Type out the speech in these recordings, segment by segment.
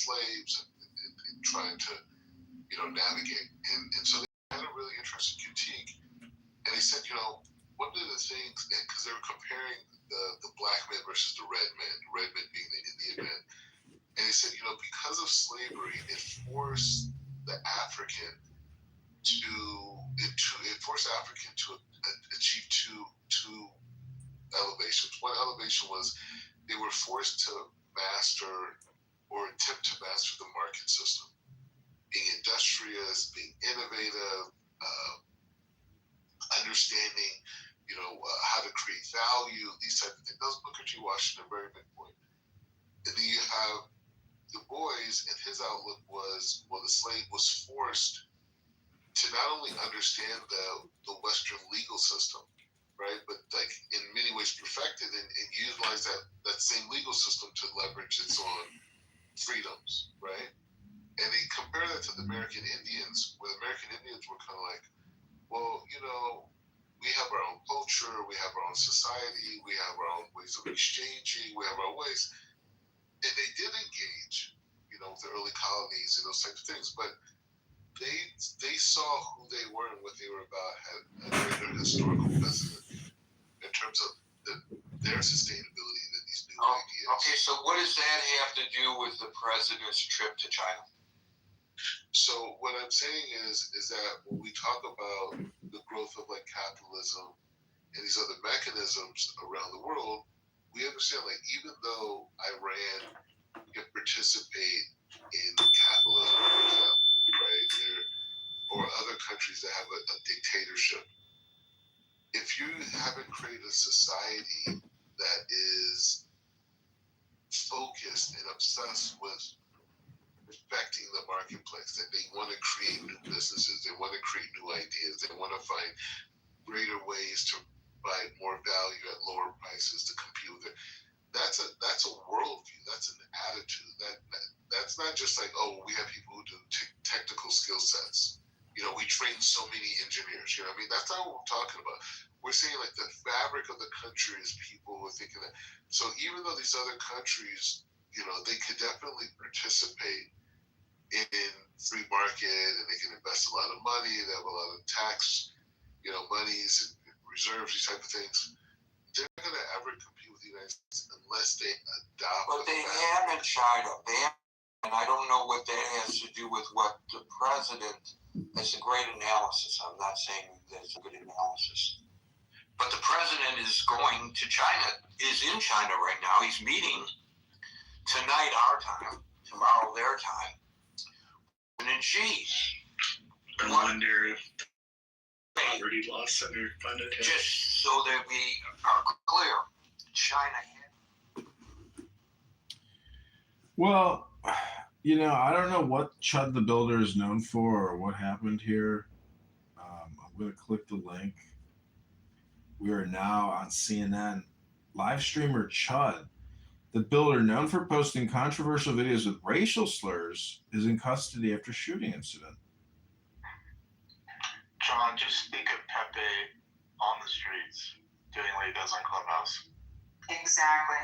slaves and trying to, navigate. And so they had a really interesting critique. And they said, one of the things, because they were comparing the black man versus the red men being the Indian men. And they said, because of slavery, it forced the African to achieve two elevations. One elevation was they were forced to master or attempt to master the market system, being industrious, being innovative, understanding, how to create value, these type of things. That was Booker T. Washington, a very big point. And then you have Du Bois, and his outlook was, the slave was forced to not only understand the Western legal system, right, but like in many ways perfect it and utilize that same legal system to leverage its own freedoms, right? And they compare that to the American Indians, where the American Indians were kind of like, well, we have our own culture, we have our own society, we have our own ways of exchanging, we have our ways. And they did engage, with the early colonies and those types of things, but they saw who they were and what they were about had a greater historical precedent in terms of their sustainability than these new ideas. Okay, so what does that have to do with the president's trip to China? So what I'm saying is that when we talk about the growth of like capitalism and these other mechanisms around the world, we understand like even though Iran can participate in capitalism, for example, right, or other countries that have a dictatorship, if you haven't created a society that is focused and obsessed with respecting the marketplace, that they want to create new businesses, they want to create new ideas, they want to find greater ways to provide more value at lower prices to compete with it. That's a worldview. That's an attitude. That's not just like, oh, we have people who do technical skill sets. We train so many engineers. That's not what we're talking about. We're saying like the fabric of the country is people who are thinking that. So even though these other countries, they could definitely participate in free market and they can invest a lot of money. They have a lot of tax, monies and reserves, these type of things. They're not going to ever compete with the United States unless they adopt. But they have in China. And I don't know what that has to do with what the president. That's a great analysis. I'm not saying that's a good analysis. But the president is going to China, is in China right now. He's meeting tonight our time, tomorrow their time. And then Xi. I wonder if poverty law center funded him. Just so that we are clear, China. Well, I don't know what Chud the Builder is known for or what happened here. I'm going to click the link. We are now on CNN. Live streamer Chud the Builder, known for posting controversial videos with racial slurs, is in custody after shooting incident. John, just speak of Pepe on the streets, doing what he does on Clubhouse. Exactly.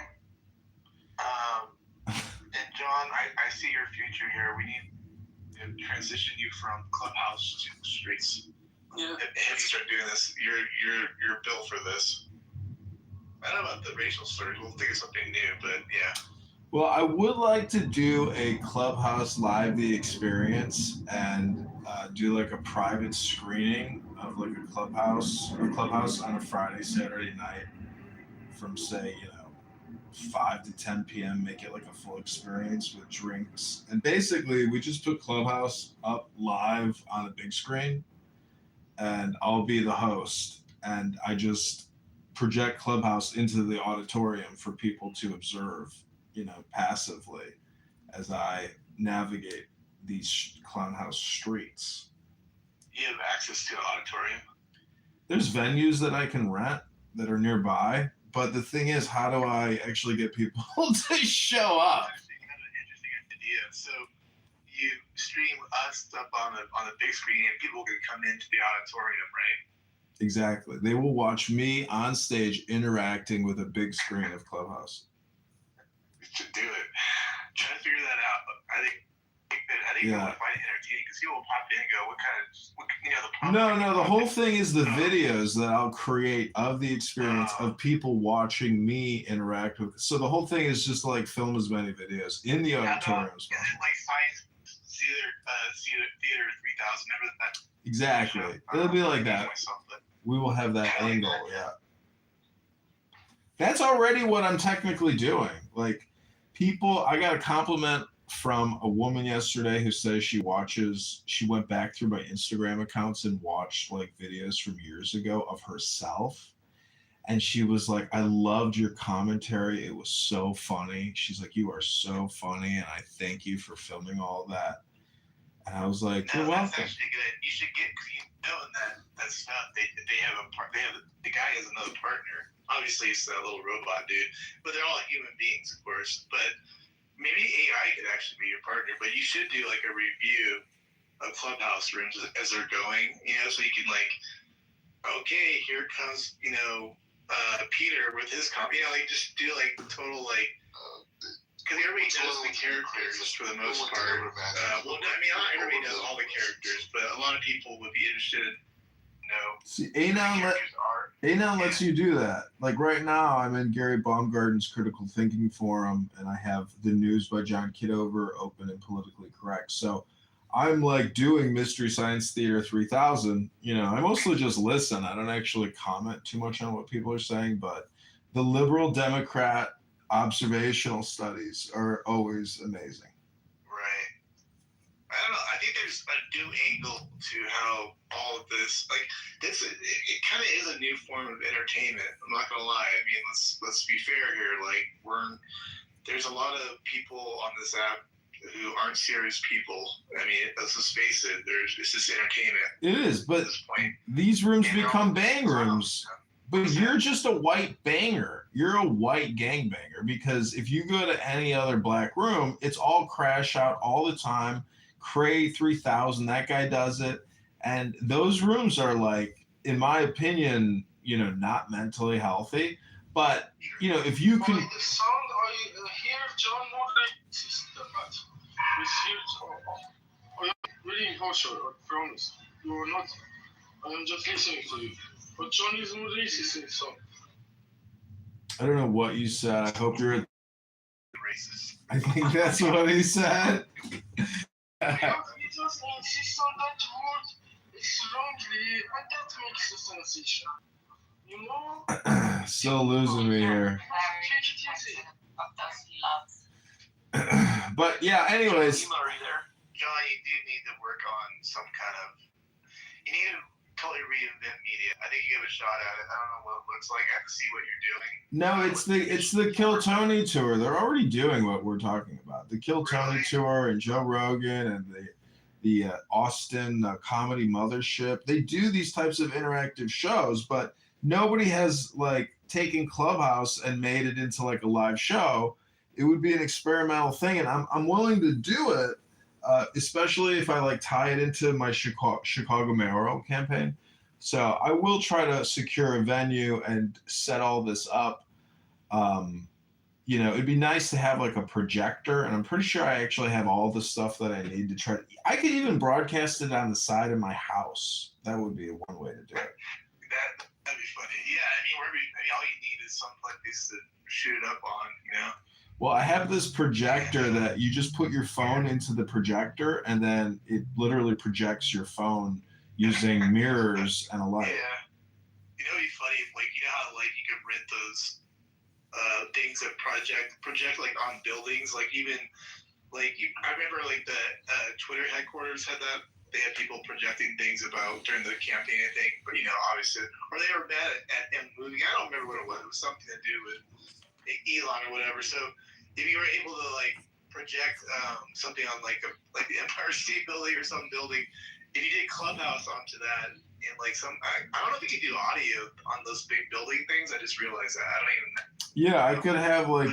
And John, I see your future here. We need to transition you from Clubhouse to the streets. Yeah. If you start doing this, you're built for this. I don't know about the racial slurs. We'll think of something new, but yeah. Well, I would like to do a Clubhouse Live experience and do like a private screening of like a Clubhouse on a Friday, Saturday night from say, 5 to 10 p.m. Make it like a full experience with drinks. And basically we just put Clubhouse up live on a big screen and I'll be the host and I just project Clubhouse into the auditorium for people to observe, passively as I navigate these Clownhouse streets. You have access to an auditorium? There's venues that I can rent that are nearby, but the thing is, how do I actually get people to show up? That's actually kind of an interesting idea. So you stream us up on a big screen and people can come into the auditorium, right? Exactly. They will watch me on stage interacting with a big screen of Clubhouse. We should do it. Try to figure that out. I think think Yeah. people find it entertaining because people will pop in and go, "What kind of, No, the whole thing is the videos that I'll create of the experience of people watching me interact with. So the whole thing is just like film as many videos in the auditorium as Yeah, possible. like Science Theater 3000. Remember that? Exactly. show? It'll be like I that. myself, but We will have that Yeah, like angle, that. yeah. That's already what I'm technically doing. Like people, I got a compliment from a woman yesterday who says she went back through my Instagram accounts and watched like videos from years ago of herself. And she was like, I loved your commentary. It was so funny. She's like, you are so funny. And I thank you for filming all of that. And I was like, No, you're that's welcome. actually good. You should get, because in that stuff, they have the guy has another partner. Obviously, it's that little robot dude, but they're all human beings, of course. But maybe AI could actually be your partner. But you should do like a review of clubhouse rooms as they're going, so you can like, okay, here comes, Peter with his like just do like total like. Because everybody knows the characters for the most part. Well, I mean, not everybody knows all the characters, but a lot of people would be interested in, See, who the Anon characters are. lets you do that. Like right now, I'm in Gary Baumgarten's Critical Thinking Forum, and I have the news by John Kitover open and politically correct. So I'm like doing Mystery Science Theater 3000. I mostly just listen. I don't actually comment too much on what people are saying, but the liberal Democrat observational studies are always amazing. Right. I don't know. I think there's a new angle to how all of this, like, it kind of is a new form of entertainment. I'm not gonna lie. I mean, let's be fair here. Like, there's a lot of people on this app who aren't serious people. I mean, let's just face it. It's just entertainment. It is, but at this point. these rooms become bang rooms. But you're just a white banger. You're a white gangbanger, because if you go to any other black room, it's all crash out all the time. Cray 3000, that guy does it. And those rooms are like, in my opinion, not mentally healthy. But, if you can. The sound I hear John moderates but it's here. Really impartial, I promise. You are not. I am just listening to you. But John is more racist, so. I don't know what you said. I hope you're. Racist. I think that's what he said. You just insist on that word strongly, and that makes a sensation. Still losing me here. But yeah, anyways. John, you do need to work on some kind of. You need to totally reinvent media. I think you give a shot at it. I don't know what it looks like. I have to see what you're doing. No, it's the Kill Tony tour. They're already doing what we're talking about. The Kill Tony tour and Joe Rogan and the Austin comedy mothership. They do these types of interactive shows, but nobody has like taken Clubhouse and made it into like a live show. It would be an experimental thing, and I'm willing to do it. Especially if I like tie it into my Chicago mayoral campaign. So I will try to secure a venue and set all this up. It'd be nice to have like a projector, and I'm pretty sure I actually have all the stuff that I need to try. I could even broadcast it on the side of my house. That would be one way to do it. That'd be funny. Yeah, all you need is some place to shoot it up on, Well, I have this projector that you just put your phone into the projector, and then it literally projects your phone using mirrors and a light. Yeah. It'd be funny if, like, how, like, you could rent those things that project like on buildings, like even, like, I remember, like, the Twitter headquarters had that. They had people projecting things about during the campaign, I think, but, obviously, or they were mad at him moving. I don't remember what it was. It was something to do with Elon or whatever. So if you were able to like project something on like the Empire State Building or some building, if you did Clubhouse onto that and like I don't know if you could do audio on those big building things. I just realized that. I don't even. Yeah, I could have like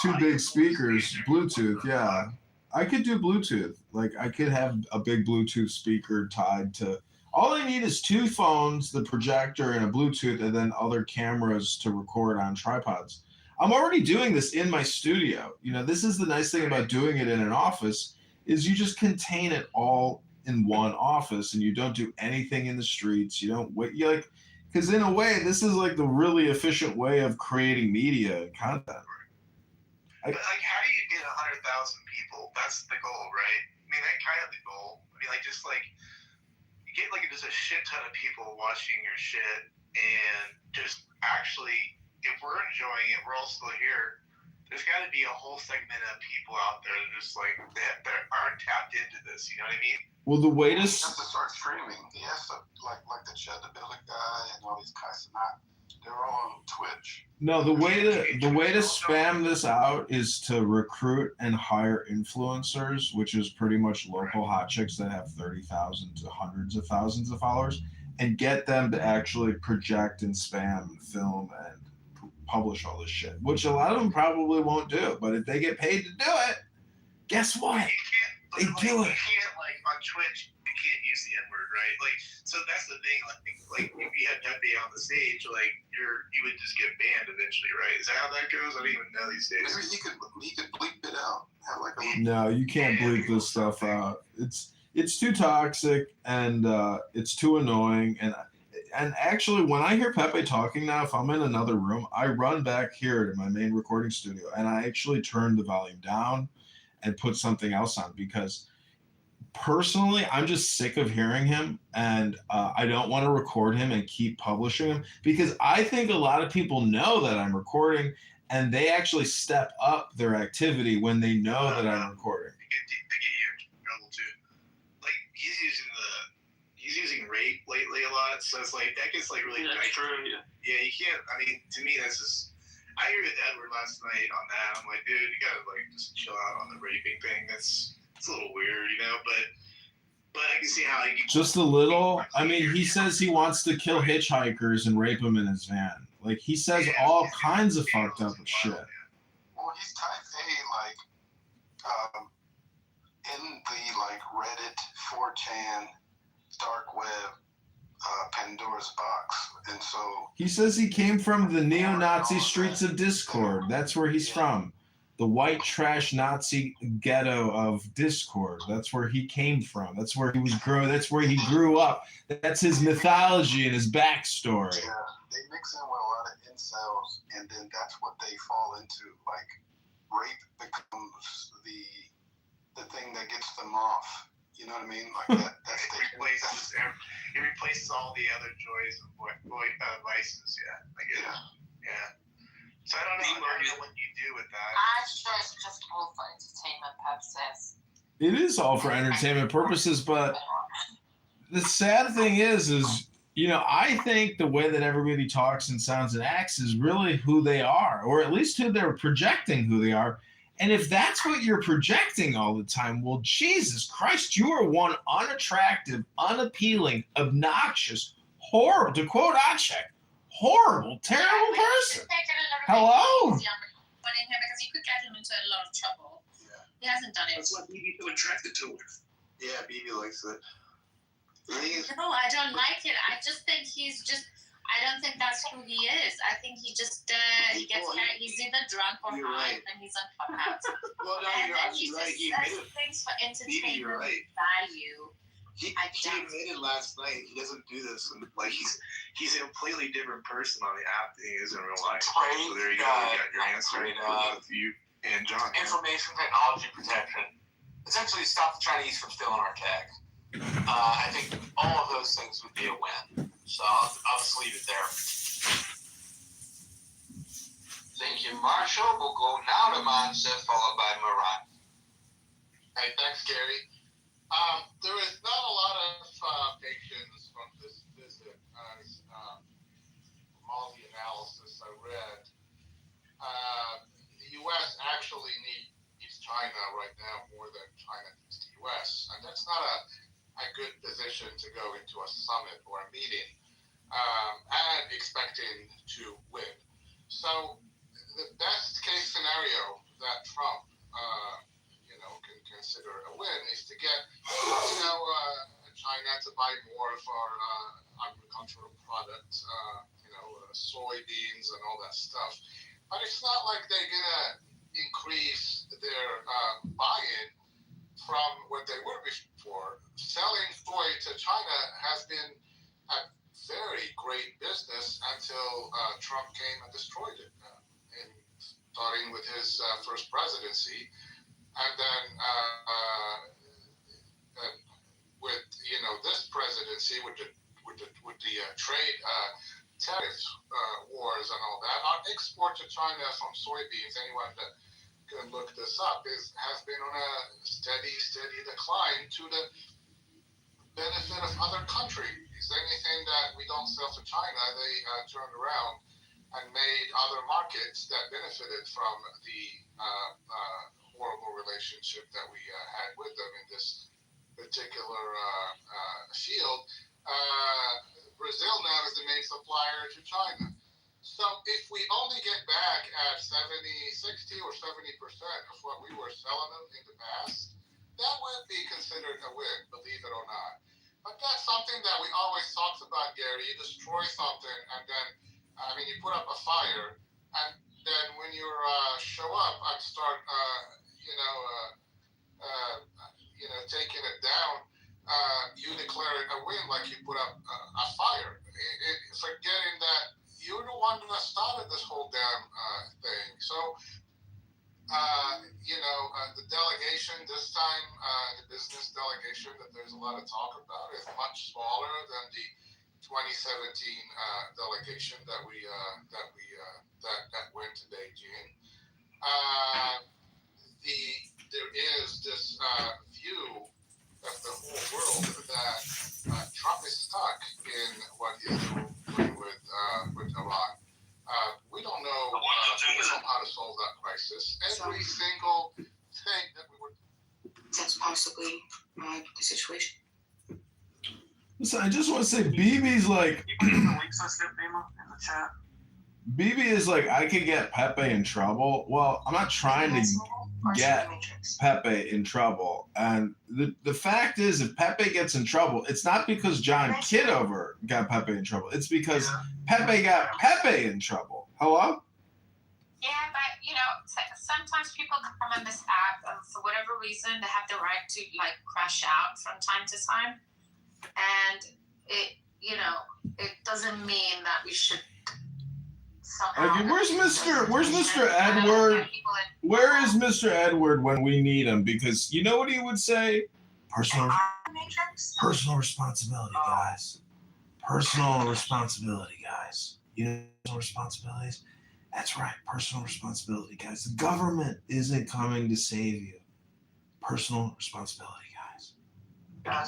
two big speakers, Bluetooth. Yeah, I could do Bluetooth. Like I could have a big Bluetooth speaker tied to. All I need is two phones, the projector, and a Bluetooth, and then other cameras to record on tripods. I'm already doing this in my studio. This is the nice thing about doing it in an office is you just contain it all in one office and you don't do anything in the streets. You don't wait. You like, because in a way, this is like the really efficient way of creating media and content. But like, how do you get 100,000 people? That's the goal, right? I mean, that's kind of the goal. I mean, like, just like you get like just a shit ton of people watching your shit, and just actually, if we're enjoying it, we're all still here. There's got to be a whole segment of people out there that just like that aren't tapped into this. You know what I mean? Well, the way to He has to start streaming. He has to like the Chad the Billy guy and all these guys. They're all on Twitch. no, the way to spam this out is to recruit and hire influencers, which is pretty much local hot chicks that have 30,000 to hundreds of thousands of followers, and get them to actually project and spam and film and publish all this shit, which a lot of them probably won't do. But if they get paid to do it, guess what? You can't. They do it. You can't like on Twitch. You can't use the N word, right? Like, so that's the thing. Like if you had Pepe on the stage, like you would just get banned eventually, right? Is that how that goes? I don't even know these days. Maybe he could bleep it out. Have like a No, you can't bleep this stuff out. It's too toxic and it's too annoying. And actually, when I hear Pepe talking now, if I'm in another room, I run back here to my main recording studio and I actually turn the volume down and put something else on, because personally, I'm just sick of hearing him, and I don't want to record him and keep publishing him, because I think a lot of people know that I'm recording, and they actually step up their activity when they know that I'm recording. They get you in trouble too. Like he's using rape lately a lot, so it's like that gets like really. That's true. Yeah. Yeah, you can't. I mean, to me, that's just. I agree with Edward last night on that. I'm like, dude, you gotta like just chill out on the raping thing. It's a little weird, you know. But I can see how he. Just a little. I mean, he says he wants to kill hitchhikers and rape them in his van. Like he says all kinds of fucked up shit. Well, he's type A, like in the like Reddit, 4chan, dark web, Pandora's box, and so He says he came from the neo-Nazi streets of Discord. That's where he's from. The white trash Nazi ghetto of Discord. That's where he came from. That's where he was grown. That's where he grew up. That's his mythology and his backstory. yeah, they mix in with a lot of incels, and then that's what they fall into. Like rape becomes the thing that gets them off. You know what I mean? Like that's It replaces all the other joys of vices. Yeah, I get it. Yeah. So I don't know what you do with that. I'm sure it's just all for entertainment purposes. It is all for entertainment purposes, but the sad thing is, you know, I think the way that everybody talks and sounds and acts is really who they are, or at least who they're projecting who they are. And if that's what you're projecting all the time, well, Jesus Christ, you are one unattractive, unappealing, obnoxious, horrible, to quote Acek, horrible, terrible person. Hello? Winning him because you could get him into a lot of trouble. Yeah. He hasn't done it. That's why BB so attracted to her. Yeah, BB likes it. No, I don't like it. I just think I don't think that's who he is. I think he just he gets he's either drunk or high and he's on Clubhouse. Well, no, And you're then he absolutely right. He just admitted, says things for entertainment you're right. value. he I don't. admitted last night he doesn't do this. And, like he's a completely different person on the app than he is in real life. So there you go. You got your answer. Both you and John. Information technology protection. Essentially, stop the Chinese from stealing our tech. I think all of those things would be a win. So I'll just leave it there. Thank you, Marshall. We'll go now to Mansa, followed by Marat. Hey, thanks, Gary. There is not a lot of predictions from this visit, as from all the analysis I read. The U.S. actually needs China right now more than China needs the U.S., and that's not a good position to go into a summit or a meeting and expecting to win. So the best case scenario that Trump can consider a win is to get China to buy more of our agricultural products, soybeans and all that stuff. But it's not like they're gonna increase their buy-in from what they were before. Selling soy to China has been a very great business until Trump came and destroyed it, starting with his first presidency, and then with this presidency with the trade tariff wars and all that. Our export to China from soybeans, anyone that can look this up, has been on a steady decline to the benefit of other countries. Anything that we don't sell to China, they turned around and made other markets that benefited from the horrible relationship that we had with them in this particular field. Brazil now is the main supplier to China. So if we only get back at 60 or 70% of what we were selling them in the past, that would be considered a win, believe it or not. But that's something that we always talk about, Gary. You destroy something, and then, you put up a fire, and then when you show up and start, taking it down, you declare it a win, like you put up a fire, forgetting that you're the one that started this whole damn thing. So, the delegation this time, the business delegation that there's a lot of talk about, is much smaller than the 2017 delegation that went to Beijing. There is this view of the whole world that Trump is stuck in what he's doing with Iran. We don't know how to solve that crisis. Every single thing that we were. That's possibly the situation. Listen, I just want to say, BB's like. BB is like, I could get Pepe in trouble. Well, I'm not trying to get Pepe in trouble. And the fact is, if Pepe gets in trouble, it's not because John Kitover got Pepe in trouble. It's because Pepe got Pepe in trouble. Hello? Yeah, but sometimes people come on this app and for whatever reason they have the right to crash out from time to time, and it doesn't mean that we should somehow. Okay, where's Mr. Edward? Where is Mr. Edward when we need him? Because you know what he would say? Personal responsibility, guys. Personal responsibility, guys. You know, personal responsibilities. That's right, personal responsibility, guys. The government isn't coming to save you. Personal responsibility, guys. I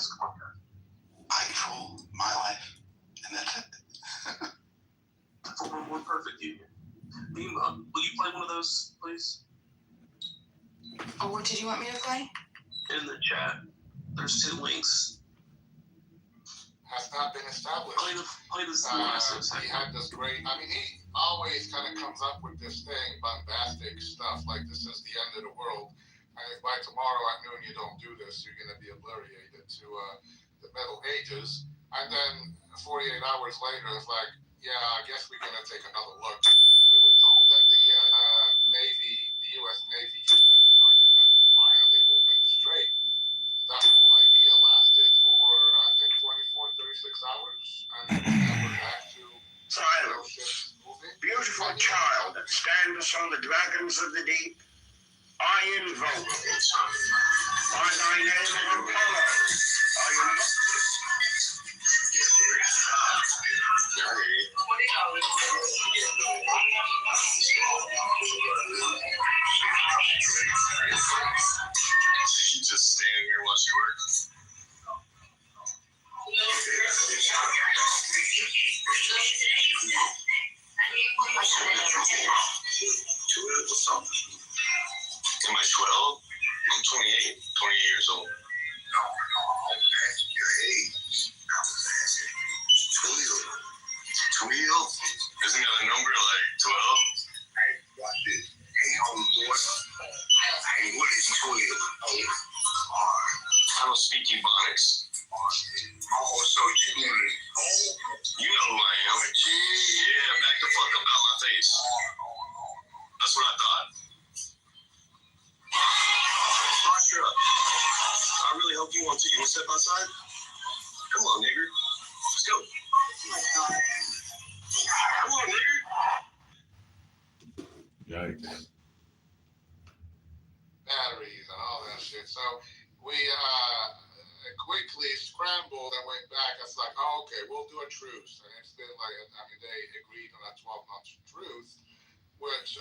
control my life, and that's it. For one perfect union. Will you play one of those, please? Oh, what did you want me to play? In the chat, there's 2 links. Has not been established. Play this he had this great. He always kind of comes up with this thing, bombastic stuff like this is the end of the world, and if by tomorrow at noon you don't do this, you're going to be obliterated to the Middle Ages. And then 48 hours later, it's like, yeah, I guess we're going to take another look. We were told that the U.S. Navy ships are going to finally open the strait. That whole idea lasted for, I think, 24, 36 hours, and then we're back to silence. Beautiful child that stands on the dragons of the deep, I invoke. By thy name, Apollo, I invoke. You just stand here while she works. Am I 12? I'm 28. 28 years old. No, that's your age. 12. 12? Isn't that a number like 12? Hey, watch this. Hey, homeboy. Hey, what is 12? I don't speak Ebonics. Oh, so you mean, you know who I am. Yeah, back the fuck up out my face. That's what I thought. Posture up. the help you want to. You want to step outside? Come on, nigger. Let's go. Oh my God. Come on, nigger. Yikes. Batteries and all that shit. So we quickly scrambled and went back. It's like, oh, okay, we'll do a truce. And it's been like, I mean, they agreed on a 12-month truce, which,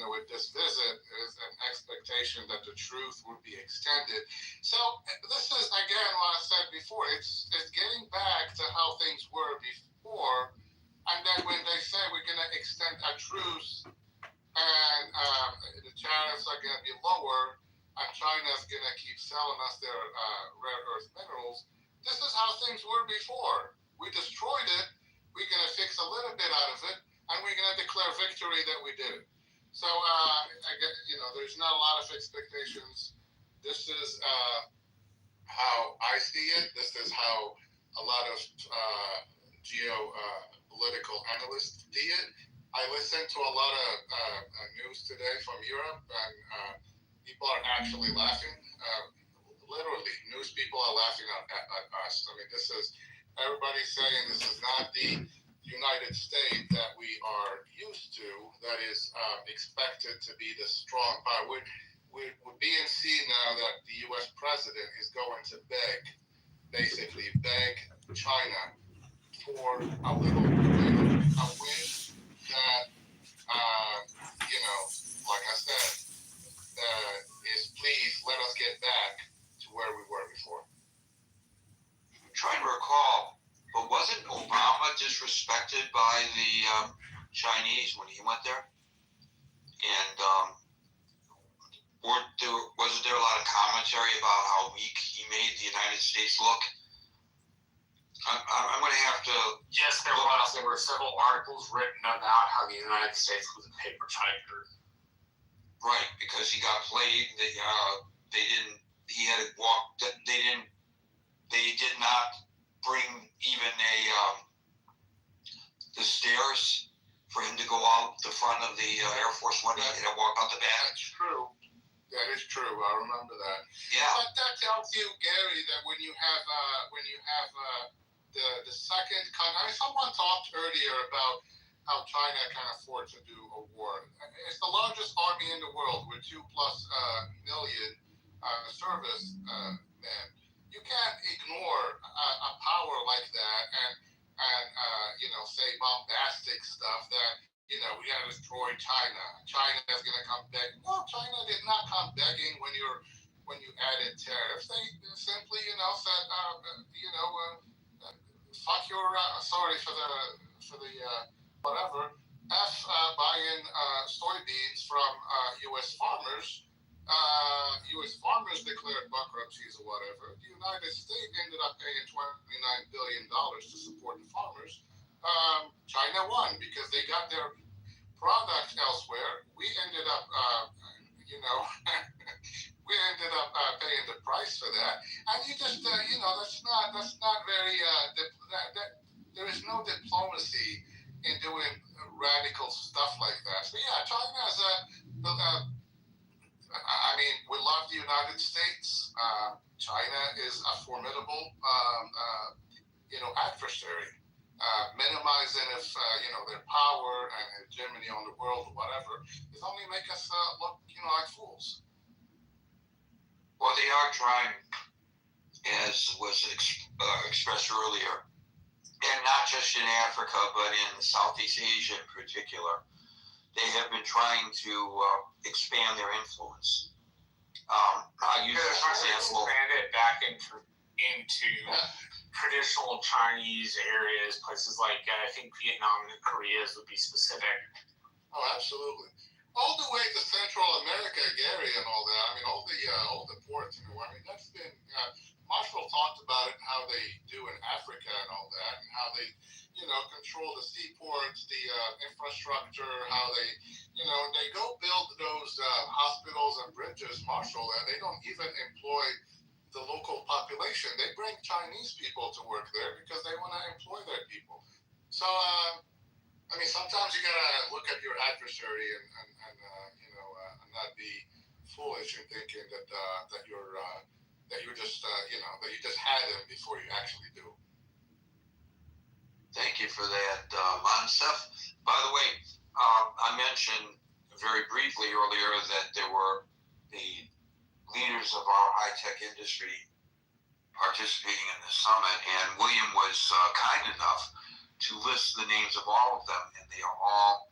with this visit is an expectation that the truce would be extended. So this is, again, what I said before, it's getting back to how things were before. And then when they say we're going to extend a truce and the tariffs are going to be lower, and China's going to keep selling us their rare earth minerals. This is how things were before. We destroyed it. We're going to fix a little bit out of it, and we're going to declare victory that we did it. So, there's not a lot of expectations. This is how I see it. This is how a lot of geopolitical analysts see it. I listened to a lot of news today from Europe, and people are actually laughing. Literally, news people are laughing at us. I mean, this is everybody's saying this is not the United States that we are used to. That is expected to be the strong power. We're being seen now that the U.S. president is going to basically beg China for a little, a win that, like I said, is please let us get back to where we were before. I'm trying to recall, but wasn't Obama disrespected by the Chinese when he went there? And wasn't there a lot of commentary about how weak he made the United States look? I'm going to have to... Yes, there was. There were several articles written about how the United States was a paper tiger. Right, because he got played. They did not bring even the stairs for him to go out the front of the Air Force One and walk out the back. That's true. That is true. I remember that. Yeah. But that tells you, Gary, that when you have the second someone talked earlier about how China can afford to do a war. It's the largest army in the world with 2+ million service men. You can't ignore a power like that and say bombastic stuff that we gotta destroy China. China is gonna come back. No, China did not come begging when you added tariffs. They simply said fuck your sorry for the whatever buying soybeans from U.S. farmers. U.S. farmers declared bankruptcies or whatever. The United States ended up paying $29 billion to support the farmers. China won because they got their product elsewhere. We ended up, paying the price for that. And you just, that's not very. There is no diplomacy in doing radical stuff like that. So yeah, China is we love the United States. China is a formidable, adversary. Minimizing their power and hegemony on the world or whatever is only make us look, like fools. Well, they are trying, as was expressed earlier, and not just in Africa, but in Southeast Asia in particular. They have been trying to expand their influence. I'll use this example. Expand it back into traditional Chinese areas, places like I think Vietnam and Korea would be specific. Oh, absolutely. All the way to Central America, Gary, and all that. I mean, all the ports. That's been. Marshall talked about it, how they do in Africa and all that, and how they, control the seaports, the infrastructure, how they, they go build those hospitals and bridges, Marshall, and they don't even employ the local population. They bring Chinese people to work there because they want to employ their people. So, sometimes you gotta look at your adversary and not be foolish in thinking that you're just but you just had them before you actually do. Thank you for that, Monsef. By the way, I mentioned very briefly earlier that there were the leaders of our high-tech industry participating in the summit, and William was kind enough to list the names of all of them, and they are all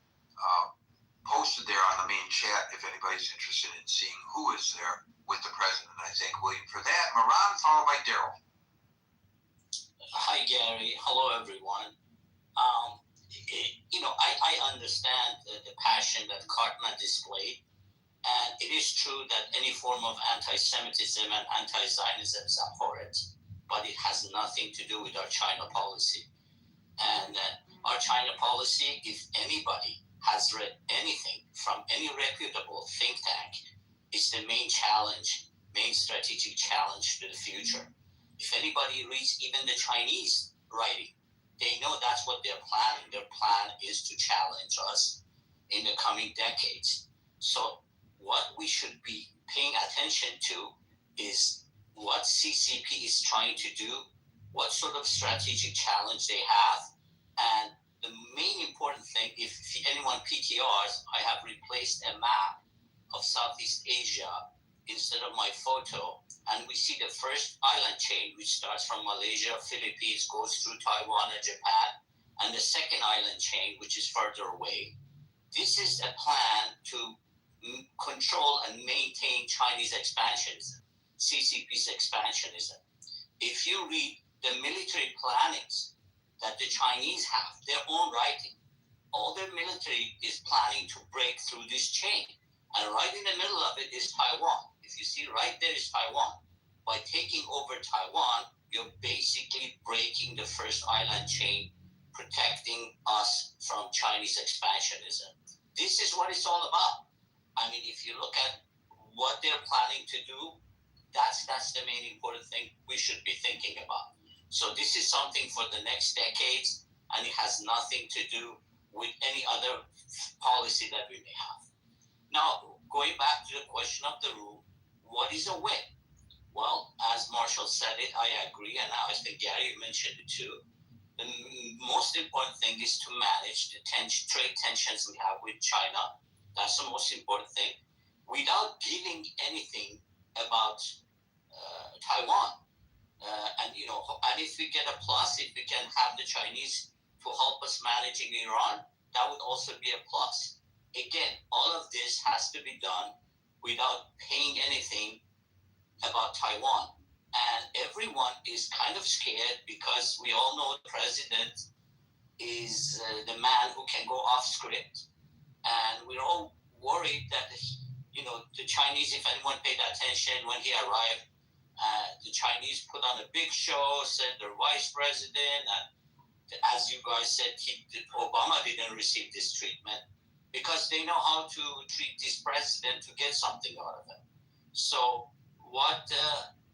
posted there on the main chat if anybody's interested in seeing who is there with the president. I thank William for that. Moran, followed by Daryl. Hi, Gary. Hello, everyone. I understand the passion that Cartman displayed, and it is true that any form of anti-Semitism and anti-Zionism is abhorrent, but it has nothing to do with our China policy. And our China policy, if anybody has read anything from any reputable think tank, is the main strategic challenge to the future. If anybody reads even the Chinese writing, they know that's what they're planning. Their plan is to challenge us in the coming decades. So what we should be paying attention to is what CCP is trying to do, what sort of strategic challenge they have, and the main important thing, if anyone PTRs, I have replaced a map of Southeast Asia instead of my photo, and we see the first island chain, which starts from Malaysia, Philippines, goes through Taiwan and Japan, and the second island chain, which is further away. This is a plan to control and maintain Chinese expansionism, CCP's expansionism. If you read the military plannings that the Chinese have, their own writing, all their military is planning to break through this chain. And right in the middle of it is Taiwan. If you see right there is Taiwan. By taking over Taiwan, you're basically breaking the first island chain, protecting us from Chinese expansionism. This is what it's all about. I mean, if you look at what they're planning to do, that's the main important thing we should be thinking about. So this is something for the next decades, and it has nothing to do with any other policy that we may have. Now, going back to the question of the room, what is a win? Well, as Marshall said it, I agree, and I think Gary mentioned it too. The most important thing is to manage the trade tensions we have with China. That's the most important thing, without giving anything about Taiwan. And if we get a plus, if we can have the Chinese to help us managing Iran, that would also be a plus. Again, all of this has to be done without paying anything about Taiwan. And everyone is kind of scared because we all know the president is the man who can go off script. And we're all worried that, the Chinese, if anyone paid attention when he arrived, the Chinese put on a big show, sent their vice president, and as you guys said, Obama didn't receive this treatment because they know how to treat this president to get something out of him. So what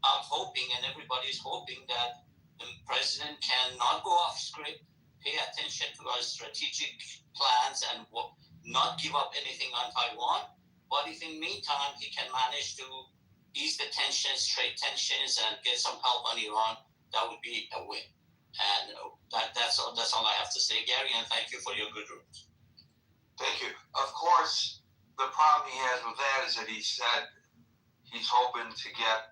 I'm hoping, and everybody's hoping, that the president can not go off script, pay attention to our strategic plans, and not give up anything on Taiwan. But if in the meantime he can manage to ease the tensions, trade tensions, and get some help on Iran, that would be a win. And that's all I have to say, Gary, and thank you for your good rooms. Thank you. Of course, the problem he has with that is that he said he's hoping to get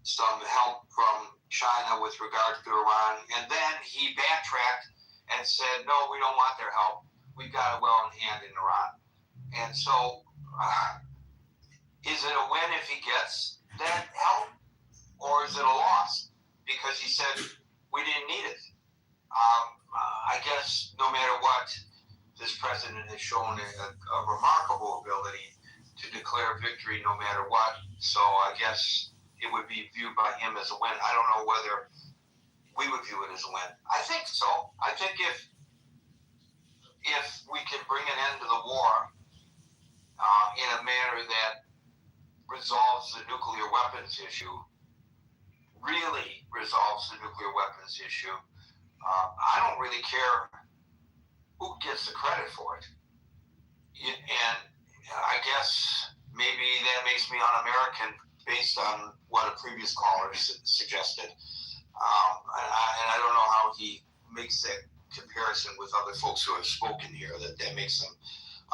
some help from China with regard to Iran, and then he backtracked and said, no, we don't want their help. We've got it well in hand in Iran. And so, is it a win if he gets that help, or is it a loss? Because he said, we didn't need it. I guess no matter what, this president has shown a remarkable ability to declare victory no matter what. So I guess it would be viewed by him as a win. I don't know whether we would view it as a win. I think so. I think if we can bring an end to the war in a manner that resolves the nuclear weapons issue, really resolves the nuclear weapons issue, I don't really care who gets the credit for it. And I guess maybe that makes me un-American based on what a previous caller suggested. And I don't know how he makes that comparison with other folks who have spoken here, that makes him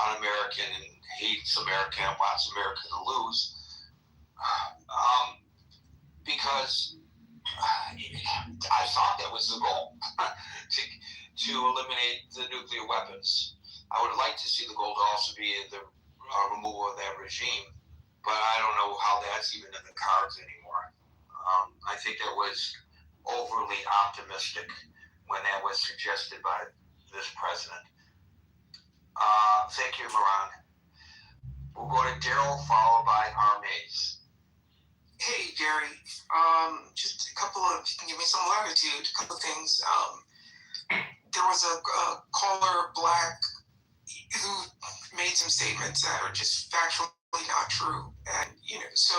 un-American and hates America and wants America to lose. Because I thought that was the goal, to eliminate the nuclear weapons. I would like to see the goal to also be the removal of that regime, but I don't know how that's even in the cards anymore. I think that was overly optimistic when that was suggested by this president. Thank you, Moran. We'll go to Daryl, followed by Armaze. Hey, Gary. Just a couple of, if you can give me some latitude, a couple of things. There was a caller, Black, who made some statements that are just factually not true. And, so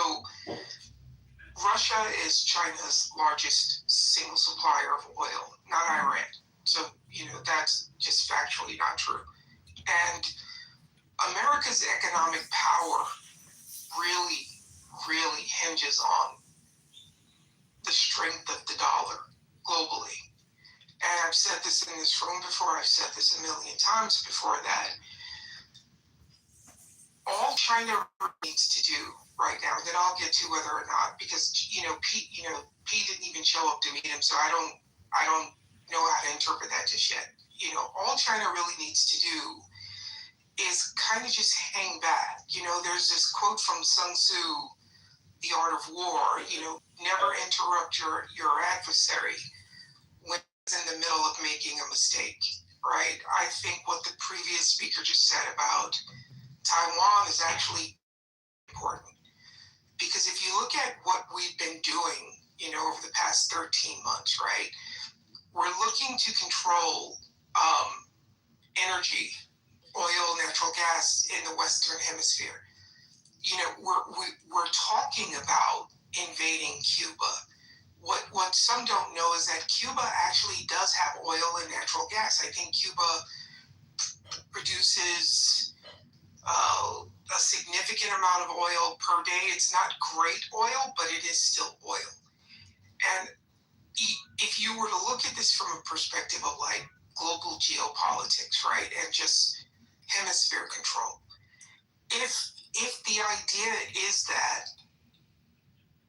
Russia is China's largest single supplier of oil, not Iran. So, that's just factually not true. And America's economic power really, really hinges on the strength of the dollar globally. And I've said this in this room before, I've said this a million times before, that all China needs to do right now, that I'll get to whether or not, because Pete didn't even show up to meet him, so I don't know how to interpret that just yet. All China really needs to do is kind of just hang back. There's this quote from Sun Tzu, The Art of War, never interrupt your adversary when he's in the middle of making a mistake, right? I think what the previous speaker just said about Taiwan is actually important, because if you look at what we've been doing, over the past 13 months, right, we're looking to control energy, oil, natural gas in the Western Hemisphere. We're talking about invading Cuba. What some don't know is that Cuba actually does have oil and natural gas. I think Cuba produces a significant amount of oil per day. It's not great oil, but it is still oil. And if you were to look at this from a perspective of like global geopolitics, right, and just hemisphere control, if the idea is that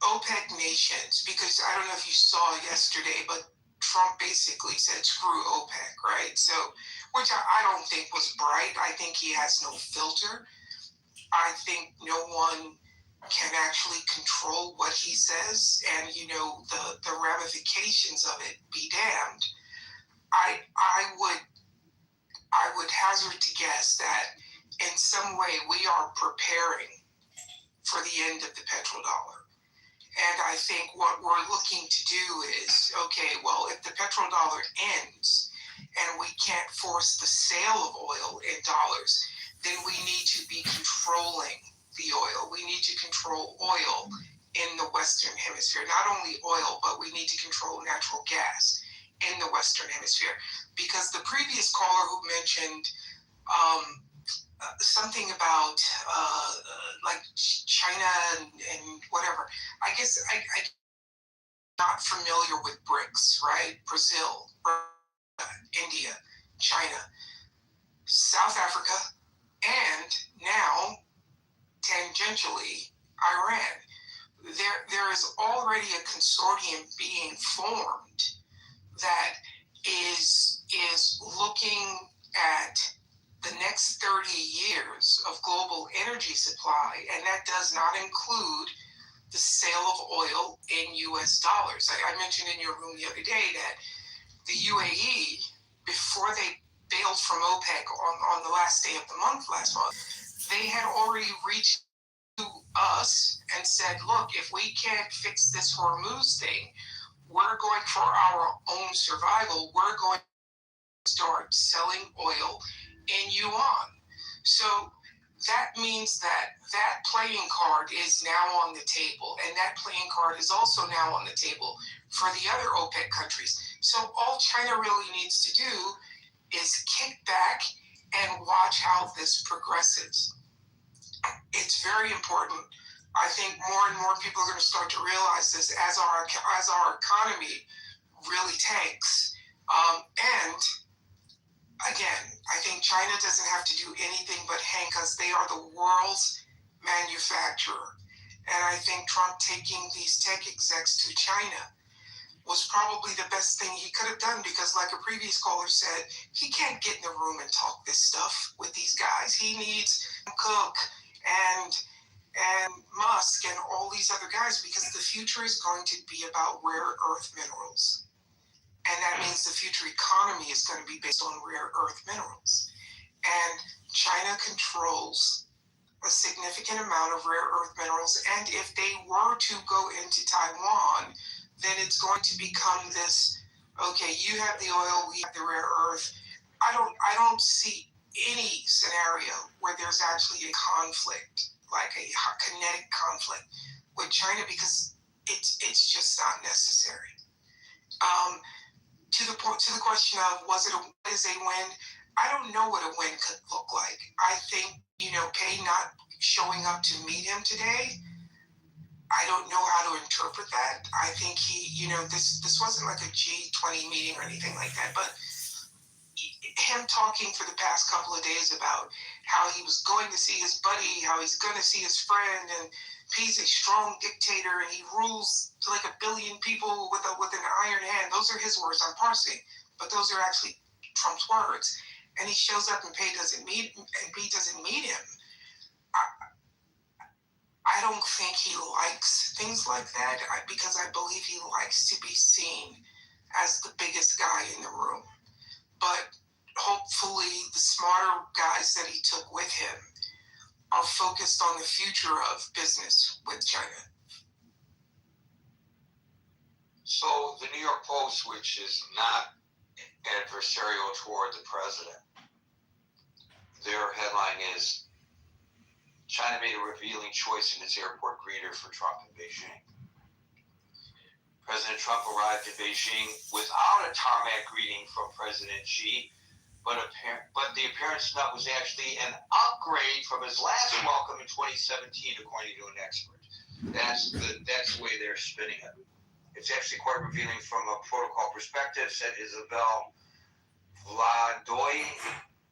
OPEC nations, because I don't know if you saw yesterday, but Trump basically said, screw OPEC, right? So, which I don't think was bright. I think he has no filter. I think no one can actually control what he says, and the ramifications of it be damned. I would hazard to guess that in some way we are preparing for the end of the petrodollar. And I think what we're looking to do is, okay, well, if the petrodollar ends and we can't force the sale of oil in dollars, then we need to be controlling the oil. We need to control oil in the Western Hemisphere. Not only oil, but we need to control natural gas in the Western Hemisphere. Because the previous caller who mentioned something about like China and whatever, I guess I'm not familiar with BRICS, right? Brazil, India, China, South Africa, and now tangentially Iran. There is already a consortium being formed that is looking at the next 30 years of global energy supply, and that does not include the sale of oil in US dollars. I mentioned in your room the other day that the UAE, before they bailed from OPEC on the last day of the month last month, they had already reached to us and said, look, if we can't fix this Hormuz thing, we're going for our own survival. We're going to start selling oil in yuan. So that means that playing card is now on the table, and that playing card is also now on the table for the other OPEC countries. So all China really needs to do is kick back and watch how this progresses. It's very important I think more and more people are going to start to realize this as our economy really tanks. And again, I think China doesn't have to do anything but hang because they are the world's manufacturer. And I think Trump taking these tech execs to China was probably the best thing he could have done, because like a previous caller said, he can't get in the room and talk this stuff with these guys. He needs Cook and Musk and all these other guys, because the future is going to be about rare earth minerals. And that means the future economy is going to be based on rare earth minerals. And China controls a significant amount of rare earth minerals. And if they were to go into Taiwan, then it's going to become this, okay, you have the oil, we have the rare earth. I don't see any scenario where there's actually a conflict, like a kinetic conflict with China, because it's just not necessary. To the question of what is a win? I don't know what a win could look like. I think, Pei not showing up to meet him today, I don't know how to interpret that. I think he, this wasn't like a G20 meeting or anything like that, but him talking for the past couple of days about how he was going to see his buddy, how he's going to see his friend, and he's a strong dictator and he rules like 1 billion people with an iron hand. Those are his words. I'm parsing, but those are actually Trump's words. And he shows up and Pei doesn't meet him. I don't think he likes things like that, because I believe he likes to be seen as the biggest guy in the room. But hopefully the smarter guys that he took with him are focused on the future of business with China. So the New York Post, which is not adversarial toward the president, their headline is, China made a revealing choice in its airport greeter for Trump in Beijing. President Trump arrived in Beijing without a tarmac greeting from President Xi, but the appearance nut was actually an upgrade from his last welcome in 2017, according to an expert. That's the way they're spinning it. It's actually quite revealing from a protocol perspective, said Isabel Vladoy,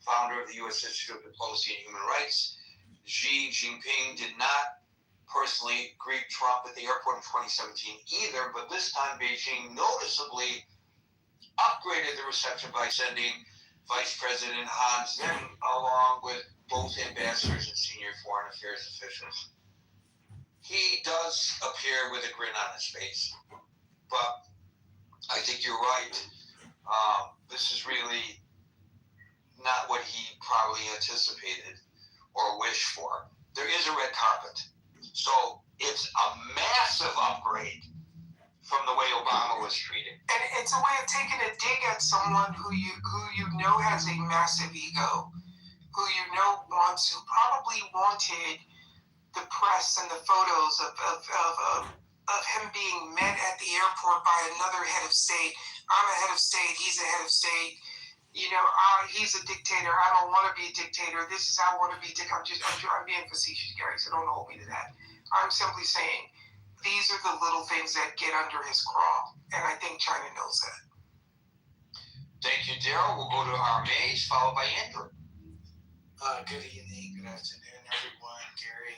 founder of the U.S. Institute of Diplomacy and Human Rights. Xi Jinping did not personally greet Trump at the airport in 2017 either, but this time Beijing noticeably upgraded the reception by sending Vice President Han Zeng along with both ambassadors and senior foreign affairs officials. He does appear with a grin on his face, but I think you're right. This is really not what he probably anticipated or wished for. There is a red carpet. So it's a massive upgrade from the way Obama was treated. And it's a way of taking a dig at someone who you know has a massive ego, who probably wanted the press and the photos of him being met at the airport by another head of state. I'm a head of state, he's a head of state. He's a dictator. I don't want to be a dictator. This is how I want to be a dictator. I'm being facetious, Gary, so don't hold me to that. I'm simply saying these are the little things that get under his craw, and I think China knows that. Thank you, Daryl. We'll go to our maze, followed by Andrew. Good evening, good afternoon, everyone. Gary.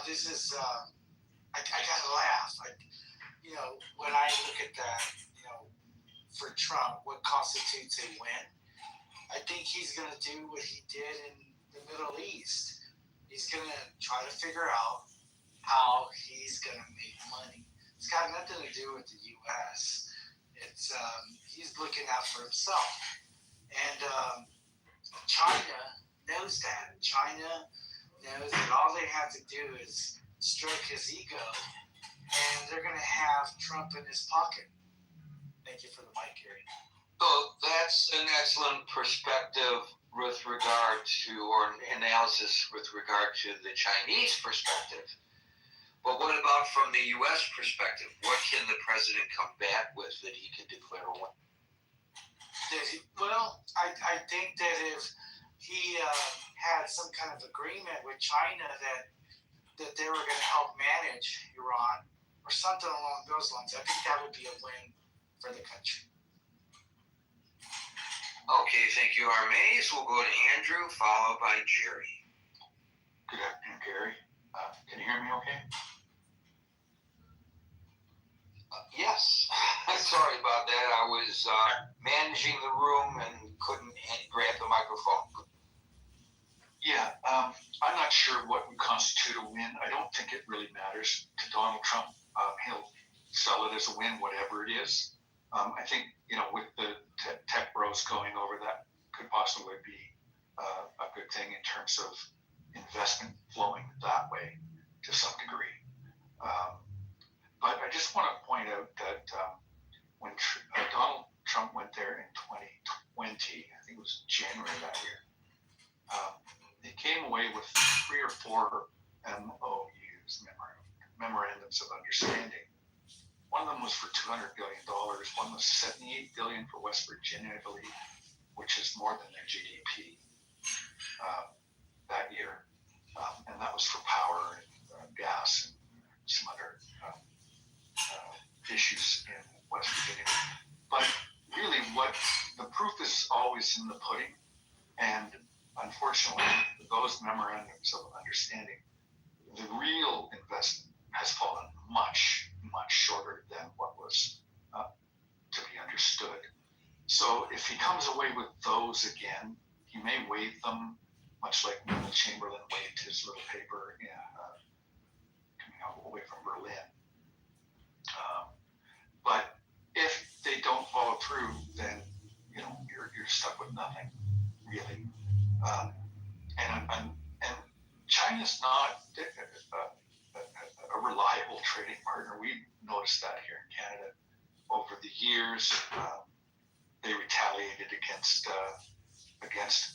This is, I gotta laugh. When I look at that, for Trump, what constitutes a win, I think he's going to do what he did in the Middle East. He's going to try to figure out how he's going to make money. It's got nothing to do with the U.S. It's he's looking out for himself. And China knows that. China knows that all they have to do is stroke his ego, and they're going to have Trump in his pocket. Thank you for the mic, Gary. So that's an excellent perspective with regard to, or analysis with regard to the Chinese perspective. But what about from the U.S. perspective? What can the president come back with that he can declare a win? Well, I think that if he had some kind of agreement with China that that they were going to help manage Iran or something along those lines. I think that would be a win for the country. Okay, thank you, Armaze. We'll go to Andrew, followed by Jerry. Good afternoon, Gary. Can you hear me okay? Yes. Sorry about that. I was managing the room and couldn't grab the microphone. Yeah, I'm not sure what would constitute a win. I don't think it really matters to Donald Trump. He'll sell it as a win, whatever it is. I think, with the tech bros going over, that could possibly be a good thing in terms of investment flowing that way to some degree. But I just want to point out that when Donald Trump went there in 2020, I think it was January that year, he came away with 3 or 4 MOUs, memorandums of understanding. One of them was for $200 billion. One was $78 billion for West Virginia, I believe, which is more than their GDP that year. And that was for power and gas and some other issues in West Virginia. But really, what the proof is always in the pudding. And unfortunately, those memorandums of understanding, the real investment has fallen much, much shorter than what was to be understood. So if he comes away with those again, he may waive them, much like Neville Chamberlain waived his little paper coming away from Berlin. But if they don't follow through, then you're stuck with nothing, really. And China's not a reliable trading partner. We've noticed that here in Canada over the years. They retaliated against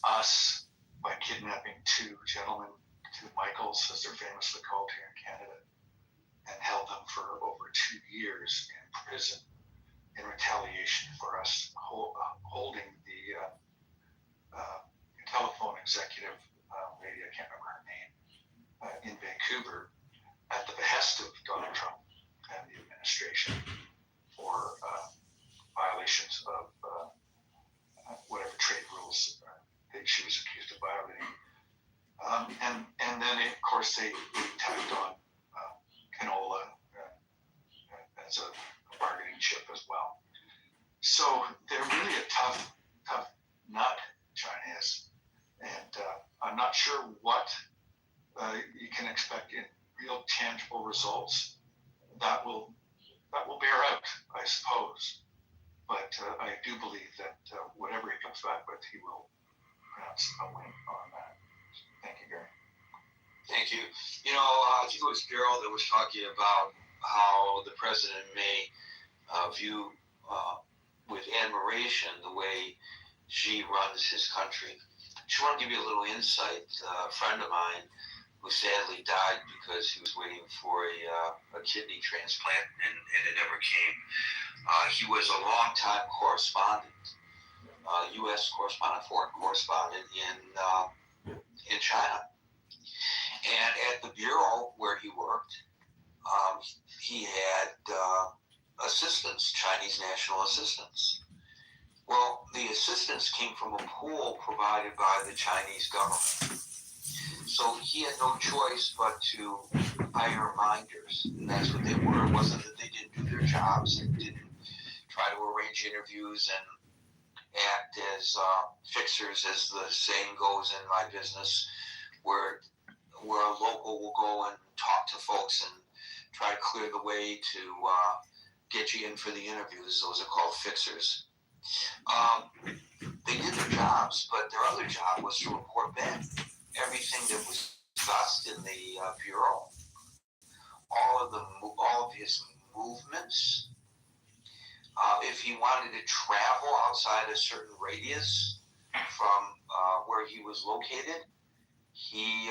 us by kidnapping 2 gentlemen, 2 Michaels, as they're famously called here in Canada, and held them for over 2 years in prison in retaliation for us holding the telephone executive lady, I can't remember her name, in Vancouver at the behest of Donald Trump and the administration for violations of whatever trade rules that she was accused of violating. And then, of course, they tacked on canola as a bargaining chip as well. So they're really a tough nut, China is. And I'm not sure what you can expect in real tangible results. That will bear out, I suppose. But I do believe that whatever he comes back with, he will pronounce a win on that. Thank you, Gary. Thank you. I think it was Gerald that was talking about how the president may view with admiration the way Xi runs his country. I just want to give you a little insight. A friend of mine who sadly died because he was waiting for a kidney transplant and it never came. He was a longtime correspondent, U.S. correspondent, foreign correspondent in China. And at the bureau where he worked, he had assistants, Chinese national assistants. Well, the assistants came from a pool provided by the Chinese government. So he had no choice but to hire minders. And that's what they were. It wasn't that they didn't do their jobs and didn't try to arrange interviews and act as fixers, as the saying goes in my business, where a local will go and talk to folks and try to clear the way to get you in for the interviews. Those are called fixers. They did their jobs, but their other job was to report back everything that was discussed in the bureau, all of his movements. If he wanted to travel outside a certain radius from where he was located, he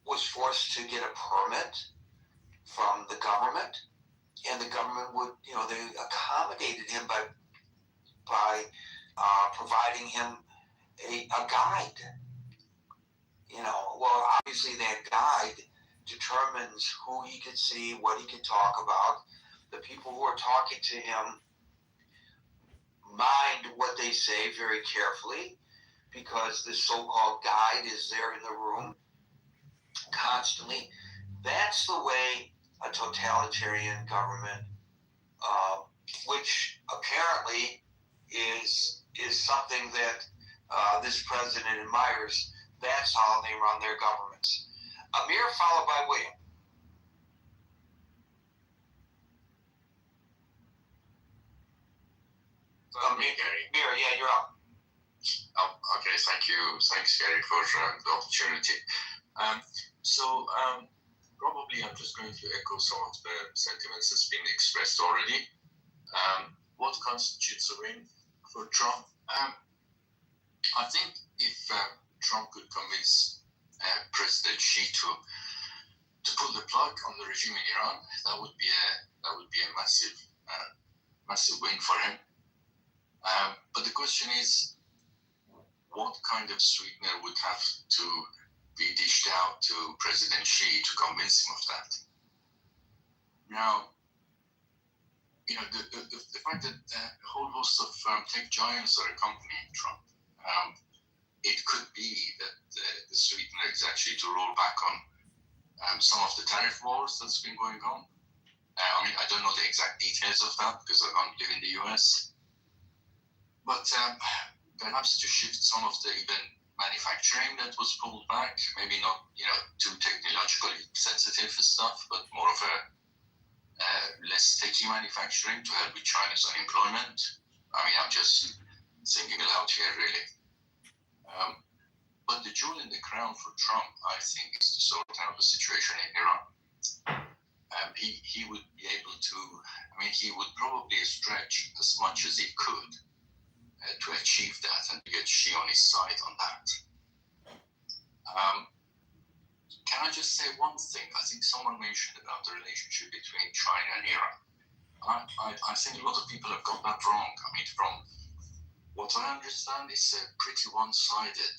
was forced to get a permit from the government, and the government would, they accommodated him by providing him a guide. Well, obviously that guide determines who he could see, what he could talk about. The people who are talking to him mind what they say very carefully because this so-called guide is there in the room constantly. That's the way a totalitarian government, which apparently is something that this president admires. That's how they run their governments. Amir, followed by William. Amir, yeah, you're up. Okay, thanks Gary for the opportunity. Probably I'm just going to echo some of the sentiments that's been expressed already. What constitutes a win for Trump? I think if Trump could convince President Xi to pull the plug on the regime in Iran, that would be a massive win for him. But the question is, what kind of sweetener would have to be dished out to President Xi to convince him of that? Now, the fact that a whole host of tech giants are accompanying Trump, it could be that the sweetener is actually to roll back on some of the tariff wars that's been going on. I don't know the exact details of that because I don't live in the US. But perhaps to shift some of the even manufacturing that was pulled back, maybe not too technologically sensitive stuff, but more of a less techy manufacturing to help with China's unemployment. I'm just thinking aloud here, really. But the jewel in the crown for Trump, I think, is to sort out the situation in Iran. He would be able to, he would probably stretch as much as he could to achieve that and to get Xi on his side on that. Can I just say one thing? I think someone mentioned about the relationship between China and Iran. I think a lot of people have got that wrong. From what I understand, it's a pretty one-sided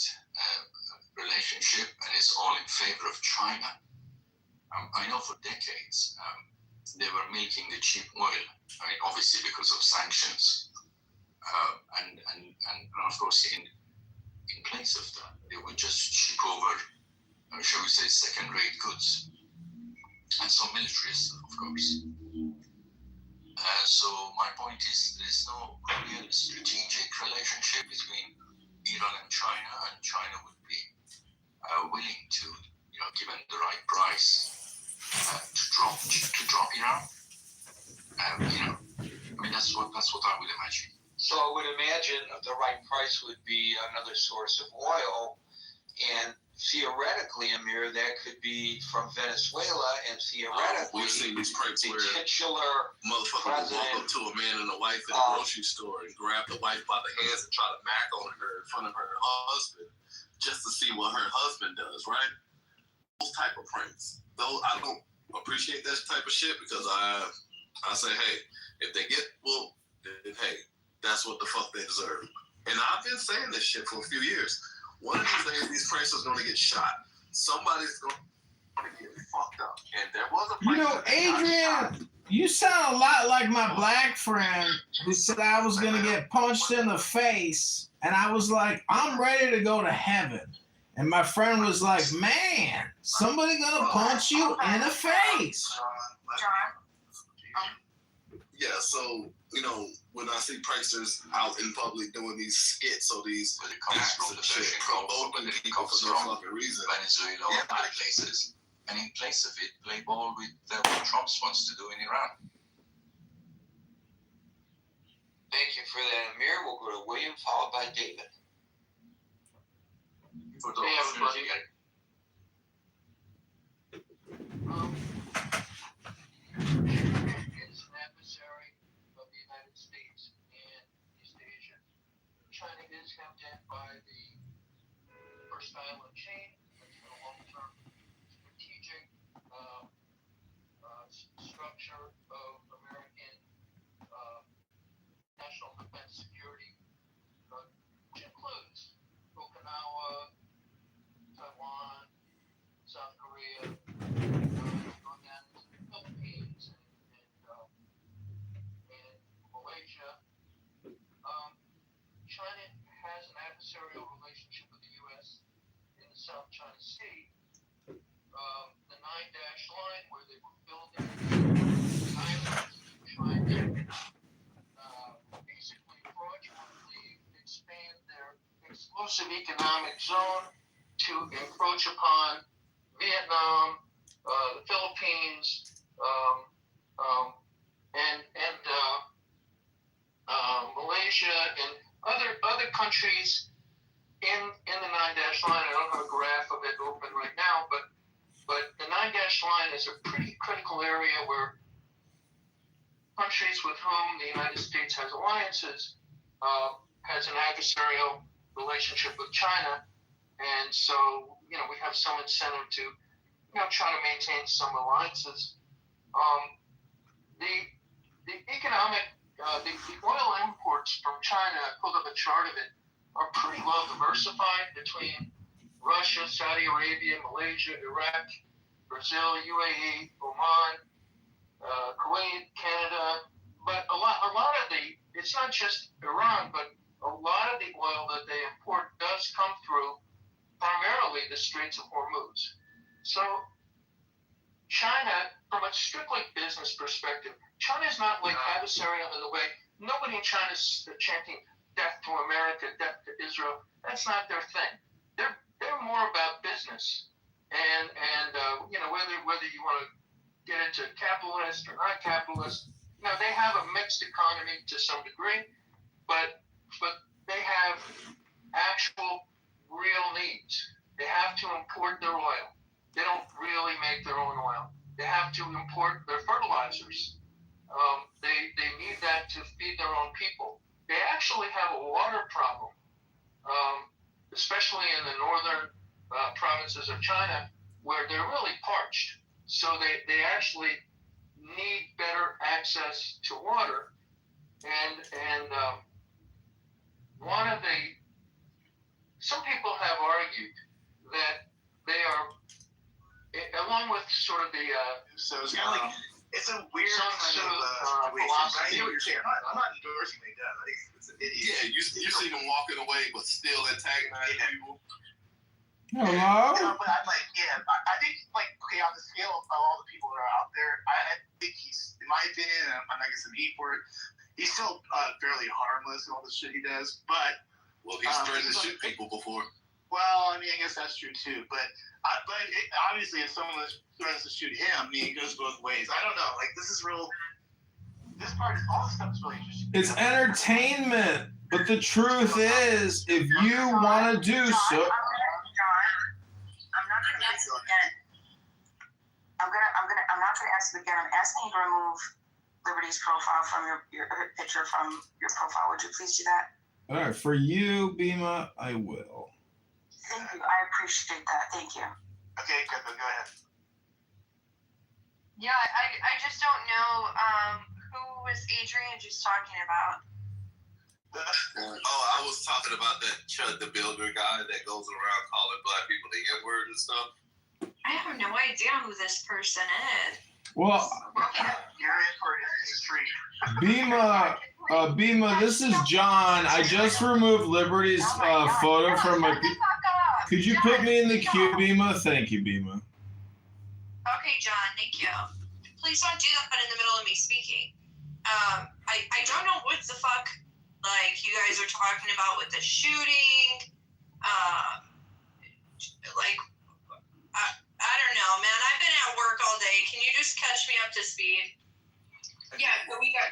relationship and it's all in favor of China. I know for decades they were milking the cheap oil, obviously because of sanctions. And of course, in place of that, they would just ship over, shall we say, second-rate goods and some military stuff, of course. So my point is, there's no real strategic relationship between Iran and China would be willing to, given the right price, to drop Iran. That's what I would imagine. So I would imagine the right price would be another source of oil, and theoretically, Amir, that could be from Venezuela, and theoretically, we've seen these pranks where titular motherfuckers walk up to a man and a wife in a grocery store and grab the wife by the hands and try to mac on her in front of her husband just to see what her husband does, right? Those type of pranks. Though I don't appreciate that type of shit because I say, hey, if they get whooped, then hey, that's what the fuck they deserve. And I've been saying this shit for a few years. One of these days, these pranksters are going to get shot. Somebody's going to get fucked up. And there was a Adrian, you sound a lot like my black friend who said I was going to get punched in the face. And I was like, I'm ready to go to heaven. And my friend was like, man, somebody going to punch you in the face. Yeah, so, when I see pranksters out in public doing these skits or these shit, provoking people for no fucking reason. Venezuela or other places. And in place of it, play ball with what Trump wants to do in Iran. Thank you for that, Amir. We'll go to William, followed by David. For the opportunity. It's an adversary of the United States and East Asia. China is hemmed in by the first island chain. That's been a long-term strategic structure of American national defense security, which includes Okinawa, Taiwan, South Korea, adversarial relationship with the U.S. in the South China Sea. The 9-dash line where they were building islands, trying to basically fraudulently expand their exclusive economic zone to encroach upon Vietnam, the Philippines, and Malaysia and other countries in the 9-dash line. I don't have a graph of it open right now, but the 9-dash line is a pretty critical area where countries with whom the United States has alliances has an adversarial relationship with China, and so we have some incentive to try to maintain some alliances. The economic the oil imports from China, I pulled up a chart of it, are pretty well diversified between Russia, Saudi Arabia, Malaysia, Iraq, Brazil, UAE, Oman, Kuwait, Canada, but a lot of it's not just Iran, but a lot of the oil that they import does come through primarily the Straits of Hormuz. So China, from a strictly business perspective, China is not like adversarial in the way nobody in China is chanting death to America, death to Israel. That's not their thing. They're more about business, and whether you want to get into capitalist or not capitalist, they have a mixed economy to some degree, but they have actual real needs. They have to import their oil. They don't really make their own oil. They have to import their fertilizers. They need that to feed their own people. They actually have a water problem, especially in the northern provinces of China, where they're really parched. So they actually need better access to water. And some people have argued that they are, along with sort of the so it's kind of like it's a weird kind of situation. I hear what you're saying. I'm not endorsing what he does. I think it's an idiot. Yeah, you see them walking away, but still antagonizing people. Hello? But I'm like, I think on the scale of all the people that are out there, I think he's, in my opinion, and I'm not getting some heat for it, he's still fairly harmless in all the shit he does. But he's threatened to shoot people before. Well, I guess that's true too. But obviously, if someone threatens to shoot him, it goes both ways. I don't know. This is real. This part is all this stuff is really interesting. It's entertainment, but the truth is, if you want to do so. I'm not gonna ask you again. I'm asking you to remove Liberty's profile from your picture from your profile. Would you please do that? All right, for you, Bima, I will. Thank you. I appreciate that. Thank you. Okay, good. Go ahead. Yeah, I just don't know who was Adrian just talking about. I was talking about that Chud the Builder guy that goes around calling black people the N-word and stuff. I have no idea who this person is. Well, you're in for history. Bima, this is John. I just removed Liberty's photo from my. Could you put me in the queue, Bima? Thank you, Bima. Okay, John. Thank you. Please don't do that in the middle of me speaking. I don't know what the fuck you guys are talking about with the shooting. I don't know, man. I've been at work all day. Can you just catch me up to speed? Yeah, but we got.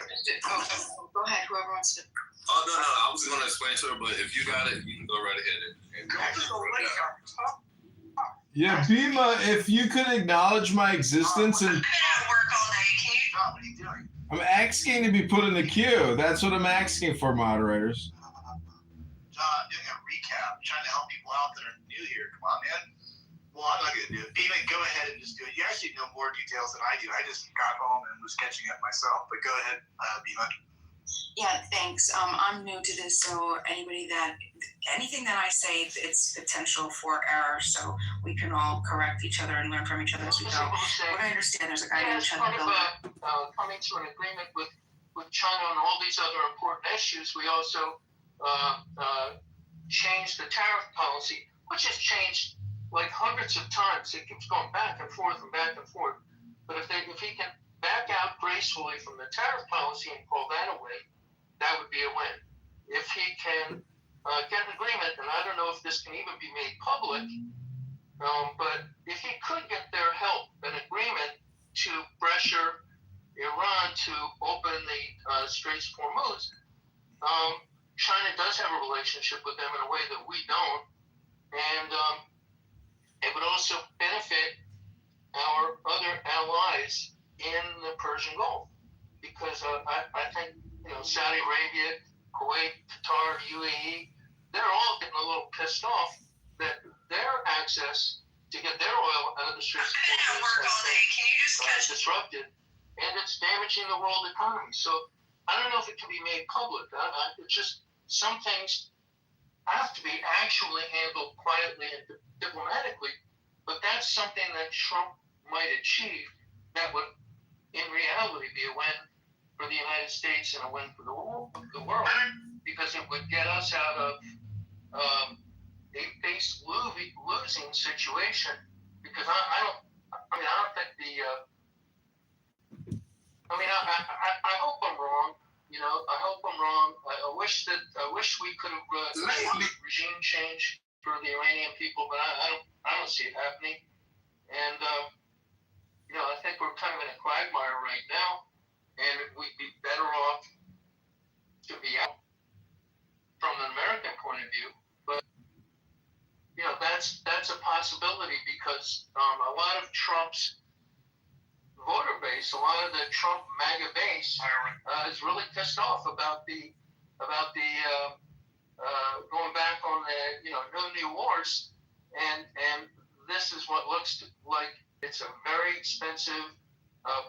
Go ahead. Whoever wants to. Oh no! I was going to explain to her, but if you got it, you can go right ahead and Yeah, Bima, if you could acknowledge my existence and. I've been at work all day. Can you? What are you doing? I'm asking to be put in the queue. That's what I'm asking for, moderators. John, doing a recap, trying to help people out that are new here. Come on, man. Well, I'm not going to do it. Bima, go ahead and just do it. You actually know more details than I do. I just got home and was catching up myself. But go ahead, Bima. Yeah, thanks. I'm new to this, so anything that I say, it's potential for error, so we can all correct each other and learn from each other as we go. What I understand, there's a guy named Chud the Builder. Coming to an agreement with China on all these other important issues, we also change the tariff policy, which has changed like hundreds of times. It keeps going back and forth and back and forth. But if he can back out gracefully from the tariff policy and pull that away, that would be a win. If he can get an agreement, and I don't know if this can even be made public, but if he could get their help, an agreement to pressure Iran to open the Straits of Hormuz, China does have a relationship with them in a way that we don't, and it would also benefit our other allies in the Persian Gulf, because I think Saudi Arabia, Kuwait, Qatar, UAE, they're all getting a little pissed off that their access to get their oil out of the Straits of Hormuz is disrupted, and it's damaging the world economy. So I don't know if it can be made public. It's just some things have to be actually handled quietly and diplomatically, but that's something that Trump might achieve that would, in reality, be a win for the United States and a win for the world, because it would get us out of a base losing situation. Because I don't think I hope I'm wrong. I hope I'm wrong. I wish we could have regime change for the Iranian people, but I don't see it happening. And I think we're kind of in a quagmire right now, and we'd be better off to be out from an American point of view. But that's a possibility, because a lot of Trump's voter base, a lot of the Trump MAGA base, is really pissed off about the going back on the no new wars, and this is what looks like it's a very expensive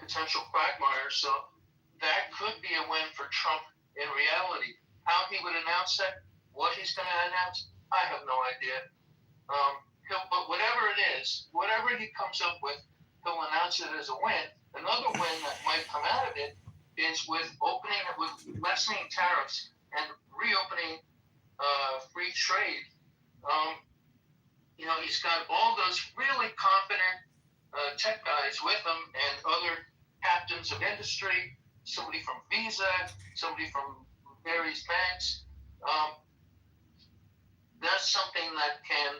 potential quagmire. So that could be a win for Trump in reality. How he would announce that, what he's going to announce, I have no idea. But whatever it is, whatever he comes up with, he'll announce it as a win. Another win that might come out of it is with lessening tariffs and reopening free trade. He's got all those really competent tech guys with him and other captains of industry, somebody from Visa, somebody from various banks. That's something that can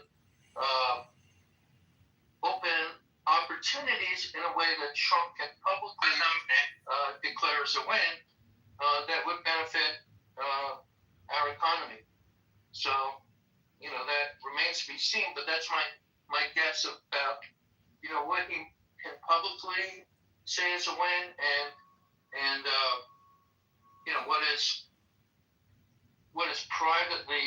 open opportunities in a way that Trump can publicly declare as a win that would benefit our economy. So, that remains to be seen, but that's my guess about, what he can publicly say is a win and what is privately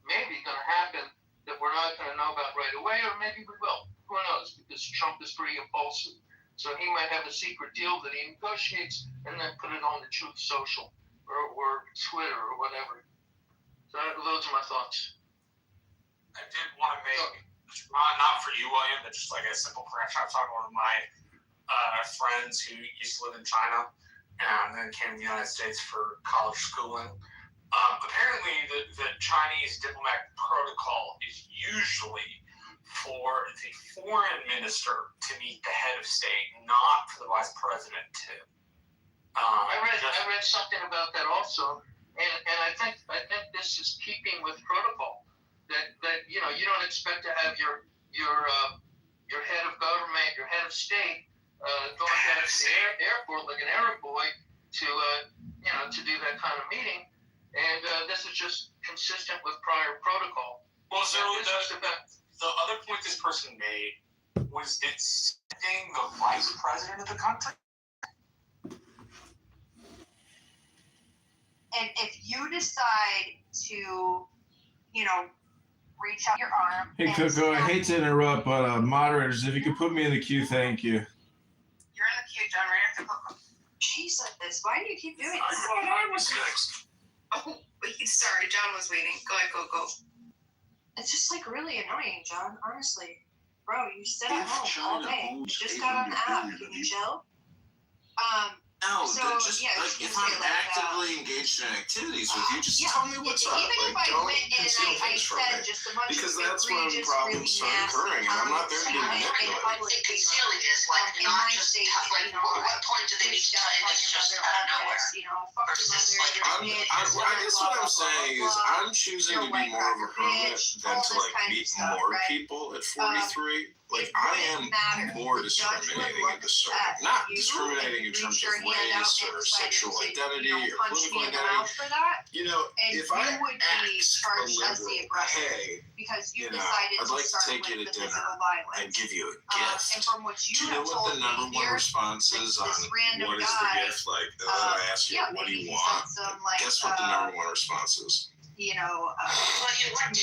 maybe going to happen that we're not going to know about right away, or maybe we will. Who knows? Because Trump is pretty impulsive. So he might have a secret deal that he negotiates and then put it on the Truth Social or Twitter or whatever. So those are my thoughts. I did want to make, not for you, William, but just like a simple correction. I was talking to one of my friends who used to live in China and then came to the United States for college schooling. Apparently, the Chinese diplomatic protocol is usually for the foreign minister to meet the head of state, not for the vice president to. I read something about that also, and I think this is keeping with protocol. That you don't expect to have your head of government, your head of state, going down to the airport like an Arab boy to do that kind of meeting. And this is just consistent with prior protocol. Well, so the other point this person made was it's sending the vice president of the country. And if you decide to, reach out your arm. Hey, Coco, I hate to interrupt, but moderators, if you could put me in the queue, thank you. You're in the queue, John, right after Coco. Jesus, why do you keep doing this? I thought I was next. Oh, sorry, John was waiting. Go ahead, Coco. It's just really annoying, John, honestly. Bro, you sit at home all day. You just got on the app. Can you chill? No, So, just yeah, like just if gonna I'm say, like, actively engaged in activities with you, just yeah, tell me what's up. even Like, if I don't went in and conceal I things from said me. just a bunch Because of that's when egregious, problems really start nasty occurring, and I'm not there to be comments, manipulated. public, Concealing is like in not my just state, like you know, what point do they need to tell you this just out of nowhere? You know, fuck your Versus mother, like your bitch, I guess what I'm saying is I'm choosing to be more of a hermit than to like meet more people at 43. Like I am more discriminating in discerning, not discriminating in terms of race or sexual identity or political identity. You know, if I ask a liberal, hey, because you know, decided I'd like to start take you with to the dinner physical violence. and give you a And gift. from what Do you you know have what told the me number one here, response is on random what is the guy, gift? Like, then I ask you, yeah, what do maybe you he want? sent some, like, Guess what the number one response is? you know, well, you went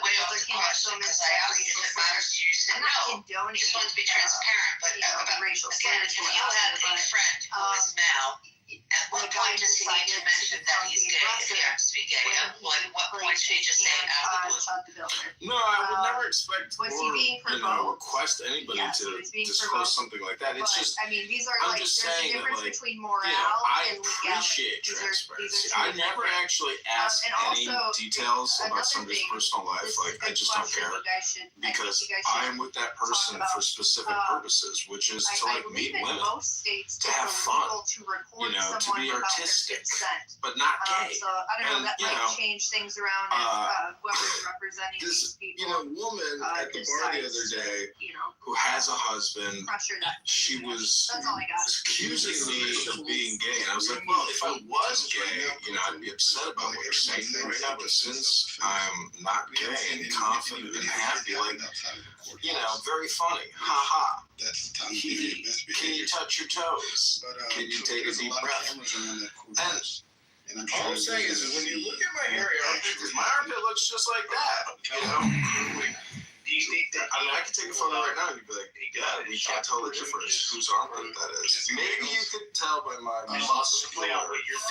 way off the question because I asked if it matters to you. You said I'm not no. condoning, Just wanted to be transparent, but about racial again, if you had a friend who is male, at what point does he need to mention that he's gay if he happens to be gay? At what point should he just say it out of the blue? No, I would never expect was or he being request anybody Yes, he to was being disclose provoked. something like that. It's But, just I mean, these are I'm like, just there's a saying that, difference like, between morale I and legality. appreciate These transparency. are I two never different- actually ask and any also, details about another somebody's thing, personal life. this is Like, a I good just don't question care you guys should- because I think you guys should I'm with that person talk for about. specific purposes, which is to I like believe meet in women, most states to it's have fun, illegal to record you know, to someone be without their artistic, consent. but not gay. So I don't know, And, that you might know, change things around if whoever's representing these people. You know, woman at the bar the other day who has a husband, pressure that. she was That's all I got. accusing me of being gay. And I was like, well, if I was gay, you know, I'd be upset about what you're saying right now. But since I'm not gay and confident and happy, like, you know, very funny. Ha ha. Can you touch your toes? Can you take a deep breath? And all I'm saying is when you look at my hairy armpit, because my armpit looks just like that, you know? Do you think that? I mean, I could take a photo right now and you'd be like, yeah, we can't tell the difference whose armpit that is. Maybe you could tell by my muscular,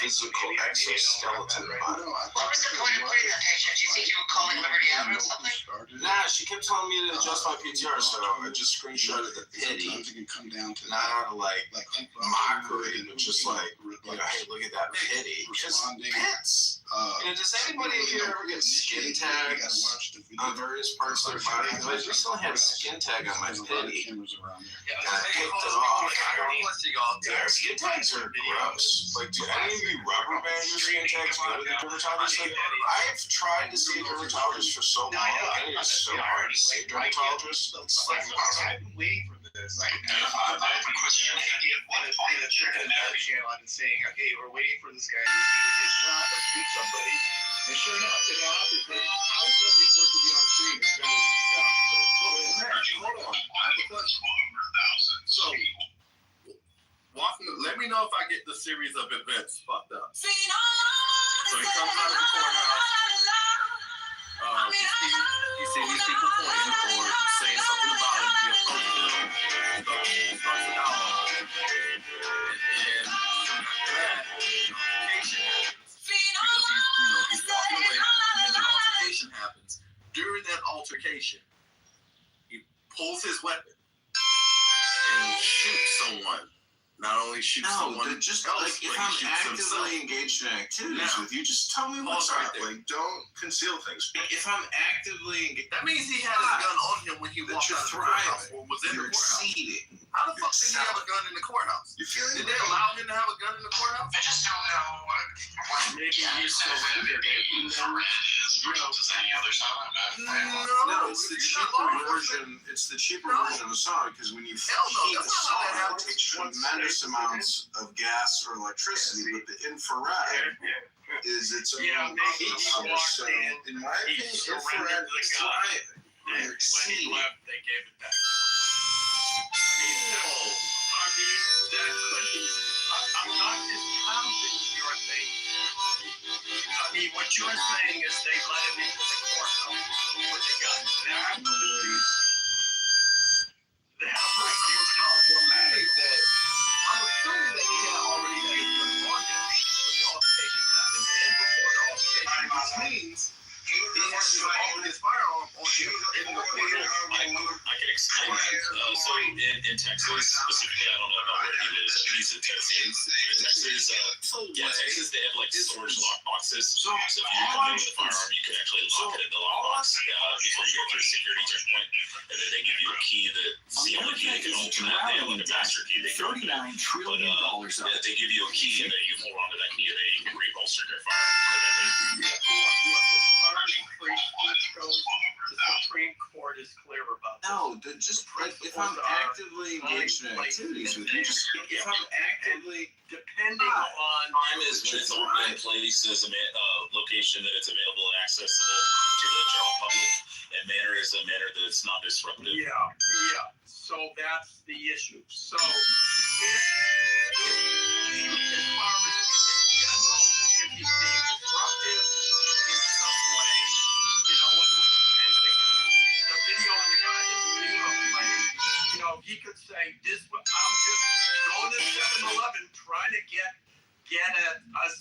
physical exoskeleton body. What was the point of putting that picture? Do you think you were calling Liberty out or something? Nah, she kept telling me to adjust my PTR, so I just screenshotted the pity. Not out of like mockery, but just like, you know, hey, look at that pity. Because pits. You know, does anybody here ever get skin tags on various parts of their body? Because I recently had a skin tag on my pity, and I picked it off. Yeah, skin tags are gross. Like, do any of you rubber band your skin tags go to the dermatologist? Like, I've tried to see a dermatologist for so long, and it is so hard to see a dermatologist. It's like I've been waiting for this. Like, I've been questioning channel. I've been saying, okay, we're waiting for this guy to either get shot or shoot somebody. And sure enough, it happens. But how is somebody supposed to be on screen and spend all these stuff? Hold on. I have a question. So, let me know if I get the series of events fucked up. So he comes out of the courthouse. You see these people pointing or saying something about him. He approaches them. Starts to dialogue. And after that, he's walking away, and then an altercation happens. During that altercation, he pulls his weapon and shoots someone. Not only shoots someone just else, like if but I'm he shoots himself. actively engaged in activities with you, just tell me what's Pause right up. there. Like, don't conceal things. If I'm actively engaged, that means he had his gun on him when he walked out of the courthouse or was in the courthouse. Exceeding. How the fuck did he have a gun in the courthouse? You feeling? Did they allow him to have a gun in the courthouse? I just don't know what Maybe he's so infrared is versus any other sound. No, it's the cheaper version. It's the cheaper version of the song because when you heat the song, it takes tremendous amounts of gas or electricity, but the infrared is its own heat source. So, in my opinion, infrared is thriving. When he left, they gave it back. I'm not discounting your thing. I mean, what you're saying is they let him into the courthouse with the gun. That might be problematic. I'm assuming that he had already made the bargain when the altercation happened. And before the altercation, which means he has to hold his firearm on him in the courthouse. I can explain that. So in Texas, specifically, I don't know about where he lives. He's in in Tennessee. Texas, Texas, they have like storage lock boxes. So if you come in with a firearm, you can actually lock it in the lockbox before you go through a security checkpoint, and then they give you a key that's the only key that can open that. They have like a master key that can open it. But they give you a key, and then you hold on to that key, and then you can reholster your firearm. The Supreme Court is clear about this. No, just like if I'm actively engaged in activities with you, if I'm actively depending on time is when it's in place as a location that it's available and accessible to the general public, and manner is a manner that it's not disruptive. Yeah. So that's the issue. So as far as in general, if he's being disruptive in some way, and the video in the guy that's being playing, he could say, I'm just going to 7-Eleven trying to get a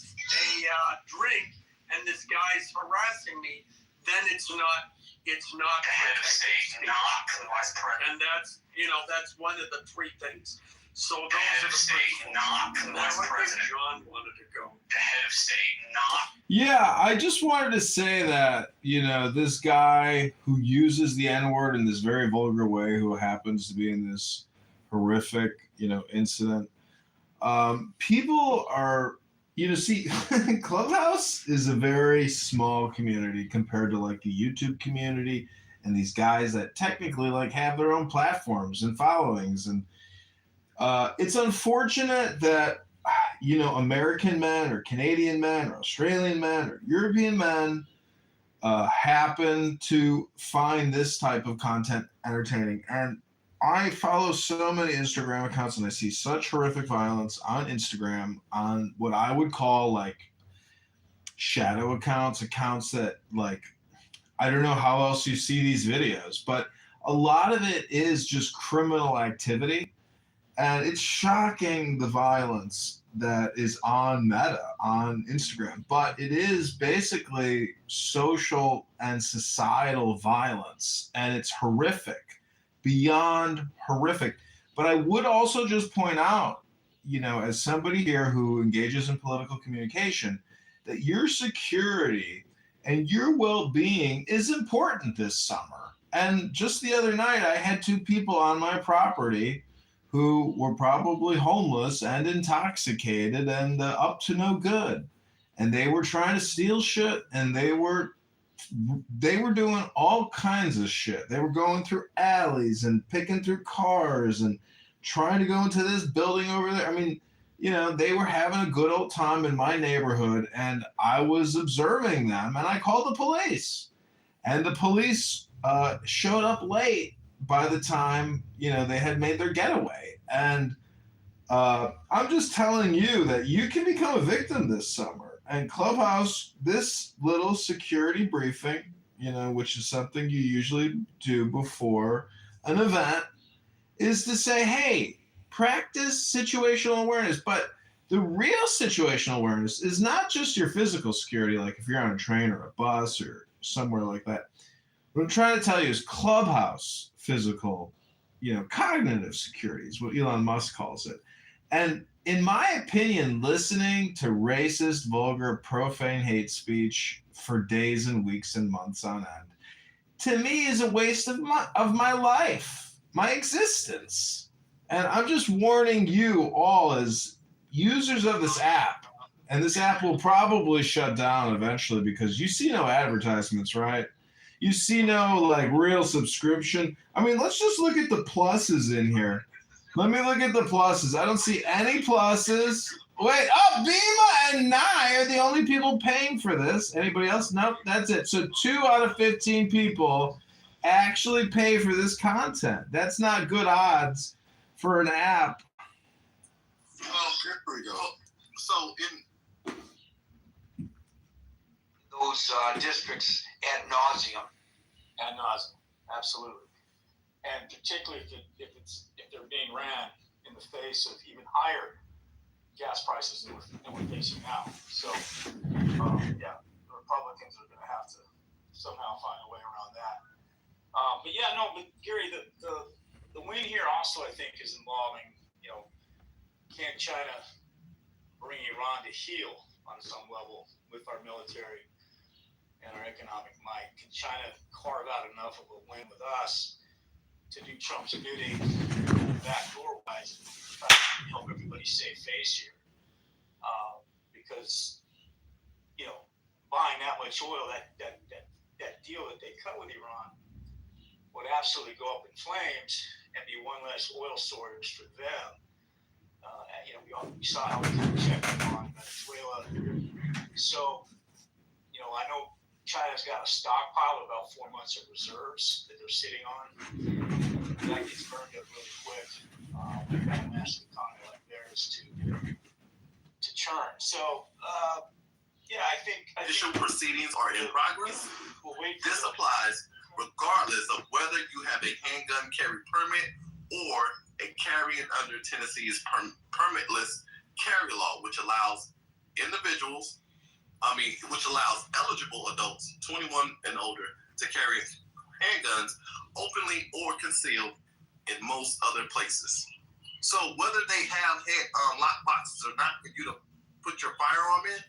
drink, and this guy's harassing me, then it's not the head of state, not the vice president. And that's one of the three things. So those are the state, not the vice president. John wanted to go. The head of state, not. Yeah, I just wanted to say that, this guy who uses the N-word in this very vulgar way, who happens to be in this horrific, incident, people are, see, Clubhouse is a very small community compared to like the YouTube community and these guys that technically like have their own platforms and followings. And it's unfortunate that, American men or Canadian men or Australian men or European men happen to find this type of content entertaining. And I follow so many Instagram accounts and I see such horrific violence on Instagram on what I would call like shadow accounts that like, I don't know how else you see these videos, but a lot of it is just criminal activity. And it's shocking the violence that is on Meta, on Instagram. But it is basically social and societal violence. And it's horrific, beyond horrific. But I would also just point out, as somebody here who engages in political communication, that your security and your well-being is important this summer. And just the other night, I had 2 people on my property who were probably homeless and intoxicated and up to no good. And they were trying to steal shit, and they were doing all kinds of shit. They were going through alleys and picking through cars and trying to go into this building over there. I mean, they were having a good old time in my neighborhood, and I was observing them, and I called the police. And the police showed up late by the time, they had made their getaway. And I'm just telling you that you can become a victim this summer. And Clubhouse, this little security briefing, which is something you usually do before an event, is to say, hey, practice situational awareness. But the real situational awareness is not just your physical security, like if you're on a train or a bus or somewhere like that. What I'm trying to tell you is Clubhouse physical, cognitive security is what Elon Musk calls it. And in my opinion, listening to racist, vulgar, profane hate speech for days and weeks and months on end, to me is a waste of my life, my existence. And I'm just warning you all as users of this app, and this app will probably shut down eventually because you see no advertisements, right? You see no like real subscription. I mean, let's just look at the pluses in here. Let me look at the pluses. I don't see any pluses. Wait, Bima and Nye are the only people paying for this. Anybody else? Nope, that's it. So 2 out of 15 people actually pay for this content. That's not good odds for an app. Here we go. So in those districts ad nauseum. Absolutely. And particularly if they're being ran in the face of even higher gas prices than we're facing now. So, the Republicans are going to have to somehow find a way around that. But Gary, the win here also, I think, is involving, can China bring Iran to heel on some level with our military and our economic might? Can China carve out enough of a win with us to do Trump's bidding backdoor-wise and try to help everybody save face here? Because, you know, buying that much oil, that deal that they cut with Iran would absolutely go up in flames and be one less oil source for them. You know, we saw how we checked on Venezuela. So, you know, I know China's got a stockpile of about 4 months of reserves that they're sitting on. That gets burned up really quick. They've got a massive economy like theirs to churn. So, yeah, I think Judicial proceedings are in progress. This applies regardless of whether you have a handgun carry permit or a carrying under Tennessee's permitless carry law, which allows eligible adults, 21 and older, to carry handguns openly or concealed in most other places. So whether they have lock boxes or not for you to put your firearm in,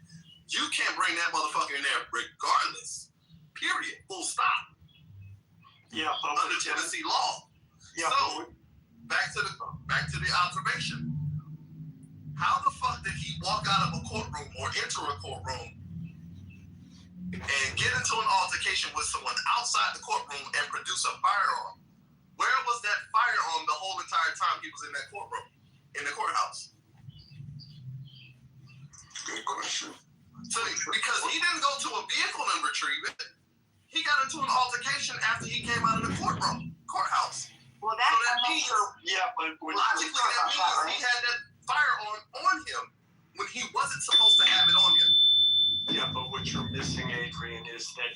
you can't bring that motherfucker in there regardless. Period. Full stop. Yeah, under Tennessee law. Yeah. So back to the observation. How the fuck did he walk out of a courtroom or enter a courtroom and get into an altercation with someone outside the courtroom and produce a firearm? Where was that firearm the whole entire time he was in that courtroom, in the courthouse? Good question. So, because he didn't go to a vehicle and retrieve it, he got into an altercation after he came out of the courthouse. Well, so that means, logically, that means he had that firearm on him when he wasn't supposed to have it on him. Yeah, but what you're missing, Adrian, is that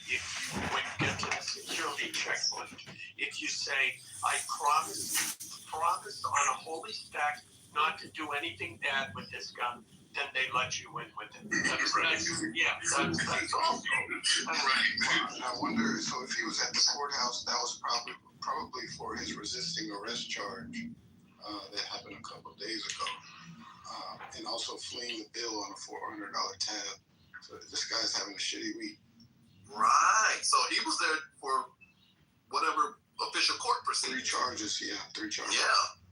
when you get to the security checkpoint, if you say, I promise on a holy stack not to do anything bad with this gun, then they let you in with it. That's all. I wonder, so if he was at the courthouse, that was probably for his resisting arrest charge that happened a couple of days ago. And also fleeing the bill on a $400 tab. So this guy's having a shitty week. Right. So he was there for whatever official court proceedings. 3 charges. Yeah.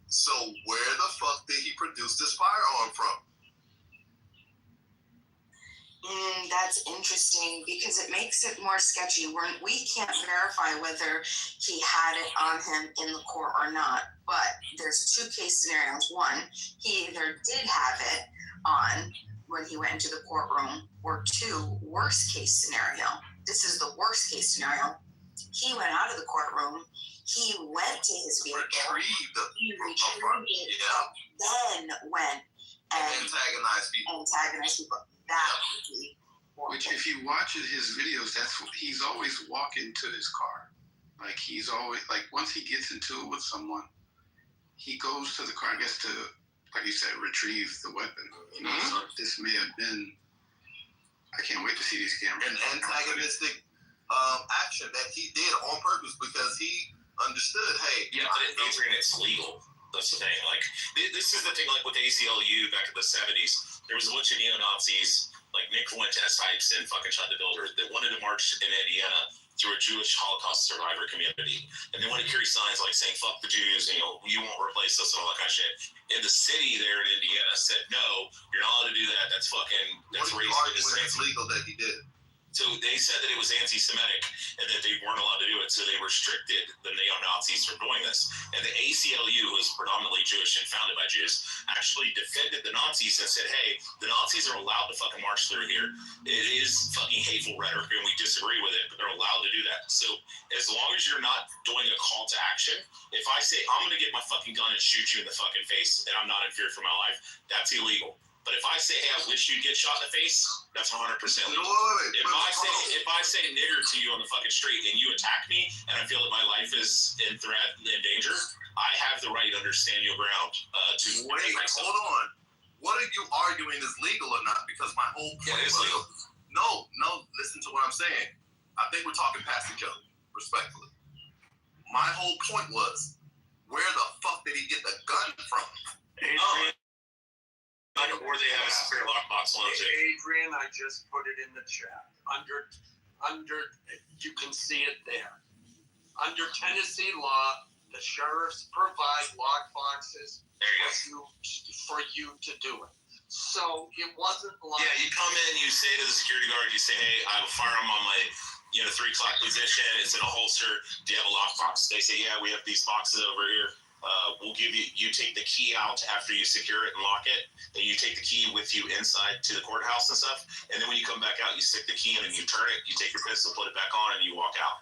So where the fuck did he produce this firearm from? That's interesting because it makes it more sketchy. We can't verify whether he had it on him in the court or not. But there's 2 case scenarios. One, he either did have it on when he went into the courtroom, or 2, worst case scenario. This is the worst case scenario. He went out of the courtroom. He went to his vehicle. Retrieved it. Then went and antagonized people. That would be horrible. Which, if you watch his videos, that's what he's always walking to his car. Like, he's always, like, once he gets into it with someone, he goes to the car, I guess, to, like you said, retrieve the weapon. You know, so this may have been, I can't wait to see these cameras. An antagonistic action that he did on purpose because he understood, hey. Yeah, but Adrian, it's legal. That's the thing. Like, this is the thing, like with the ACLU back in the 70s, there was a bunch of neo-Nazis, like Nick Fuentes types and fucking Shot the Builder, that wanted to march in Indiana through a Jewish Holocaust survivor community. And they wanted to carry signs like saying, fuck the Jews, and, you know, you won't replace us and all that kind of shit. And the city there in Indiana said, no, you're not allowed to do that. That's racist. It's legal that he did. So they said that it was anti-Semitic and that they weren't allowed to do it. So they restricted the neo-Nazis from doing this. And the ACLU, who is predominantly Jewish and founded by Jews, actually defended the Nazis and said, hey, the Nazis are allowed to fucking march through here. It is fucking hateful rhetoric and we disagree with it, but they're allowed to do that. So as long as you're not doing a call to action, if I say, I'm going to get my fucking gun and shoot you in the fucking face and I'm not in fear for my life, that's illegal. But if I say, hey, I wish you'd get shot in the face, that's 100% legal. If I say nigger to you on the fucking street and you attack me and I feel that my life is in threat and in danger, I have the right under stand your ground to wait, hold on. What are you arguing is legal or not? Because my whole point is legal. No, listen to what I'm saying. I think we're talking past each other, respectfully. My whole point was, where the fuck did he get the gun from? Or they have a secure lockbox on it. Adrian, I just put it in the chat. Under, you can see it there. Under Tennessee law, the sheriffs provide lockboxes for you to do it. So it wasn't like... Yeah, you come in, you say to the security guard, you say, hey, I have a firearm on my 3 o'clock position, it's in a holster, do you have a lockbox? They say, yeah, we have these boxes over here. We'll give you take the key out after you secure it and lock it. Then you take the key with you inside to the courthouse and stuff. And then when you come back out, you stick the key in and you turn it, you take your pistol, put it back on, and you walk out.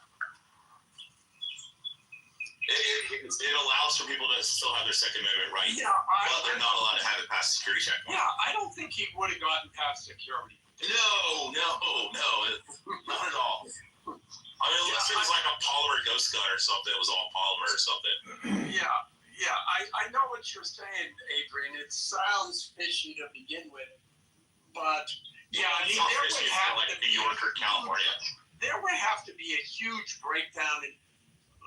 It allows for people to still have their Second Amendment right, but they're not allowed to have it past security checkpoint. Yeah, I don't think he would have gotten past security. No, not at all. I mean, unless it was like a polymer ghost gun or something, it was all polymer or something. Yeah, I know what you're saying, Adrian. It sounds fishy to begin with, but yeah, I mean, there would have like New York or California. There would have to be a huge breakdown in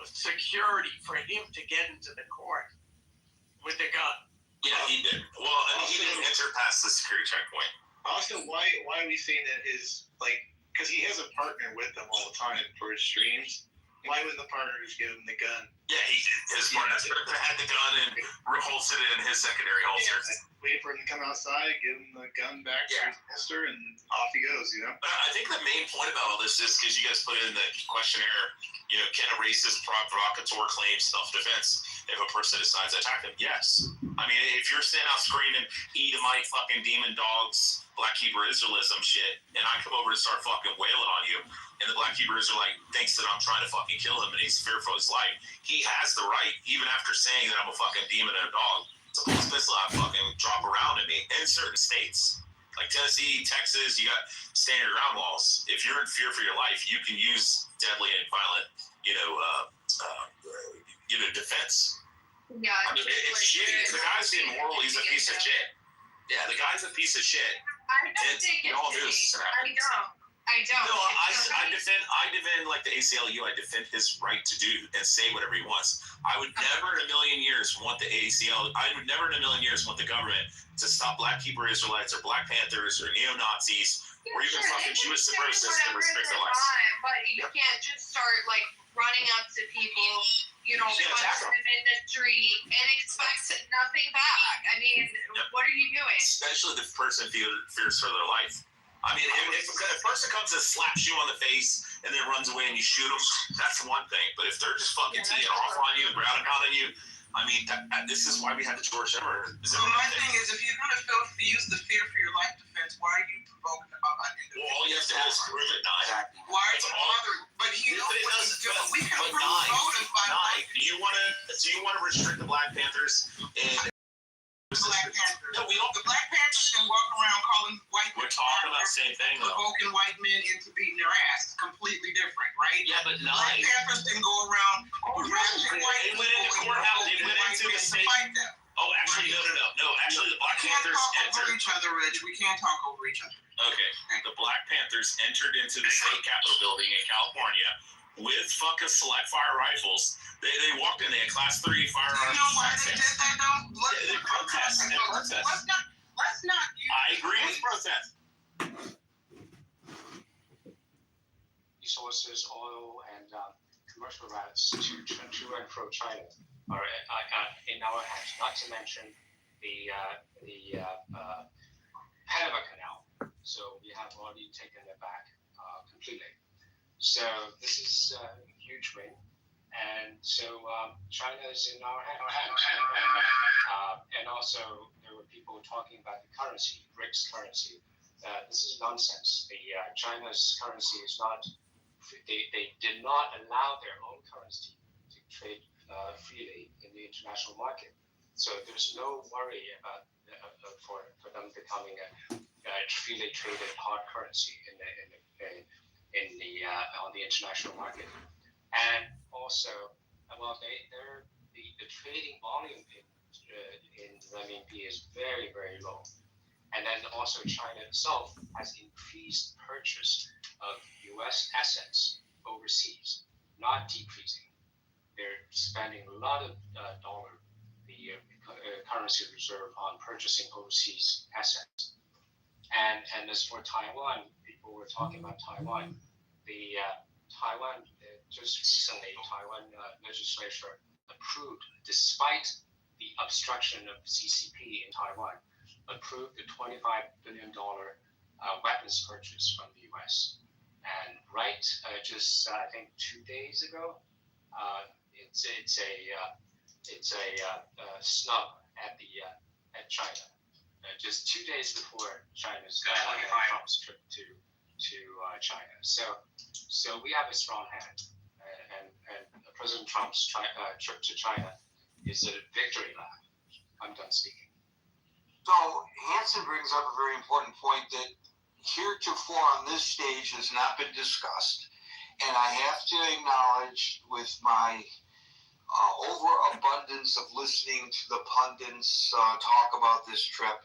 security for him to get into the court with the gun. Yeah, he did. Well, I mean, he didn't enter past the security checkpoint. Also, why are we saying that his, because he has a partner with him all the time for his streams. Why wouldn't the partner just give him the gun? Yeah, he did. His partner had the gun and holstered it in his secondary holster. Yeah, wait for him to come outside, give him the gun back to his holster, and off he goes, I think the main point about all this is, because you guys put it in the questionnaire, can a racist, provocateur claim self-defense if a person decides to attack them? Yes. I mean, if you're standing out screaming, Edomite, fucking demon dogs, Black Hebrew Israelism shit, and I come over and start fucking wailing on you, and the Black Hebrew Israelite thinks that I'm trying to fucking kill him and he's fearful of his life, he has the right, even after saying that I'm a fucking demon and a dog, to pull his pistol out and fucking drop around at me in certain states. Like Tennessee, Texas, you got stand your ground laws. If you're in fear for your life, you can use deadly and violent, defense. Yeah, I mean, it's shitty. The guy's immoral. He's a piece of shit. Yeah, the guy's a piece of shit. I don't think it's I don't. No, I defend like the ACLU. I defend his right to do and say whatever he wants. I would never in a million years want the ACLU. I would never in a million years want the government to stop Black Hebrew Israelites or Black Panthers or neo-Nazis or even fucking Jewish supremacists to restrict their lives. But you can't just start running up to people, punch them in the street and expect nothing back. I mean, what are you doing? Especially if the person fears for their life. I mean, if a person comes and slaps you on the face and then runs away and you shoot them, that's one thing. But if they're just fucking teeing off on you and grounding on you, I mean, this is why we had the George Zimmerman. So my thing is, if you're going to use the fear for your life defense, why are you provoking about Well, all you have to do is prove it, Nye. Why are you bothering? But he knows what he's doing. We can prove vote and find out. Do you want to restrict the Black Panthers and Black Panthers. No, the Black Panthers can walk around calling white men. We're talking about the same thing, though. Provoking white men into beating their ass. Completely different, right? Yeah, but Black Panthers can go around harassing white people. They went into courthouse. They went into the state. Oh, actually, no. Actually, the Black Panthers entered. We can't talk over each other, Rich. We can't talk over each other. Okay. The Black Panthers entered into the state capitol building in California with fucking select fire rifles. They walked in, they had class 3 firearms. You know why they did that though? They protest. Let's not I agree with protest. Resources, oil, and commercial routes to and fro China are in our hands. Not to mention the Panama Canal. So we have already taken it back completely. So this is a huge win. And so China is in our hands. And also there were people talking about the currency, BRICS currency. This is nonsense. China's currency is not, they did not allow their own currency to trade freely in the international market. So there's no worry about for them becoming a freely traded hard currency on the international market. And also, the trading volume in renminbi is very, very low. And then also China itself has increased purchase of U.S. assets overseas, not decreasing. They're spending a lot of dollar a year currency reserve on purchasing overseas assets. And as for Taiwan, people were talking about Taiwan. The Taiwan just recently, Taiwan legislature approved, despite the obstruction of CCP in Taiwan, approved the $25 billion weapons purchase from the U.S. And just I think 2 days ago, it's a snub at China. Just 2 days before Trump's trip to China. So we have a strong hand, and President Trump's trip to China is a victory lap. I'm done speaking. So Hansen brings up a very important point that heretofore on this stage has not been discussed, and I have to acknowledge with my overabundance of listening to the pundits talk about this trip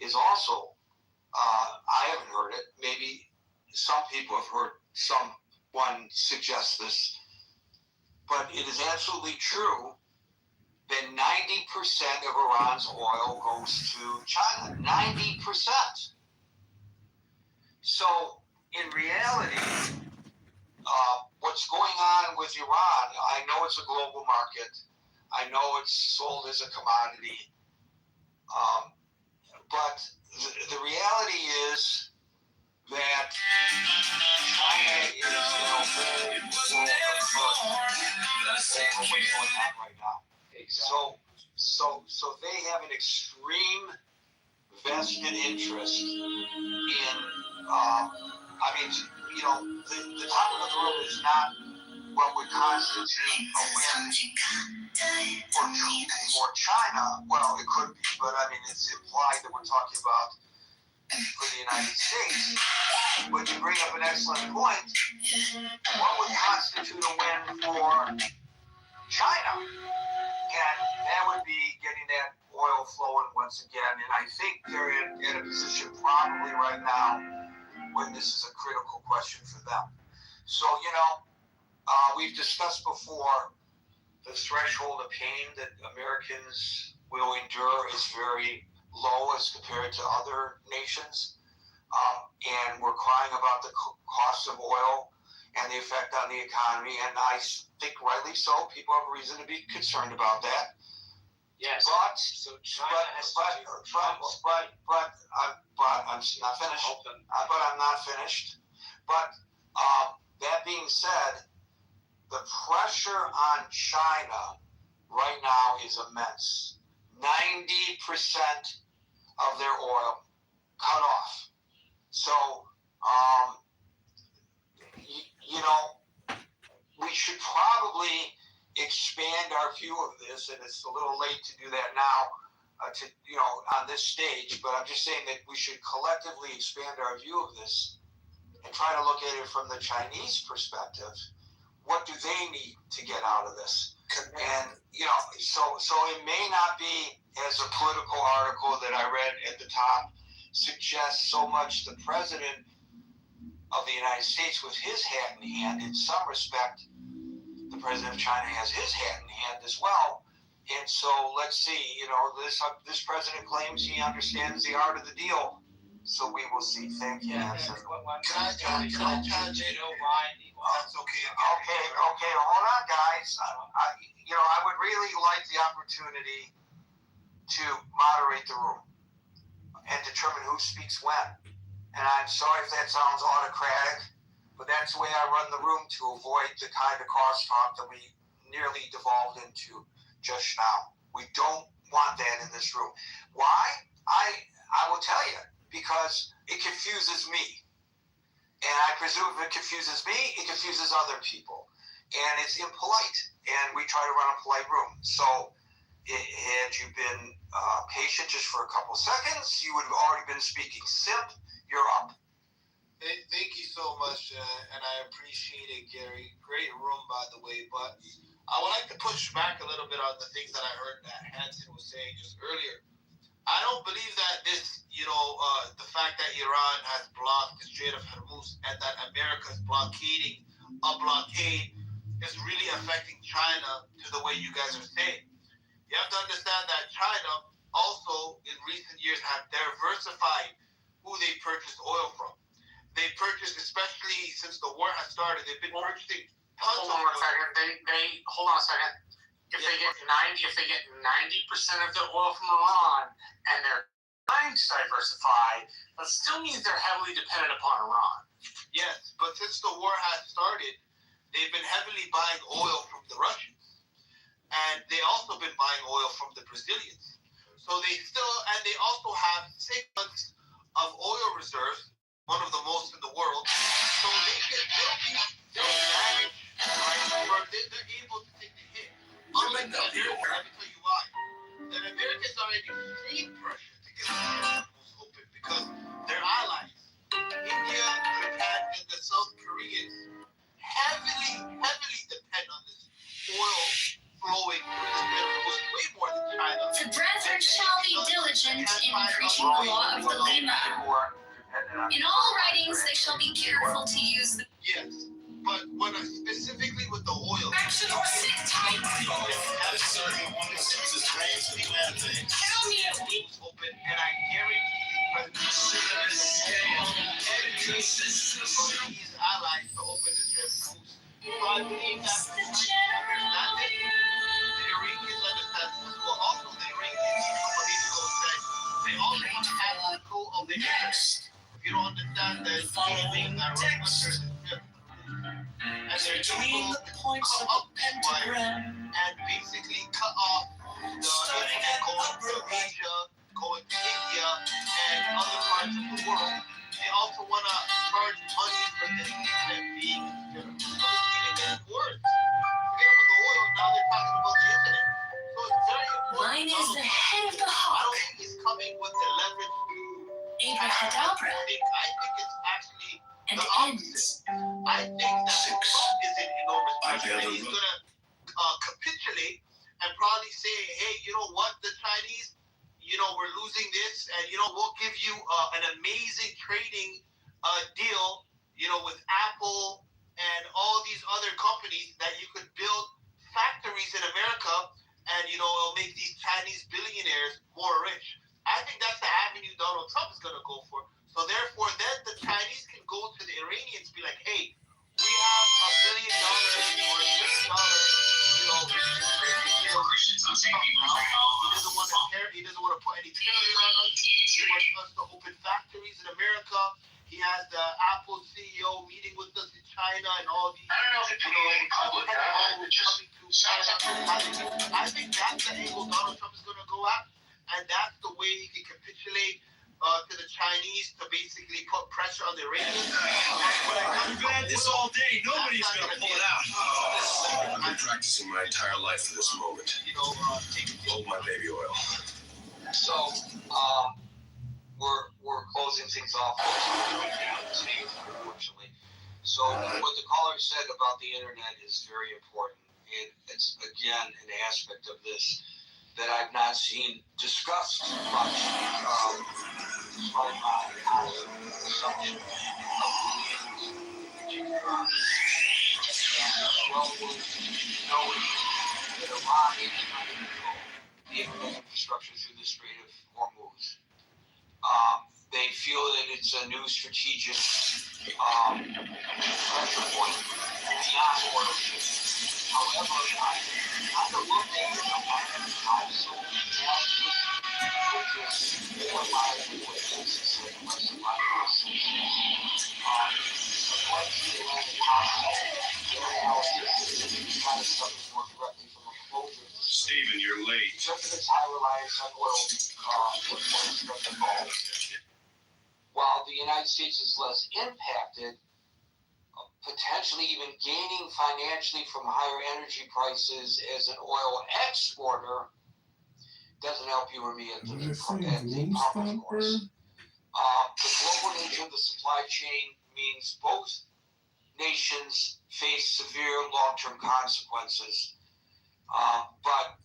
is also, I haven't heard it, maybe some people have heard someone suggest this, but it is absolutely true that 90% of Iran's oil goes to China. 90%. So, in reality, what's going on with Iran, I know it's a global market. I know it's sold as a commodity. But the reality is that China is in a whole world of hurt over what's going on right now. So they have an extreme vested interest in, the topic of the room is not what would constitute a win for China. Well, it could be, but it's implied that we're talking about for the United States. But you bring up an excellent point. What would constitute a win for China? And that would be getting that oil flowing once again. And I think they're in a position probably right now when this is a critical question for them. So, we've discussed before the threshold of pain that Americans will endure is very low as compared to other nations. And we're crying about the cost of oil and the effect on the economy. And I think rightly so, people have a reason to be concerned about that. Yes. But I'm not finished. But I'm not finished. But that being said, the pressure on China right now is immense. 90% of their oil cut off. So, we should probably expand our view of this, and it's a little late to do that now, on this stage, but I'm just saying that we should collectively expand our view of this and try to look at it from the Chinese perspective. What do they need to get out of this? And, so it may not be, as a political article that I read at the top suggests so much the president of the United States with his hat in hand. In some respect, the president of China has his hat in hand as well. And so let's see, this president claims he understands the art of the deal. So we will see. Thank you, Hansen. Can I chime in? That's okay. Okay, hold on, guys. I would really like the opportunity to moderate the room and determine who speaks when. And I'm sorry if that sounds autocratic, but that's the way I run the room to avoid the kind of crosstalk that we nearly devolved into just now. We don't want that in this room. Why? I will tell you, because it confuses me. And I presume if it confuses me, it confuses other people. And it's impolite. And we try to run a polite room. So had you been patient just for a couple seconds, you would have already been speaking. Simp, you're up. Thank you so much, and I appreciate it, Gary. Great room, by the way. But I would like to push back a little bit on the things that I heard that Hansen was saying just earlier. I don't believe that this, the fact that Iran has blocked the Strait of Hormuz and that America is blockading a blockade is really affecting China to the way you guys are saying. You have to understand that China also in recent years have diversified who they purchase oil from. They purchased, especially since the war has started, they've been purchasing tons of oil. Hold on a second. They hold on a second. If they get 90% of their oil from Iran and they're trying to diversify, that still means they're heavily dependent upon Iran. Yes, but since the war has started, they've been heavily buying oil from the Russians. And they also been buying oil from the Brazilians. So they also have 6 months of oil reserves, one of the most in the world. So they're able to take the hit. Unlike the Americans, let me tell you why. The Americans are in extreme pressure to get the terminals open because their allies, India, Japan, and the South Koreans, heavily depend on this oil flowing through the Strait of Hormuz, way more than China. The brethren shall be diligent in preaching the law of the Lema. In all writings they shall be careful to use the... Yes, but when specifically with the oil... Action or sit tight! Tell me it open, and I guarantee you President his allies to open the Strait of Hormuz. So I believe that the Iranians understand this well. Also, the Iranians a couple days ago said they also want to have control of the internet. If you don't understand that, things that are under the Strait. And they're doing the points of a pentagram and basically cut off the internet going to Asia, going to India, and other parts of the world. They also want to charge money for the internet being worse. Forget about the oil, now they're talking about the internet. So it's very important. Mine is the head of the hawk. I don't think he's coming with the leverage to Abracadabra. I think it's actually and the opposite. I think that Trump is in enormous pressure and he's going to capitulate and probably say, hey, you know what, the Chinese, we're losing this, and, we'll give you an amazing trading deal, with Apple and all these other companies that you could build factories in America and, it'll make these Chinese billionaires more rich. I think that's the avenue Donald Trump is going to go for. So therefore, then the Chinese can go to the Iranians and be like, hey, we have $1 billion or $1 billion, he doesn't want to put any tariffs on us. He wants us to open factories in America. He has the Apple CEO meeting with us in China and all these. I don't know if it's coming public. I think that's the angle Donald Trump is going to go at, and that's the way he can capitulate to the Chinese to basically put pressure on the Iranians. We've been at this all day. Nobody's going to pull it out. I've been practicing my entire life for this moment. Hold my baby oil. So, we're closing things off, unfortunately. So, what the caller said about the internet is very important. It's, again, an aspect of this that I've not seen discussed much, despite my assumption of the knowing that Iran is trying to control the internet infrastructure through the Strait of Hormuz. They feel that it's a new strategic pressure point beyond oil ships. However, I kind of look at the Iran Council analysis, which is more lively with Texas and the rest of my analysis. Like the Atlantic Council, their analysis is kind of coming more directly from a closure. Steven, you're late. Just its high reliance on oil from the Gulf. While the United States is less impacted, potentially even gaining financially from higher energy prices as an oil exporter, doesn't help you or me at the pump, of course. The global nature of the supply chain means both nations face severe long-term consequences. But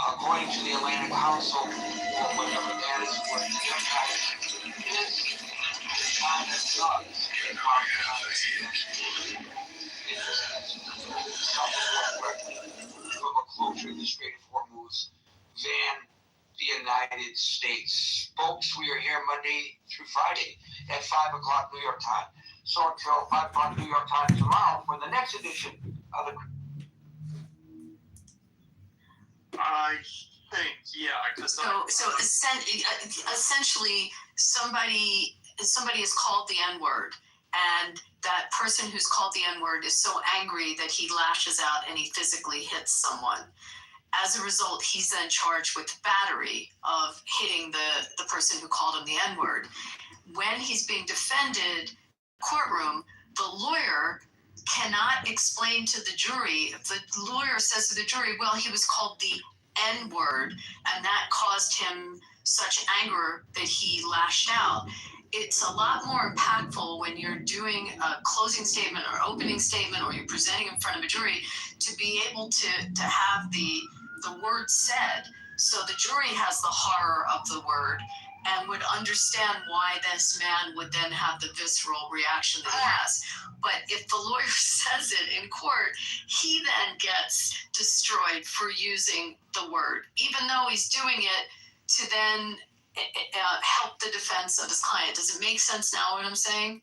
according to the Atlantic Council, or whatever that is, what the impact is, China does from a closure of the Strait of Hormuz than the United States. Folks, we are here Monday through Friday at 5 o'clock New York time. So until 5 o'clock New York time tomorrow for the next edition of the... I think, yeah, because So essentially, somebody has called the N-word, and that person who's called the N-word is so angry that he lashes out and he physically hits someone. As a result, he's then charged with battery of hitting the person who called him the N-word. When he's being defended in the courtroom, the lawyer cannot explain to the jury. If the lawyer says to the jury, well, he was called the N-word, and that caused him such anger that he lashed out. It's a lot more impactful when you're doing a closing statement or opening statement, or you're presenting in front of a jury, to be able to have the word said, so the jury has the horror of the word and would understand why this man would then have the visceral reaction that he has. But if the lawyer says it in court, he then gets destroyed for using the word, even though he's doing it to then help the defense of his client. Does it make sense now what I'm saying?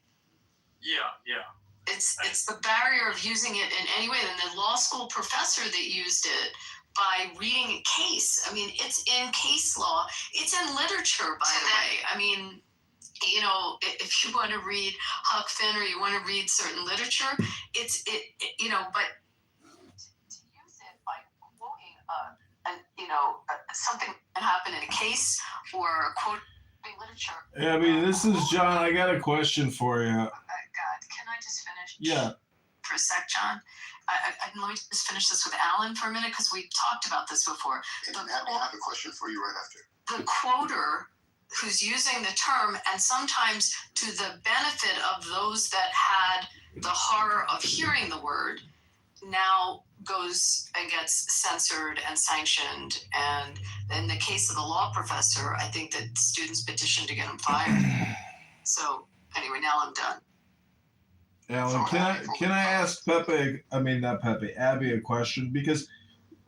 Yeah. It's the barrier of using it in any way. And the law school professor that used it by reading a case. I mean, it's in case law. It's in literature, by the way. I mean, you know, if you want to read Huck Finn or you want to read certain literature, you know, but to use it by quoting something that happened in a case or quoting literature. Yeah, I mean, this is John. I got a question for you. God, can I just finish? Yeah. For a sec, John. Let me just finish this with Alan for a minute, because we've talked about this before. And Abby, I have a question for you right after. The quoter who's using the term, and sometimes to the benefit of those that had the horror of hearing the word, now goes and gets censored and sanctioned. And in the case of the law professor, I think that students petitioned to get him fired. So anyway, now I'm done. Alan, can I ask Abby a question? Because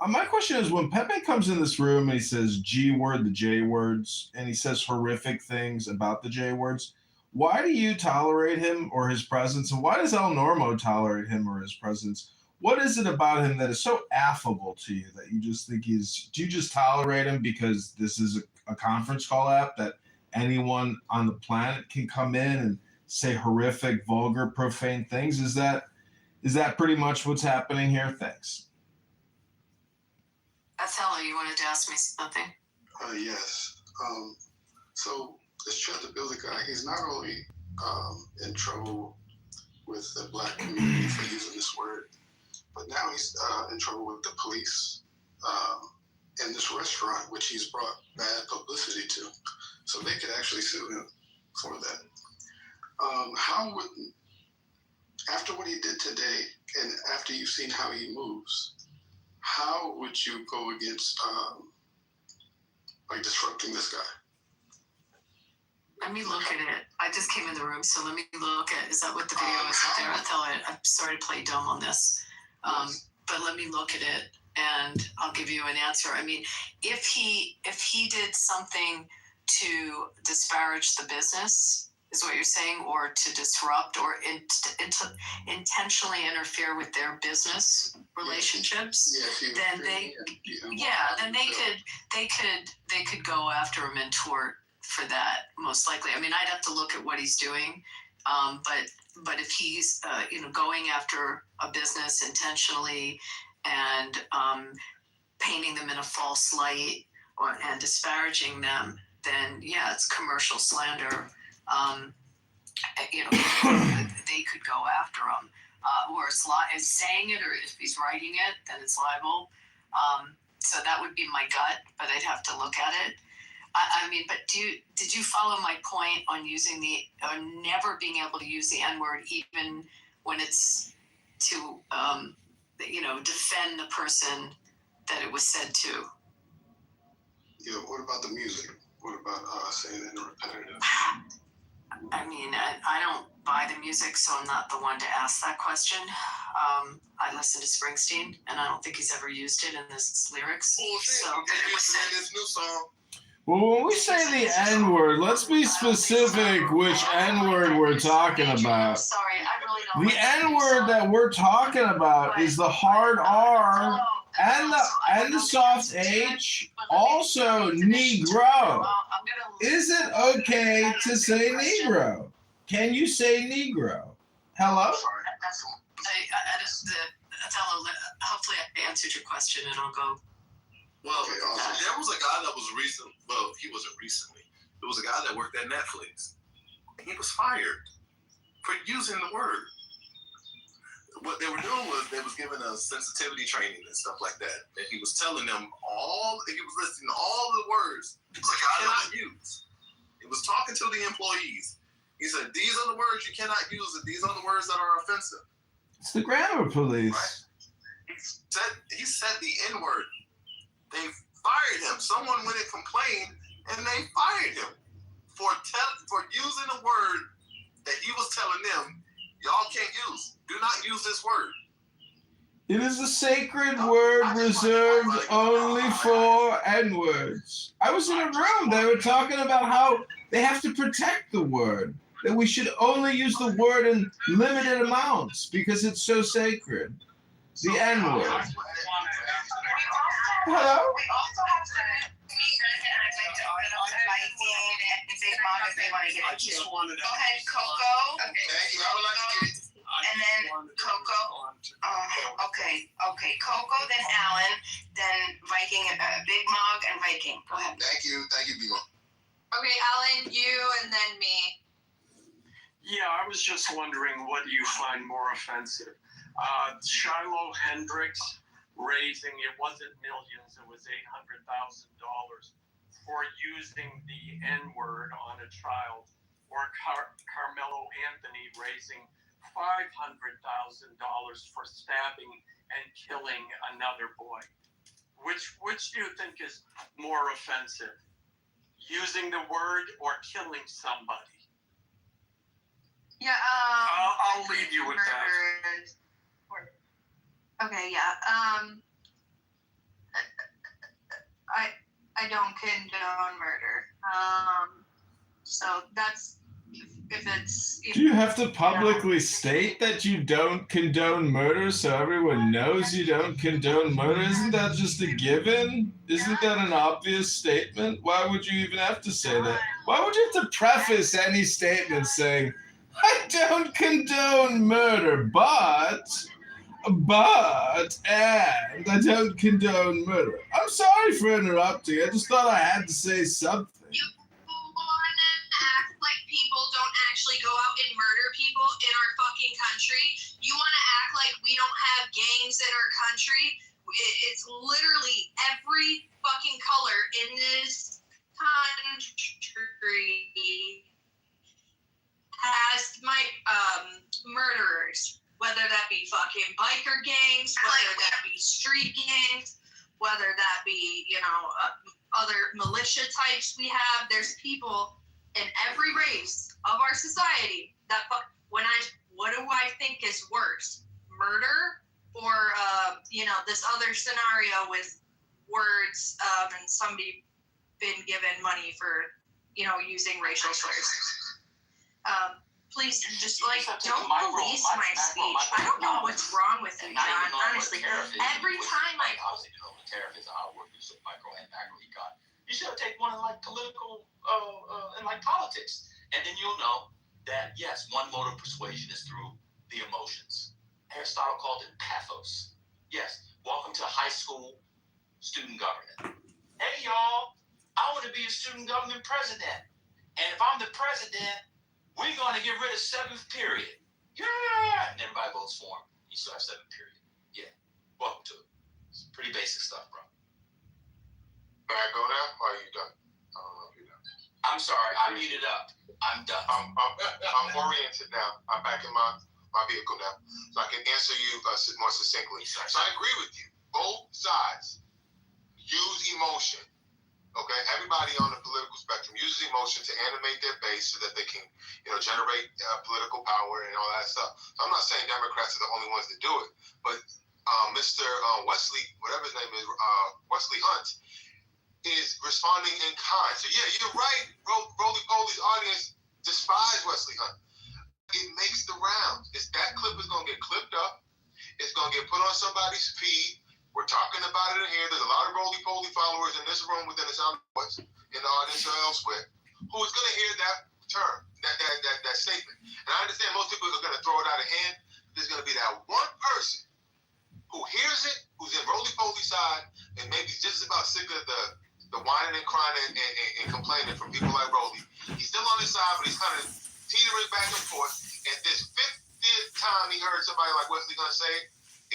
my question is, when Pepe comes in this room and he says G word, the J words, and he says horrific things about the J words, why do you tolerate him or his presence? And why does El Normo tolerate him or his presence? What is it about him that is so affable to you that you just think do you just tolerate him because this is a conference call app that anyone on the planet can come in and say horrific, vulgar, profane things? Is that pretty much what's happening here? Thanks. Othello, you wanted to ask me something? Yes. So this Chad the Builder guy, he's not only in trouble with the black community for using this word, but now he's in trouble with the police in this restaurant, which he's brought bad publicity to. So they could actually sue him for that. How would, after what he did today, and after you've seen how he moves, how would you go against disrupting this guy? Let me look at it. I just came in the room, so let me look at. Is that what the video is up there? I'm sorry to play dumb on this, but let me look at it, and I'll give you an answer. I mean, if he did something to disparage the business, is what you're saying, or to disrupt or intentionally interfere with their business relationships, then they could go after him in tort for that, most likely. I mean, I'd have to look at what he's doing, but if he's going after a business intentionally and painting them in a false light and disparaging them, then yeah, it's commercial slander. They could go after him, or it's saying it, or if he's writing it, then it's libel. So that would be my gut, but I'd have to look at it. I mean, but did you follow my point on using never being able to use the N-word, even when it's to defend the person that it was said to? Yeah. What about the music? What about saying it in a repetitive? I mean, I don't buy the music, so I'm not the one to ask that question. I listen to Springsteen, and I don't think he's ever used it in his lyrics. So this new song. Well, when we say the N-word, let's be specific which N-word we're talking about. Sorry, I really don't. The N-word that we're talking about is the hard R and the soft H, also Negro. Is it okay to say Negro? Can you say Negro? Hello? Hopefully I answered your question, and I'll go. Well, there was a guy that was recent. Well, he wasn't recently. There was a guy that worked at Netflix. He was fired for using the word. What they were doing was they was giving us sensitivity training and stuff like that. And he was telling them he was listing all the words that you cannot use. He was talking to the employees. He said, these are the words you cannot use, and these are the words that are offensive. It's the grammar police. Right? He said the N-word. They fired him. Someone went and complained, and they fired him for using a word that he was telling them, y'all can't use. Do not use this word. It is a sacred word reserved only for N-words. I was in a room. They were talking about how they have to protect the word, that we should only use the word in limited amounts because it's so sacred. The N-word. Hello? We also have some I just wanted to. Go ahead, Coco. Thank you. I would like to get it. And then Coco. Okay. Coco, then Alan, then Viking, Big Mog, and Viking. Go ahead. Thank you, Bimo. Okay, Alan, you, and then me. Yeah, I was just wondering, what do you find more offensive? Shiloh Hendricks raising, it wasn't millions, it was $800,000 for using the N-word on a child, or Carmelo Anthony raising $500,000 for stabbing and killing another boy. Which do you think is more offensive? Using the word or killing somebody? Yeah, I'll leave you with that. Okay, yeah. I don't condone murder. So that's if it's. Do you have to publicly state that you don't condone murder so everyone knows you don't condone murder? Isn't that just a given? Isn't that an obvious statement? Why would you even have to say that? Why would you have to preface any statement saying, I don't condone murder, and I don't condone murder? I'm sorry for interrupting. I just thought I had to say something. You want to act like people don't actually go out and murder people in our fucking country? You want to act like we don't have gangs in our country? It's literally every fucking color in this country has my murderers. Whether that be fucking biker gangs, whether that be street gangs, whether that be, other militia types we have. There's people in every race of our society that what do I think is worse? Murder or, this other scenario with words and somebody been given money for, using racial slurs. Please, just don't police my speech. I don't know what's wrong with you, John. Honestly, every time I obviously you know what tariff is, how it works, micro and macro econ. You should take one in political and politics, and then you'll know that yes, one mode of persuasion is through the emotions. Aristotle called it pathos. Yes, welcome to high school student government. Hey y'all, I want to be a student government president, and if I'm the president, we're going to get rid of 7th period. Yeah! And everybody votes for him. You still have 7th period. Yeah. Welcome to it. It's pretty basic stuff, bro. May I go now, or are you done? I don't know if you're done. I'm sorry. I muted up. I'm done. I'm oriented now. I'm back in my vehicle now, so I can answer you more succinctly. So I agree with you. Both sides use emotion. Okay, everybody on the political spectrum uses emotion to animate their base so that they can, generate political power and all that stuff. So I'm not saying Democrats are the only ones that do it, but Mr. Wesley, whatever his name is, Wesley Hunt, is responding in kind. So yeah, you're right. Roly Poly's audience despise Wesley Hunt. It makes the rounds. That clip is gonna get clipped up. It's gonna get put on somebody's feed. We're talking about it in here. There's a lot of Roly Poly followers in this room within the sound of voice, in the audience or elsewhere, who is gonna hear that term, that statement. And I understand most people are gonna throw it out of hand. There's gonna be that one person who hears it, who's in Roly Poly's side, and maybe just about sick of the whining and crying and complaining from people like Roly. He's still on his side, but he's kind of teetering back and forth. And this 50th time he heard somebody like Wesley Hunt say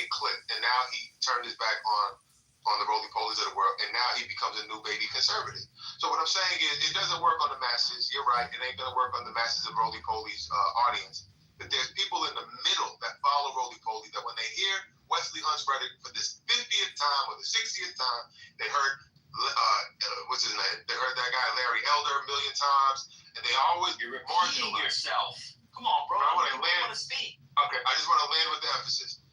it clicked. And now he turned his back on the Roly Polies of the world, and now he becomes a new baby conservative. So what I'm saying is, it doesn't work on the masses. You're right. It ain't going to work on the masses of Roly Polies audience. But there's people in the middle that follow Roly Poly that when they hear Wesley Hunt's rhetoric for this 50th time or the 60th time, they heard what's his name? They heard that guy Larry Elder a million times, and they always Repeating yourself. Come on, bro. I want to speak. Okay, I just want to land with the emphasis.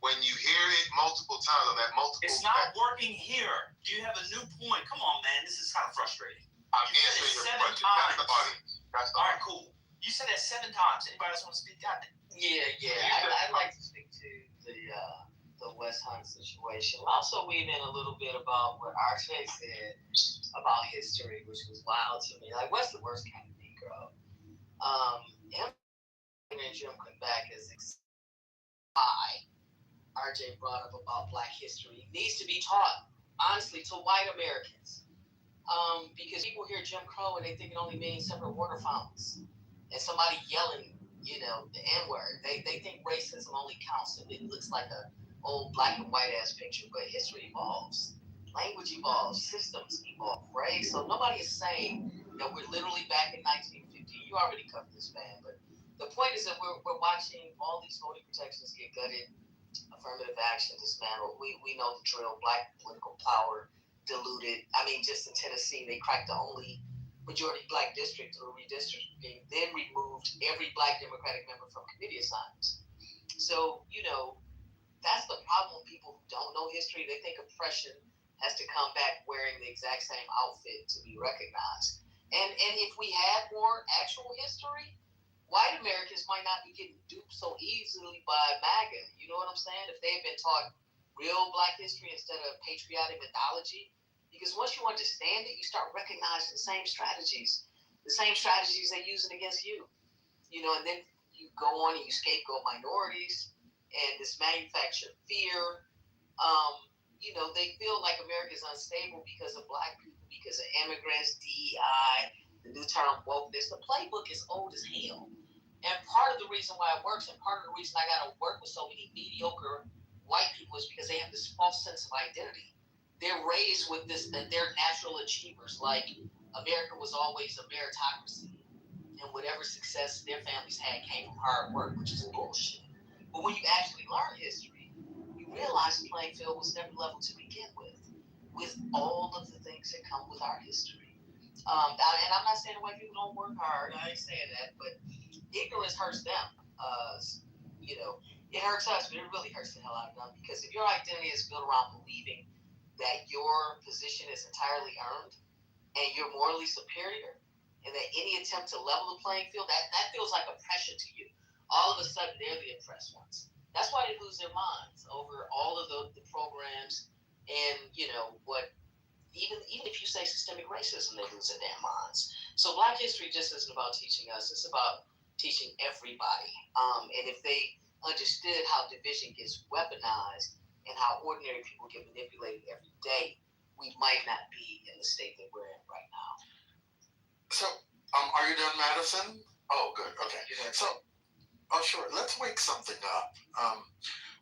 When you hear it multiple times on that multiple, it's not working here. Do you have a new point? Come on, man. This is kind of frustrating. I'm answering your question. That's the audience. All right, cool. You said that 7 times. Anybody else want to speak? God, yeah. I'd like to speak to the West Hunt situation. Also weave in a little bit about what RJ said about history, which was wild to me. Like, what's the worst kind of Negro? Him and Jim come back as why RJ brought up about Black history needs to be taught, honestly, to white Americans. Because people hear Jim Crow and they think it only means separate water fountains and somebody yelling, the N-word. They think racism only counts if it looks like a old black and white ass picture, but history evolves. Language evolves, systems evolve, right? So nobody is saying that we're literally back in 1950. You already covered this, man, but the point is that we're watching all these voting protections get gutted, affirmative action dismantled. We know the drill, Black political power diluted. I mean, just in Tennessee, they cracked the only majority Black district through redistricting, then removed every Black Democratic member from committee assignments. So, that's the problem with people who don't know history. They think oppression has to come back wearing the exact same outfit to be recognized. And if we had more actual history, white Americans might not be getting duped so easily by MAGA. You know what I'm saying? If they had been taught real Black history instead of patriotic mythology. Because once you understand it, you start recognizing the same strategies they're using against you. And then you go on and you scapegoat minorities and this manufactured fear. They feel like America is unstable because of Black people, because of immigrants, DEI, the new term wokeness. The playbook is old as hell. And part of the reason why it works, and part of the reason I got to work with so many mediocre white people, is because they have this false sense of identity. They're raised with this, that they're natural achievers, like America was always a meritocracy, and whatever success their families had came from hard work, which is bullshit. But when you actually learn history, you realize the playing field was never level to begin with all of the things that come with our history. And I'm not saying white people don't work hard. I ain't saying that, but ignorance hurts them. It hurts us, but it really hurts the hell out of them. Because if your identity is built around believing that your position is entirely earned and you're morally superior, and that any attempt to level the playing field, that feels like oppression to you. All of a sudden, they're the oppressed ones. That's why they lose their minds over all of the programs and, what, even if you say systemic racism, they lose their damn minds. So Black history just isn't about teaching us. It's about teaching everybody. And if they understood how division gets weaponized and how ordinary people get manipulated every day, we might not be in the state that we're in right now. So, are you done, Madison? Oh, good. Okay. So, sure. Let's wake something up.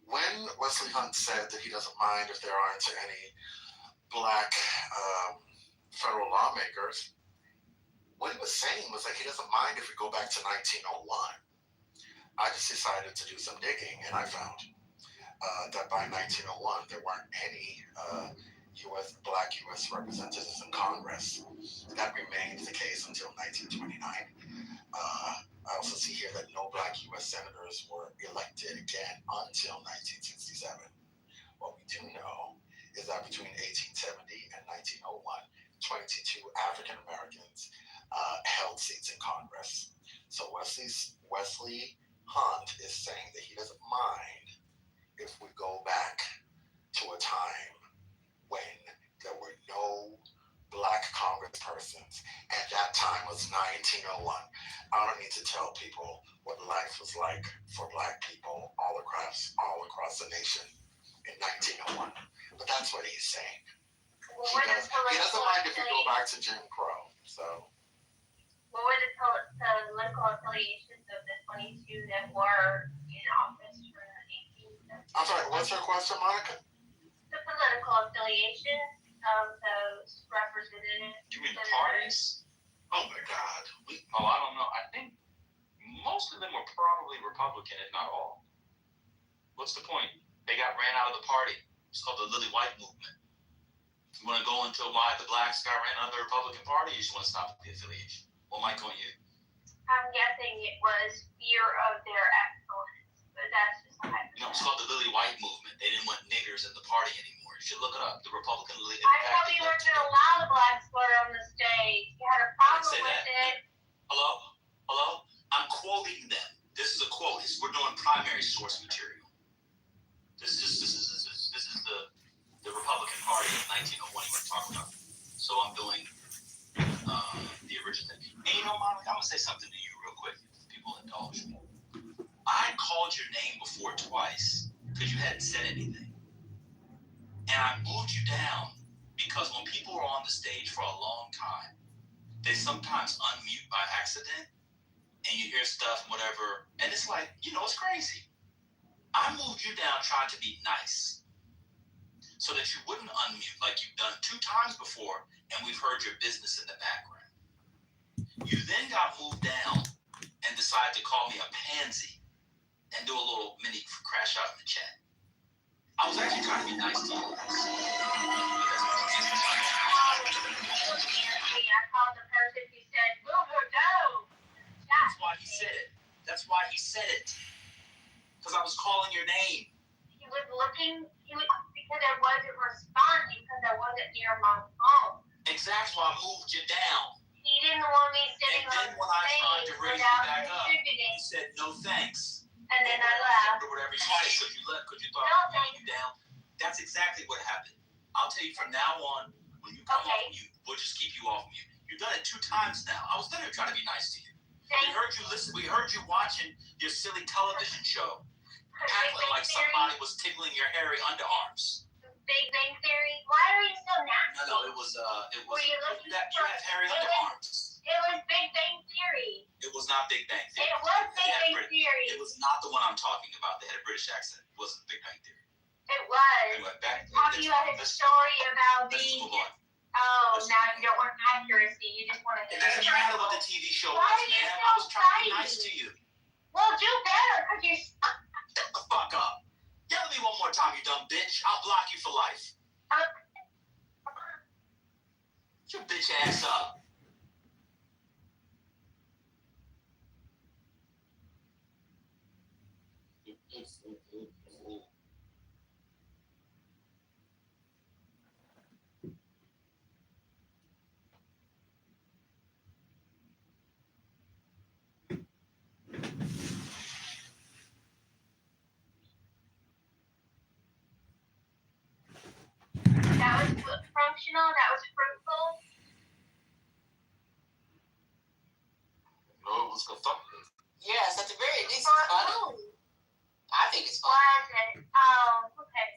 When Wesley Hunt said that he doesn't mind if there aren't any Black federal lawmakers, what he was saying was that he doesn't mind if we go back to 1901. I just decided to do some digging, and I found that by 1901 there weren't any black U.S. representatives in Congress. That remained the case until 1929. I also see here that no black U.S. senators were elected again until 1967. What we do know is that between 1870 and 1901, 22 African Americans held seats in Congress. So Wesley Hunt is saying that he doesn't mind if we go back to a time when there were no black congresspersons, and that time was 1901. I don't need to tell people what life was like for black people all across the nation in 1901. But that's what he's saying. He doesn't mind if you go back to Jim Crow. So. What were the political affiliations of the 22 that were in office for 1870? I'm sorry, what's your question, Monica? The political affiliations of those representatives. You mean the parties? Oh my God. I don't know. I think most of them were probably Republican, if not all. What's the point? They got ran out of the party. It's called the Lily White Movement. You want to go into why the blacks got ran out of the Republican Party, or you just want to stop the affiliation? What might go on you? I'm guessing it was fear of their excellence, but that's just a hypothetical. It's called the Lily White Movement. They didn't want niggers in the party anymore. You should look it up. The Republican Lily. I thought we weren't going to allow the blacks were on the stage. You had a problem with it. Hello? I'm quoting them. This is a quote. We're doing primary source material. This is the Republican Party of 1901 we're talking about. So I'm doing the original thing. And Monica, I'm gonna say something to you real quick. If people indulge me. I called your name before twice because you hadn't said anything, and I moved you down because when people are on the stage for a long time, they sometimes unmute by accident, and you hear stuff and whatever, and it's like, it's crazy. I moved you down trying to be nice so that you wouldn't unmute like you've done 2 times before, and we've heard your business in the background. You then got moved down and decided to call me a pansy and do a little mini crash out in the chat. I was actually trying to be nice to you. I called the person who said, move her down. That's why he said it. Because I was calling your name. He was looking, because I wasn't responding, because I wasn't near my phone. Exactly why I moved you down. He didn't want me sitting on the when I tried to stage raise you without back up, contributing. you said no thanks. And then I left. Or whatever you said, because you left because you thought I was moving you down. That's exactly what happened. I'll tell you from now on, when you come off mute, we'll just keep you off mute. You've done it 2 times now. I was literally trying to be nice to you. We heard you watching your silly television show, acting like somebody was tickling your hairy underarms. Big Bang Theory? Why are you so nasty? No, it was Were you looking you had hairy underarms. It was Big Bang Theory. It was not Big Bang Theory. It was Big Bang Theory. It was not the one I'm talking about. They had a British accent. It wasn't Big Bang Theory. It was. Anyway, talking about his story about being. Oh, now you don't want accuracy. You just want to. It doesn't matter what the TV show was, man. I was trying to be nice to you. Well, do better, because you're. Shut the fuck up. Yell at me one more time, you dumb bitch. I'll block you for life. Get your bitch ass up. That was functional. That was fruitful. No, it was constructive. Yes, at the very least, it's funny. I think it's funny. Why is it? Oh, okay.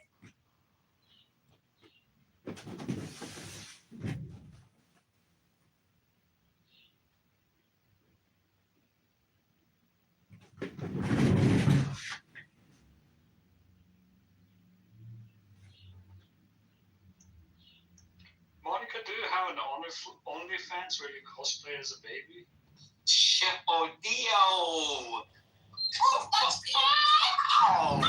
Monica, do you have an OnlyFans where you cosplay as a baby? Oh, Dio! Oh, Come on.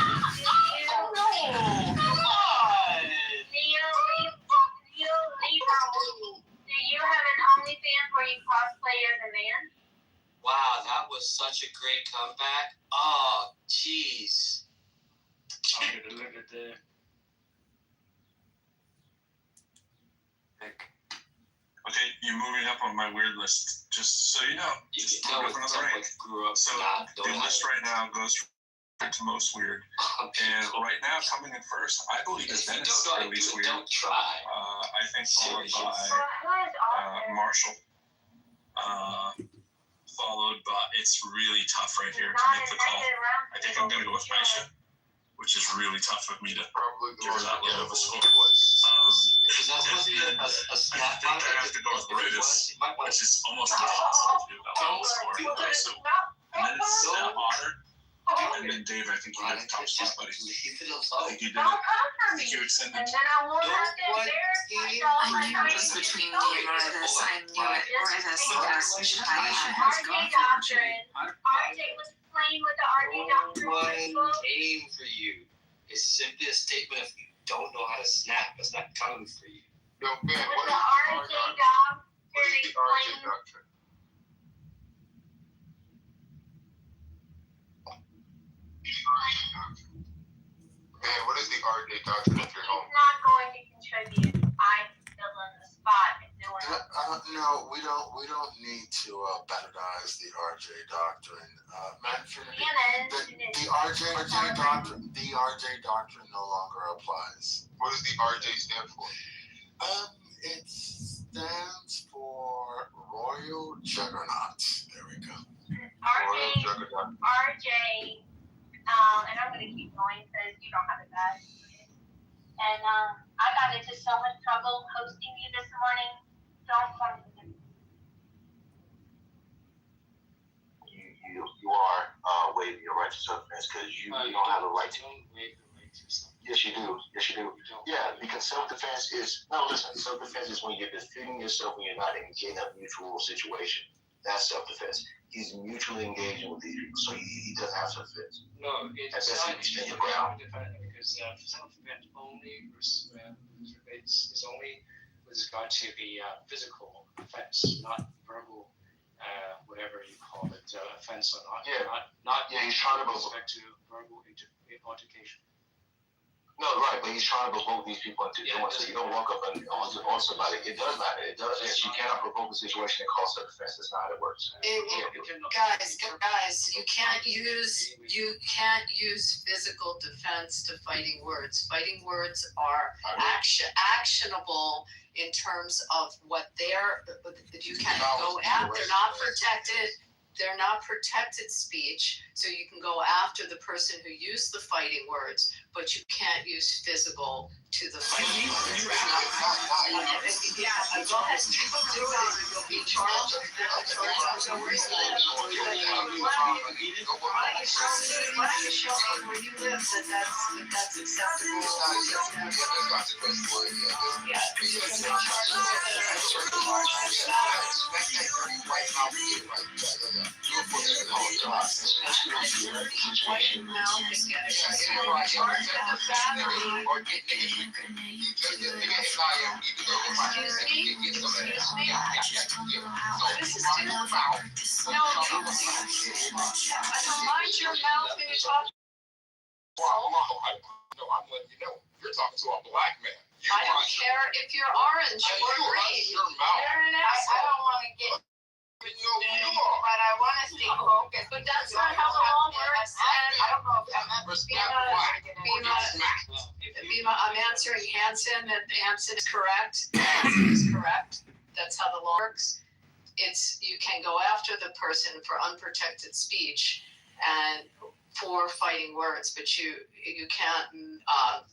such a great comeback. Oh, jeez. I'm gonna leave it there. Okay, you're moving up on my weird list. Just so you know. You Just can tell move with up another someone rank. who grew up So the list right now goes right to most weird. And right now, coming in first, I believe is Dennis, or at least weird. Don't try. I think followed by Marshall. Followed by, it's really tough right here to make the call. I think I'm going to go with Aisha, which is really tough for me to give her that low of a score. Is that supposed to be a snap? I think I have to go with Brutus, which is almost impossible to do that low of a score. So, and then it's Otter. And then Dave, I think you got the top spot, buddy. I think you did it. I think you extended. It's between me and Loretta's. I knew it. Loretta's yes, we should hide it. RJ Doctrine. RJ was playing with the RJ Doctrine. One game for you. It's simply a statement if you don't know how to snap. It's not coming for you. Yo, Ben, With what the is RJ Doctrine the RJ explain. Doctrine? Man, what is the RJ Doctrine if you're home? He's not going to contribute. I fill in the spot if no one else. No, we don't need to banalize the RJ Doctrine. The RJ Doctrine no longer applies. What does the RJ stand for? It stands for Royal Juggernaut. There we go. RJ, and I'm going to keep going because you don't have it bad. And I got into so much trouble hosting you this morning. Don't come to me. You are waiving your right to self-defense because you don't have a right to. Yes, you do. Yes, you do. Yeah, because self-defense is self-defense is when you're defending yourself when you're not engaged in a mutual situation. That's self-defense. He's mutually engaging with these people, so he doesn't have self-defense. No, it's not self-defense because self-defense only is only with regard to the physical offense, not verbal, whatever you call it, offense or not. Not he's trying to with respect to verbal altercation. No, right, but he's trying to provoke these people into doing so. You don't walk up on somebody. It does matter. It does. Yes, you cannot provoke a situation and cause self-defense. That's not how it works. Guys, you can't use physical defense to fighting words. Fighting words are actionable in terms of what you can't go after. They're not protected. They're not protected speech, so you can go after the person who used the fighting words, but you can't use physical to the fighting words. Go ahead, do it. You'll be charged. Why don't you show me where you live that's acceptable? Mind your mouth when you talk. I'm letting you know. You're talking to a black man. I don't care if you're orange or green. You're an asshole. I don't want to get. But I want to stay focused. But that's not how the law works. And I don't know if Bima, I'm answering Hanson. That Hanson is correct. Hanson is correct. That's how the law works. You can go after the person for unprotected speech and for fighting words, but you can't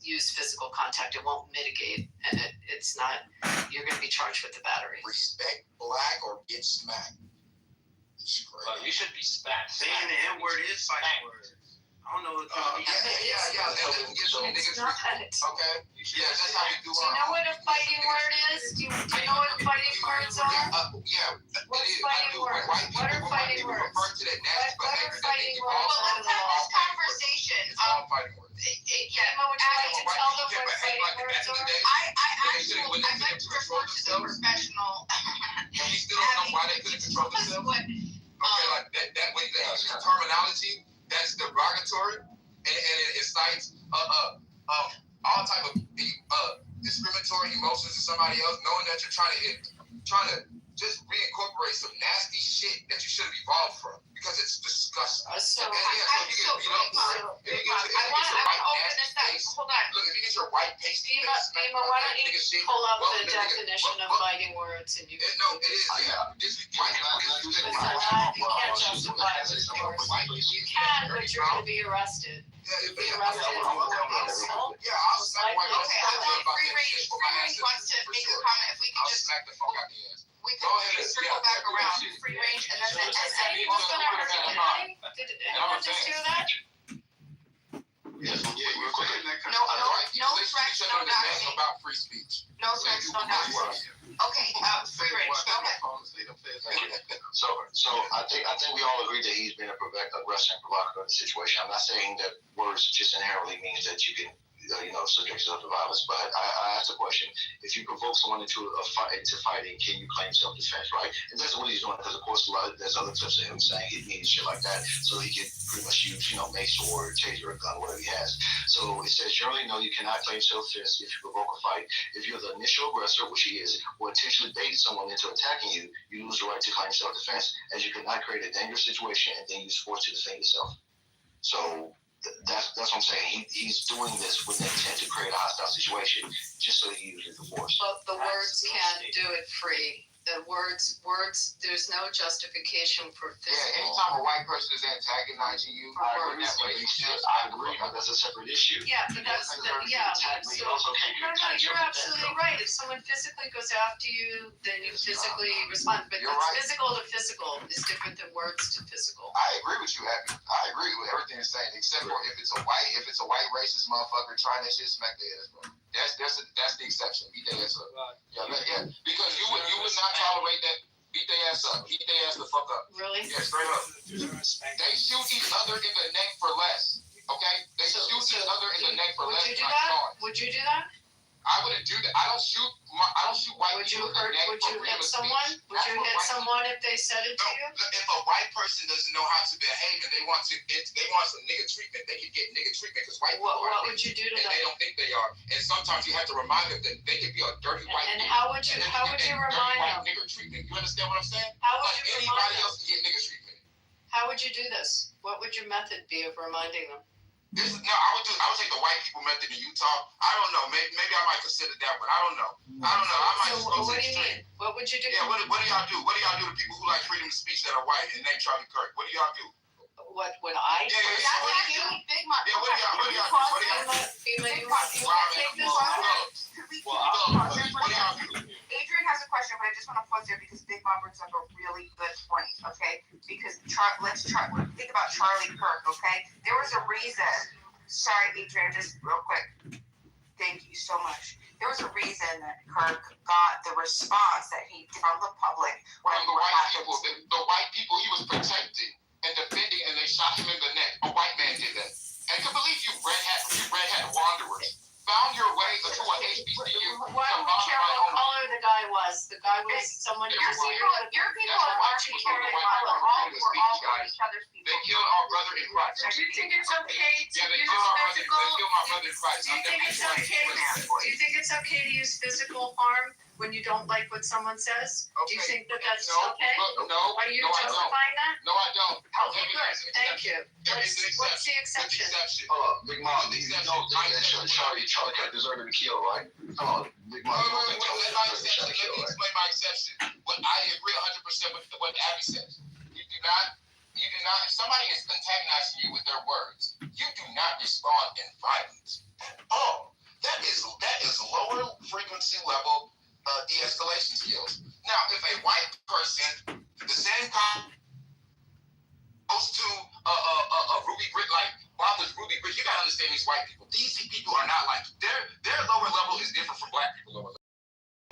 use physical contact. It won't mitigate, and it's not. You're going to be charged with the battery. Respect black or get smacked. You should be smacked. Saying the N word is fighting words. I don't know. Okay. Yeah, that's how we do. Do you know what a fighting word is? Do you know what fighting words are? What's fighting words? What are fighting words? What are fighting words? Well, let's have this conversation. Emma, would you like to tell them what fighting words are? I'd like to refer to the professional. You still don't know why they couldn't control themselves? Okay, like that way there. discriminatory and it incites all type of discriminatory emotions to somebody else, knowing that you're trying to just reincorporate some nasty shit that you should have evolved from because it's disgusting. I want to open this up. Hold on. Look, if you get your white pasty face, Dima, why don't you pull up the definition of fighting words and you can... No, it is. Yeah. You can't justify it with words. You can, but you're going to be arrested. Yeah, be arrested for assault. Yeah, I'll smack my Okay, I want Free Range wants to make a comment. If we can just smack the fuck out the ass. we can circle back around. Free Range and then the Anyone gonna hurt anybody? Did anyone just do that? Yes, we're clear. No threats, no doxing. About free speech. No threats, no doxing. Okay, Free Range, go ahead. So I think we all agree that he's been a aggressive and provocative in the situation. I'm not saying that words just inherently means that you can subject yourself to violence. But I asked the question: if you provoke someone into fighting, can you claim self-defense? Right? And that's what he's doing because, of course, there's other clips of him saying hit me and shit like that, so he can pretty much use mace or taser or gun, whatever he has. So it says generally, no, you cannot claim self-defense if you provoke a fight. If you're the initial aggressor, which he is, or intentionally bait someone into attacking you, you lose the right to claim self-defense, as you cannot create a dangerous situation and then use force to defend yourself. So that's what I'm saying. He's doing this with the intent to create a hostile situation, just so he uses the force. But the words can't do it free. The words, there's no justification for physical. Yeah, anytime a white person is antagonizing you, I agree, but that's a separate issue. Yeah, but that's you're absolutely right. If someone physically goes after you, then you physically respond. But physical to physical is different than words to physical. I agree with you, Abby. I agree with everything you're saying, except for if it's a white racist motherfucker trying that shit, smack their ass, bro. That's the exception. Beat their ass up. Yeah. Because you would not tolerate that. Beat their ass up. Beat their ass the fuck up. Really? Yeah, straight up. They shoot each other in the neck for less. Okay? They shoot each other in the neck for less. Would you do that? Would you do that? I wouldn't do that. I don't shoot white people in the neck. Would you hit someone? Would you hit someone if they said it to you? If a white person doesn't know how to behave and they want some nigga treatment, they can get nigga treatment because white people are. What would you do to them? They don't think they are. And sometimes you have to remind them that they could be a dirty white. And how would you remind them? Nigga treatment. You understand what I'm saying? How would you remind them? Anybody else can get nigga treatment. How would you do this? What would your method be of reminding them? I would take the white people method in Utah. I don't know. Maybe I might consider that, but I don't know. I might just go to the extreme. What would you do? Yeah, what do y'all do? What do y'all do to people who like freedom of speech that are white and name Charlie Kirk? What do y'all do? What would I do? What do y'all do? Fema, you want to take this one? What do y'all do? Adrian has a question, but I just want to pause there because Big Mom brings up a really good point, okay? Because let's think about Charlie Kirk, okay? There was a reason. Sorry, Adrian, just real quick. Thank you so much. There was a reason that Kirk got the response that he did from the public. From the white people he was protecting and defending, and they shot him in the neck. A white man did that. And to believe you red hat wanderers found your way into a HBCU. Why don't we care what color the guy was? The guy was someone who was your people are watching caring color. All each other's people. They killed our brother in Christ. Do you think it's okay to use physical? They killed my brother in Christ. Do you think it's okay to use physical harm when you don't like what someone says? Do you think that's okay? No. Are you justifying that? No, I don't. Okay, good. Thank you. What's the exception? Big Mom, you know that Charlie Kirk deserved to be killed, right? Come on, Big Mom. Let me explain my exception. I agree 100% with what Abby says. You do not. If somebody is antagonizing you with their words, you do not respond in violence at all. That is lower frequency level de-escalation skills. Now, if a white person, the same kind goes to Ruby Brick, like bothers Ruby Brick, you gotta understand these white people. These people are not like their lower level is different from black people lower level.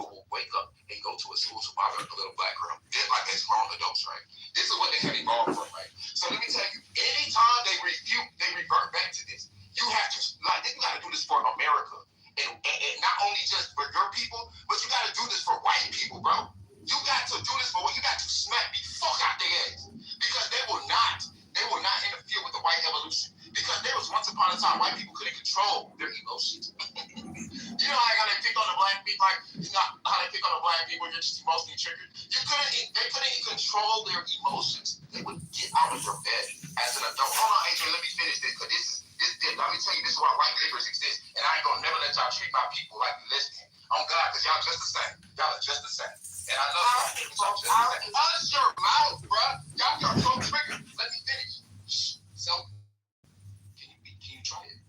People will wake up and go to a school to bother a little black girl. They're like as grown adults, right? This is what they have evolved from, right? So let me tell you, anytime they revert back to this. You have to you gotta do this for America. And not only just for your people, but you got to do this for white people, bro. You got to do this for you got to smack the fuck out their ass because they will not interfere with the white evolution because upon a time, white people couldn't control their emotions. You know how they pick on the black people, like, you know how they pick on the black people, you're just emotionally triggered. They couldn't control their emotions. They would get out of your bed as an adult. Hold on, Adrian, let me finish this, because let me tell you, this is why white niggers exist, and I ain't gonna never let y'all treat my people like lesbian. On God, because y'all just the same. Y'all are just the same. And I love y'all people, so just the same. Hush your mouth, bruh. Y'all are so triggered. Let me finish. So, can you try it?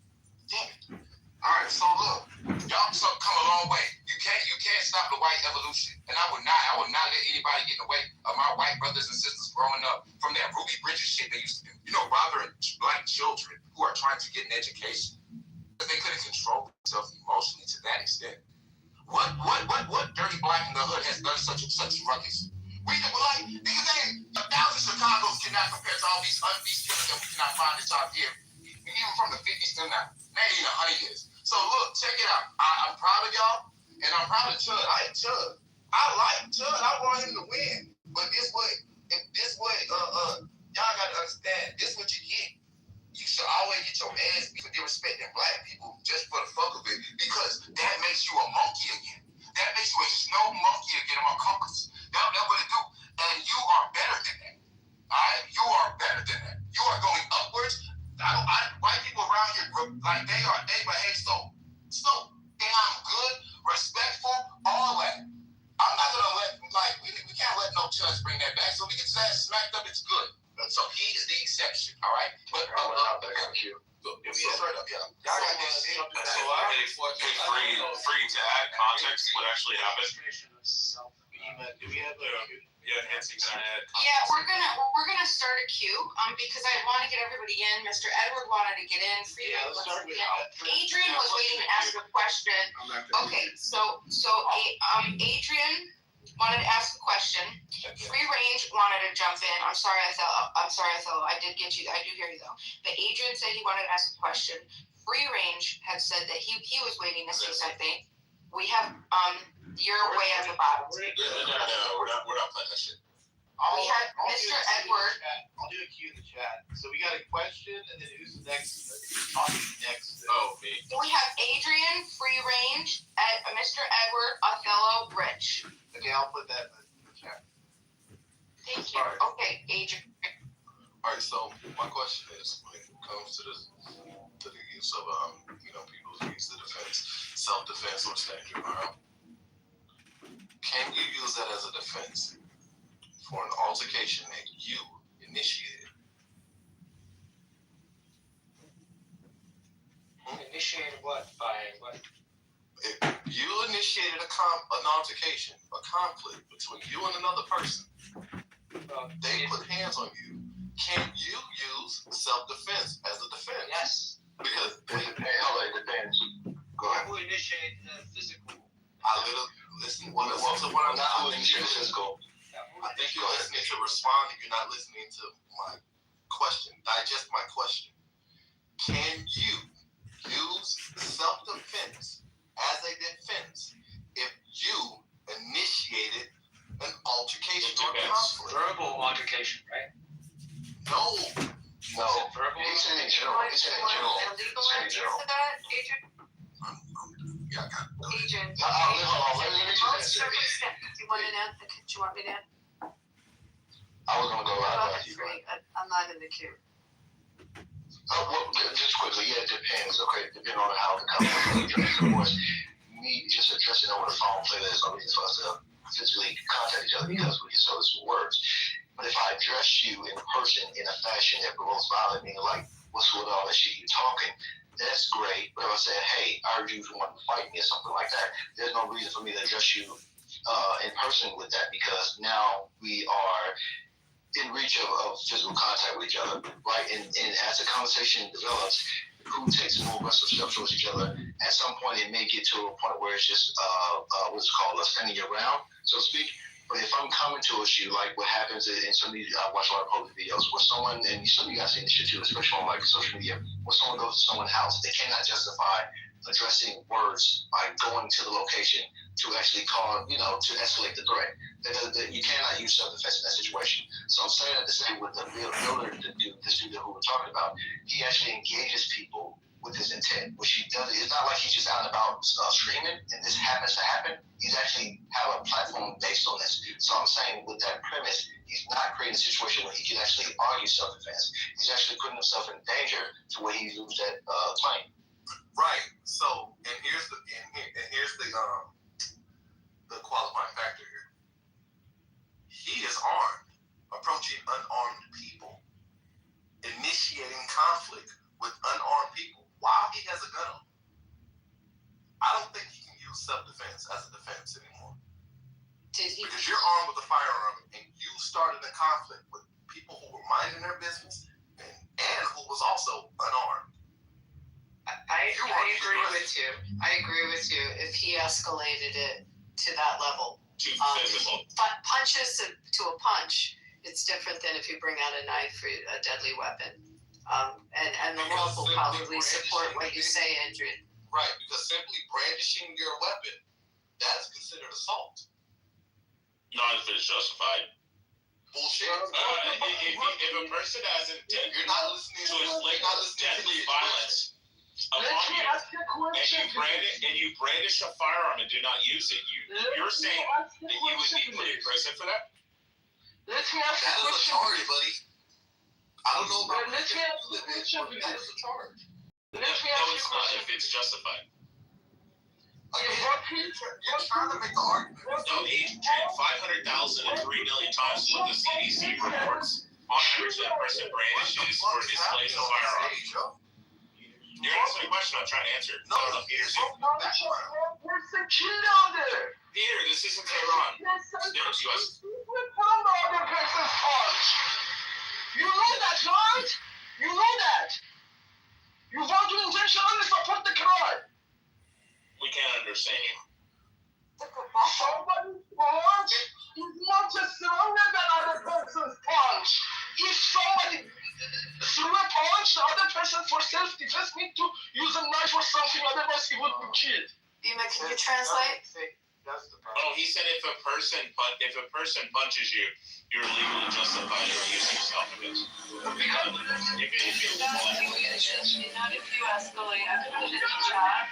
Damn it. All right, so look, y'all come a long way. You can't stop the white evolution, and I would not let anybody get in the way of my white brothers and sisters growing up from that Ruby Bridges shit they used to do. You know, bothering black children who are trying to get an education, but they couldn't control themselves emotionally to that extent. What dirty black in the hood has done such ruckus? We like because a thousand Chicagos cannot compare to all these killers that we cannot find this out here, even from the 50s to now. Maybe in 100 years. So look, check it out. I'm proud of y'all, and I'm proud of Chud. I like Chud. I want him to win. But y'all gotta understand, this what you get. You should always get your ass beat for disrespecting black people just for the fuck of it, because that makes you a monkey again. That makes you a snow monkey again among compass. That's what it do. And you are better than that. Alright? You are better than that. You are going upwards. White people around here, like they behave so damn good, respectful, all that. I'm not gonna let, like, we can't let no judge bring that back. So if he gets his ass smacked up, it's good. So he is the exception, all right? But straight up, yeah. Y'all got this shit. So free to add context what actually happened. Do we have Nancy, can I add? Yeah, we're gonna start a queue because I want to get everybody in. Mr. Edward wanted to get in. let's start with Adrian was waiting to ask a question. Okay, so Adrian wanted to ask a question. Free Range wanted to jump in. I'm sorry, Othello. I did get you. I do hear you though. But Adrian said he wanted to ask a question. Free Range had said that he was waiting to say something. We have you're way at the bottom. No, we're not playing that shit. We had Mr. Edward. I'll do a Q in the chat. So we got a question, and then who's next? Oh, me. We have Adrian, Free Range, Mr. Edward, Othello, Rich. Okay, I'll put that in the chat. Thank you. Right. Okay, Adrian. All right, so my question is, when it comes to the use of people's use of defense, self-defense, or stand your ground, can you use that as a defense for an altercation that you initiated? Initiated what? By what? If you initiated an altercation, a conflict between you and another person, they put hands on you. Can you use self-defense as a defense? Yes. Because it depends. Go ahead. Who initiated the physical? Listen to what I'm not initiated physical. I think you're listening to respond and you're not listening to my question. Digest my question. Can you use self-defense as a defense if you initiated an altercation or conflict? Verbal altercation, right? No. Verbal? It's in general. A legal answer to that, Adrian? Yeah, I got it. Adrian. Let me In most circumstances, do you want me to? I was gonna go right That's great. I'm not in the queue. Well, just quickly, it depends, okay? Depending on how the conversation is. Of course, me just addressing over the phone, clearly there's no reason for us to physically contact each other because we can show us some words. But if I address you in person in a fashion that provokes violence, meaning like, what's with all that shit you're talking, that's great. But if I say, hey, I heard you want to fight me or something like that, there's no reason for me to address you in person with that, because now we are in reach of physical contact with each other, right? And as the conversation develops, who takes more aggressive steps towards each other, at some point it may get to a point where it's just what's called standing your ground, so to speak. But if I'm coming towards you, like what happens in some of these, I watch a lot of public videos where someone, and some of you guys see this shit too, especially on like social media, where someone goes to someone's house, they cannot justify addressing words by going to the location to actually call, to escalate the threat. You cannot use self-defense in that situation. So I'm saying that to say with the builder, this dude who we're talking about, he actually engages people with his intent. What she does, it's not like he's just out and about screaming, and this happens to happen. He's actually have a platform based on this. So I'm saying with that premise, he's not creating a situation where he can actually argue self-defense. He's actually putting himself in danger to where he loses that claim. Right. So, and here's the qualifying factor here. He is armed, approaching unarmed people, initiating conflict with unarmed people while he has a gun on. I don't think he can use self-defense as a defense anymore. Because you're armed with a firearm and you started a conflict with people who were minding their business and who was also unarmed. I agree with you. I agree with you. If he escalated it to that level, punches to a punch, it's different than if you bring out a knife or a deadly weapon. And the law will probably support what you say, Adrian. Right, because simply brandishing your weapon, that's considered assault. Not if it's justified. Bullshit. If a person has intent you're not listening to inflict deadly violence upon you, and you brandish a firearm and do not use it, you're saying that you would be put in prison for that? That is a charge, buddy. I don't know about that. That is a charge. No, it's not if it's justified. You're trying to make the argument. No, Adrian, 500,000 and 3 million times what the CDC reports on average that a person brandishes or displays a firearm. You're asking a question I'm trying to answer. No, Peter. Peter, this isn't Tehran. It's the U.S. You know that, right? You know that. You want to intentionally support the crime. We can't understand you. Somebody's punch is not as stronger than other person's punch. If somebody threw a punch, the other person for self-defense need to use a knife or something, otherwise he would be killed. Ima, can you translate? Oh, he said if a person punches you, you're legally justified in using self-defense. Not if you escalate a chat.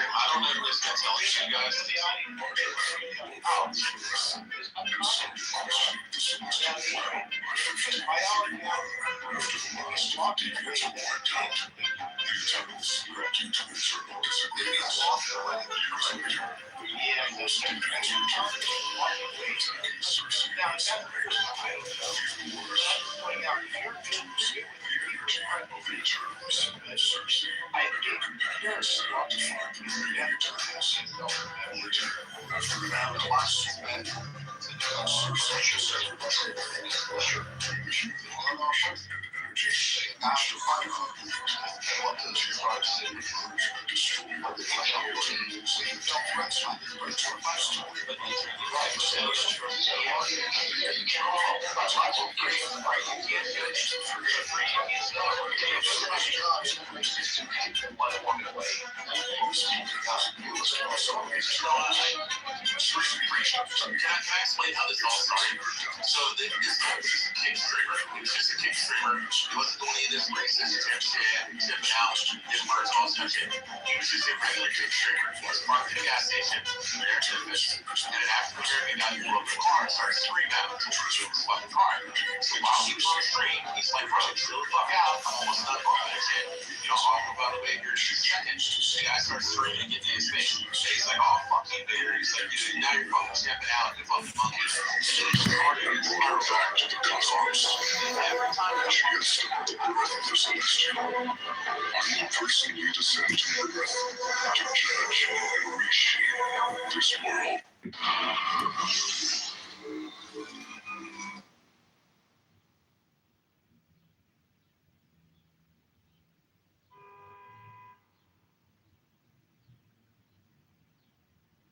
I don't know if this can tell you guys. Can I explain how this all started? So this is a kick streamer. He was just a kick streamer. wasn't doing any of this racist tip shit, tipping out, giving birds, all that shit. He was just a regular dick stringer. He was parked at the gas station, there to fish. And an African American guy who broke the car and started screaming at him to his fucking car. So while he was on the street, he's like, bro, chill the fuck out. I'm almost done talking that shit. You know, off about the way here in 2 seconds. The guy starts screaming and getting in his face. And he's like, oh, fuck you, Bader. He's like, now you're fucking stepping out and fucking monkey. And then it's just harder and harder. Back to the cosmos. Every time As you get stuck with the breath of the celestial, I will personally descend to earth to judge and reshape this world.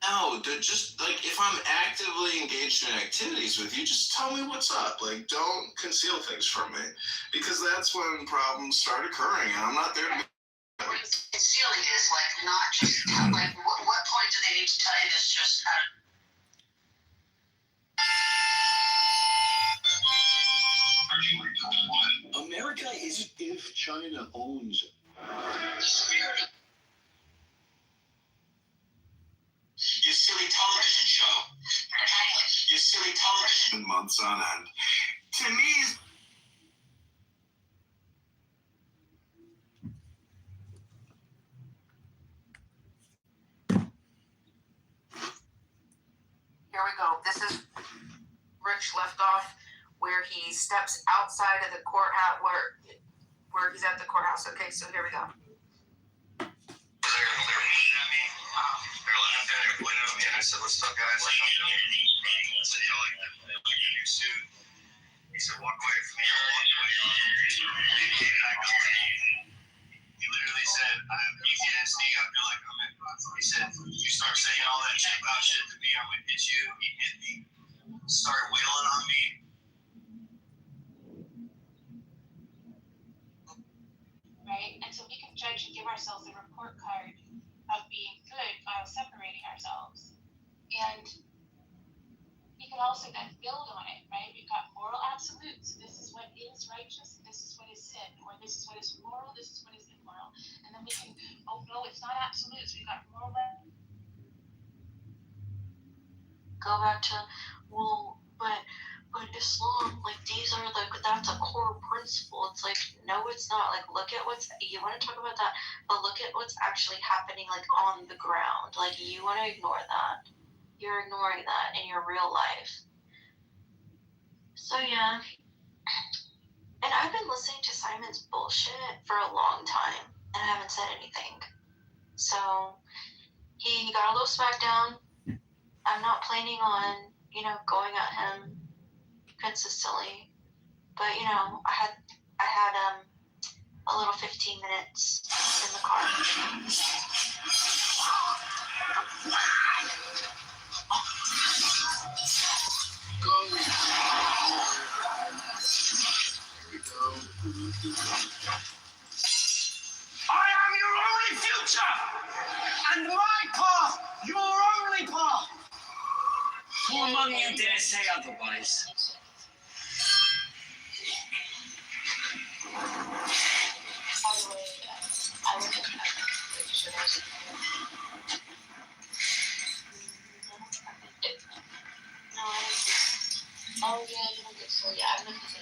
No, just like if I'm actively engaged in activities with you, just tell me what's up. Like, don't conceal things from me, because that's when problems start occurring, and I'm not there to. Concealing is like not just like what point do they need to tell you this? Just America is if China owns it. Your silly television show. Your silly television. Months on end. To me, Here we go. This is Rich left off where he steps outside of the courthouse, where he's at the courthouse. Okay, so here we go. They're pointing at me. They're laughing. They're pointing at me, and I said, "What's up, guys?" I said, "You like your new suit?" He said, "Walk away from me." I walked away. He came back up to me. He literally said, "I have PTSD. I feel like I'm in." He said, "You start saying all that shit about shit to me, I'm gonna hit you." He hit me. Started wailing on me. Right? And so we can judge and give ourselves a report card of being good by separating ourselves. And we can also then build on it, right? We've got moral absolutes. This is what is righteous, this is what is sin, or this is what is moral, this is what is immoral. And then we can, oh no, it's not absolutes. We've got moral. go back to, well, but Islam, like these are like that's a core principle. It's like no, it's not. Like look at what's you want to talk about that, but look at what's actually happening like on the ground. Like you want to ignore that. You're ignoring that in your real life. So yeah, and I've been listening to Simon's bullshit for a long time, and I haven't said anything. So he got a little smackdown. I'm not planning on, going at him consistently, but I had a little 15 minutes in the car. I am your only future, and my path your only path. Who among you dare say otherwise? Oh yeah, you don't get so yeah, I'm not gonna say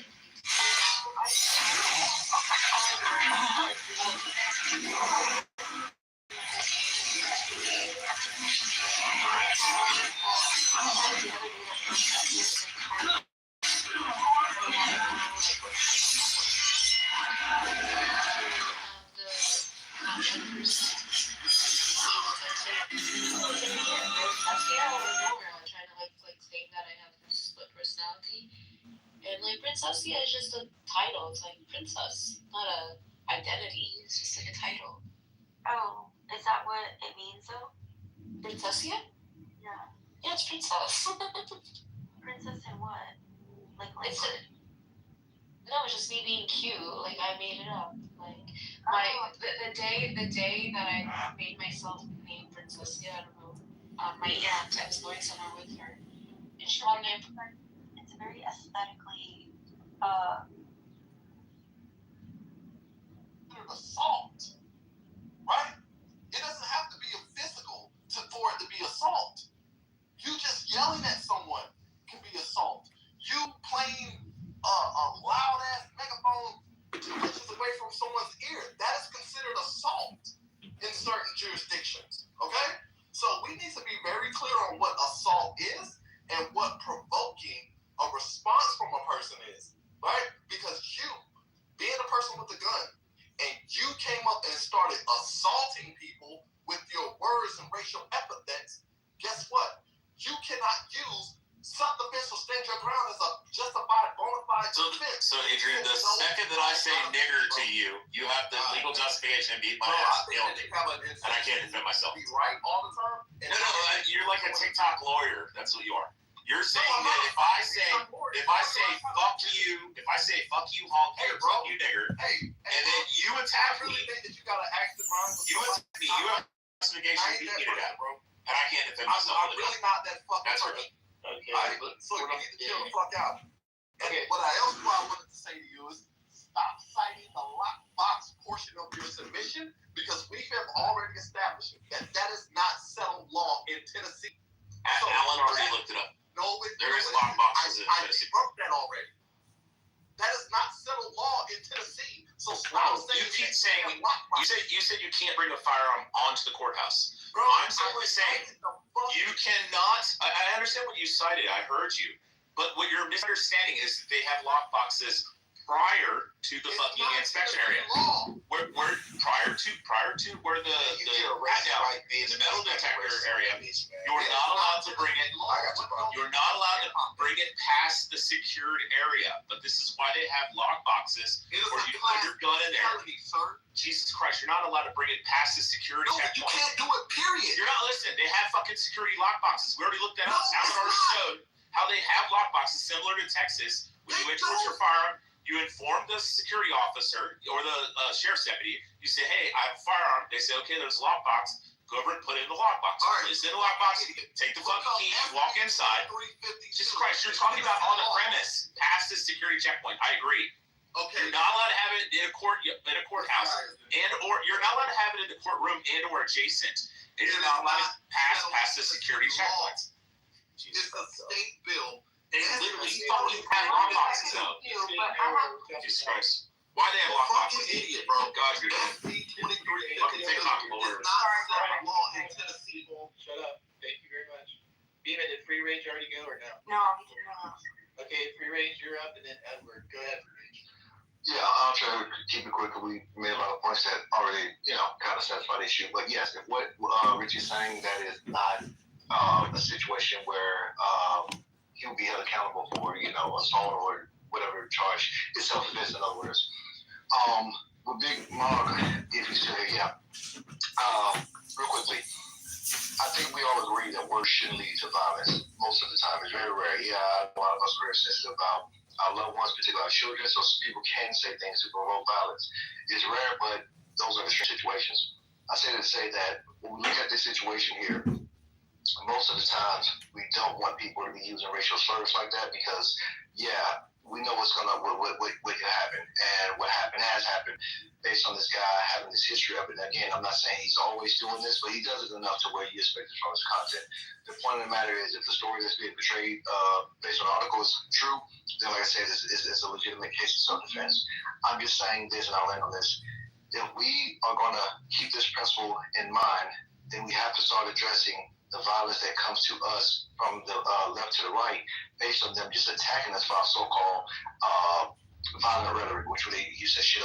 Princessia is just a title. It's like princess, not a identity. It's just like a title. Oh, is that what it means though? Princessia? Yeah. Yeah, it's princess. Princess in what? Like it's no, it's just me being cute. Like I made it up. Like the day that I made myself name Princessia, I don't know. My aunt, I was going somewhere with her, and she called me. It's very aesthetically considered assault, right? It doesn't have to be a physical for it to be assault. You just yelling at someone can be assault. You playing a loud ass megaphone 2 inches away from someone's ear, that is considered assault in certain jurisdictions. Okay? So we need to be very clear on what assault is and what provoking a response from a person is, right? Because you, being a person with a gun, and you came up and started assaulting people with your words and racial epithets, guess what? You cannot use self-defense or stand your ground as a justified, bona fide defense. So Adrian, the second that I say nigger to you, you have the legal justification and beat my ass. And I can't defend myself. Be right all the time. No, you're like a TikTok lawyer. That's what you are. You're saying that if I say fuck you, fuck you honk, hey, fuck you nigger, and then you attack me, you gotta act the wrong. You attack me, you have justification to beat me to death, bro. And I can't defend myself. I'm really not that fucking That's person. Okay. Right? So you need to chill the fuck out. Okay. What else I wanted to say to you is stop citing the lockbox portion of your submission because we have already established that that is not settled law in Tennessee. Alan already looked it up. No, there is lockboxes in Tennessee. I broke that already. That is not settled law in Tennessee. So stop saying you keep saying you said you can't bring a firearm onto the courthouse. Bro, I'm simply saying you cannot. I understand what you cited. I heard you, but what you're misunderstanding is that they have lockboxes prior to the fucking inspection area. Where prior to where the metal detector area, you're not allowed to bring it. You're not allowed to bring it past the secured area. But this is why they have lockboxes where you put your gun in there. Jesus Christ, you're not allowed to bring it past the security checkpoint. You can't do it, period. You're not listening. They have fucking security lockboxes. We already looked that up. Alan already showed how they have lockboxes similar to Texas. When you enter with your firearm, you inform the security officer or the sheriff's deputy. You say, hey, I have a firearm. They say, okay, there's a lockbox. Go over and put it in the lockbox. All right. Place it in the lockbox. Take the fucking key. Walk inside. Jesus Christ, you're talking about on the premise past the security checkpoint. I agree. Okay. You're not allowed to have it in a courthouse, or you're not allowed to have it in the courtroom and or adjacent. And you're not allowed to pass past the security checkpoints. It's a state bill. They literally fucking have lockboxes though. Jesus Christ. Why they have lockboxes? Idiot, bro. God, you're SB 23 fucking TikTok lawyer. It's not settled law in Tennessee. Shut up. Thank you very much. Beaver, did Free Range already go or no? No, he did not. Okay, Free Range, you're up, and then Edward. Go ahead, Free Range. Yeah, I'll try to keep it quick. We made a lot of points that already, kind of satisfy the issue. But yes, if what Richie's saying, that is not a situation where he'll be held accountable for, assault or whatever charge. It's self-defense, in other words. With Big Mark, if you say, real quickly, I think we all agree that words shouldn't lead to violence most of the time. It's very rare. Yeah, a lot of us are very sensitive about our loved ones, particularly our children, so people can say things to provoke violence. It's rare, but those are the situations. I say to say that when we look at this situation here, most of the times we don't want people to be using racial slurs like that because, we know what can happen, and what has happened based on this guy having this history of it. And again, I'm not saying he's always doing this, but he does it enough to where you expect it from his content. The point of the matter is, if the story that's being portrayed based on the article is true, then like I said, it's a legitimate case of self-defense. I'm just saying this, and I'll end on this. If we are going to keep this principle in mind, then we have to start addressing the violence that comes to us from the left to the right, based on them just attacking us for our so-called violent rhetoric, which they use that shit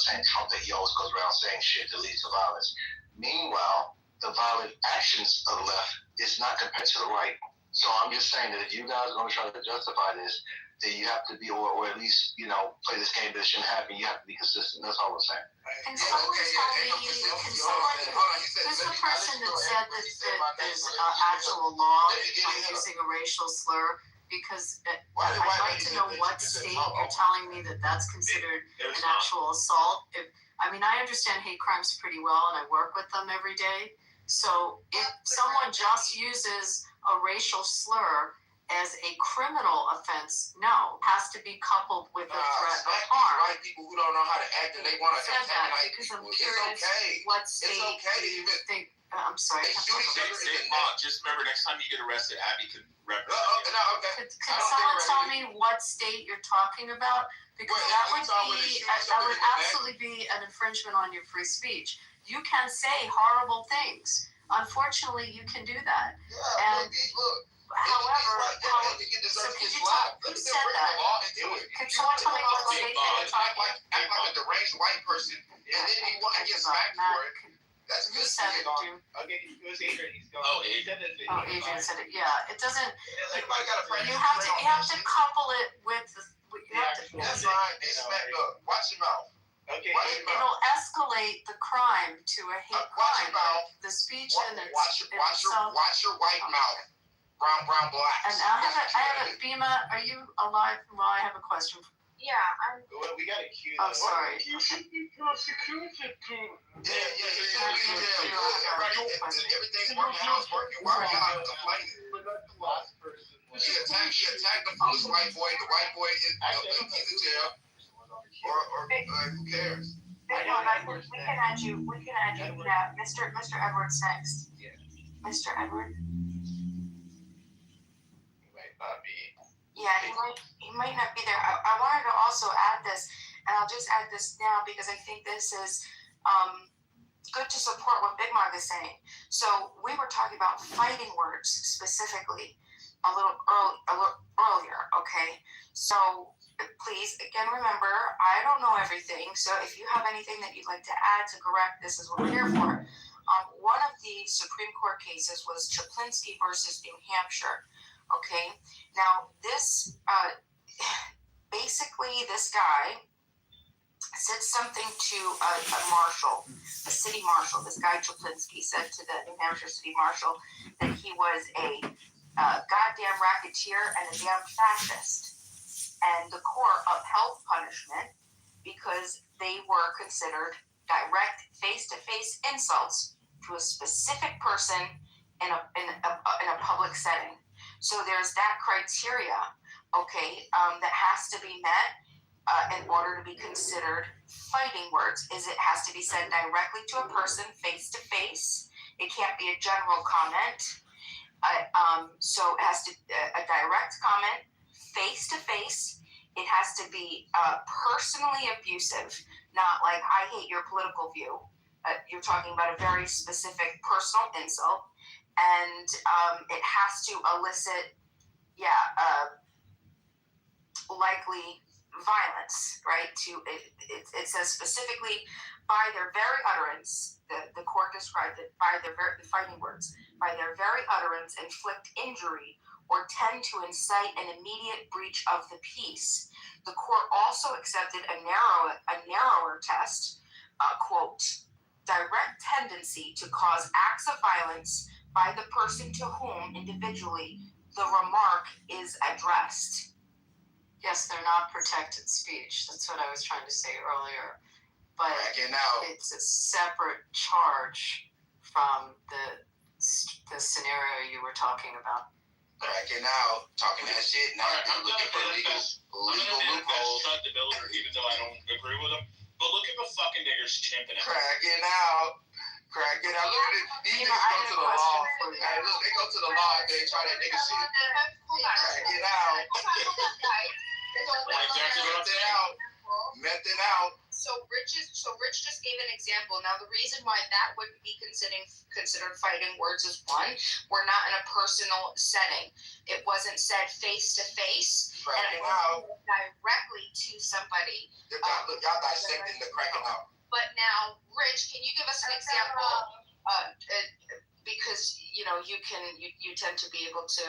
saying Trump, that he always goes around saying shit that leads to violence. Meanwhile, the violent actions of the left is not compared to the right. So I'm just saying that if you guys are going to try to justify this, then you have to be, or at least, play this game that shouldn't happen. You have to be consistent. That's all I'm saying. And someone tell me, there's a person that said that there's actual law on using a racial slur, because I'd like to know what state you're telling me that that's considered an actual assault. I understand hate crimes pretty well, and I work with them every day. So if someone just uses a racial slur as a criminal offense, no, has to be coupled with a threat of harm. White people who don't know how to act and they want to Said that antagonize because I'm people. curious It's okay. what state It's okay to even think. I'm sorry. They shoot each other in the neck. Just remember, next time you get arrested, Abby can represent you. No, okay. Could someone tell me what state you're talking about? Because that would absolutely be an infringement on your free speech. You can say horrible things. Unfortunately, you can do that. Yeah, and look. However, so could you tell who said that? Could someone tell me what state you're talking about? Act like a deranged white person, and then he want to get smacked for it. That's Who good. said it, Jim? Okay, it was Adrian. He's going. Oh, He said that. Adrian said it. Yeah, it doesn't. Everybody got a You have to couple it with the. That's fine. They smack up. Watch your mouth. Okay. It'll escalate the crime to a hate Watch crime. your mouth. The speech and its Watch your white mouth. Brown, black. And I have a Bima. Are you alive? Well, I have a question. Yeah, I'm. Well, we got to cue. Oh, sorry. You should be prosecuted too. Everything's working out. It's working. Why are you complaining? He attacked the first white boy. The white boy is in jail. Or who cares? We can add you. Yeah, Mr. Edwards next. Yeah. Mr. Edward. He might not be. Yeah, he might not be there. I wanted to also add this, and I'll just add this now because I think this is good to support what Big Mog is saying. So we were talking about fighting words specifically a little earlier, okay? So please, again, remember, I don't know everything, so if you have anything that you'd like to add to correct, this is what we're here for. One of the Supreme Court cases was Chaplinsky versus New Hampshire, okay? Now, this, basically, this guy said something to a marshal, a city marshal. This guy Chaplinsky said to the New Hampshire city marshal that he was a goddamn racketeer and a damn fascist. And the court upheld punishment because they were considered direct face-to-face insults to a specific person in a public setting. So there's that criteria, okay, that has to be met in order to be considered fighting words. It has to be said directly to a person face-to-face. It can't be a general comment. So it has to a direct comment, face-to-face. It has to be personally abusive, not like I hate your political view. You're talking about a very specific personal insult, and it has to elicit, likely violence, right? It says specifically by their very utterance. The court described it by their very fighting words. By their very utterance, inflict injury or tend to incite an immediate breach of the peace. The court also accepted a narrower test, quote, direct tendency to cause acts of violence by the person to whom individually the remark is addressed. Yes, they're not protected speech. That's what I was trying to say earlier. But it's a separate charge from the scenario you were talking about. Cracking out, talking that shit, now I'm looking for legal loopholes. Shut the builder, even though I don't agree with him. But look at the fucking niggers champing out. Cracking out. Look at it. These niggas go to the law. Hey, look, they go to the law and they try that nigga shit. Cracking out. Mething out. So Rich just gave an example. Now the reason why that wouldn't be considered fighting words is one, we're not in a personal setting. It wasn't said face to face, and it wasn't directly to somebody. Look, y'all dissecting the cracking out. But now, Rich, can you give us an example? Because you tend to be able to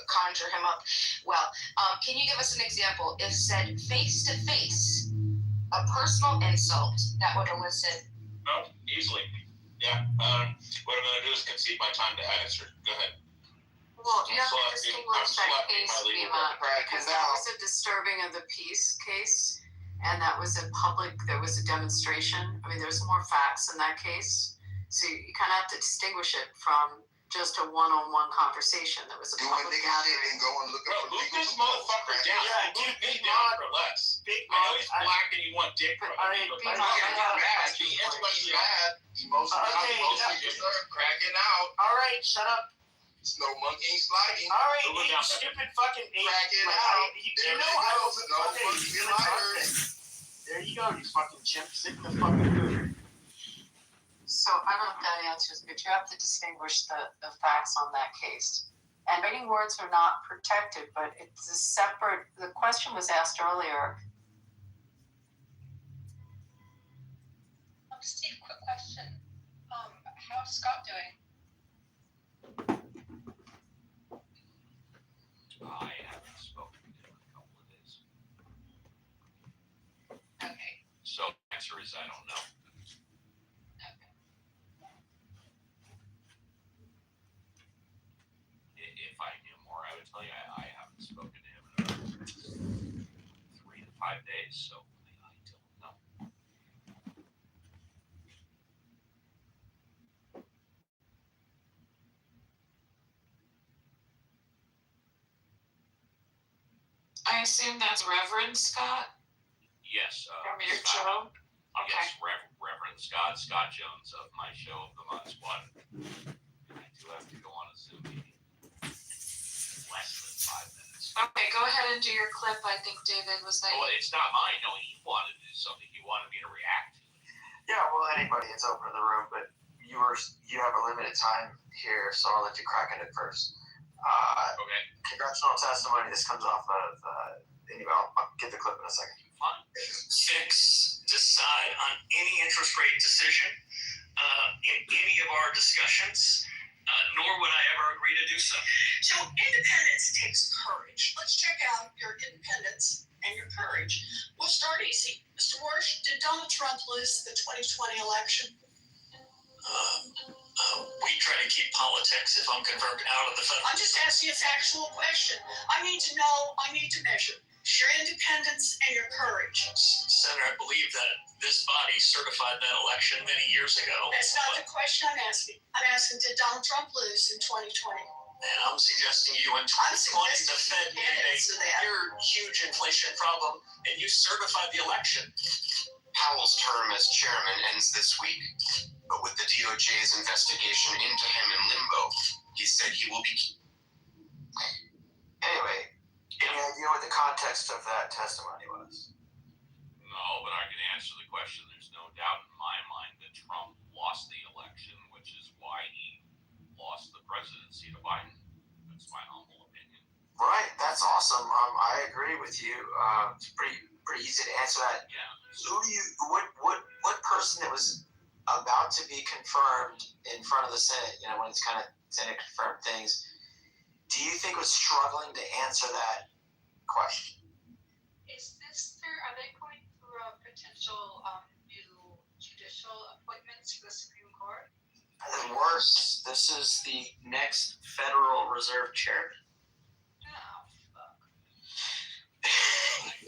conjure him up. Well, can you give us an example? If said face to face, a personal insult that would elicit. Oh, easily. Yeah. What I'm gonna do is concede my time to answer. Go ahead. Well, you have to distinguish that case, Bima, because that was a disturbing of the peace case, and that was there was a demonstration. I mean, there's more facts in that case. So you kind of have to distinguish it from just a one-on-one conversation. There was a doing public nigga shit gathering. and going looking for Move legal this support. motherfucker down. Yeah, Move me Big down Mom. for less. Big I know Mom, he's black and you want dick from All him, right, but Big you Mom, can't I got get a mad. question Be for emotionally He's you. mad. Emotionally, Okay, crack it out. all right, shut up. It's no monkey sliding. All right, Move it you down. stupid fucking ape. Crack it Like, out. You There know it I goes. was No okay, monkey really sliders. perfect. There you go, you fucking chimp. Sit in the fucking food. So I don't know if that answers, but you have to distinguish the facts on that case. And fighting words are not protected, but it's a separate, the question was asked earlier. Steve, quick question. How's Scott doing? I haven't spoken to him in a couple of days. Okay. So the answer is I don't know. If I knew more, I would tell you I haven't spoken to him in about 3 to 5 days, so I don't know. I assume that's Reverend Scott Yes, from your Scott, show. Okay. yes, Reverend Scott Jones of my show of the Mod Squad. I do have to go on a Zoom meeting. Less than 5 minutes. Okay, go ahead and do your clip. I think David was there. Well, it's not mine. No, he wanted to do something. He wanted me to react. Yeah, well, anybody, it's open in the room, but you have a limited time here, so I'll let you crack at it first. Okay. Congressional testimony. This comes off of. Anyway, I'll get the clip in a second. Fine. Decide on any interest rate decision in any of our discussions, nor would I ever agree to do so. So independence takes courage. Let's check out your independence and your courage. We'll start easy. Mr. Warsh, did Donald Trump lose the 2020 election? We try to keep politics, if I'm confirmed, out of the federal. I'm just asking a factual question. I need to know, I need to measure your independence and your courage. Senator, I believe that this body certified that election many years ago. That's not the question I'm asking. I'm asking, did Donald Trump lose in 2020? And I'm suggesting you in 2020 the Fed made your huge inflation problem, and you certified the election. Powell's term as chairman ends this week, but with the DOJ's investigation into him in limbo, he said he will be. Anyway, any idea what the context of that testimony was? No, but I can answer the question. There's no doubt in my mind that Trump lost the election, which is why he lost the presidency to Biden. That's my humble opinion. Right, that's awesome. I agree with you. It's pretty easy to answer that. Yeah. What person that was about to be confirmed in front of the Senate, when it's kind of Senate confirmed things, do you think was struggling to answer that question? Are they going through a potential new judicial appointments for the Supreme Court? And worse, this is the next Federal Reserve chairman.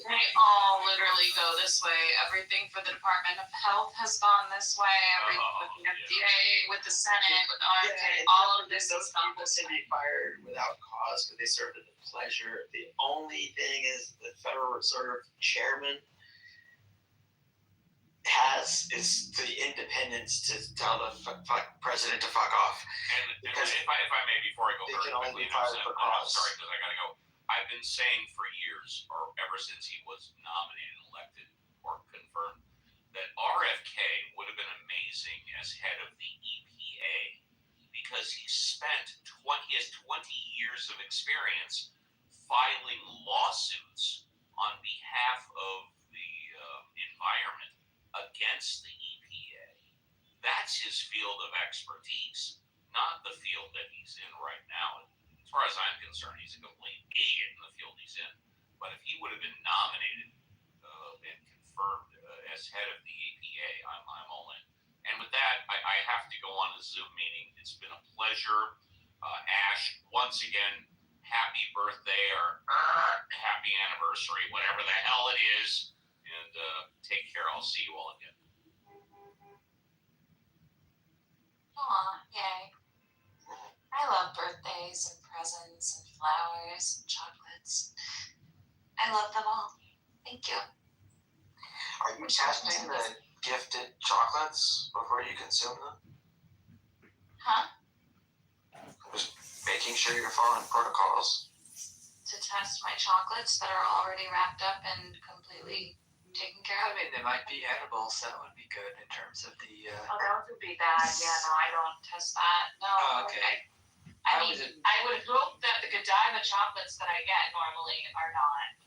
They all literally go this way. Everything for the Department of Health has gone this way. Everything with the FDA, with the Senate, with RFK, all of this has gone this way. Those people can be fired without cause because they served at the pleasure. The only thing is the Federal Reserve chairman is the independence to tell the president to fuck off. And if I may, before I go they very can only quickly, be fired for I'm cause. sorry because I gotta go. I've been saying for years, or ever since he was nominated, elected, or confirmed, that RFK would have been amazing as head of the EPA because he has 20 years of experience filing lawsuits on behalf of the environment against the EPA. That's his field of expertise, not the field that he's in right now. As far as I'm concerned, he's a complete idiot in the field he's in. But if he would have been nominated and confirmed as head of the EPA, I'm all in. And with that, I have to go on a Zoom meeting. It's been a pleasure. Ash, once again, happy birthday or happy anniversary, whatever the hell it is. And take care. I'll see you all again. Aw, yay. I love birthdays and presents and flowers and chocolates. I love them all. Thank you. Are you testing the gifted chocolates before you consume them? Huh? Just making sure you're following protocols. To test my chocolates that are already wrapped up and completely taken care of? I mean, they might be edibles. That would be good in terms of the. Oh, that would be bad. Yeah, no, I don't test that. No. Oh, okay. I would hope that the Godiva chocolates that I get normally are not.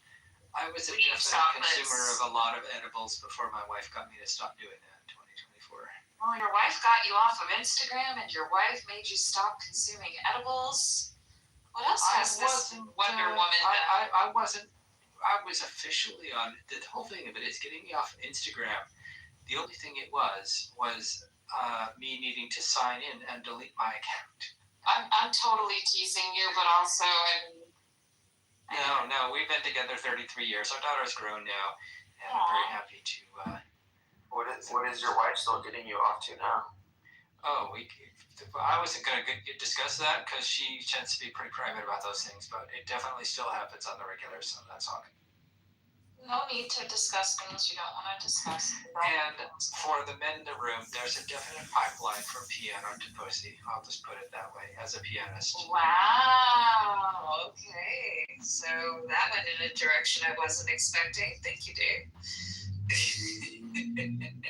I was a Leaf definite chocolates. consumer of a lot of edibles before my wife got me to stop doing that in 2024. Well, your wife got you off of Instagram, and your wife made you stop consuming edibles. What else has this Wonder Woman done? I wasn't. I was officially on the whole thing of it is getting me off Instagram. The only thing it was me needing to sign in and delete my account. I'm totally teasing you, but also No, we've been together 33 years. Our daughter's grown now, and I'm very happy to. What is your wife still getting you off to now? Oh, I wasn't going to discuss that because she tends to be pretty private about those things, but it definitely still happens on the regular, so that's all. no need to discuss things you don't want to discuss. And for the men in the room, there's a definite pipeline from piano to pussy. I'll just put it that way, as a pianist. Wow. Okay. So that went in a direction I wasn't expecting. Thank you, Dave.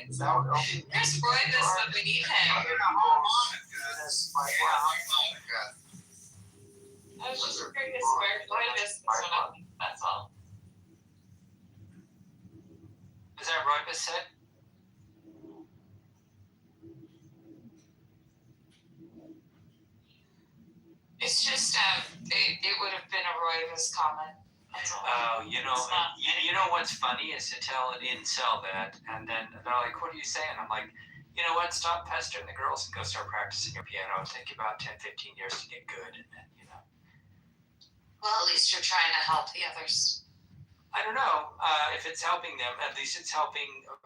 Is that what There's Roy this when we need him. I was just curious where Roy this one. That's all. Is that Roybus said? It's just it would have been a Roybus comment. That's all. Oh, you know what's funny is to tell an incel that, and then they're like, "What are you saying?" I'm like, "You know what? Stop pestering the girls and go start practicing your piano. It'll take you about 10, 15 years to get good." And then, Well, at least you're trying to help the others. I don't know if it's helping them. At least it's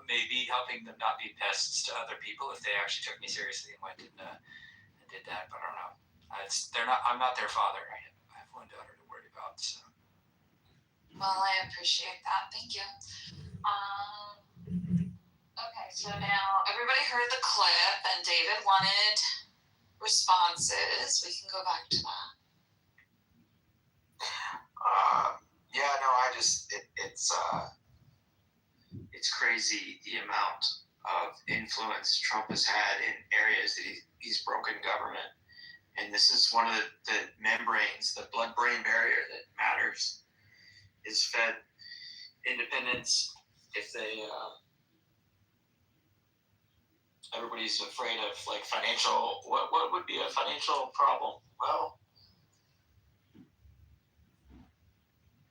maybe helping them not be pests to other people if they actually took me seriously and went and did that. But I don't know. I'm not their father. I have one daughter to worry about. So. Well, I appreciate that. Thank you. Okay, so now everybody heard the clip, and David wanted responses. We can go back to that. It's crazy the amount of influence Trump has had in areas that he's broken government. And this is one of the membranes, the blood-brain barrier that matters, is fed independents if they, everybody's afraid of like financial, what would be a financial problem? Well,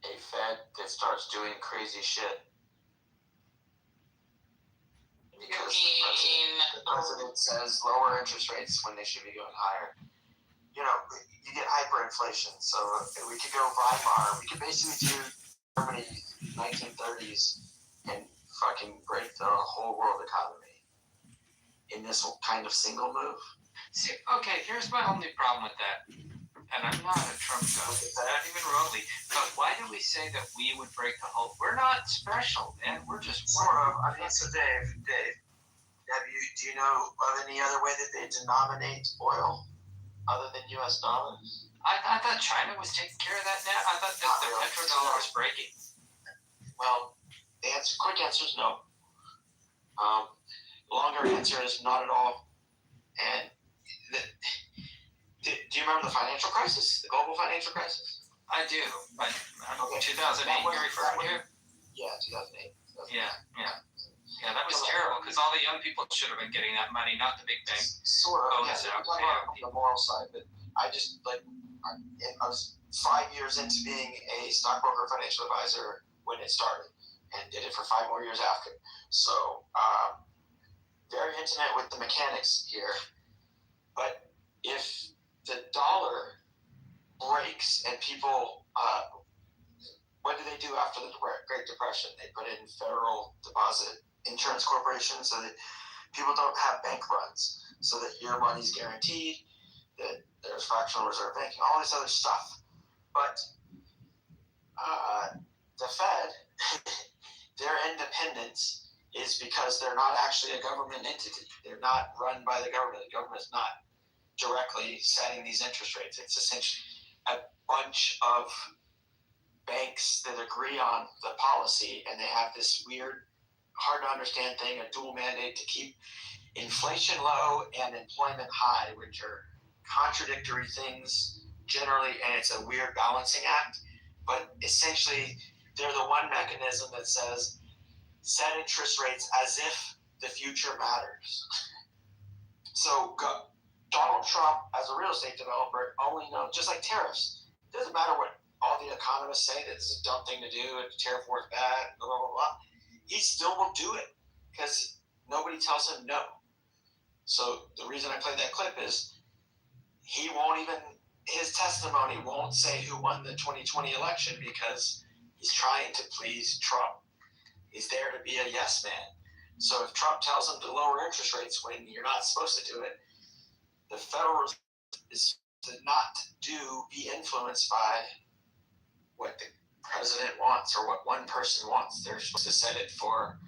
a Fed that starts doing crazy shit. Because the president says lower interest rates when they should be going higher. You get hyperinflation. So we could go Weimar. We could basically do Germany 1930s and fucking break the whole world economy in this kind of single move. See, okay, here's my only problem with that. And I'm not a Trump guy, not even remotely. But why do we say that we would break the whole? We're not special, man. We're just sort of. I mean, so Dave, do you know of any other way that they denominate oil other than U.S. dollars? I thought China was taking care of that now. I thought that the petrodollar was breaking. Well, the quick answer is no. The longer answer is not at all. And do you remember the financial crisis, the global financial crisis? I do. But 2008, you're referring to? Yeah, 2008. Yeah, that was terrible because all the young people should have been getting that money, not the big bank. Sort of. On the moral side, but I was 5 years into being a stockbroker financial advisor when it started, and did it for 5 more years after. So, very intimate with the mechanics here. But if the dollar breaks and people, what do they do after the Great Depression? They put in federal deposit insurance corporations so that people don't have bank runs, so that your money's guaranteed. that there's fractional reserve banking, all this other stuff. But the Fed, their independence is because they're not actually a government entity. They're not run by the government. The government is not directly setting these interest rates. It's essentially a bunch of banks that agree on the policy, and they have this weird, hard to understand thing, a dual mandate to keep inflation low and employment high, which are contradictory things generally, and it's a weird balancing act. But essentially, they're the one mechanism that says set interest rates as if the future matters. So Donald Trump, as a real estate developer, only knows, just like tariffs, it doesn't matter what all the economists say that it's a dumb thing to do, and tariff war is bad, blah, blah, blah, blah. He still will do it because nobody tells him no. So the reason I played that clip is he won't even, his testimony won't say who won the 2020 election because he's trying to please Trump. He's there to be a yes man. So if Trump tells him to lower interest rates when you're not supposed to do it, the Federal Reserve is to not be influenced by what the president wants or what one person wants. They're supposed to set it for,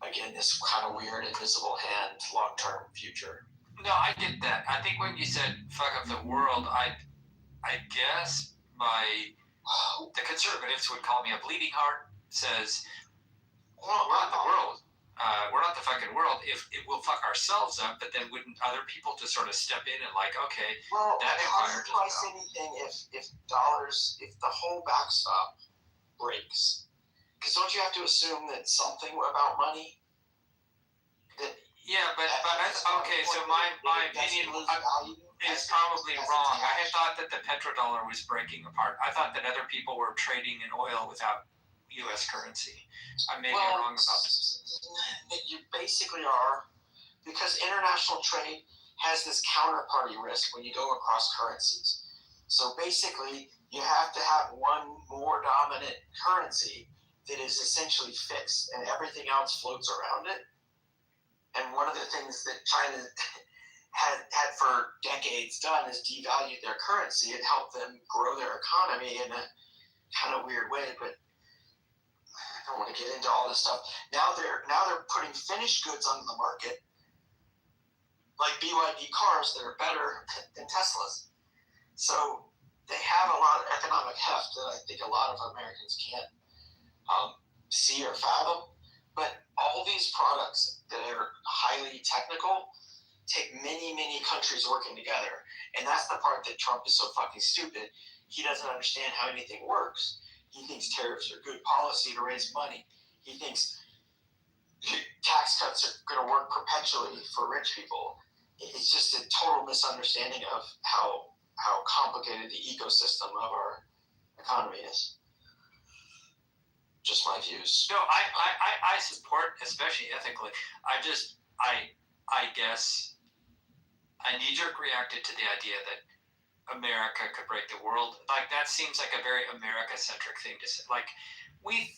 again, this kind of weird invisible hand long-term future. No, I get that. I think when you said fuck up the world, I guess the conservatives would call me a bleeding heart. Says, well, we're not the world. We're not the fucking world. If it will fuck ourselves up, but then wouldn't other people just sort of step in and like, okay, well, that how do empire you price anything if the whole backstop breaks? Because don't you have to assume that something about money? Yeah, but okay. So my opinion is probably wrong. I had thought that the petrodollar was breaking apart. I thought that other people were trading in oil without U.S. currency. I may be wrong about this. You basically are, because international trade has this counterparty risk when you go across currencies. So basically, you have to have one more dominant currency that is essentially fixed, and everything else floats around it. And one of the things that China had for decades done is devalued their currency and helped them grow their economy in a kind of weird way, but I don't want to get into all this stuff. Now they're putting finished goods on the market, like BYD cars that are better than Teslas. So they have a lot of economic heft that I think a lot of Americans can't see or fathom. But all these products that are highly technical take many, many countries working together. And that's the part that Trump is so fucking stupid. He doesn't understand how anything works. He thinks tariffs are good policy to raise money. He thinks tax cuts are going to work perpetually for rich people. It's just a total misunderstanding of how complicated the ecosystem of our economy is. Just my views. No, I support, especially ethically. I guess I knee-jerk reacted to the idea that America could break the world. Like, that seems like a very America-centric thing to say. Like, we're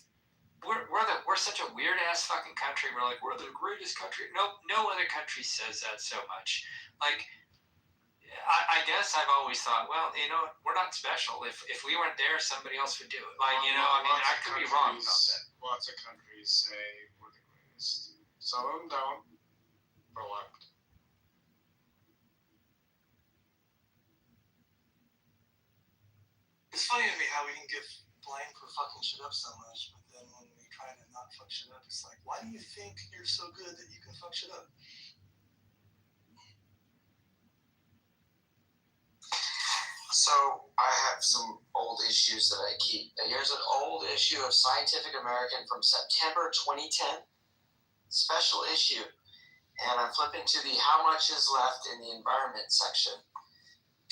such a weird-ass fucking country. We're like, we're the greatest country. No other country says that so much. Like, I guess I've always thought, well, we're not special. If we weren't there, somebody else would do it. Like, I could be wrong about that. Lots of countries say we're the greatest. Some of them don't, but left. It's funny to me how we can get blamed for fucking shit up so much, but then when we try to not fuck shit up, it's like, why do you think you're so good that you can fuck shit up? So I have some old issues that I keep. And here's an old issue of Scientific American from September 2010, special issue. And I'm flipping to the how much is left in the environment section.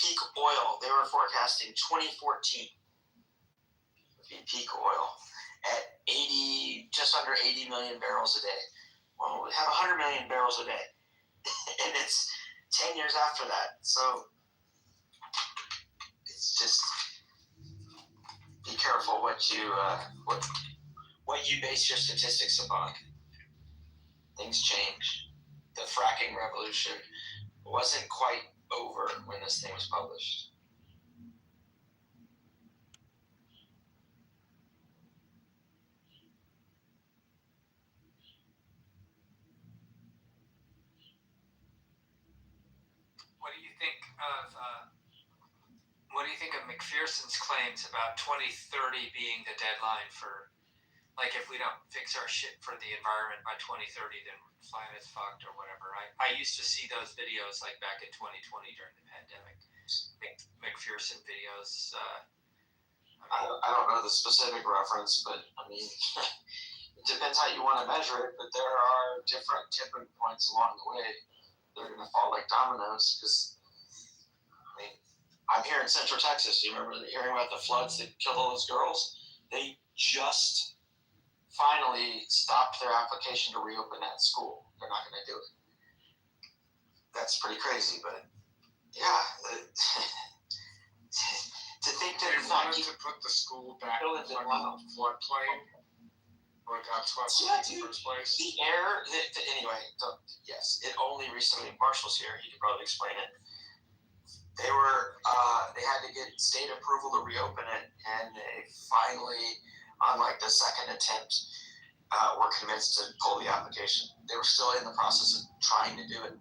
Peak oil, they were forecasting 2014 would be peak oil at just under 80 million barrels a day. Well, we have 100 million barrels a day. And it's 10 years after that. So it's just be careful what you base your statistics upon. Things change. The fracking revolution wasn't quite over when this thing was published. What do you think of McPherson's claims about 2030 being the deadline for, like, if we don't fix our shit for the environment by 2030, then planet's fucked or whatever? I used to see those videos like back in 2020 during the pandemic. McPherson videos. I don't know the specific reference, but I mean, it depends how you want to measure it. But there are different tipping points along the way. They're going to fall like dominoes because, I mean, I'm here in Central Texas. You remember hearing about the floods that killed all those girls? They just finally stopped their application to reopen that school. They're not going to do it. That's pretty crazy, but yeah. To think that they wanted to put the school back in the floodplain, or it got swept in the first place. The air, anyway, yes, it only recently, Marshall's here, he could probably explain it. They had to get state approval to reopen it, and they finally, on like the second attempt, were convinced to pull the application. They were still in the process of trying to do it.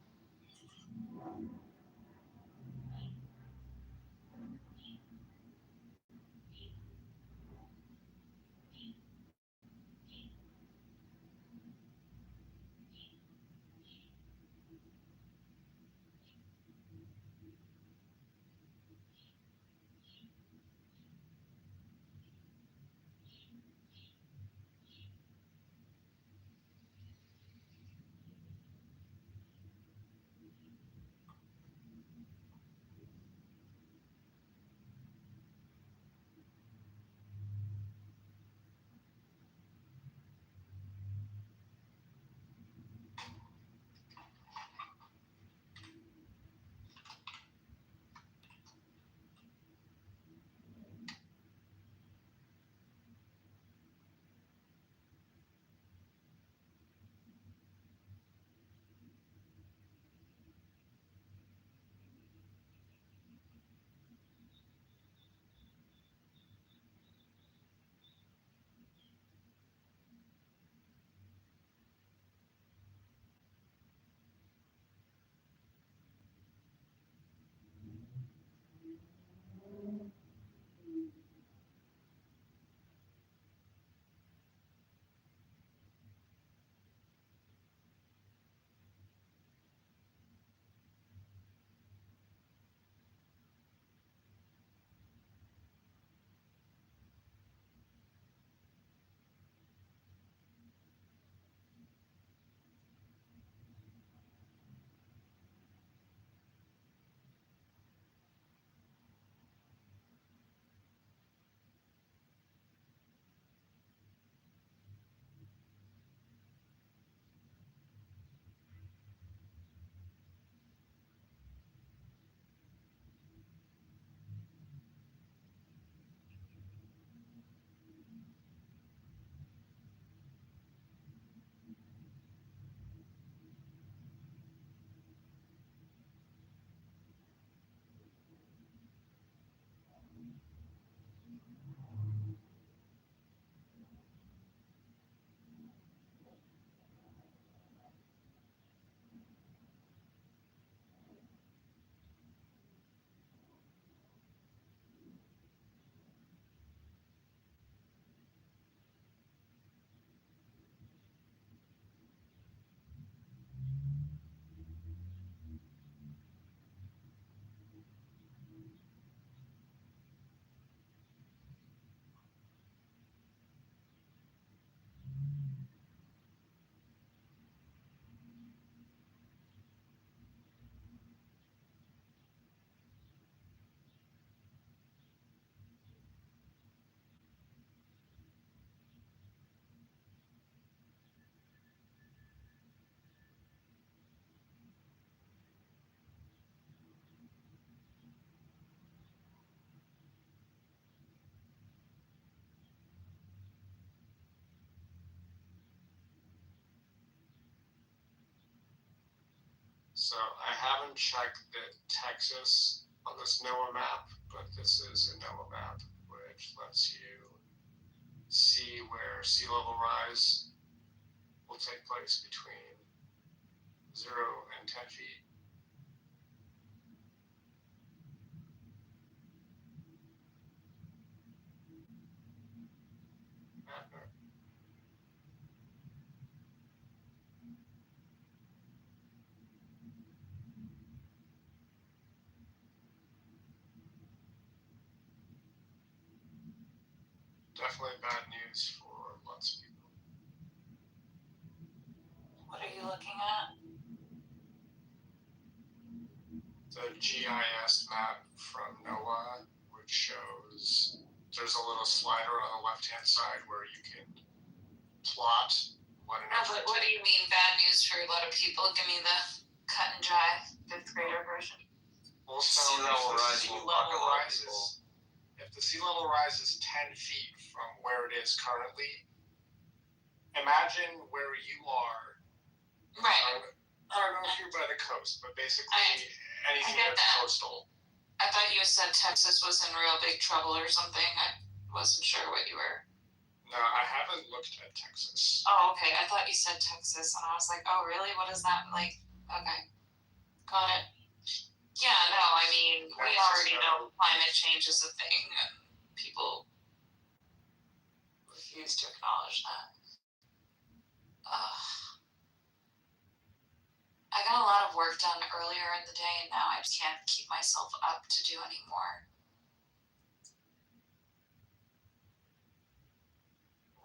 So I haven't checked the Texas on this NOAA map, but this is a NOAA map which lets you see where sea level rise will take place between 0 and 10 feet. Definitely bad news for lots of people. What are you looking at? The GIS map from NOAA, which shows there's a little slider on the left-hand side where you can plot what an No, but what do you mean bad news for a lot of people? Give me the cut and dry 5th grader version. Well, so Sea level rise sea will level fuck a lot of rises. If the sea level rises 10 feet from where it is currently, imagine where you are. Right. I don't know if you're by the coast, but basically anything I get that's that. coastal. I thought you said Texas was in real big trouble or something. I wasn't sure what you were. No, I haven't looked at Texas. Oh, okay. I thought you said Texas, and I was like, oh, really? What is that like? Okay. Got it. Yeah, no, I mean, we already know climate change is a thing, and people refuse to acknowledge that. I got a lot of work done earlier in the day, and now I just can't keep myself up to do anymore.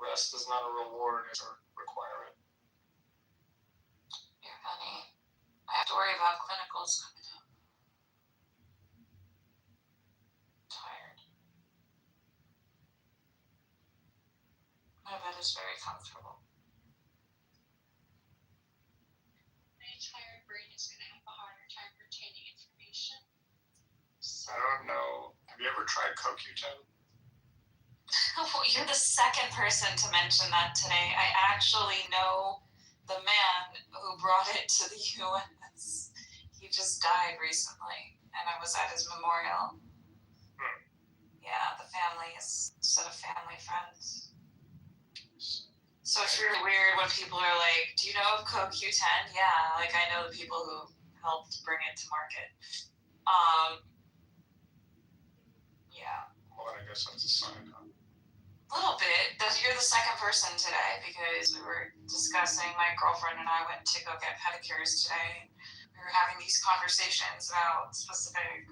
Rest is not a reward, it's a requirement. You're funny. I have to worry about clinicals coming up. Tired. My bed is very comfortable. My tired brain is going to have a harder time retaining information. I don't know. Have you ever tried CoQ10? You're the second person to mention that today. I actually know the man who brought it to the U.S. He just died recently, and I was at his memorial. Yeah, the family is a set of family friends. So it's really weird when people are like, do you know of CoQ10? Yeah, like I know the people who helped bring it to market. Yeah. Well, I guess that's a sign, huh? A little bit. You're the second person today because we were discussing, my girlfriend and I went to go get pedicures today. We were having these conversations about specific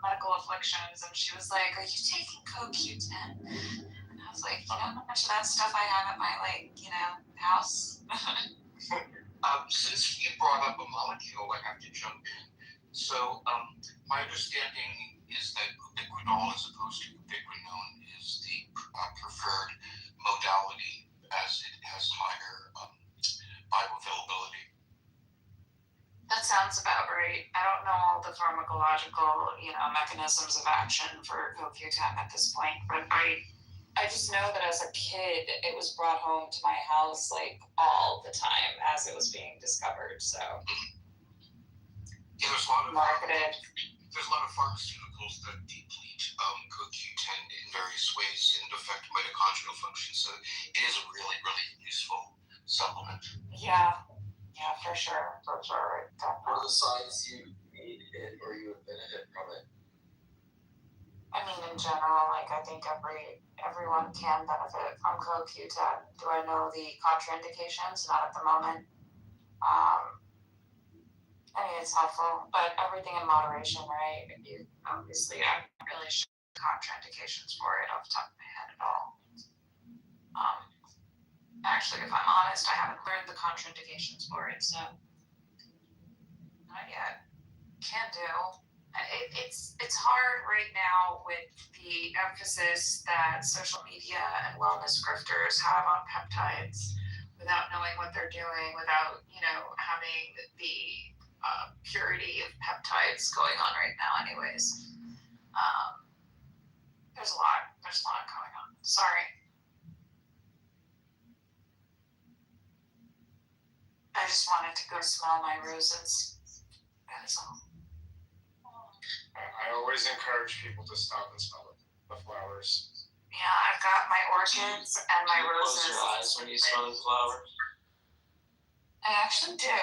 medical afflictions, and she was like, are you taking CoQ10? And I was like, you know how much of that stuff I have at my, house? Since you brought up a molecule, I have to jump in. So, my understanding is that ubiquinol, as opposed to ubiquinone, is the preferred modality as it has higher bioavailability. That sounds about right. I don't know all the pharmacological, mechanisms of action for CoQ10 at this point, but I just know that as a kid, it was brought home to my house all the time as it was being discovered. So there's a lot of marketed. There's a lot of pharmaceuticals that deplete CoQ10 in various ways and affect mitochondrial function. So it is a really, really useful supplement. Yeah, for sure. What are the signs you need it or you would benefit from it? I mean, in general, I think everyone can benefit from CoQ10. Do I know the contraindications? Not at the moment. I mean, it's helpful, but everything in moderation, right? You obviously, I'm not really sure the contraindications for it off the top of my head at all. Actually, if I'm honest, I haven't learned the contraindications for it, so not yet. Can do. It's hard right now with the emphasis that social media and wellness grifters have on peptides without knowing what they're doing, without, having the purity of peptides going on right now anyways. There's a lot going on. Sorry. I just wanted to go smell my roses. That's all. I always encourage people to stop and smell the flowers. Yeah, I've got my orchids and my roses. Close your eyes when you smell the flowers. I actually do.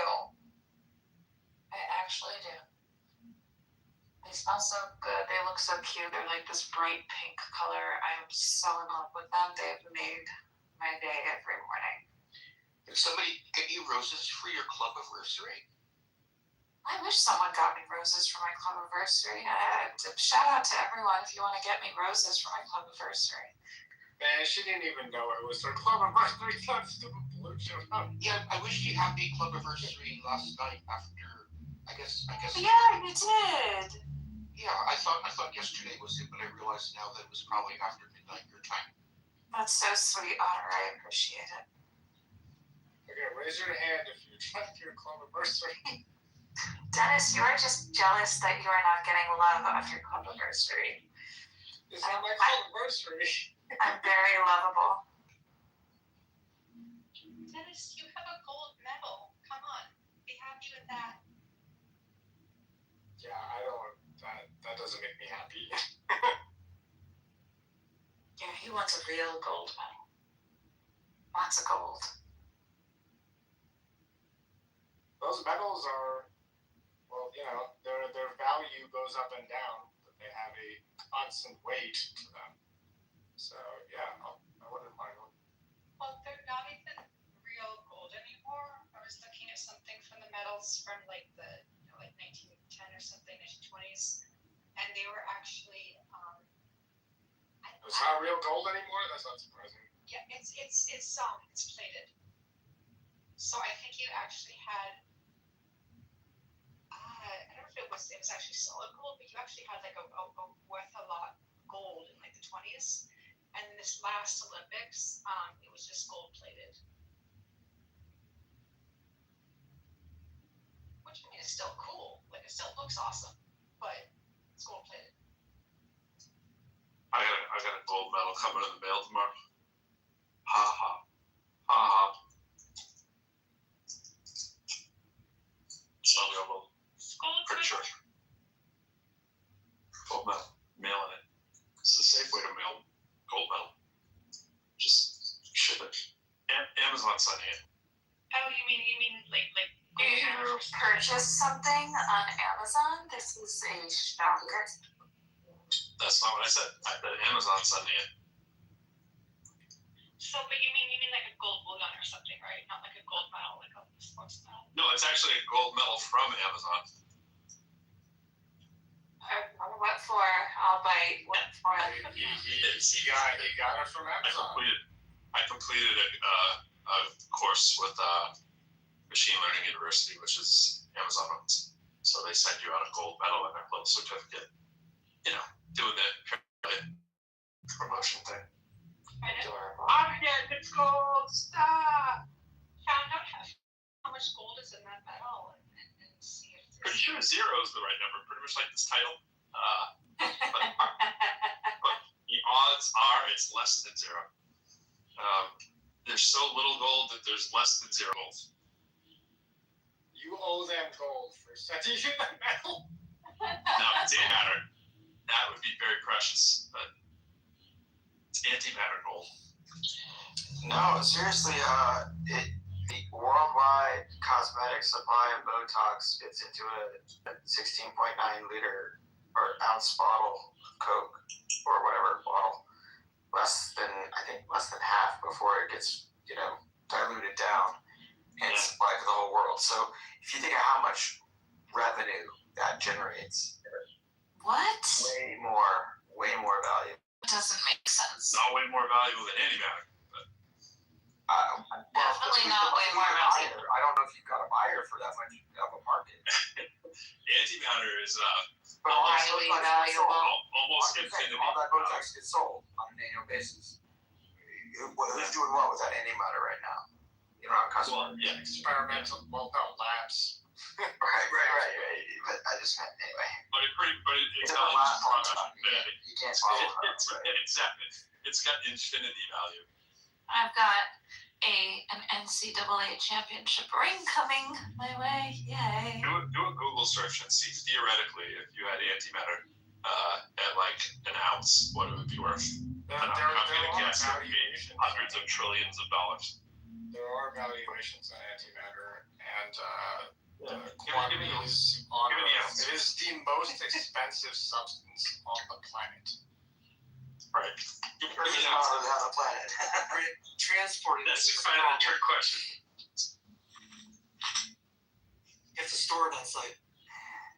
They smell so good. They look so cute. They're like this bright pink color. I am so in love with them. They've made my day every morning. Did somebody get you roses for your club anniversary? I wish someone got me roses for my club anniversary. Shout out to everyone if you want to get me roses for my club anniversary. Man, she didn't even know it was her club anniversary. That's stupid pollution. Yeah, I wish you happy club anniversary last night after. I guess. Yeah, you did. Yeah, I thought yesterday was it, but I realized now that it was probably after midnight your time. That's so sweet, Otter. I appreciate it. Okay, raise your hand if you tried your club anniversary. Dennis, you are just jealous that you are not getting love on your club anniversary. It's not my club anniversary. I'm very lovable. Dennis, you have a gold medal. Come on, be happy with that. Yeah, I don't. That doesn't make me happy. Yeah, he wants a real gold medal. Lots of gold. Those medals are, well, you know, their value goes up and down, but they have a constant weight to them. So yeah, I wouldn't mind them. Well, they're not even real gold anymore. I was looking at something from the medals from like the 1910 or something, 1920s, and they were actually. It's not real gold anymore. That's not surprising. Yeah, it's plated. So I think you actually had. I don't know if it was actually solid gold, but you actually had like a worth a lot gold in like the 20s, and then this last Olympics, it was just gold plated. Which I mean is still cool. Like it still looks awesome, but it's gold plated. I got a gold medal coming in the mail tomorrow. Ha ha. Ha ha. It's not real gold. Pretty sure. Gold medal. Mailing it. It's the safe way to mail gold medal. Just ship it. Amazon sending it. Oh, you mean like You purchased something on Amazon? This is a shocker. That's not what I said. I said Amazon sending it. So, but you mean like a gold bullion or something, right? Not like a gold medal, like a sports medal. No, it's actually a gold medal from Amazon. What for? I'll bite. What for? He got it from Amazon. I completed a course with Machine Learning University, which is Amazon owns. So they send you out a gold medal and a little certificate. You know, doing the promotion thing. Adorable. It's gold. Stop. Found out how much gold is in that medal and see if Pretty sure 0 is the right number. Pretty much like this title. But the odds are it's less than 0. There's so little gold that there's less than 0 gold. You owe them gold for sending you that medal. No, it's antimatter. That would be very precious, but it's antimatter gold. No, seriously, the worldwide cosmetic supply of Botox fits into a 16.9 liter or ounce bottle of Coke or whatever bottle. Less than half before it gets, diluted down and supplied to the whole world. So if you think of how much revenue that generates, What? way more value. It doesn't make sense. Not way more valuable than antimatter. Definitely not way more valuable. I don't know if you've got a buyer for that much of a market. Antimatter is Highly valuable. Almost infinity. All that Botox gets sold on an annual basis. Who's doing what with that antimatter right now? You don't have customers. Well, yeah, Experimental, labs. Right. But I just meant anyway. But it's a got last one. infinity. You can't follow it. Exactly. It's got infinity value. I've got an NCAA championship ring coming my way. Yay. Do a Google search and see theoretically if you had antimatter at like an ounce, what it would be worth. I'm gonna guess it would be hundreds of trillions of dollars. There are valuations on antimatter, and the quantities on Earth. It is the most expensive substance on the planet. Right. Earth is not really on the planet. Transporting That's this is kind of a trick question. You have to store it on site.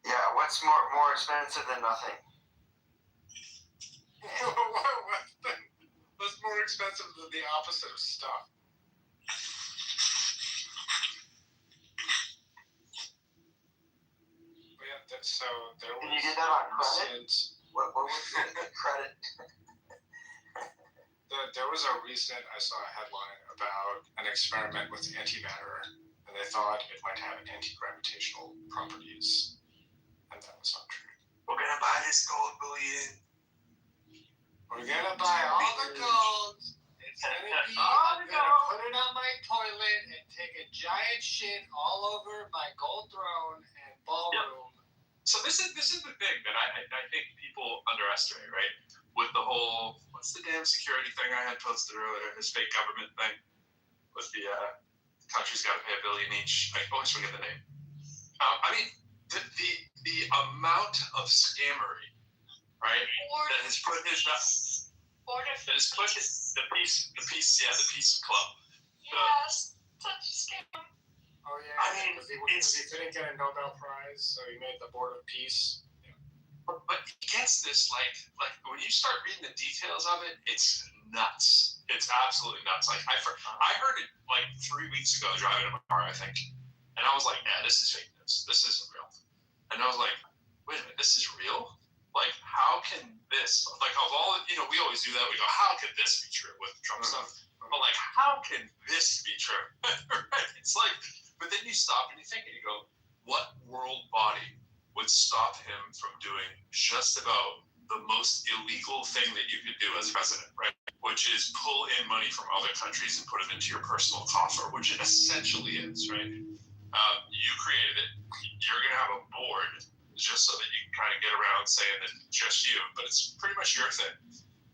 Yeah, what's more expensive than nothing? What's more expensive than the opposite of stuff? So there was. Can you get that on credit? What was the credit? There was a recent, I saw a headline about an experiment with antimatter, and they thought it might have anti-gravitational properties, and that was not true. We're gonna buy this gold bullion. We're gonna buy all the gold. It's gonna be. I'm gonna put it on my toilet and take a giant shit all over my gold throne and ballroom. So this is the thing that I think people underestimate, right? With the whole, what's the damn security thing I had posted earlier? This fake government thing with the country's got to pay $1 billion each. I always forget the name. I mean, the amount of scammery, right? That has put his the peace club. Yes, such a scam. Oh yeah, I mean, because he couldn't get a Nobel Prize, so he made the Board of Peace. Yeah. But he gets this like when you start reading the details of it, it's nuts. It's absolutely nuts. Like I heard it like 3 weeks ago driving in my car, I think, and I was like, "Yeah, this is fake news. This isn't real." And I was like, "Wait a minute, this is real? Like, how can this? Like, of all we always do that. We go, how could this be true with Trump stuff? But like, how can this be true? Right? It's like." But then you stop and you think and you go, what world body would stop him from doing just about the most illegal thing that you could do as president, right? Which is pull in money from other countries and put it into your personal coffer, which it essentially is, right? You created it. You're going to have a board just so that you can kind of get around saying that just you, but it's pretty much your thing.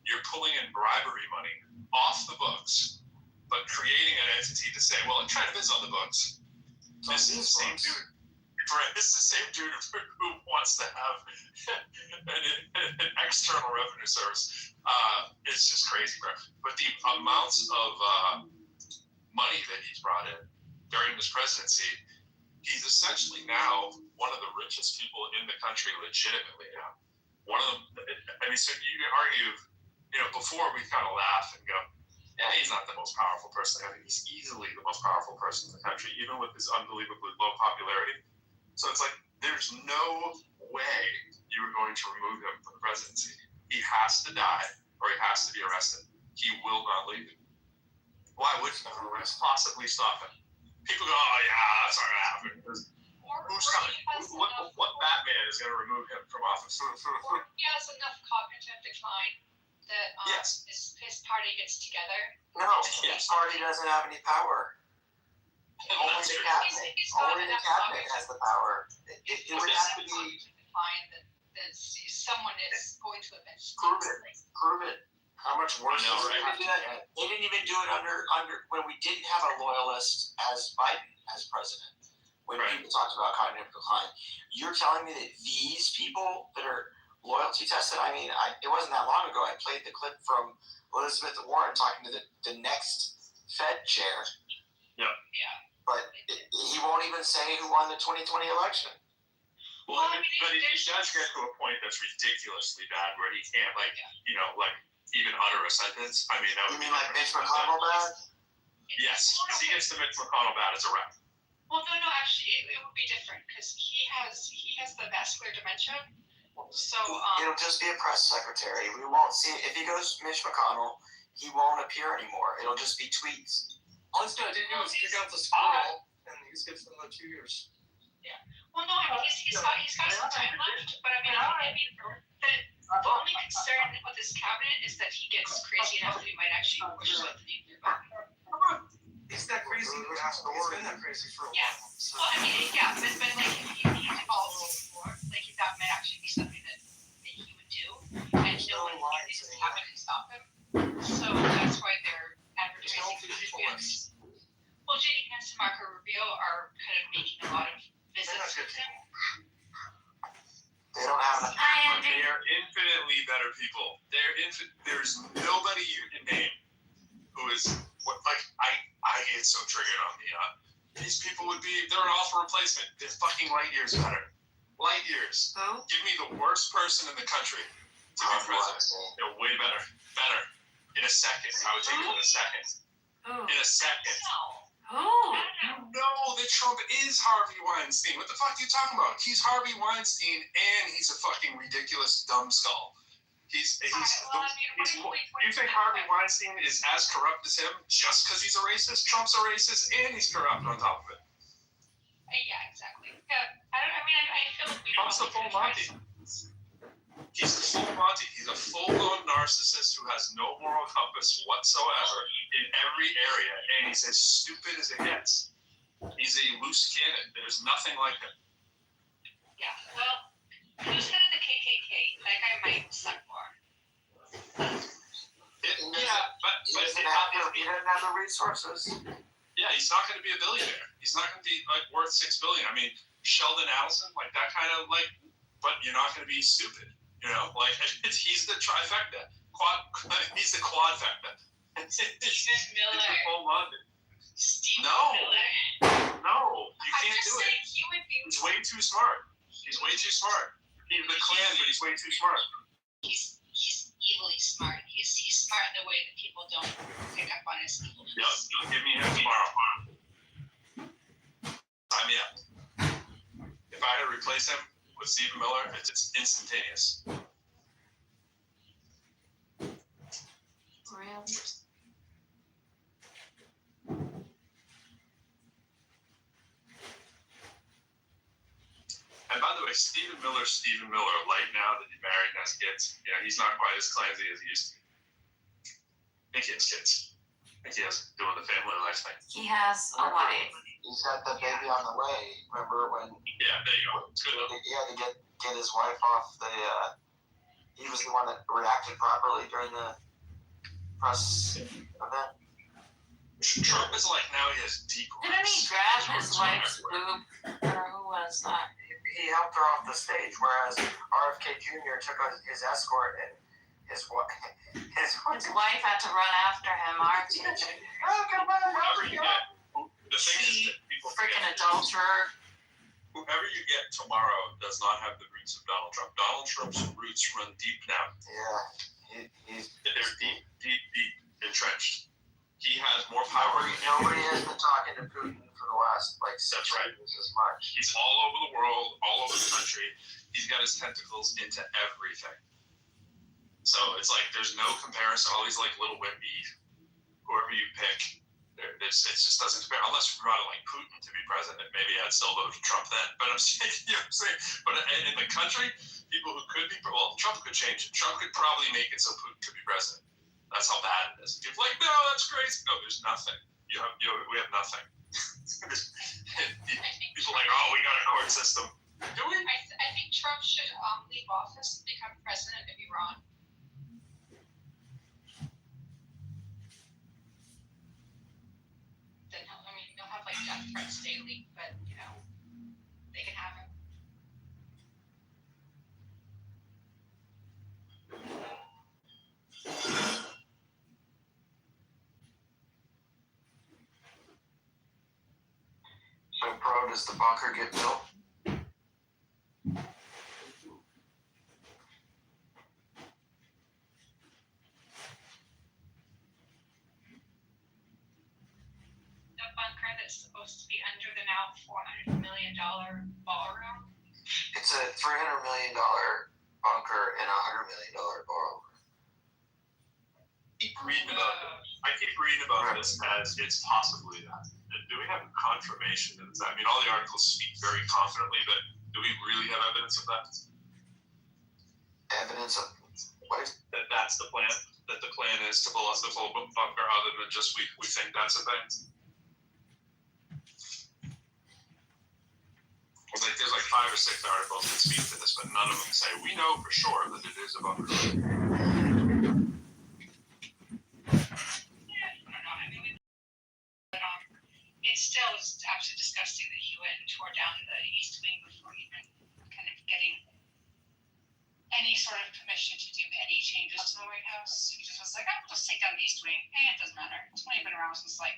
You're pulling in bribery money off the books, but creating an entity to say, well, it kind of is on the books. This is the same dude. Right, this is the same dude who wants to have an external revenue service. It's just crazy, bro. But the amounts of money that he's brought in during this presidency, he's essentially now one of the richest people in the country, legitimately now. One of them. I mean, so you can argue, before we kind of laugh and go, yeah, he's not the most powerful person. I think he's easily the most powerful person in the country, even with his unbelievably low popularity. So it's like, there's no way you are going to remove him from the presidency. He has to die, or he has to be arrested. He will not leave. Why would arrest possibly stop him? People go, oh yeah, that's not going to happen. Who's coming? What Batman is going to remove him from office? Or he has enough cognitive decline that his party gets together. No, his party doesn't have any power. Only the cabinet. Only the cabinet has the power. It would have to be. Decline that someone is going to eventually. Prove it. How much worse? I know, right? They didn't even do it under when we didn't have a loyalist as Biden as president. When people talked about cognitive decline, you're telling me that these people that are loyalty tested. I mean, it wasn't that long ago. I played the clip from Elizabeth Warren talking to the next Fed chair. Yeah. But he won't even say who won the 2020 election. Well, but it does get to a point that's ridiculously bad where he can't, even utter a sentence. I mean, that would you mean like Mitch McConnell bad? Yes. If he gets to Mitch McConnell bad, it's a wrap. Well, no, actually, it would be different because he has the vascular dementia. So it'll just be a press secretary. We won't see it. If he goes Mitch McConnell, he won't appear anymore. It'll just be tweets. All he's got to do is kick out the squirrel, and he gets another 2 years. Yeah. Well, no, I mean he's got some time left, but the only concern with his cabinet is that he gets crazy enough that he might actually push something through. It's that crazy. It's been that crazy for a while. Yeah. So. Well, I mean, yeah, but like if you follow before, like that might actually be something that he would do, and no one is having to stop him. So that's why they're advertising against. Well, J.D. Pence and Marco Rubio are kind of making a lot of visits with him. They don't have They are infinitely better people. There's nobody you can name who is I get so triggered on these people they're an awful replacement. They're fucking light years better. Light years. Who? Give me the worst person in the country to be president. They're way better. Better. In a second. I would take it in a second. In a second. Who? You know that Trump is Harvey Weinstein. What the fuck are you talking about? He's Harvey Weinstein and he's a fucking ridiculous numbskull. You think Harvey Weinstein is as corrupt as him just because he's a racist? Trump's a racist and he's corrupt on top of it. Yeah, exactly. Yeah, I feel like Trump's the full Monty. He's the full Monty. He's a full-blown narcissist who has no moral compass whatsoever in every area, and he's as stupid as it gets. He's a loose cannon. There's nothing like him. Yeah, well, who's head of the KKK? That guy might suck more. He doesn't have the resources. Yeah, he's not going to be a billionaire. He's not going to be worth $6 billion. I mean, Sheldon Adelson, that kind of but you're not going to be stupid. He's the trifecta. He's the quadfecta. Steve Miller. It's the full London. Steve Miller. No, you can't do it. He would be. He's way too smart. He's way too smart. He's the Klan, but he's way too smart. He's evilly smart. He's smart in the way that people don't pick up on his evilness. Yep, give me him tomorrow. Sign me up. If I had to replace him with Stephen Miller, it's instantaneous. Really? And by the way, Stephen Miller, like now that he's married and has kids, he's not quite as clumsy as he used to be. I think he has kids. I think he has doing the family life thing. He has a wife. He's got the baby on the way. Remember when? Yeah, there you go. It's good. He had to get his wife off the. He was the one that reacted properly during the press event. Trump is now he has deep. Didn't he grab his wife's boob? Or who was that? He helped her off the stage, whereas RFK Jr. took his escort and his wife had to run after him. Whoever you get, the thing is that people freaking adulterer. Whoever you get tomorrow does not have the roots of Donald Trump. Donald Trump's roots run deep now. Yeah, they're deep entrenched. He has more power. Nobody has been talking to Putin for the last 6 years as much. He's all over the world, all over the country. He's got his tentacles into everything. So it's there's no comparison. All these little wimpy, whoever you pick, it just doesn't compare. Unless you're running Putin to be president, maybe I'd still vote for Trump then. But I'm saying, But in the country, people who could be, Trump could change it. Trump could probably make it so Putin could be president. That's how bad it is. People no, that's crazy. No, there's nothing. We have nothing. People we got a court system. Do we? I think Trump should leave office and become president of Iran. Then they'll have death threats daily, but they can have him. So, Pro, does the bunker get built? The bunker that's supposed to be under the now $400 million ballroom. It's a $300 million bunker and a $100 million ballroom. I keep reading about this as it's possibly that. Do we have confirmation that it's that? I mean, all the articles speak very confidently, but do we really have evidence of that? Evidence of what? That's the plan? That the plan is to blow up the full bunker other than just we think that's a thing? 5 or 6 articles that speak to this, but none of them say we know for sure that it is about religion. It still is absolutely disgusting that he went and tore down the East Wing before even kind of getting any sort of permission to do any changes to the White House. He just was like, I'll just take down the East Wing. It doesn't matter. It's only been around since 1800.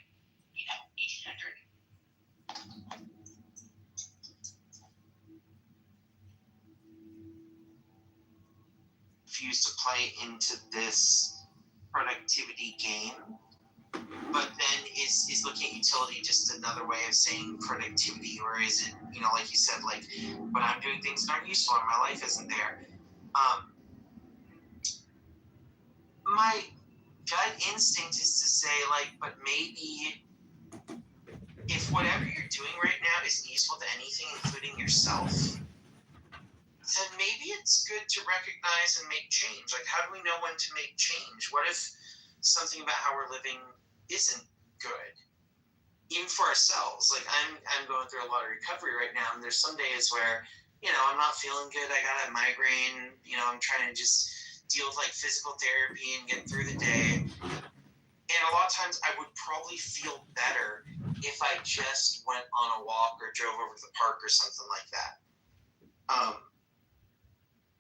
Refuse to play into this productivity game, but then is looking at utility just another way of saying productivity, or is it, like you said, but I'm doing things that aren't useful and my life isn't there. My gut instinct is to say, but maybe if whatever you're doing right now isn't useful to anything, including yourself, then maybe it's good to recognize and make change. How do we know when to make change? What if something about how we're living isn't good, even for ourselves? I'm going through a lot of recovery right now, and there's some days where, I'm not feeling good. I got a migraine. I'm trying to just deal with physical therapy and get through the day. And a lot of times I would probably feel better if I just went on a walk or drove over to the park or something like that.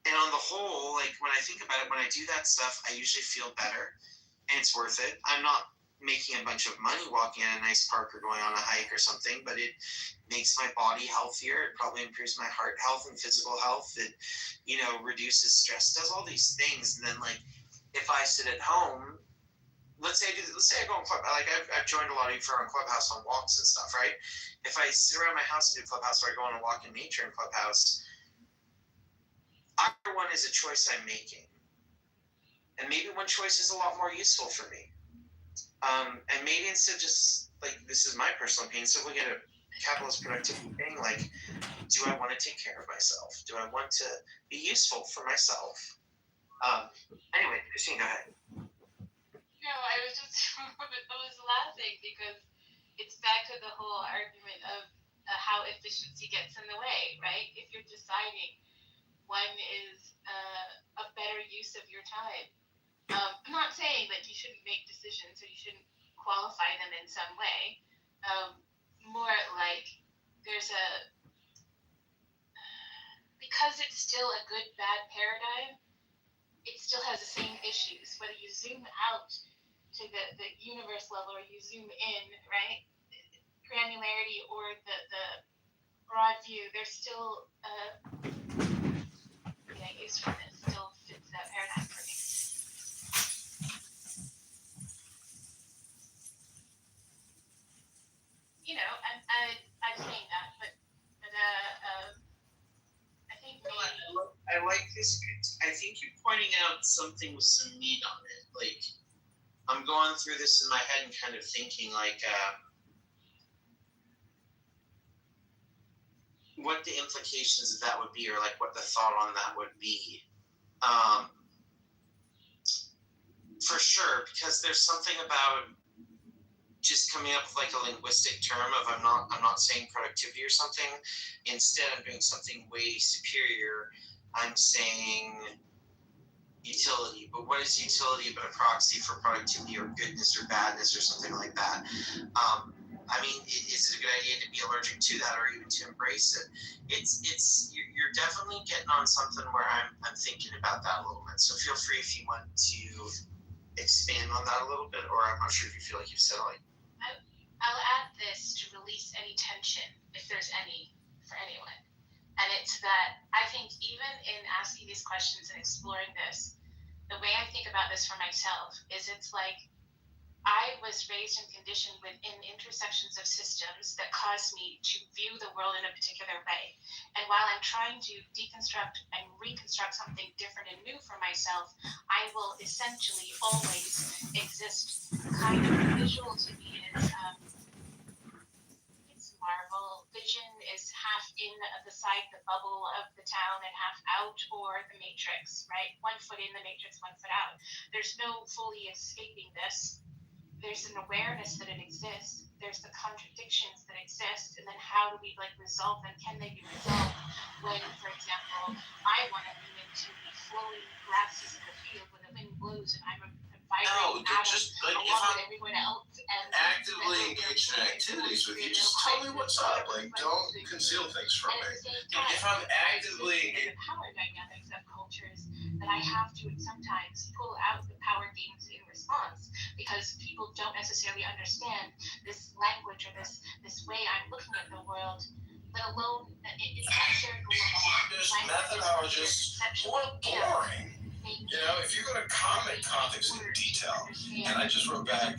And on the whole, when I think about it, when I do that stuff, I usually feel better, and it's worth it. I'm not making a bunch of money walking in a nice park or going on a hike or something, but it makes my body healthier. It probably improves my heart health and physical health. It, reduces stress, does all these things. And then, if I sit at home, let's say I go on Clubhouse. I've joined a lot of you for on Clubhouse on walks and stuff, right? If I sit around my house and do Clubhouse, or I go on a walk in nature in Clubhouse, either one is a choice I'm making. And maybe one choice is a lot more useful for me. And maybe instead of just, this is my personal opinion, so we get a capitalist productivity thing, do I want to take care of myself? Do I want to be useful for myself? Anyway, Christine, go ahead. No, I was laughing because it's back to the whole argument of how efficiency gets in the way, right? If you're deciding when is a better use of your time. I'm not saying that you shouldn't make decisions or you shouldn't qualify them in some way. More there's because it's still a good, bad paradigm, it still has the same issues. Whether you zoom out to the universe level or you zoom in, right? Granularity or the broad view, there's still usefulness still fits that paradigm for me. I'm saying that, but I think I like this. I think you're pointing out something with some meat on it. I'm going through this in my head and kind of thinking what the implications of that would be, or what the thought on that would be. For sure, because there's something about just coming up with a linguistic term of I'm not saying productivity or something. Instead, I'm doing something way superior. I'm saying utility. But what is utility but a proxy for productivity or goodness or badness or something like that? Is it a good idea to be allergic to that or even to embrace it? You're definitely getting on something where I'm thinking about that a little bit. So feel free if you want to expand on that a little bit, or I'm not sure if you feel like you've said all. I'll add this to release any tension, if there's any, for anyone. And it's that I think even in asking these questions and exploring this, the way I think about this for myself is it's I was raised and conditioned within intersections of systems that caused me to view the world in a particular way. And while I'm trying to deconstruct and reconstruct something different and new for myself, I will essentially always exist. Kind of visual to me is it's Marvel. Vision is half in the side, the bubble of the town, and half out, or the Matrix, right? 1 foot in the Matrix, 1 foot out. There's no fully escaping this. there's an awareness that it exists, there's the contradictions that exist, and then how do we like resolve them? Can they be resolved when, for example, I want to move into the flowing grasses of the field when the wind blows and I'm a vibrating atom along with everyone else, and actively engaged in activities with you, just tell me what's up. Like, don't conceal things from me. If I'm actively engaged, the power dynamics of cultures that I have to sometimes pull out the power games in response because people don't necessarily understand this language or this way I'm looking at the world, let alone it's not shared There's methodologists who are boring. You know, if you're going to comment context in detail, and I just wrote back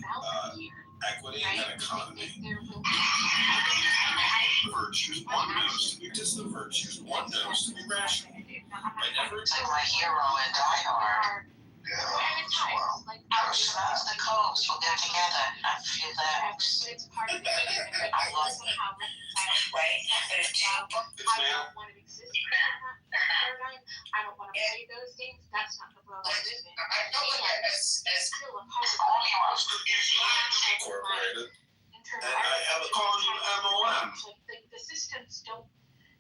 equity and economy. Virtues, one knows to be just the virtues, one knows to be rational. I never It's like my hero in Die Hard. Yeah, well, ourselves, the codes will get together. I feel that. I love it. Right? I don't want to exist in that paradigm. I don't want to play those games. That's not the world I live in. I felt like It's still a part of incorporated. And I have a call you MOM. The systems don't,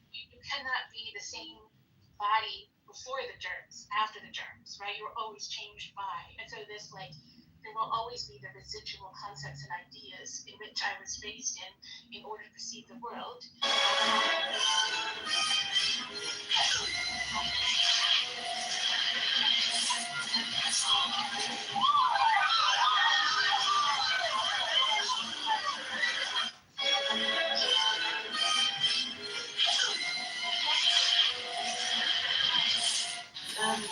you cannot be the same body before the germs, after the germs, right? You're always changed by. And so this, like, there will always be the residual concepts and ideas in which I was raised in order to perceive the world. And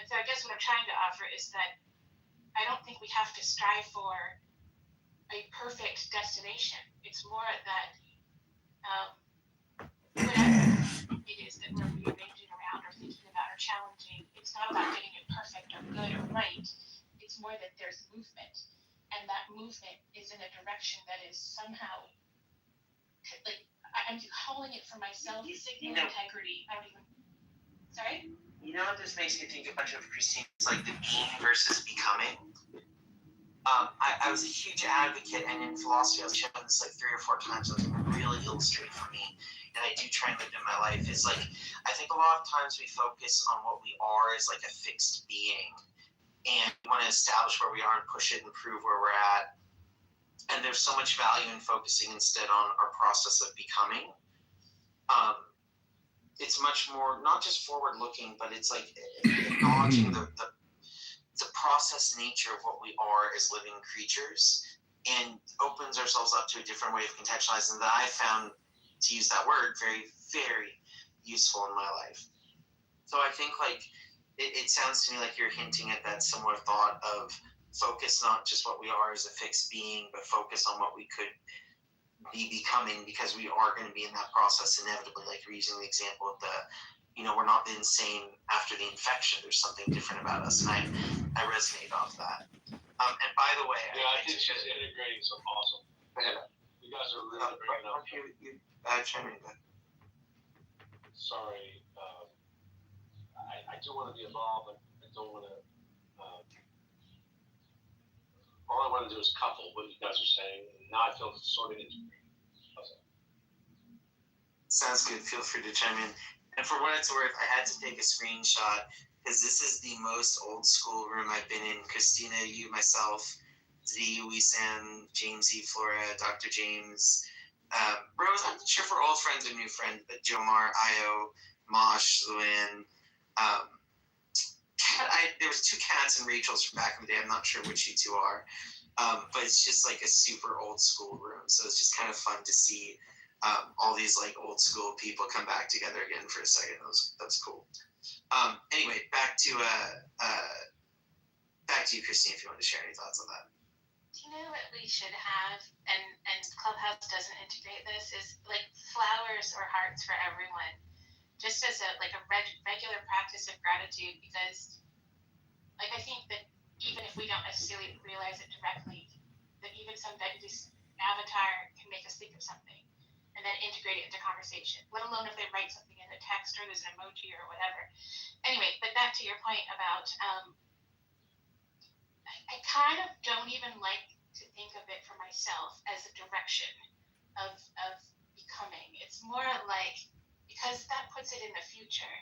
so I guess what I'm trying to offer is that I don't think we have to strive for a perfect destination. It's more that whatever it is that we're rearranging around or thinking about or challenging, it's not about getting it perfect or good or right. It's more that there's movement. And that movement is in a direction that is somehow, like, I'm calling it for myself, signal integrity. I don't even, sorry? You know what this makes me think a bunch of, Christine? It's like the being versus becoming. I was a huge advocate, and in philosophy, I was shown this like 3 or 4 times. It was really illustrated for me, and I do try and live it in my life. Is like, I think a lot of times we focus on what we are as like a fixed being, and we want to establish where we are and push it and prove where we're at. And there's so much value in focusing instead on our process of becoming. It's much more not just forward looking, but it's like acknowledging the process nature of what we are as living creatures, and opens ourselves up to a different way of contextualizing that I found, to use that word, very, very useful in my life. So I think like it sounds to me like you're hinting at that similar thought of focus not just what we are as a fixed being, but focus on what we could be becoming, because we are going to be in that process inevitably. Like you're using the example of the, we're not the same after the infection. There's something different about us, and I resonate off that. And by the way, I think she's integrating some awesome. You guys are really bringing up. Chime in. Sorry, I do want to be involved. I don't want to. All I want to do is couple what you guys are saying, and now I feel sort of integrated. Sounds good. Feel free to chime in. And for what it's worth, I had to take a screenshot because this is the most old school room I've been in. Christina, you, myself, Z, Sam, James E, Flora, Dr. James, Rose. I'm not sure if we're old friends or new friends, but Jomar, Io, Mosh, Luann. There was 2 cats and Rachel's from back in the day. I'm not sure which you 2 are, but it's just like a super old school room. So it's just kind of fun to see all these like old school people come back together again for a second. That's cool. Anyway, back to you, Christine, if you want to share any thoughts on that. Do you know what we should have, and Clubhouse doesn't integrate this, is like flowers or hearts for everyone, just as a regular practice of gratitude, because like I think that even if we don't necessarily realize it directly, that even some this avatar can make us think of something. And then integrate it into conversation, let alone if they write something in a text or there's an emoji or whatever. Anyway, but back to your point about, I kind of don't even like to think of it for myself as a direction of becoming. It's more like, because that puts it in the future.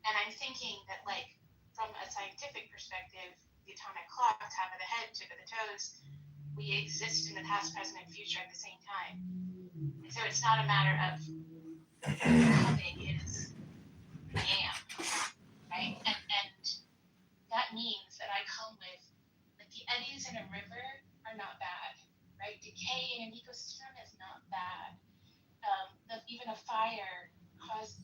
And I'm thinking that, like, from a scientific perspective, the atomic clock, top of the head, tip of the toes, we exist in the past, present, and future at the same time. And so it's not a matter of becoming, it is I am, right? And that means that I come with, like, the eddies in a river are not bad, right? Decay in an ecosystem is not bad. Even a fire causes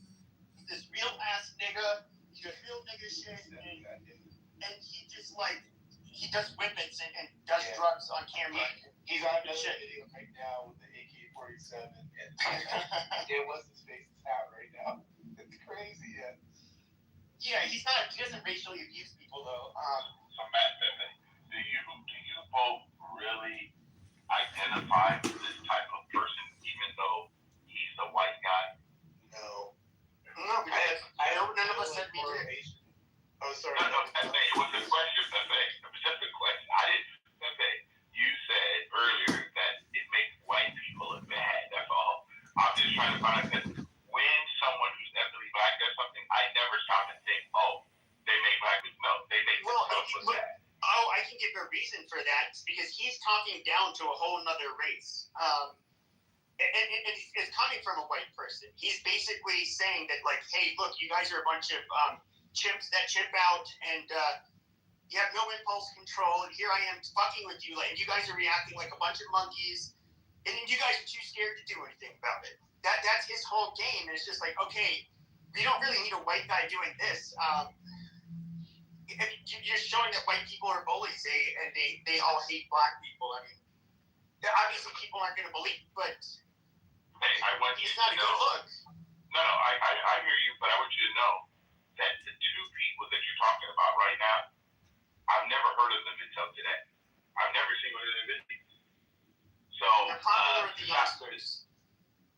this real ass nigga, he does real nigga shit, and he just like, he does whippets and does drugs on camera. He's on the shit video right now with the AK-47 and what's his face is out right now. It's crazy, yeah. Yeah, he doesn't racially abuse people though. So Matt, do you both really identify with this type of person, even though he's a white guy? No, I don't. None of us said we did. Oh, sorry. No, it was a question, Pepe. It was just a question. I didn't, Pepe, you said earlier that it makes white people look bad. That's all. I'm just trying to find out, because when someone who's ethnically black does something, I never stop and think, oh, they make black people. No, they make themselves look bad. Oh, I can give a reason for that. It's because he's talking down to a whole nother race. And it's coming from a white person. He's basically saying that, like, hey, look, you guys are a bunch of chimps that chimp out, and you have no impulse control, and here I am fucking with you, like, you guys are reacting like a bunch of monkeys, and you guys are too scared to do anything about it. That's his whole game, and it's just like, okay, we don't really need a white guy doing this. You're showing that white people are bullies, and they all hate black people. I mean, obviously people aren't going to believe, but hey, I want he's not a good look. No, I hear you, but I want you to know that the two people that you're talking about right now, I've never heard of them until today. I've never seen one of them videos. So, they're popular with the youngsters.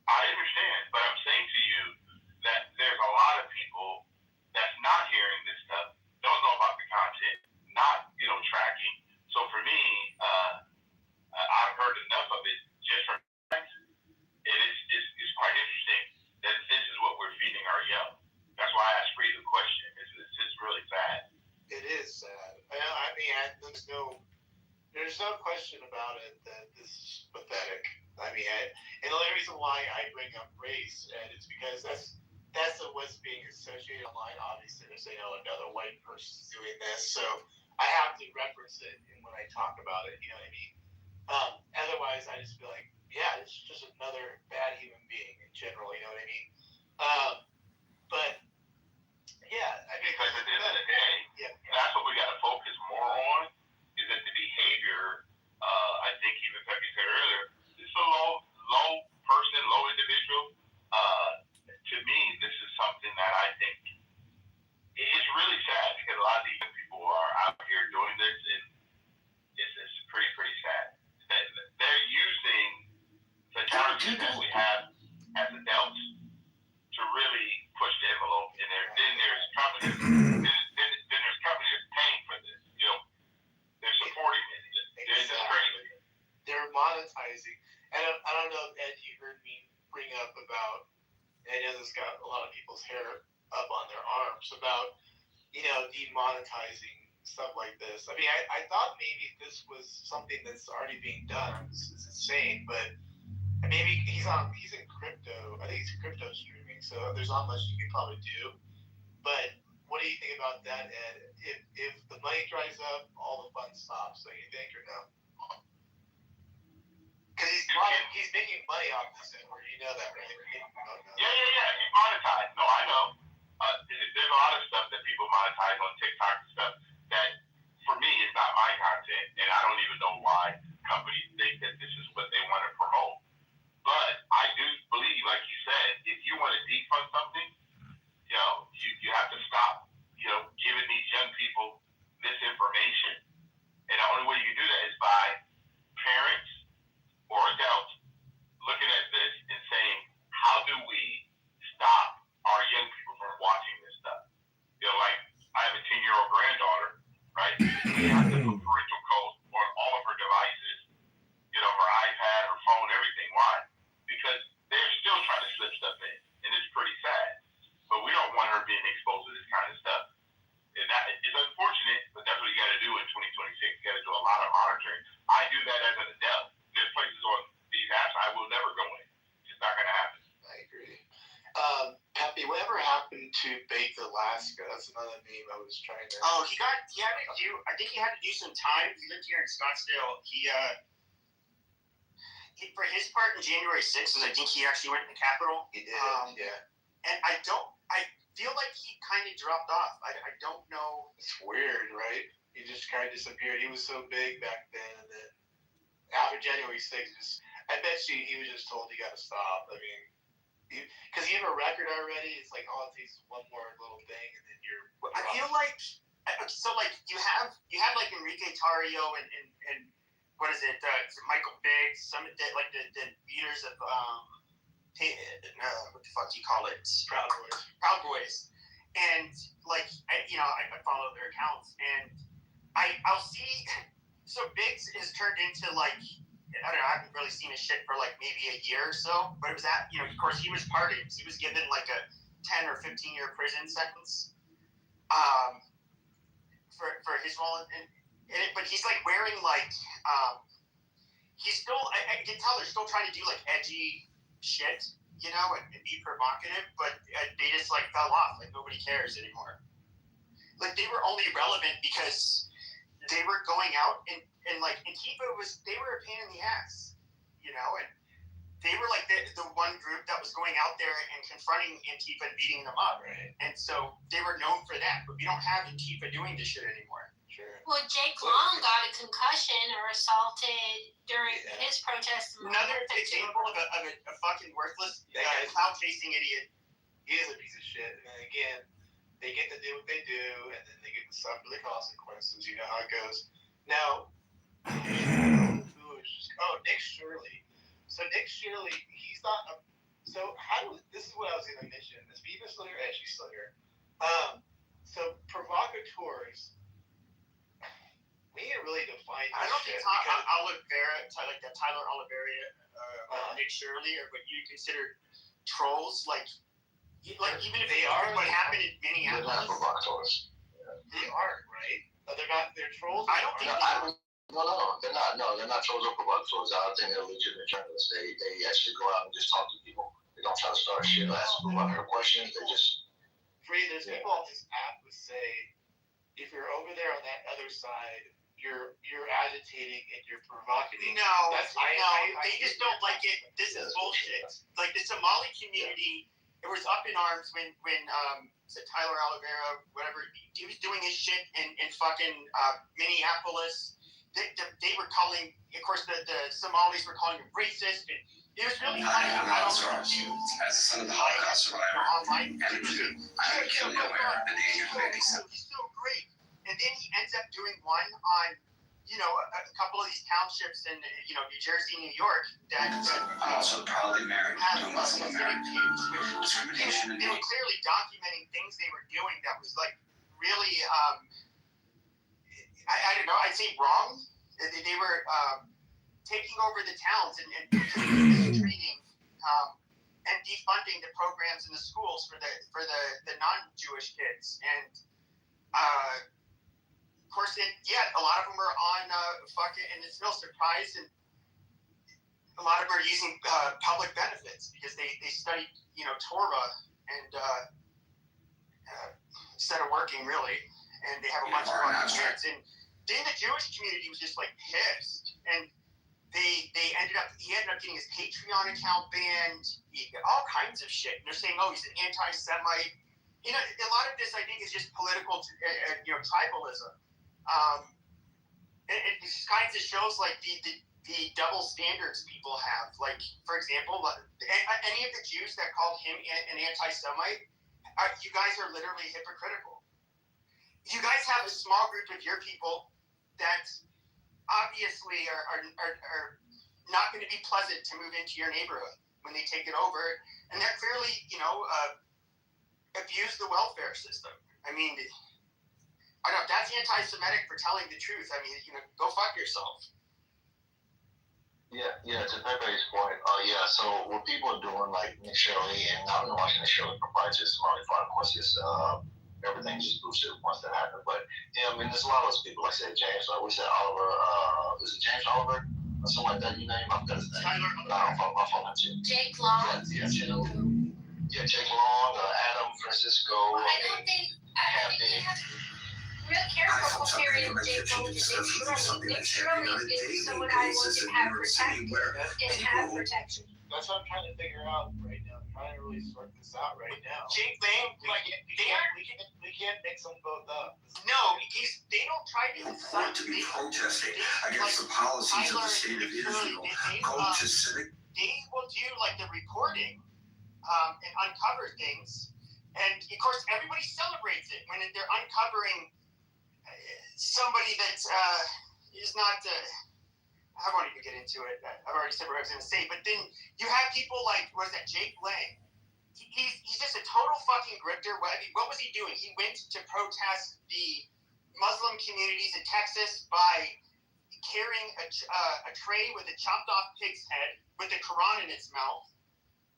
I understand, but I'm saying to you that there's a lot of people that's not hearing this stuff, don't know about the content, not, tracking. So for me, I've heard enough of it just from friends. It's quite interesting that this is what we're feeding our young. That's why I asked Free the question. It's really sad. It is sad. I mean, there's no question about it that this is pathetic. I mean, and the only reason why I bring up race, and it's because that's what's being associated online. Obviously, they're saying, oh, another white person's doing this, so I have to reference it when I talk about it. You know what I mean? Otherwise, I just feel like, yeah, it's just another bad human being in general. You know what I mean? But yeah, I mean, because at the end of the day, that's what we got to focus more on. Is that the behavior? I think even Pepe said earlier, it's a low person, low individual. To me, this is something that I think is really sad, because a lot of these people are out here doing this, and it's pretty sad. They're using the challenges that we have as adults to really push the envelope. And then there's companies, then there's companies paying for this. They're supporting it. It's crazy. They're monetizing. And I don't know, Ed, you heard me bring up about, and I know this got a lot of people's hair up on their arms about, demonetizing stuff like this. I mean, I thought maybe this was something that's already being done. This is insane, but maybe he's in crypto. I think he's crypto streaming, so there's not much you could probably do. But what do you think about that, Ed? If the money dries up, all the fun stops. So you think or no? Because he's making money off this, Edward. You know that, right? Yeah. He monetized. No, I know. There's a lot of stuff that people monetize on TikTok and stuff that, for me, is not my content, and I don't even know why companies think that this is what they want to promote. But I do believe, like you said, if you want to defund something, you have to stop, giving these young people this information. And the only way you can do that is by parents or adults looking at this and saying, we have to put parental controls on all of her devices, her iPad, her phone, everything. Why? Because they're still trying to slip stuff in, and it's pretty sad. But we don't want her being exposed to this kind of stuff. And that it's unfortunate, but that's what you got to do in 2026. You got to do a lot of monitoring. I do that as an adult. There's places on these apps I will never go in. It's not going to happen. I agree. Peppy, whatever happened to Baked Alaska? That's another name I was trying to. Oh, he had to do. I think he had to do some time. He lived here in Scottsdale. He for his part in January 6th, I think he actually went to the Capitol. He did. Yeah. And I feel like he kind of dropped off. I don't know. It's weird, right? He just kind of disappeared. He was so big back then, and then after January 6th, I bet you he was just told he got to stop. I mean. Because you have a record already, it's like, oh, it takes one more little thing, and then you're. I feel like so, like you have like Enrique Tarrio and what is it? Michael Biggs, some of the leaders of what the fuck do you call it? Proud Boys, and like I follow their accounts, and I'll see. So Biggs has turned into like. I don't know, I haven't really seen his shit for like maybe a year or so, but it was that, of course he was pardoned. He was given like a 10 or 15-year prison sentence for his role in it, but he's like wearing like, he's still, I can tell they're still trying to do like edgy shit, and be provocative, but they just like fell off, like nobody cares anymore. Like they were only relevant because they were going out and like Antifa they were a pain in the ass, and they were like the one group that was going out there and confronting Antifa and beating them up. Right. And so they were known for that, but we don't have Antifa doing this shit anymore. Sure. Well, Jake Long got a concussion or assaulted during his protest. Another example of a fucking worthless, clout chasing idiot. He is a piece of shit. And again, they get to do what they do, and then they get to suffer the consequences. You know how it goes. Now, Nick Shirley. So Nick Shirley, he's not. This is what I was going to mention. Is Viva still here? She's still here. So provocateurs. We need to really define. I don't think Tyler Oliveira, Nick Shirley, are what you consider trolls. Like even if they are, what happened in Minneapolis. They're not provocateurs. They aren't, right? They're not. They're trolls. I don't think. No, they're not. No, they're not trolls or provocateurs. I think they're legitimate journalists. They actually go out and just talk to people. They don't try to start shit. Ask provocative questions. They just. There's people on this app who say, if you're over there on that other side, you're agitating and you're provocating. No, they just don't like it. This is bullshit. Like the Somali community, it was up in arms when Tyler Oliveira, whatever, he was doing his shit in fucking Minneapolis. They were calling, of course, the Somalis were calling him racist. And it was really funny. As a son of the Holocaust survivor, online. I had a kill nowhere at the age of 87. He's so great. And then he ends up doing one on, a couple of these townships in, New Jersey, New York. I'm also proudly married to a Muslim American. Discrimination. They were clearly documenting things they were doing that was like really, I don't know, I'd say wrong. They were taking over the towns and treating and defunding the programs in the schools for the non-Jewish kids. And of course, a lot of them are on and it's no surprise, and a lot of them are using public benefits because they studied, Torah and instead of working really, and they have a bunch of kids. And then the Jewish community was just like pissed, and he ended up getting his Patreon account banned, all kinds of shit. And they're saying, oh, he's an anti-Semite. A lot of this I think is just political, tribalism. It just kinds of shows like the double standards people have. Like, for example, any of the Jews that called him an anti-Semite, you guys are literally hypocritical. You guys have a small group of your people that obviously are not going to be pleasant to move into your neighborhood when they take it over, and that clearly, abuse the welfare system. I mean, I know that's anti-Semitic for telling the truth. I mean, go fuck yourself. Yeah, to Pepe's point, so what people are doing, like Nick Shirley, and I've been watching Nick Shirley for probably just Marley Farm, of course, everything just boosted once that happened. But, yeah, I mean, there's a lot of those people, like I said, James, we said Oliver, is it James Oliver? Or something like that, you name? I forgot his name. Tyler. I follow him too. Jake Long. Yeah, Jake Long, Adam, Francisco. Well, I don't think you have to be real careful comparing Jake Long to Nick Shirley. Nick Shirley is someone I want to have protected and have protection. That's what I'm trying to figure out right now. I'm trying to really sort this out right now. Jake Lang, we can't mix them both up. No, because they don't try to. Want to be protesting against the policies of the state of Israel. Go to civic. They will do like the recording and uncover things, and of course everybody celebrates it when they're uncovering somebody that is not. I won't even get into it. I've already said what I was going to say. But then you have people like, what is that, Jake Lang? He's just a total fucking grifter. What was he doing? He went to protest the Muslim communities in Texas by carrying a tray with a chopped off pig's head with the Quran in its mouth.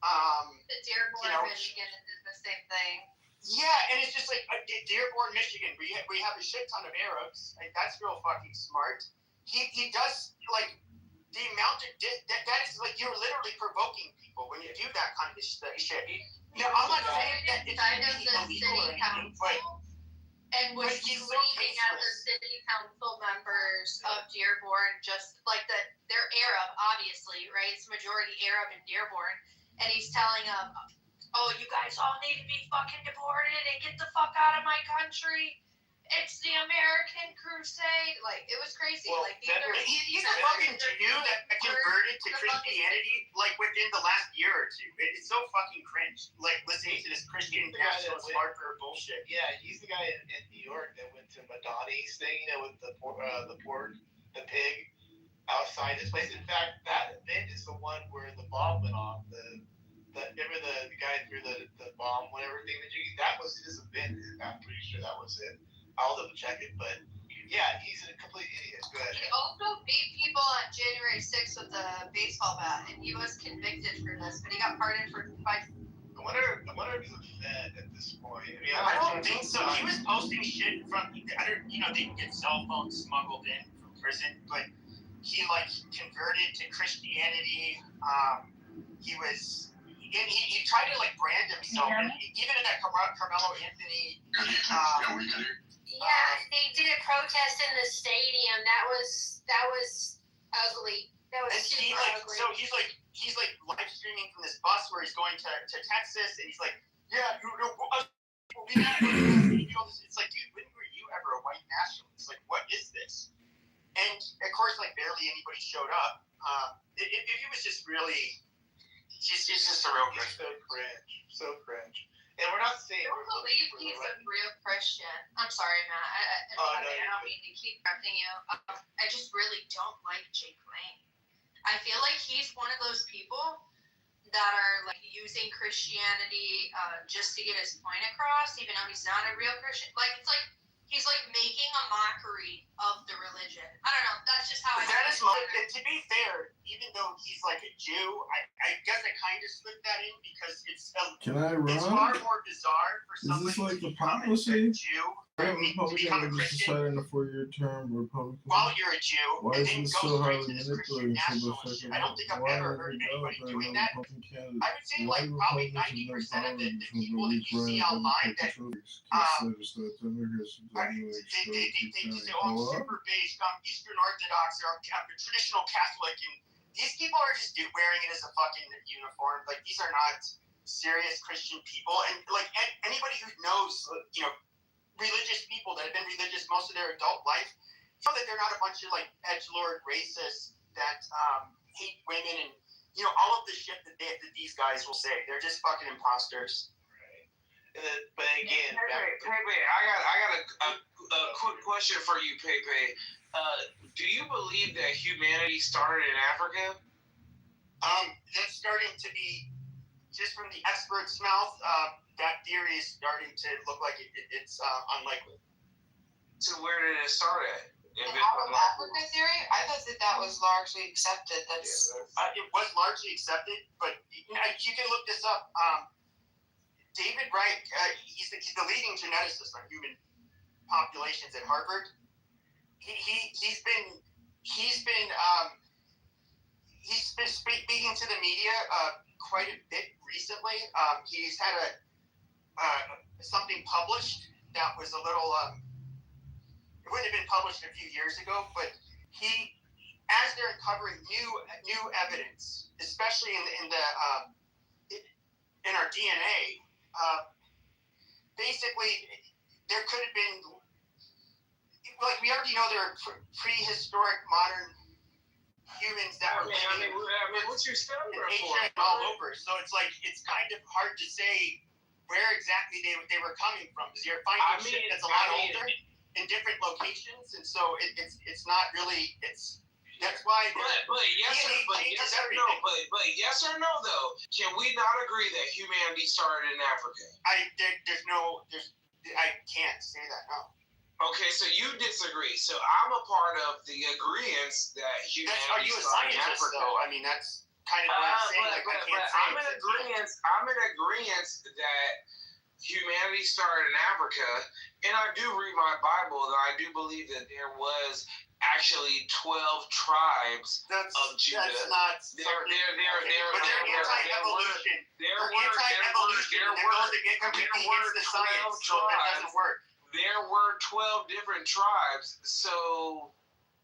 The Dearborn, Michigan did the same thing. Yeah, and it's just like Dearborn, Michigan. We have a shit ton of Arabs. Like, that's real fucking smart. He does, like, the amount of that is like, you're literally provoking people when you do that kind of shit. I'm not saying that it's illegal or anything, but and was screaming at the city council members of Dearborn, just like they're Arab, obviously, right? It's majority Arab in Dearborn, and he's telling them, "Oh, you guys all need to be fucking deported and get the fuck out of my country. It's the American crusade." Like, it was crazy. Well, like, these are he's a fucking Jew that converted to Christianity like within the last year or two. It's so fucking cringe. Like, listening to this Christian nationalist hardcore bullshit. Yeah, he's the guy in New York that went to Madani's thing, with the pig outside his place. In fact, that event is the one where the bomb went off. Remember the guy threw the bomb, whatever thing that was his event. I'm pretty sure that was it. I'll double check it, but yeah, he's a complete idiot. Go ahead. He also beat people on January 6th with a baseball bat, and he was convicted for this, but he got pardoned for 5. I wonder if he's a Fed at this point. I mean, I don't think so. He was posting shit from, they can get cell phones smuggled in from prison, but he converted to Christianity. He tried to brand himself, and even in that Carmelo Anthony. Yeah, they did a protest in the stadium. That was ugly. That was super ugly. So he's live streaming from this bus where he's going to Texas, and he's like, yeah, it's like, dude, when were you ever a white nationalist? Like, what is this? And of course, barely anybody showed up. It was just really, it's just a real cringe. So cringe. And we're not saying. I don't believe he's a real Christian. I'm sorry, Matt. I don't mean to keep correcting you. I just really don't like Jake Lang. I feel like he's one of those people that are using Christianity just to get his point across, even though he's not a real Christian. It's like he's making a mockery of the religion. I don't know. That's just how I. That is to be fair, even though he's a Jew, I guess I kind of slipped that in because it's. Can I run? It's far more bizarre for somebody. Is this the policy? Jew. Republican just decided in a 4-year term Republican. While you're a Jew, why and is then this go so straight highly to this Christian nationalist shit. I don't think I've ever heard of anybody doing that. I would say probably 90% of the people that you see online that they say, I'm super based, I'm Eastern Orthodox, or I'm traditional Catholic, and these people are just wearing it as a fucking uniform. These are not serious Christian people, and anybody who knows, religious people that have been religious most of their adult life, know that they're not a bunch of edgelord racists that hate women and all of the shit that these guys will say. They're just fucking imposters. Right. But again, Pepe, I got a quick question for you, Pepe. Do you believe that humanity started in Africa? That's starting to be, just from the expert's mouth, that theory is starting to look like it's unlikely. So where did it start at? And how would that work in theory? I thought that was largely accepted. It was largely accepted, but you can look this up. David Wright, he's the leading geneticist on human populations at Harvard. He's been speaking to the media quite a bit recently. He's had something published that was a little. It wouldn't have been published a few years ago, but as they're uncovering new evidence, especially in our DNA, basically there could have been, like, we already know there are prehistoric modern humans that were living. What's your study report? All over, so it's kind of hard to say where exactly they were coming from, because you're finding shit that's a lot older in different locations, and so it's not really that's why. But yes or no though, can we not agree that humanity started in Africa? I can't say that, no. Okay, so you disagree. So I'm a part of the agreement that humanity are you a started in scientist Africa. though? I mean, that's kind of what I'm saying. I'm in agreement that humanity started in Africa, and I do read my Bible, and I do believe that there was actually 12 tribes of Judah. That's not. But they're anti-evolution. They're anti-evolution. They're going to get completely against the science, so that doesn't work. There were 12 different tribes, so.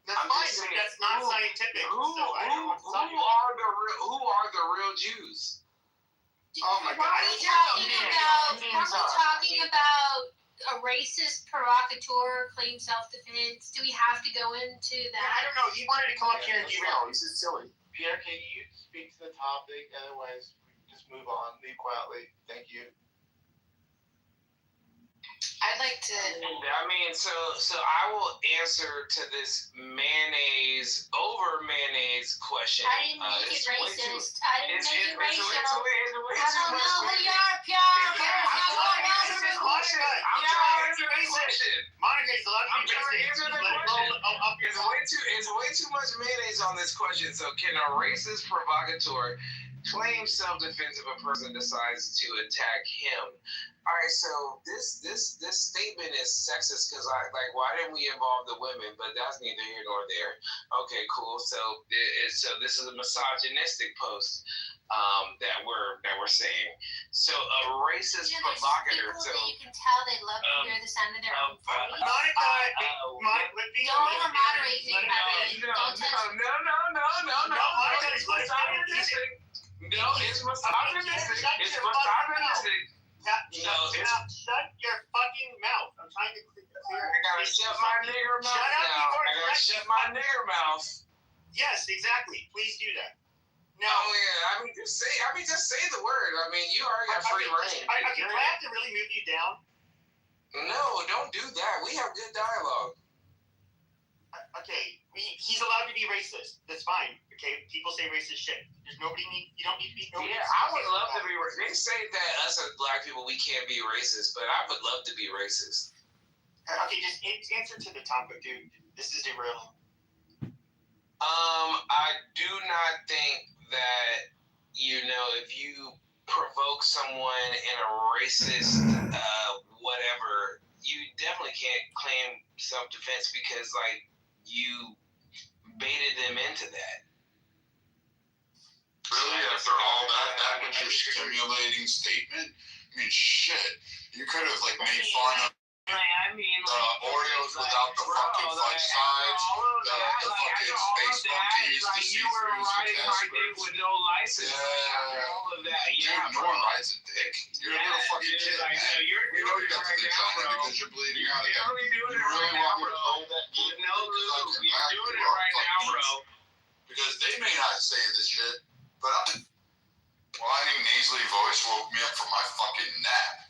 That's fine, but that's not scientific. Who are the real Jews? Oh my God! Are we talking about a racist provocateur claim self-defense? Do we have to go into that? I don't know. He wanted to come up here and derail. This is silly. Pierre, can you speak to the topic? Otherwise, we just move on. Leave quietly. Thank you. I'd like to. So I will answer to this mayonnaise question. I didn't make it racist. I didn't make it racial. I don't know who you are, Pierre. It's way too much mayonnaise on this question. So can a racist provocateur claim self-defense if a person decides to attack him? All right, so this statement is sexist because why didn't we involve the women? But that's neither here nor there. Okay, cool. So this is a misogynistic post that we're saying. So a racist provocateur. So you can tell they love to hear the sound of their own voice. Don't moderate me. No. It's misogynistic. Shut your fucking mouth. I'm trying to clear. I gotta shut my nigger mouth now. I gotta shut my nigger mouth. Yes, exactly. Please do that. No. Oh yeah. Just say the word. You already got free reign. Do I have to really move you down? No, don't do that. We have good dialogue. Okay, he's allowed to be racist. That's fine. Okay, people say racist shit. You don't need to be. Yeah, I would love to be racist. They say that us as black people, we can't be racist, but I would love to be racist. Okay, just answer to the topic, dude. This is irrelevant. I do not think that if you provoke someone in a racist whatever, you definitely can't claim self-defense because you baited them into that. Really, after all that was your stimulating statement? Shit. You could have made fun of Oreos without the fucking fudge sides, the fucking space monkeys, the see-throughs, with no license. All of that. Dude, no one rides a dick. You're a little fucking kid, man. We know you got the vagina because you're bleeding out again. You really want me to hold that dick? No lube. You're doing it right now, bro. Because they may not say this shit, but whining nasally voice woke me up from my fucking nap.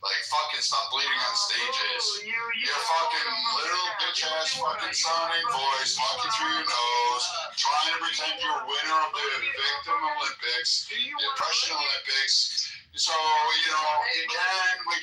Fucking stop bleeding on stages. Your fucking little bitch-ass fucking sounding voice walking through your nose, trying to pretend you're winner of the Victim Olympics, the Depression Olympics. So, we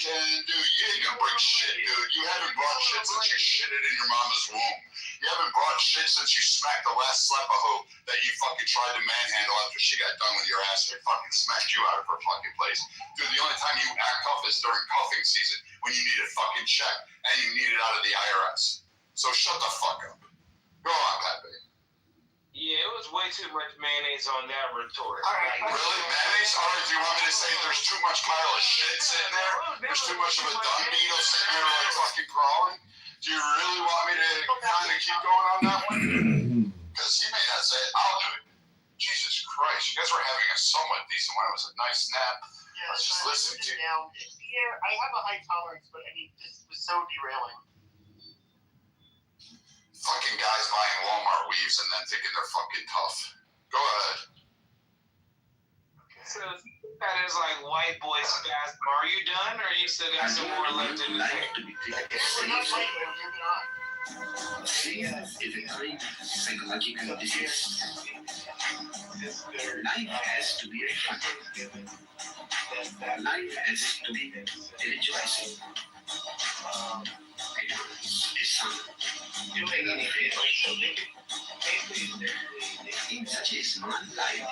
can do, you ain't gonna bring shit, dude. You haven't brought shit since you shitted in your mama's womb. You haven't brought shit since you smacked the last slepahoe that you fucking tried to manhandle after she got done with your ass and fucking smacked you out of her fucking place. Dude, the only time you act tough is during cuffing season when you need a fucking check and you need it out of the IRS. So shut the fuck up. Go on, Pepe. Yeah, it was way too much mayonnaise on that rhetoric. All right, really? Mayonnaise? All right, do you want me to say there's too much pile of shit sitting there? There's too much of a dung beetle sitting there like fucking crawling? Do you really want me to kind of keep going on that one? Because he may not say it. I'll do it. Jesus Christ, you guys were having a somewhat decent one. It was a nice nap. Yeah, I was just listening to you. Yeah, I have a high tolerance, but I mean, this was so derailing. Fucking guys buying Walmart weaves and then thinking they're fucking tough. Go ahead. So that is like white boy spasm. Are you done, or you still got some more left in the tank? We're not fighting, we're moving on. Fear is a great psychological disease. Life has to be fun. Life has to be rejoicing. It's fun. In such a small life,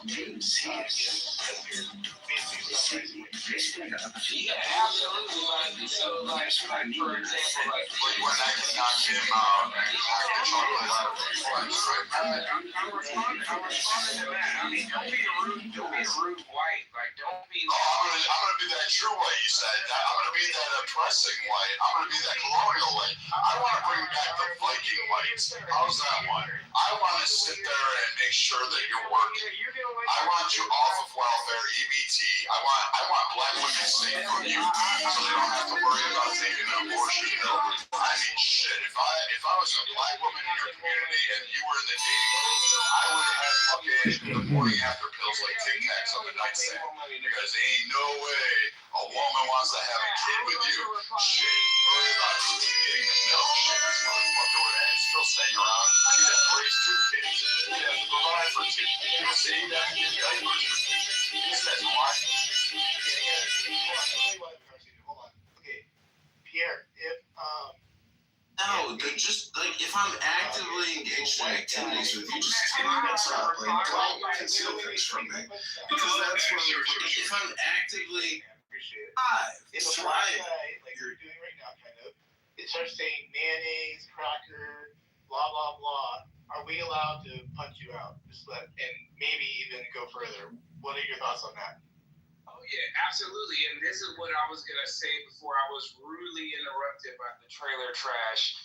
being serious. Yeah, absolutely. Like, so, like, for example, like when I can knock him out, I can knock the chocolate out of his legs, right? I'm responding to that. I mean, don't be a rude white. Like, don't be. Oh, I'm gonna be that true white you said. I'm gonna be that oppressing white. I'm gonna be that colonial white. I want to bring back the Viking whites. How's that one? I want to sit there and make sure that you're working. I want you off of welfare, EBT. I want black women safe from you, so they don't have to worry about taking an abortion. I mean, shit. If I was a black woman in your community and you were in the dating pool, I would have fucking the morning after pills like Tic Tacs on the nightstand, because ain't no way a woman wants to have a kid with you. Shit, worry about getting the milk. Shit, this motherfucker would have still staying around. He'd have to raise 2 kids. He'd have to provide for 2. He'd say he'd have to get diapers for 2. He says what? Hold on. Okay, Pierre, No, they're just like if I'm actively engaged in activities with you, just tell me what's up. Like, don't conceal things from me, because that's what if I'm actively thriving, like you're doing right now, kind of. It starts saying mayonnaise, cracker, blah blah blah. Are we allowed to punch you out? And maybe even go further. What are your thoughts on that? Oh yeah, absolutely. And this is what I was gonna say before I was rudely interrupted by the trailer trash.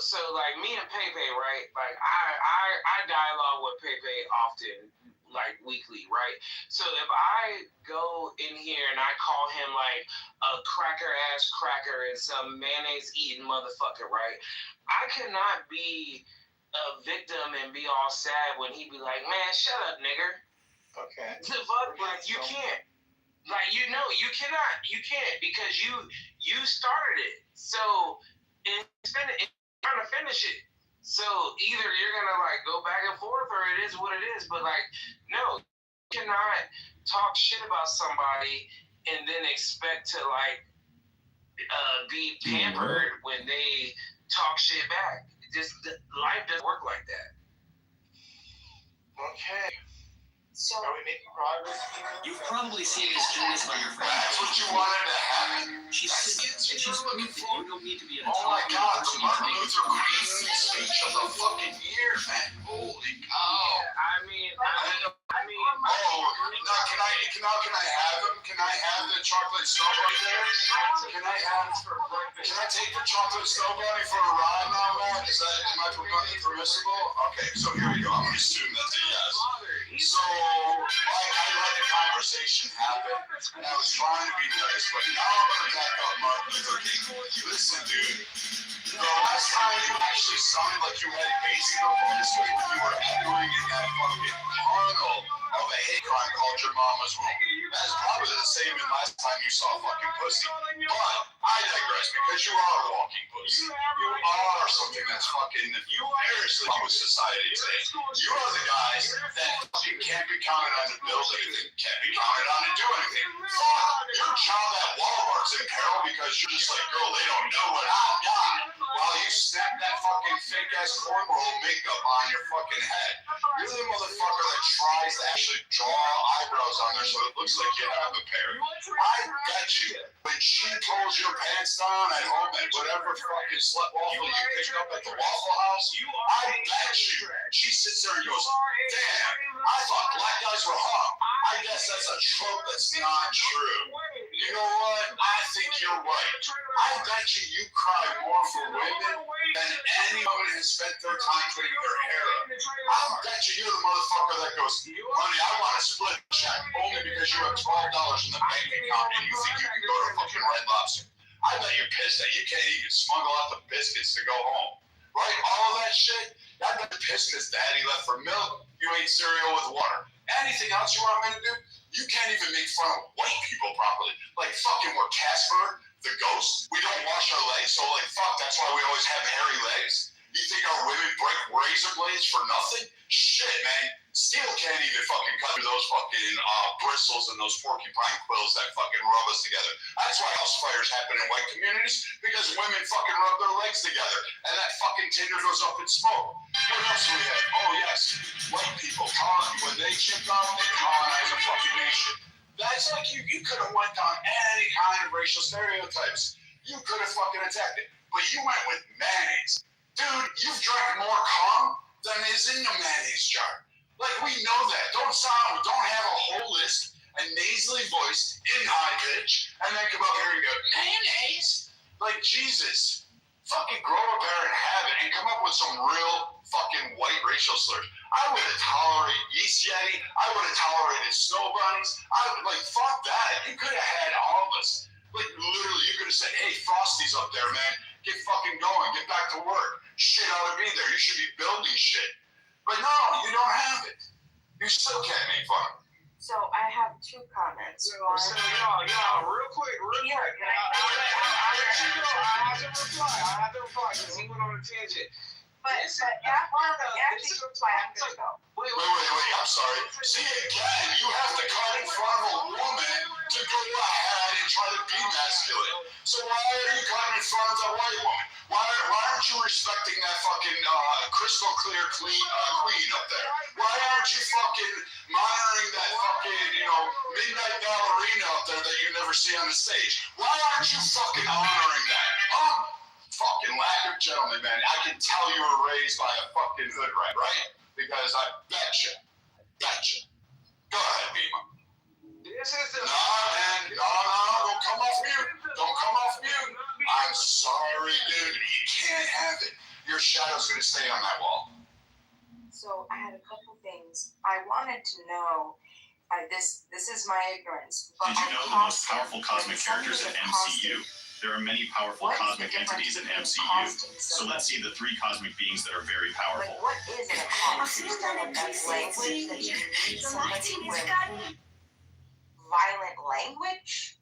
So like me and Pepe, right? Like I dialogue with Pepe often, like weekly, right? So if I go in here and I call him like a cracker ass cracker and some mayonnaise eating motherfucker, right? I cannot be a victim and be all sad when he be like, man, shut up, nigger. Okay. The fuck, like you can't. Like you can't because you started it. So it's trying to finish it. So either you're gonna like go back and forth or it is what it is. But like no, you cannot talk shit about somebody and then expect to like be pampered when they talk shit back. Life doesn't work like that. Okay. So are we making progress? You've probably seen this genius by your friend. That's what you wanted to happen. She's looking for. You don't need to be an Oh my God, the Martin Luther King speech of the fucking year, man. Holy cow. I mean. Oh, now can I have him? Can I have the chocolate strawberry there? Can I take the chocolate strawberry for a ride now, man? Am I permissible? Okay, so here we go. I'm gonna assume that's a yes. So, I let the conversation happen, and I was trying to be nice, but now I'm gonna back up Martin Luther King. Listen, dude. The last time you actually sounded like you had bass in your voice was when you were echoing in that fucking tunnel of a hate crime called your mama's womb. That's probably the same as last time you saw fucking pussy. But I digress because you are a walking pussy. You are something that's fucking seriously wrong with society today. You are the guys that fucking can't be counted on to build anything, can't be counted on to do anything. Fuck, your child at Walmart's in peril because you're just like, girl, they don't know what I've got. While you snap that fucking fake ass cornrow makeup on your fucking head. You're the motherfucker that tries to actually draw eyebrows on there so it looks like you have a pair. I bet you, when she pulls your pants down at home at whatever fucking slut waffle you picked up at the Waffle House, I bet you, she sits there and goes, damn, I thought black guys were hung. I guess that's a trope that's not true. You know what? I think you're right. I bet you cry more for women than any woman has spent their time putting their hair up. I bet you're the motherfucker that goes, honey, I want a split check only because you have $12 in the bank account and you think you can go to fucking Red Lobster. I bet you're pissed that you can't even smuggle out the biscuits to go home. Right? All of that shit. I bet you're pissed because daddy left for milk. You ate cereal with water. Anything else you want me to do? You can't even make fun of white people properly. Like fucking we're Casper, the ghost. We don't wash our legs, so like fuck, that's why we always have hairy legs. You think our women break razor blades for nothing? Shit, man. Steel can't even fucking cut through those fucking bristles and those porcupine quills that fucking rub us together. That's why house fires happen in white communities, because women fucking rub their legs together and that fucking tinder goes up in smoke. What else do we have? Oh yes, white people, when they chipped off, they colonized a fucking nation. That's like you could have went down any kind of racial stereotypes. You could have fucking attacked it, but you went with mayonnaise. Dude, you've drank more cum than is in the mayonnaise jar. Like, we know that. Don't have a whole list, a nasally voice, in high pitch, and then come up here and go, mayonnaise? Like, Jesus. Fucking grow a pair and have it, and come up with some real fucking white racial slurs. I would have tolerated yeast yeti. I would have tolerated snow bunnies. I would, like, fuck that. You could have had all of us. Like, literally, you could have said, hey, Frosty's up there, man. Get fucking going. Get back to work. Shit ought to be there. You should be building shit. But no, you don't have it. You still can't make fun. So I have two comments. So y'all, real quick. I have to reply because he went on a tangent. But after you reply, I'm gonna go. Wait, I'm sorry. See, again, you have to cut in front of a woman to go ahead and try to be masculine. So why are you cutting in front of the white woman? Why aren't you respecting that fucking crystal clear queen up there? Why aren't you fucking monitoring that fucking, midnight ballerina up there that you never see on the stage? Why aren't you fucking honoring that? Huh? Fucking lack of gentleman, man. I can tell you were raised by a fucking hood rat, right? Because I betcha. Go ahead, Beamer. This is the... No, man. No, don't come off mute. I'm sorry, dude. You can't have it. Your shadow's gonna stay on that wall. So I had a couple things. I wanted to know, this is my ignorance. Did you know the most powerful cosmic characters in MCU? There are many powerful cosmic entities in MCU. So let's see the three cosmic beings that are very powerful. Like, what is an costume? That's language that you need somebody with violent language?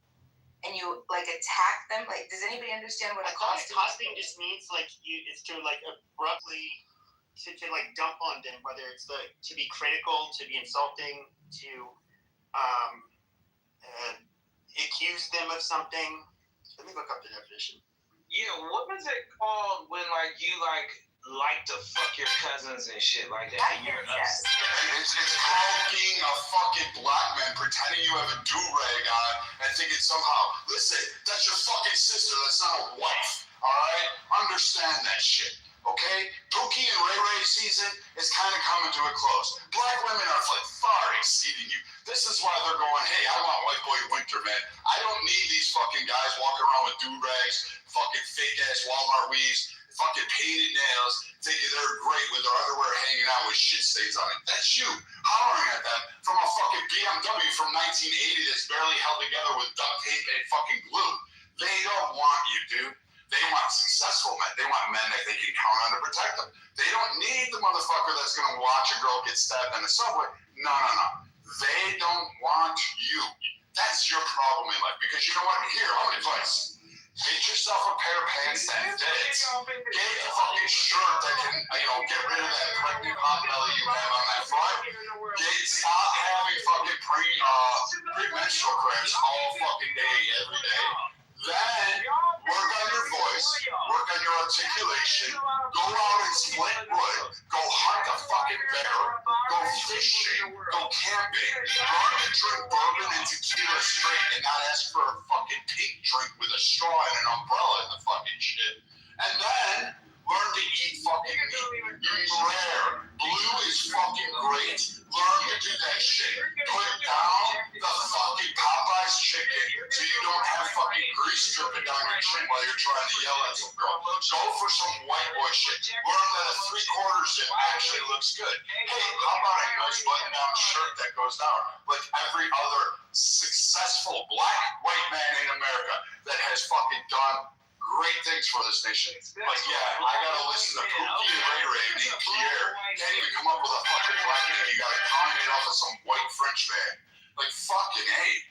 And you attack them? Like, does anybody understand what a costume is? Costume just means it's to abruptly to dump on them, whether it's to be critical, to be insulting, to accuse them of something. Let me look up the definition. Yeah, what was it called when you like to fuck your cousins and shit like that? And you're It's called being a fucking black man, pretending you have a do-rag on and thinking somehow, listen, that's your fucking sister, that's not a wife, alright? Understand that shit, okay? Pookie and Ray Ray season is kind of coming to a close. Black women are far exceeding you. This is why they're going, hey, I want white boy winter, man. I don't need these fucking guys walking around with do-rags, fucking fake-ass Walmart weaves, fucking painted nails, thinking they're great with their underwear hanging out with shit stains on it. That's you hollering at them from a fucking BMW from 1980 that's barely held together with duct tape and fucking glue. They don't want you, dude. They want successful men. They want men that they can count on to protect them. They don't need the motherfucker that's going to watch a girl get stabbed in the subway. No. They don't want you. That's your problem in life. Because you know what? Here, I'm advice. Get yourself a pair of pants that fits. Get a fucking shirt that can, get rid of that pregnant pot belly you have on that front. Stop having fucking premenstrual cramps all fucking day, every day. Then work on your voice, work on your articulation, go out and split wood, go hunt a fucking bear, go fishing, go camping, learn to drink bourbon and tequila straight and not ask for a fucking pink drink with a straw and an umbrella in the fucking shit. And then learn to eat fucking meat. Eat rare. Blue is fucking great. Learn to do that shit. Put down the fucking Popeye's chicken so you don't have fucking grease dripping down your chin while you're trying to yell at some girl. Go for some white boy shit. Learn that a 3/4 zip actually looks good. Hey, how about a nice button down shirt that goes down like every other successful black white man in America that has fucking done great things for this nation. But yeah, I gotta listen to Pookie and Ray Ray named Pierre. Can't even come up with a fucking black name. You gotta comment it off of some white French man. Like fucking hey.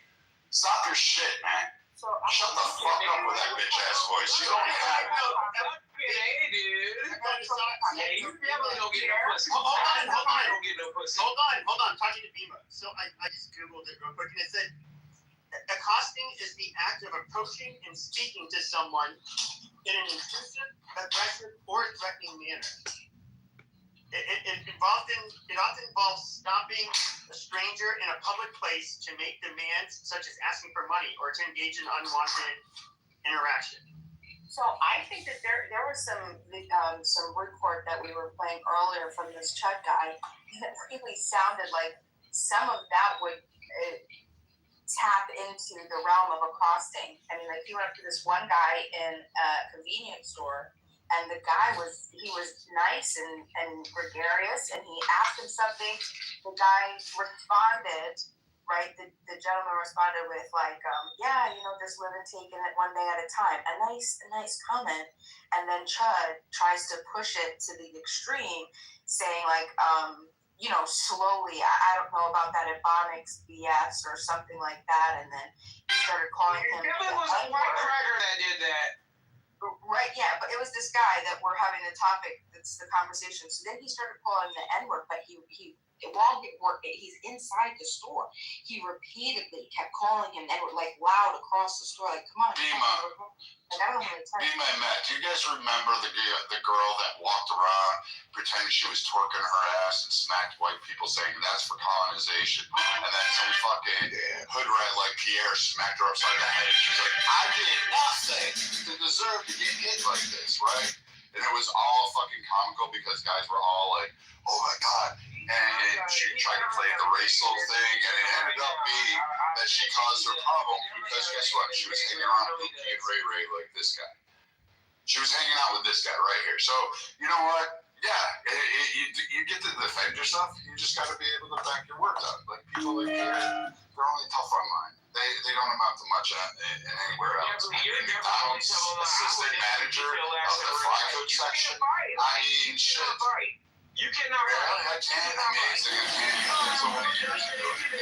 Stop your shit, man. Shut the fuck up with that bitch ass voice. You don't have Hey, dude. Hey, you definitely don't get no pussy. Hold on. Don't get no pussy. Hold on. Talking to Bima. So I just Googled it real quick and it said, accosting is the act of approaching and speaking to someone in an intrusive, aggressive, or threatening manner. It often involves stopping a stranger in a public place to make demands such as asking for money or to engage in unwanted interaction. So I think that there was some report that we were playing earlier from this Chud guy that really sounded like some of that would tap into the realm of accosting. I mean, like he went up to this one guy in a convenience store, and the guy was nice and gregarious, and he asked him something. The guy responded, right? The gentleman responded with like, just live and take it one day at a time. A nice comment. And then Chud tries to push it to the extreme, saying like, slowly, I don't know about that Ebonics BS or something like that. And then he started calling him. It was a white cracker that did that. Right, yeah, but it was this guy that we're having the topic, that's the conversation. So then he started calling the N-word, but while he's inside the store, he repeatedly kept calling him N-word, like loud across the store, like, come on. Like, I don't have time. Bima and Matt, do you guys remember the girl that walked around pretending she was twerking her ass and smacked white people saying that's for colonization? And then some fucking hood rat like Pierre smacked her upside the head. She's like, I did nothing to deserve to get hit like this, right? And it was all fucking comical because guys were all like, oh my God. And she tried to play the racial thing, and it ended up being that she caused her problem because guess what? She was hanging around with Pookie and Ray Ray like this guy. She was hanging out with this guy right here. So, you know what? Yeah, you get to defend yourself. You just got to be able to back your words up. Like people like that, they're only tough online. They don't amount to much in anywhere else. McDonald's assistant manager of the fry coach section. I mean, shit. You cannot. Yeah, I can. Amazing. I can. So many years ago. Okay.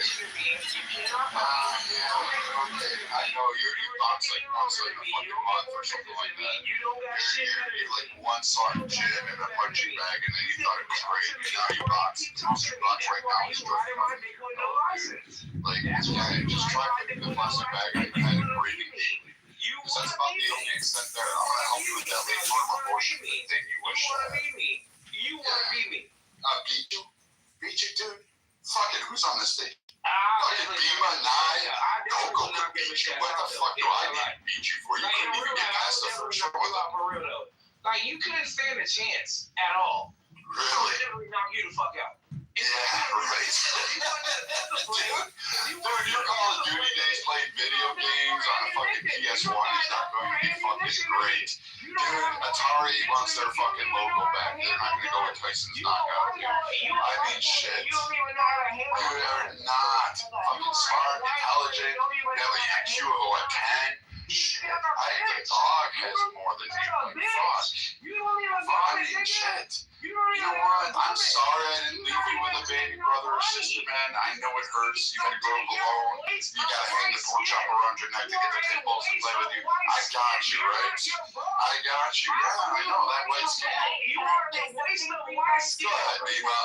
I know you box like once a fucking month or something like that. You're like once on gym in a punching bag, and then you thought it was great. And now you box. You box right now is like, yeah, just try to get the plastic bag in your head and breathing deeply. Because that's about the only extent there. I'm going to help you with that late form abortion thing you wish you had. You want to beat me? Beat you? Beat you, dude? Fucking who's on the stage? Fucking Bima, Nye, Coco could beat you. What the fuck do I need to beat you for? You couldn't even get past the first row with them. Like, you couldn't stand a chance at all. Really? Literally knock you the fuck out. Yeah, right. Dude, your Call of Duty days playing video games on a fucking PS1 is not going to be fucking great. Dude, Atari wants their fucking logo back. They're not going to go with Tyson's knockout. I mean, shit. You are not fucking smart, intelligent. You have an IQ of like 10. Shit. The dog has more than you. Like, fuck. Funny and shit. You know what? I'm sorry I didn't leave you with a baby brother or sister, man. man. I know it hurts. You gotta grow up alone. You gotta hang the pork chop around your neck to get the pit bulls to play with you. I got you, right? I got you. Yeah, I know that white skin. Go ahead, Nima.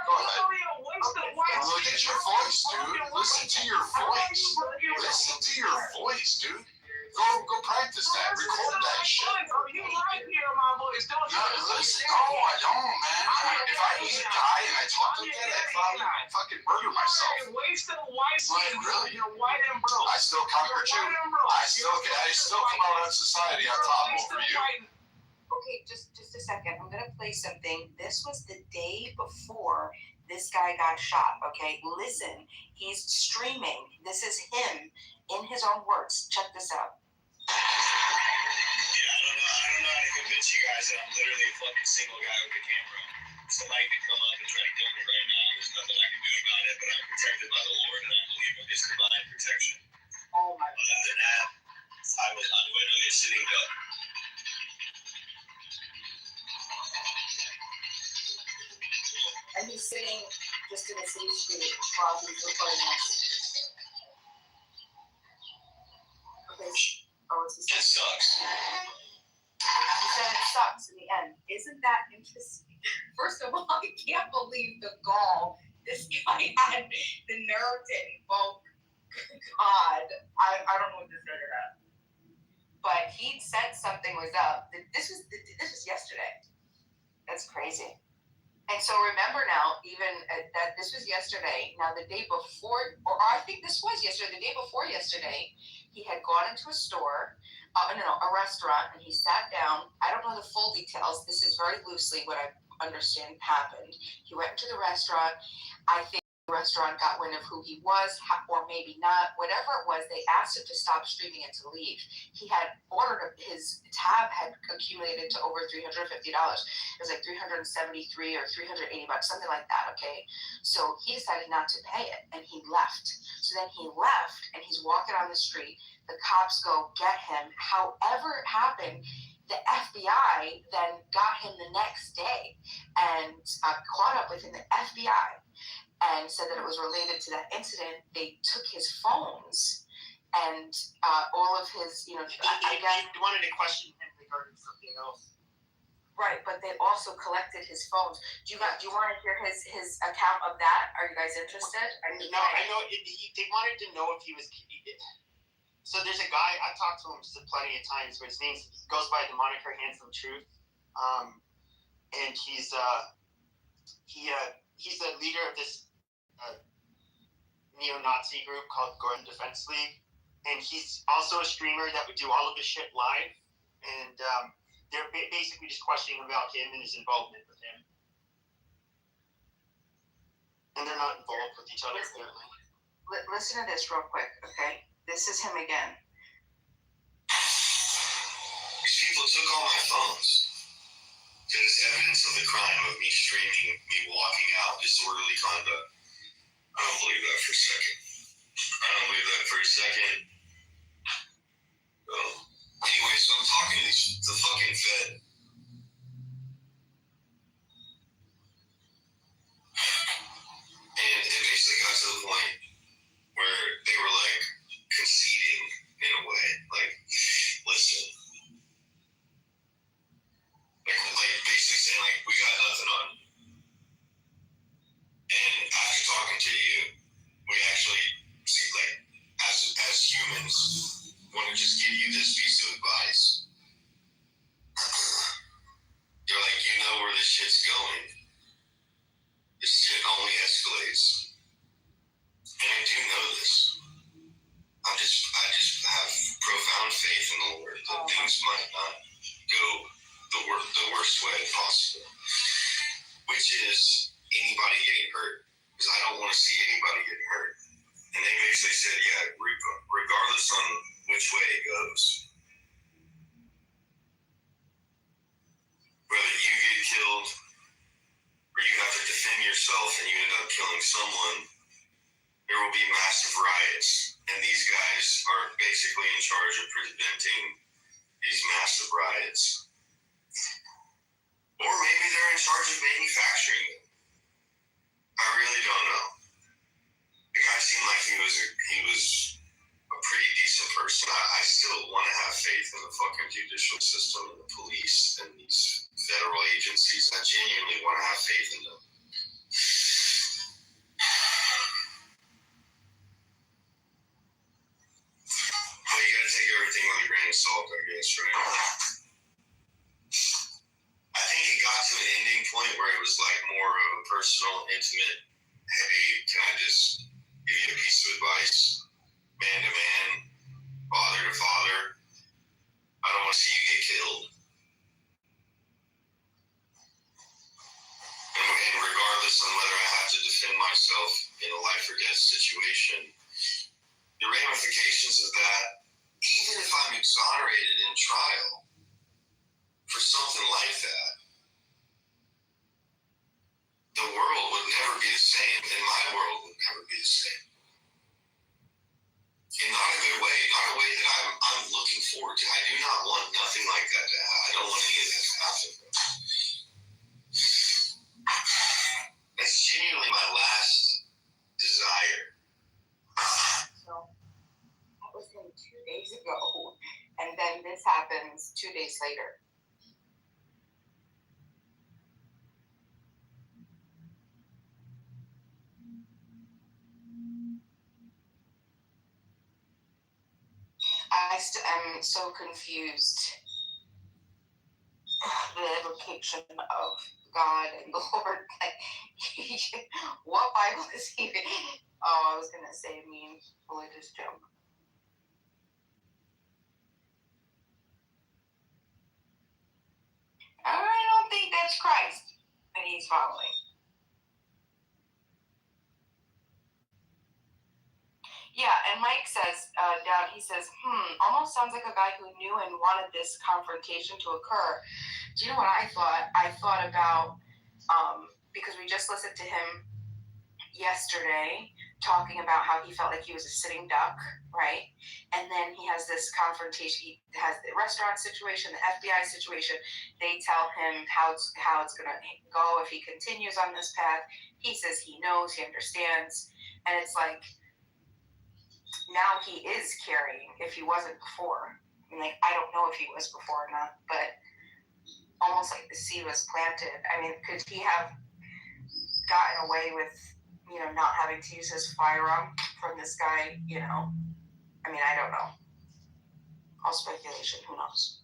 Go ahead. Look at your voice, dude. Listen to your voice. Listen to your voice, dude. Go practice that. Record that shit. You like hearing my voice, don't you? No, listen. No, I don't, man. If I was a guy and I talked like that, I'd probably fucking murder myself. Waste of white skin. Really? You're white and broke. I still conquered you. I still come out on society on top over you. Okay, just a second. I'm gonna play something. This was the day before this guy got shot. Okay, listen. He's streaming. This is him in his own words. Check this out. Yeah, I don't know how to convince you guys that I'm literally a fucking single guy with a camera. Somebody could come up and try to kill me right now. There's nothing I can do about it, but I'm protected by the Lord, and I believe in His divine protection. Oh my God. Other than that, I'm literally a sitting duck. And he's sitting just in a city street while he's recording this. Okay. Oh, it's It sucks. He said it sucks in the end. Isn't that interesting? First of all, I can't believe the gall this guy had the nerve to invoke God. I don't know what this nigga got. But he said something was up. This was yesterday. That's crazy. And so remember now, even that this was yesterday. Now the day before, or I think this was yesterday. The day before yesterday, he had gone into a store, a restaurant, and he sat down. I don't know the full details. This is very loosely what I understand happened. He went into the restaurant. I think the restaurant got wind of who he was, or maybe not. Whatever it was, they asked him to stop streaming and to leave. He had ordered, his tab had accumulated to over $350. It was like $373 or $380, something like that, okay? So he decided not to pay it, and he left. So then he left, and he's walking on the street. The cops go get him. However it happened, the FBI then got him the next day and caught up with him, the FBI, and said that it was related to that incident. They took his phones and all of his, I guess. They wanted to question him regarding something else. Right, but they also collected his phones. Do you want to hear his account of that? Are you guys interested? I know. They wanted to know if he was. So there's a guy, I've talked to him plenty of times, but his name goes by the moniker Handsome Truth, and he's the leader of this neo-Nazi group called Gordon Defense League, and he's also a streamer that would do all of his shit live, and they're basically just questioning about him and his involvement with him, and they're not involved with each other apparently. Listen to this real quick, okay? This is him again. These people took all my phones. There's evidence of the crime of me streaming, me walking out, disorderly conduct. I don't believe that for a second. Anyway, so I'm talking to the fucking Fed. And it basically got to the point where they were like conceding in a way, like, listen, like basically saying like, we got nothing on you. And after talking to you, we actually see like as humans want to just give you this piece of advice. You're like, you know where this shit's going. This shit only escalates. And I do know this. I just have profound faith in the Lord that things might not go the worst way possible. Which is anybody getting hurt. Because I don't want to see anybody getting hurt. And they basically said, yeah, regardless on which way it goes. Whether you get killed or you have to defend yourself and you end up killing someone, there will be massive riots. And these guys are basically in charge of preventing these massive riots. Or maybe they're in charge of manufacturing them. I really don't know. fucking judicial system and the police and these federal agencies. I genuinely want to have faith in them. Well, you gotta take everything with a grain of salt, I guess, right? I think it got to an ending point where it was like more of a personal, intimate, hey, can I just give you a piece of advice? Man to man, father to father. I don't want to see you get killed. And regardless on whether I have to defend myself in a life or death situation, the ramifications of that, even if I'm exonerated in trial for something like that, the world would never be the same, and my world would never be the same. In not a good way, not a way that I'm looking forward to. I do not want nothing like that to happen. I don't want any of that to happen. That's genuinely my last desire. So that was him 2 days ago, and then this happens 2 days later. I'm so confused. The implication of God and the Lord. Like, what Bible is he? Oh, I was gonna say a mean religious joke. I don't think that's Christ that he's following. Yeah, and Mike says down, he says, almost sounds like a guy who knew and wanted this confrontation to occur. Do you know what I thought? I thought about, because we just listened to him yesterday talking about how he felt like he was a sitting duck, right? And then he has this confrontation. He has the restaurant situation, the FBI situation. They tell him how it's going to go if he continues on this path. He says he knows, he understands. And it's like, now he is carrying, if he wasn't before. I mean, like, I don't know if he was before or not, but almost like the seed was planted. I mean, could he have gotten away with, not having to use his firearm from this guy, I mean, I don't know. All speculation, who knows?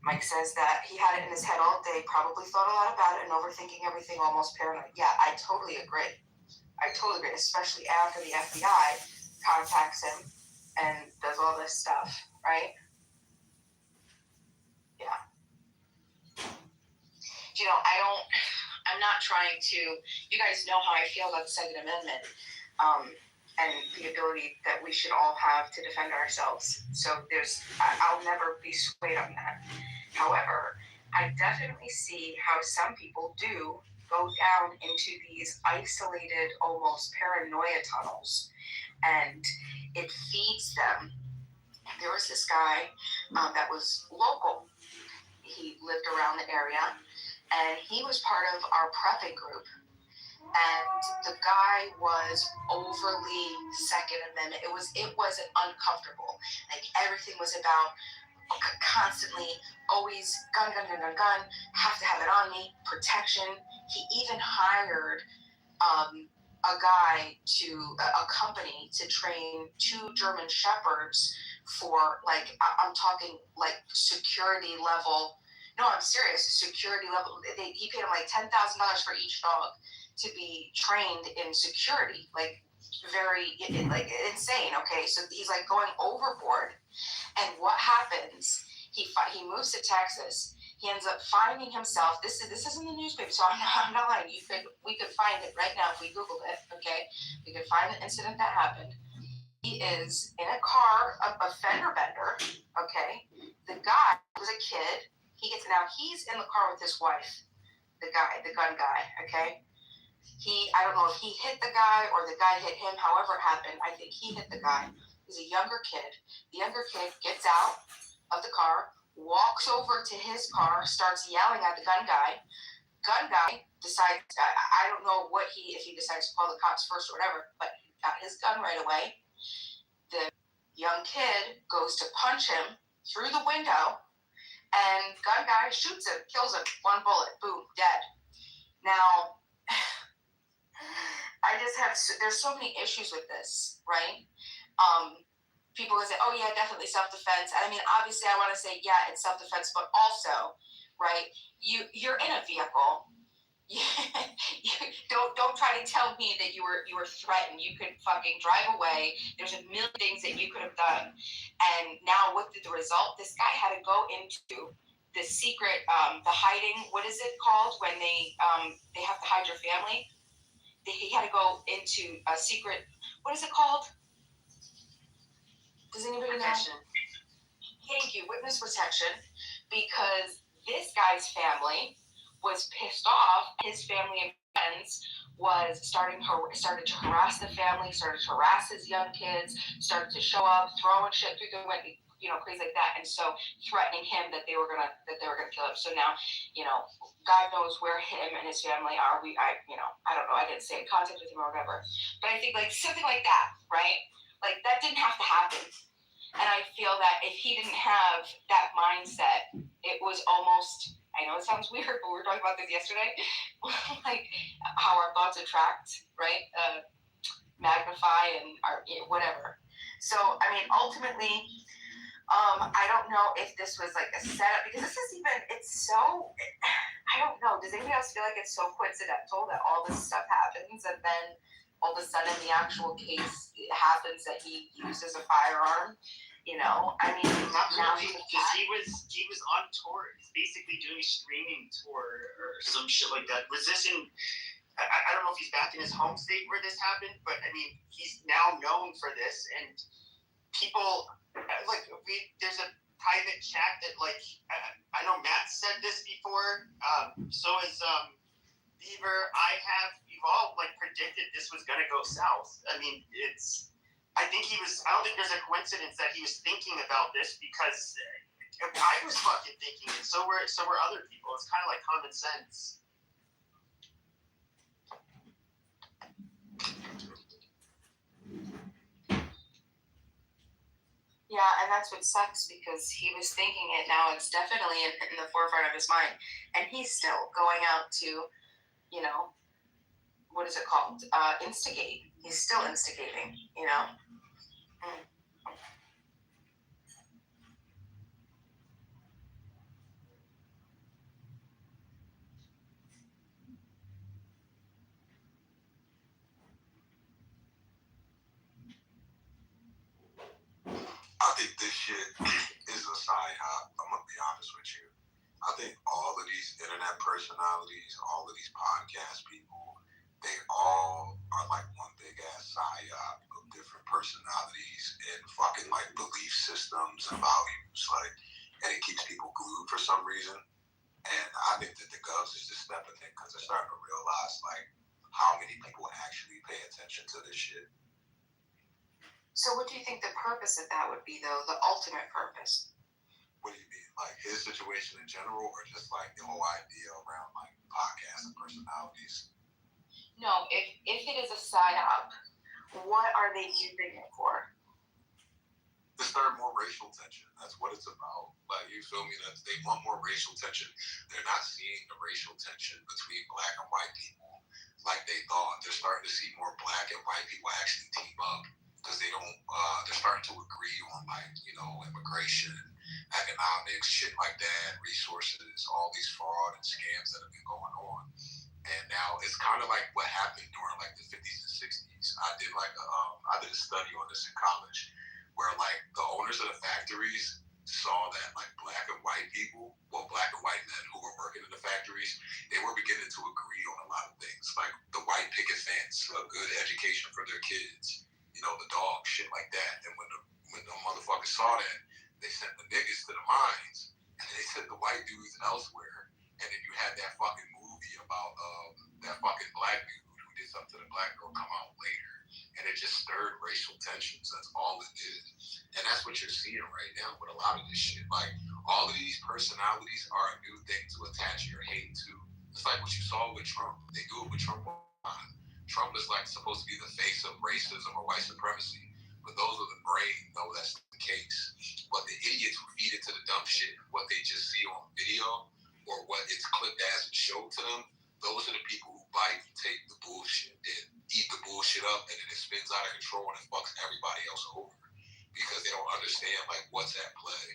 Mike says that he had it in his head all day, probably thought a lot about it and overthinking everything, almost paranoid. Yeah, I totally agree. Especially after the FBI contacts him and does all this stuff, right? Yeah. I'm not trying to, you guys know how I feel about the Second Amendment, and the ability that we should all have to defend ourselves. So I'll never be swayed on that. However, I definitely see how some people do go down into these isolated, almost paranoia tunnels, and it feeds them. There was this guy that was local. He lived around the area, and he was part of our prepping group. And the guy was overly Second Amendment. It wasn't uncomfortable. Like, everything was about constantly, always gun, have to have it on me, protection. He even hired a company to train 2 German Shepherds for, like, I'm talking like security level. No, I'm serious. Security level. He paid him like $10,000 for each dog to be trained in security. Like, very, like, insane. Okay, so he's like going overboard. And what happens? He moves to Texas. He ends up finding himself. This is in the newspaper, so I'm not lying. We could find it right now if we Googled it. Okay, we could find the incident that happened. He is in a car, a fender bender. Okay, the guy was a kid. He's in the car with his wife. The gun guy. Okay. I don't know if he hit the guy or the guy hit him. However it happened, I think he hit the guy. He's a younger kid. The younger kid gets out of the car, walks over to his car, starts yelling at the gun guy. Gun guy decides, I don't know if he decides to call the cops first or whatever, but he got his gun right away. The young kid goes to punch him. through the window, and gun guy shoots him, kills him, one bullet, boom, dead. Now, there's so many issues with this, right? People will say, oh yeah, definitely self-defense. I mean, obviously I want to say, yeah, it's self-defense, but also, right, you're in a vehicle. Don't try to tell me that you were threatened. You could fucking drive away. There's a million things that you could have done. And now what did the result? This guy had to go into the secret, the hiding, what is it called when they have to hide your family? He had to go into a secret, what is it called? Does anybody know? Thank you, witness protection, because this guy's family was pissed off. His family and friends started to harass the family, started to harass his young kids, started to show up, throwing shit through the window, crazy like that, and so threatening him that they were gonna kill him. So now, God knows where him and his family are. I don't know. I didn't stay in contact with him or whatever, but I think like something like that, right? Like that didn't have to happen. And I feel that if he didn't have that mindset, it was almost, I know it sounds weird, but we were talking about this yesterday, like how our thoughts attract, right? Magnify and whatever. So, I mean, ultimately, I don't know if this was like a setup, because this is it's so, I don't know. Does anybody else feel like it's so coincidental that all this stuff happens and then all of a sudden the actual case happens that he uses a firearm? I mean, not really, because he was on tour. He's basically doing a streaming tour or some shit like that. Was this in? I don't know if he's back in his home state where this happened, but I mean, he's now known for this, and people there's a private chat that I know Matt said this before. So is Beaver. You've all predicted this was gonna go south. I mean, I don't think there's a coincidence that he was thinking about this, because I was fucking thinking it. So were other people. It's kind of like common sense. Yeah, and that's what sucks, because he was thinking it. Now it's definitely in the forefront of his mind, and he's still going out to, what is it called? Instigate. He's still instigating. I think this shit is a side hop. I'm gonna be honest with you. I think all of these internet personalities, all of these podcast people, they all are like one big ass psyop of different personalities and fucking belief systems and values. And it keeps people glued for some reason. And I think that the Govs is just stepping in because they're starting to realize how many people actually pay attention to this shit. So what do you think the purpose of that would be, though? The ultimate purpose? What do you mean? His situation in general, or just the whole idea around podcasts and personalities? No, if it is a psyop, what are they using it for? To start more racial tension. That's what it's about. You feel me? They want more racial tension. They're not seeing the racial tension between black and white people like they thought. They're starting to see more black and white people actually team up, because they don't. They're starting to agree on immigration, economics, shit like that, resources, all these fraud and scams that have been going on. And now it's kind of like what happened during the 50s and 60s. I did a study on this in college, where the owners of the factories saw that black and white people, black and white men who were working in the factories, they were beginning to agree on a lot of things, like the white picket fence, a good education for their kids, the dog, shit like that. And when the motherfuckers saw that, they sent the niggas to the mines, and they sent the white dudes elsewhere. And then you had that fucking movie about that fucking black dude who did something to the black girl come out later. And it just stirred racial tensions. That's all it did. And that's what you're seeing right now with a lot of this shit. All of these personalities are a new thing to attach your hate to. It's like what you saw with Trump. They do it with Trump all the time. Trump is supposed to be the face of racism or white supremacy. But those with the brain know that's the case. But the idiots who feed into the dumb shit, what they just see on video, or what it's clipped as and showed to them, those are the people who bite and take the bullshit and eat the bullshit up, and then it spins out of control and it fucks everybody else over because they don't understand like what's at play.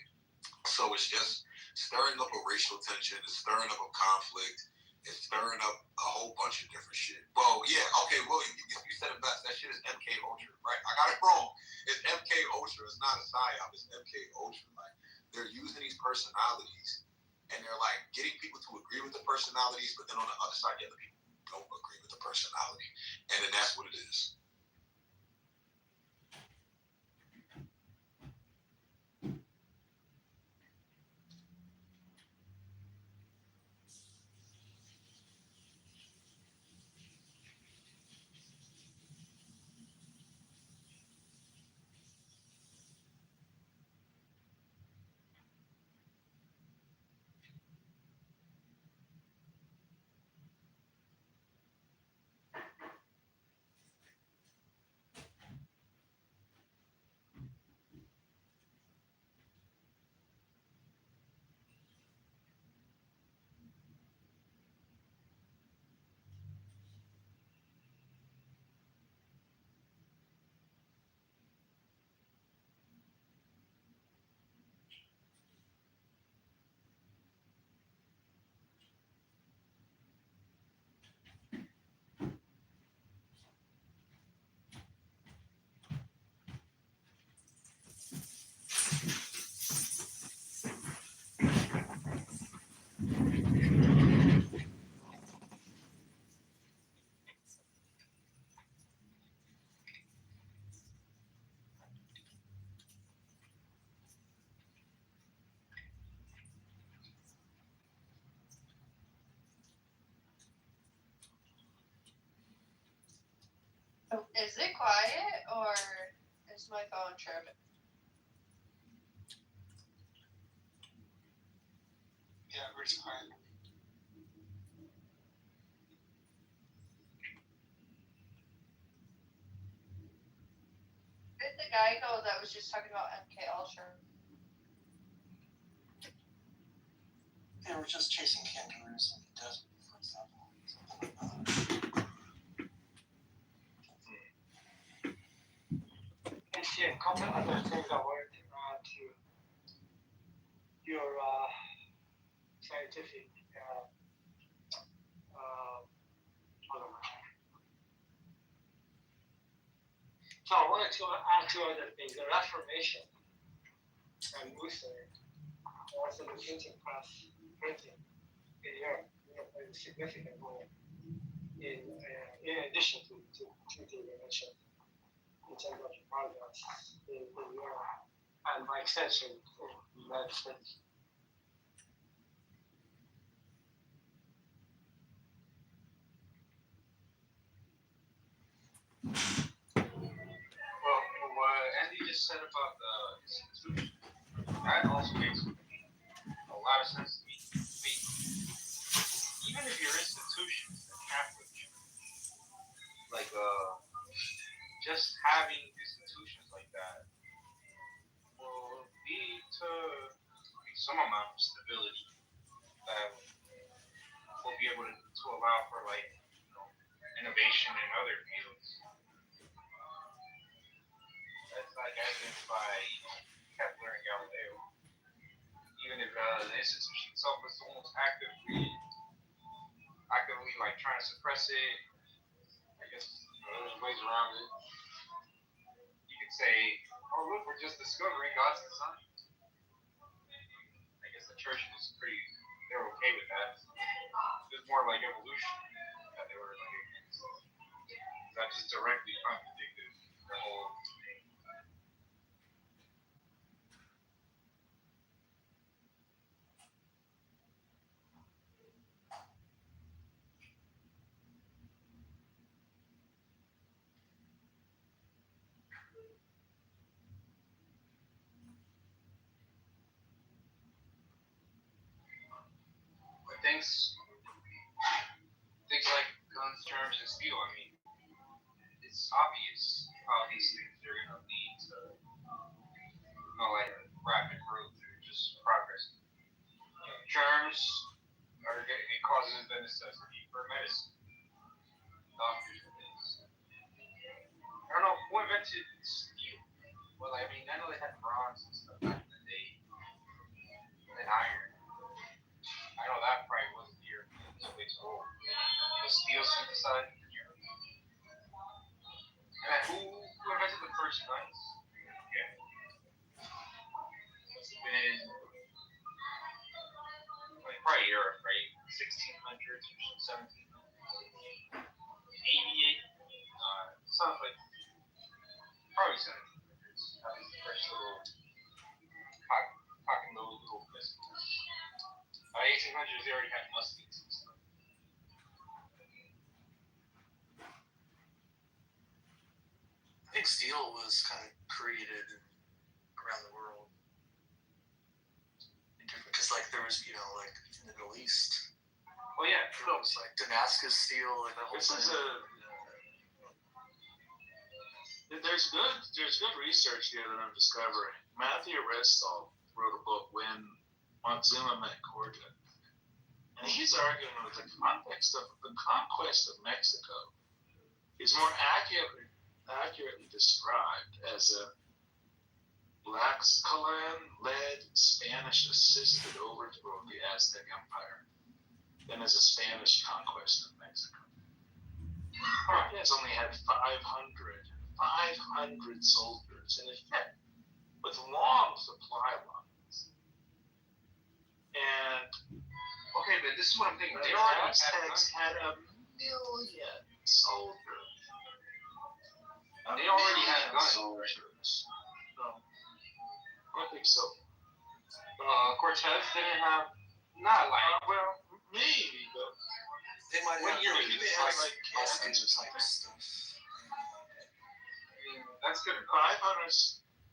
So it's just stirring up a racial tension, it's stirring up a conflict, it's stirring up a whole bunch of different shit. Well, yeah, okay, well, you said it best. That shit is MK Ultra, right? I got it wrong. It's MK Ultra. It's not a psyop. It's MK Ultra. Like, they're using these personalities, and they're like getting people to agree with the personalities, but then on the other side, the other people don't agree with the personality, and then that's what it is. Is it quiet or is my phone tripping? Yeah, it's quiet. Who did the guy go that was just talking about MK Ultra? They were just chasing kangaroos in the desert, for example. Something like that. And a couple other things I wanted to add to your scientific So I wanted to add two other things. The Reformation and Luther, also the printing press, printing in Europe, played a significant role in addition to the invention in terms of progress in Europe and by extension in the United States. Well, what Andy just said about the institution, that also makes a lot of sense to me. Wait, even if your institution is the Catholic Church, like just having institutions like that will lead to some amount of stability that will be able to allow for innovation in other fields. That's like evidenced by Kepler and Galileo. Even if the institution itself is almost actively like trying to suppress it, I guess there's ways around it. You could say, "Oh look, we're just discovering God's design." I guess the church was they're okay with that. It's more like evolution that they were like against. That just directly contradicted the whole thing. But things like guns, germs, and steel, I mean, it's obvious how these things are going to lead to germs are it causes the necessity for medicine. Doctors and things. I don't know who invented steel. Well, I mean, I know they had bronze and stuff back in the day, and iron. I know that probably wasn't the European space war. Was steel synthesized in Europe? And who invented the first guns? Yeah. It's been like probably Europe, right? 1600s or 1700s. 88. Sounds like probably 1700s. That was the first little cocking those little pistols. 1800s they already had muskets and stuff. I think steel was kind of created around the world. Because, like, there was, like, in the Middle East. Well, yeah. There was, like, Damascus steel, like, that whole thing. There's good research here that I'm discovering. Matthew Redstall wrote a book, When Montezuma Met Cordoba. And he's arguing with the context of the conquest of Mexico is more accurately described as a Tlaxcalan-led Spanish-assisted overthrow of the Aztec Empire than as a Spanish conquest of Mexico. It has only had 500 soldiers in effect, with long supply lines. And okay, but this is what I'm thinking. The Aztecs had 1 million soldiers. They already had guns. Soldiers. No, I don't think so. Cortez didn't have, not like. Well, maybe, but they might have. Maybe they had like muskets type stuff. That's good. 500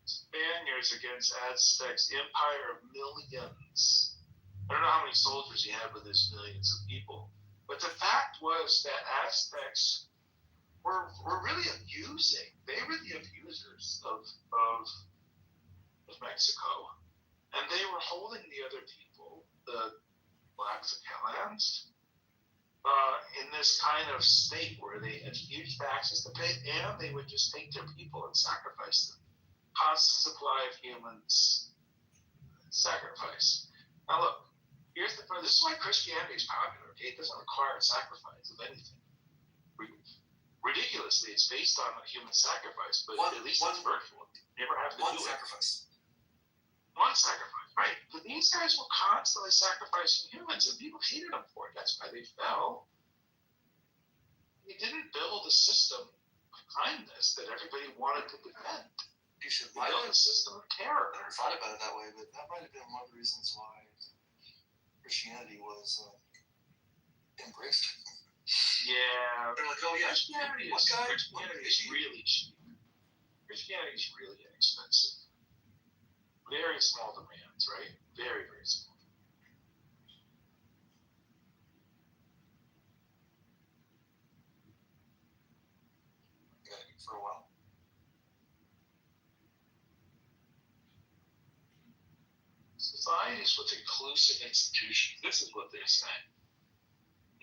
Spaniards against Aztecs, empire of millions. I don't know how many soldiers he had with his millions of people, but the fact was that Aztecs were really abusing. They were the abusers of Mexico, and they were holding the other people, the Tlaxcalans, in this kind of state where they had huge taxes to pay, and they would just take their people and sacrifice them. Constant supply of humans, sacrifice. Now look, this is why Christianity is popular. Okay, it doesn't require a sacrifice of anything. Ridiculously, it's based on a human sacrifice, but at least it's virtual. You never have to do it. One sacrifice, right? But these guys were constantly sacrificing humans, and people hated them for it. That's why they fell. They didn't build a system of kindness that everybody wanted to defend. You should build a system of terror. I never thought about it that way, but that might have been one of the reasons why Christianity was embraced. Yeah. They're like, oh yeah, Christianity is really cheap. Christianity is really inexpensive. Very small demands, right? Very, very small. For a while. Societies with inclusive institutions, this is what they're saying.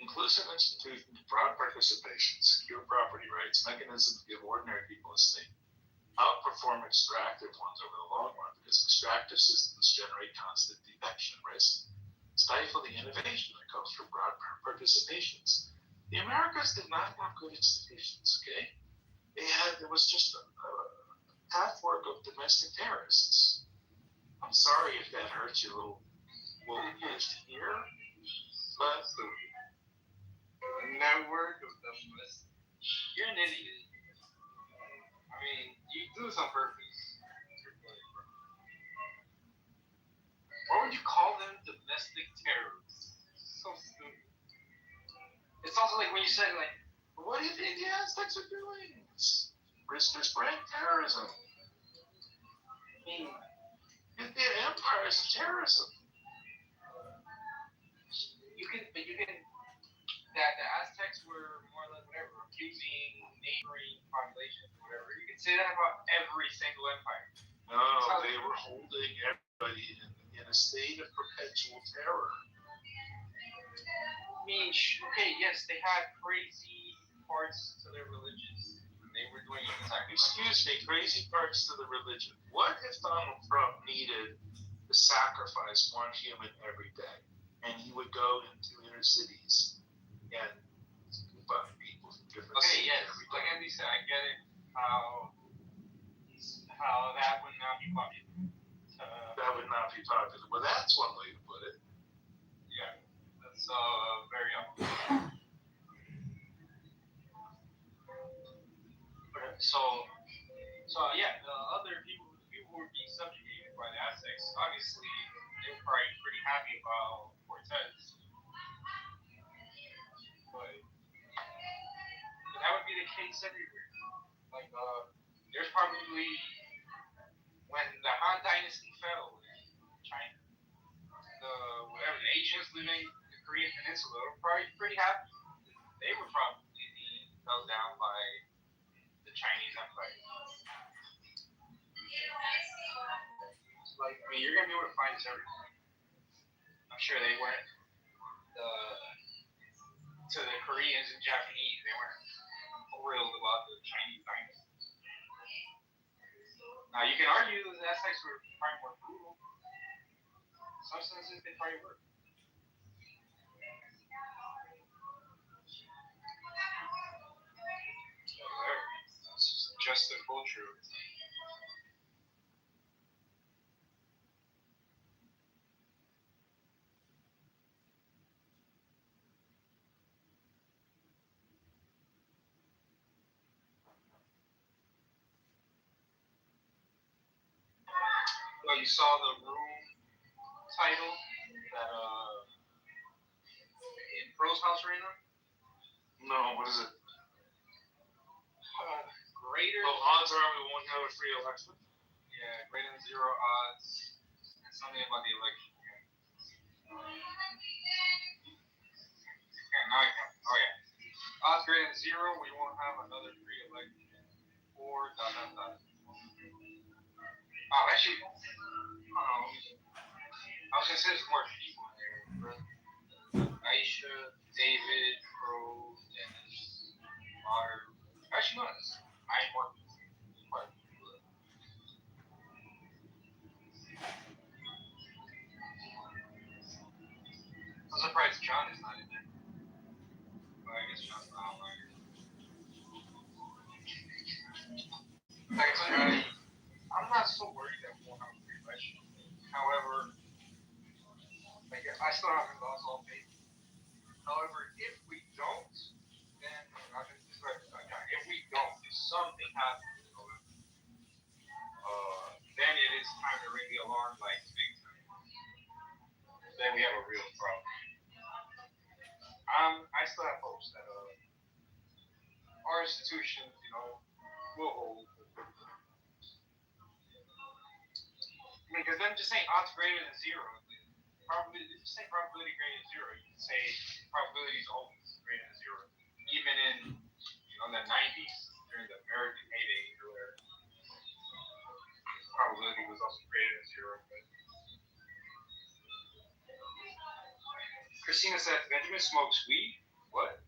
Inclusive institutions, broad participation, secure property rights, mechanisms to give ordinary people a stake, outperform extractive ones over the long run because extractive systems generate constant defection risk, stifle the innovation that comes from broad participations. The Americas did not have good institutions, okay? There was just a patchwork of domestic terrorists. I'm sorry if that hurts your little ears to hear, but network of domestic. You're an idiot. I mean, you do this on purpose. Why would you call them domestic terrorists? So stupid. It's also like when you said like, what do you think the Aztecs are doing? Risk to spread terrorism. I mean, the empires of terrorism. You can, that the Aztecs were more or less whatever, abusing neighboring populations or whatever. You can say that about every single empire. No, they were holding in a state of perpetual terror. I mean, okay, yes, they had crazy parts to their religions. They were doing it at the time. Excuse me, crazy parts to the religion. What if Donald Trump needed to sacrifice one human every day, and he would go into inner cities and scoop up people from different cities every day? Like Andy said, I get it. How that would not be popular. That would not be popular. Well, that's one way to put it. Yeah, that's very obvious. So yeah, the other people who were being subjugated by the Aztecs, obviously, they were probably pretty happy about Cortez. But that would be the case everywhere. Like, there's probably, when the Han Dynasty fell in China, the Asians living in the Korean Peninsula were probably pretty happy. They were probably being held down by the Chinese Empire. Like, I mean, you're gonna be able to find this everywhere. I'm sure they weren't to the Koreans and Japanese. They weren't thrilled about the Chinese dynasty. Now you can argue that the Aztecs were probably more brutal. In some senses, they probably were. That's just the culture. Well, you saw the room title that in Pro's house right now? No, what is it? Greater. Oh, odds are we won't have a free election. Yeah, greater than 0 odds. And something about the election. Yeah, now I can. Oh yeah. Odds greater than 0, we won't have another free election. Or dot. Oh, actually, I don't know. I was gonna say there's more people in there, bro. Aisha, David, Pro, Dennis, Otter. Actually, no, I ain't more people. I'm surprised John is not in there. But I guess John's not online. Like I told you, I'm not so worried that we won't have a free election. However, like I still haven't lost all faith. However, if we don't, then if we don't, if something happens, then it is time to ring the alarm lights big time. Then we have a real problem. I still have hopes that our institutions, will hold. Because then just saying odds greater than 0, probability. If you say probability greater than 0, you can say probability is always greater than 0. Even in the 90s during the American heyday, where probability was also greater than 0. But Christina said Benjamin smokes weed. What?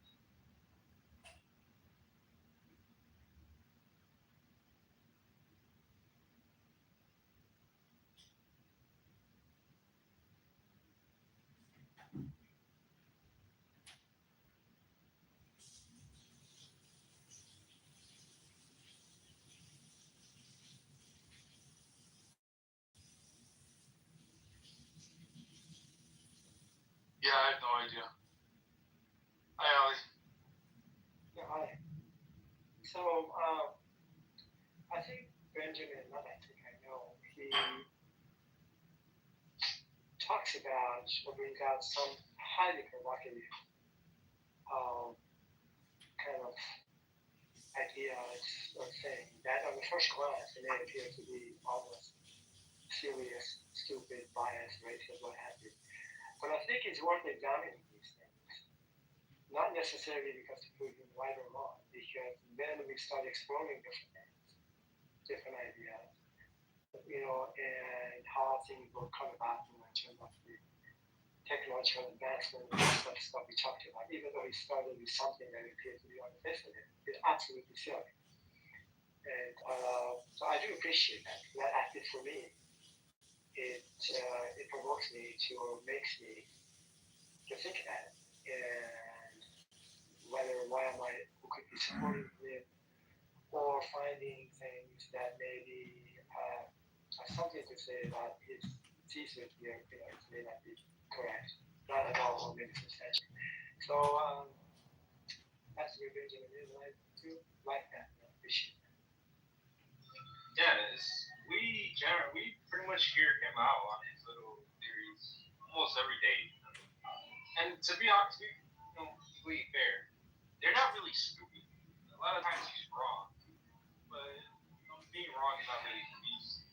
Yeah, I have no idea. Hi, Ollie. Yeah, hi. So, I think Benjamin, not I think I know, he talks about or brings out some highly provocative kind of ideas or saying that on the first glance it may appear to be almost serious, stupid, biased, racist, what have you. But I think it's worth examining these things. Not necessarily because to prove them right or wrong, because then we start exploring different things, different ideas. and how things will come about in terms of the technological advancement and stuff we talked about, even though he started with something that appears to be on the face of it. It's absolutely silly. And so I do appreciate that. That actually for me, it provokes me to, or makes me to think about it. And why am I, who could be supporting him, or finding things that maybe have something to say about his thesis here, it may not be correct, not at all, or maybe substantial. So that's what Benjamin is, and I do like that. I appreciate that. Yeah, we pretty much hear him out on his little theories almost every day. And to be honest, completely fair, they're not really stupid. A lot of times he's wrong, but being wrong is not really he's.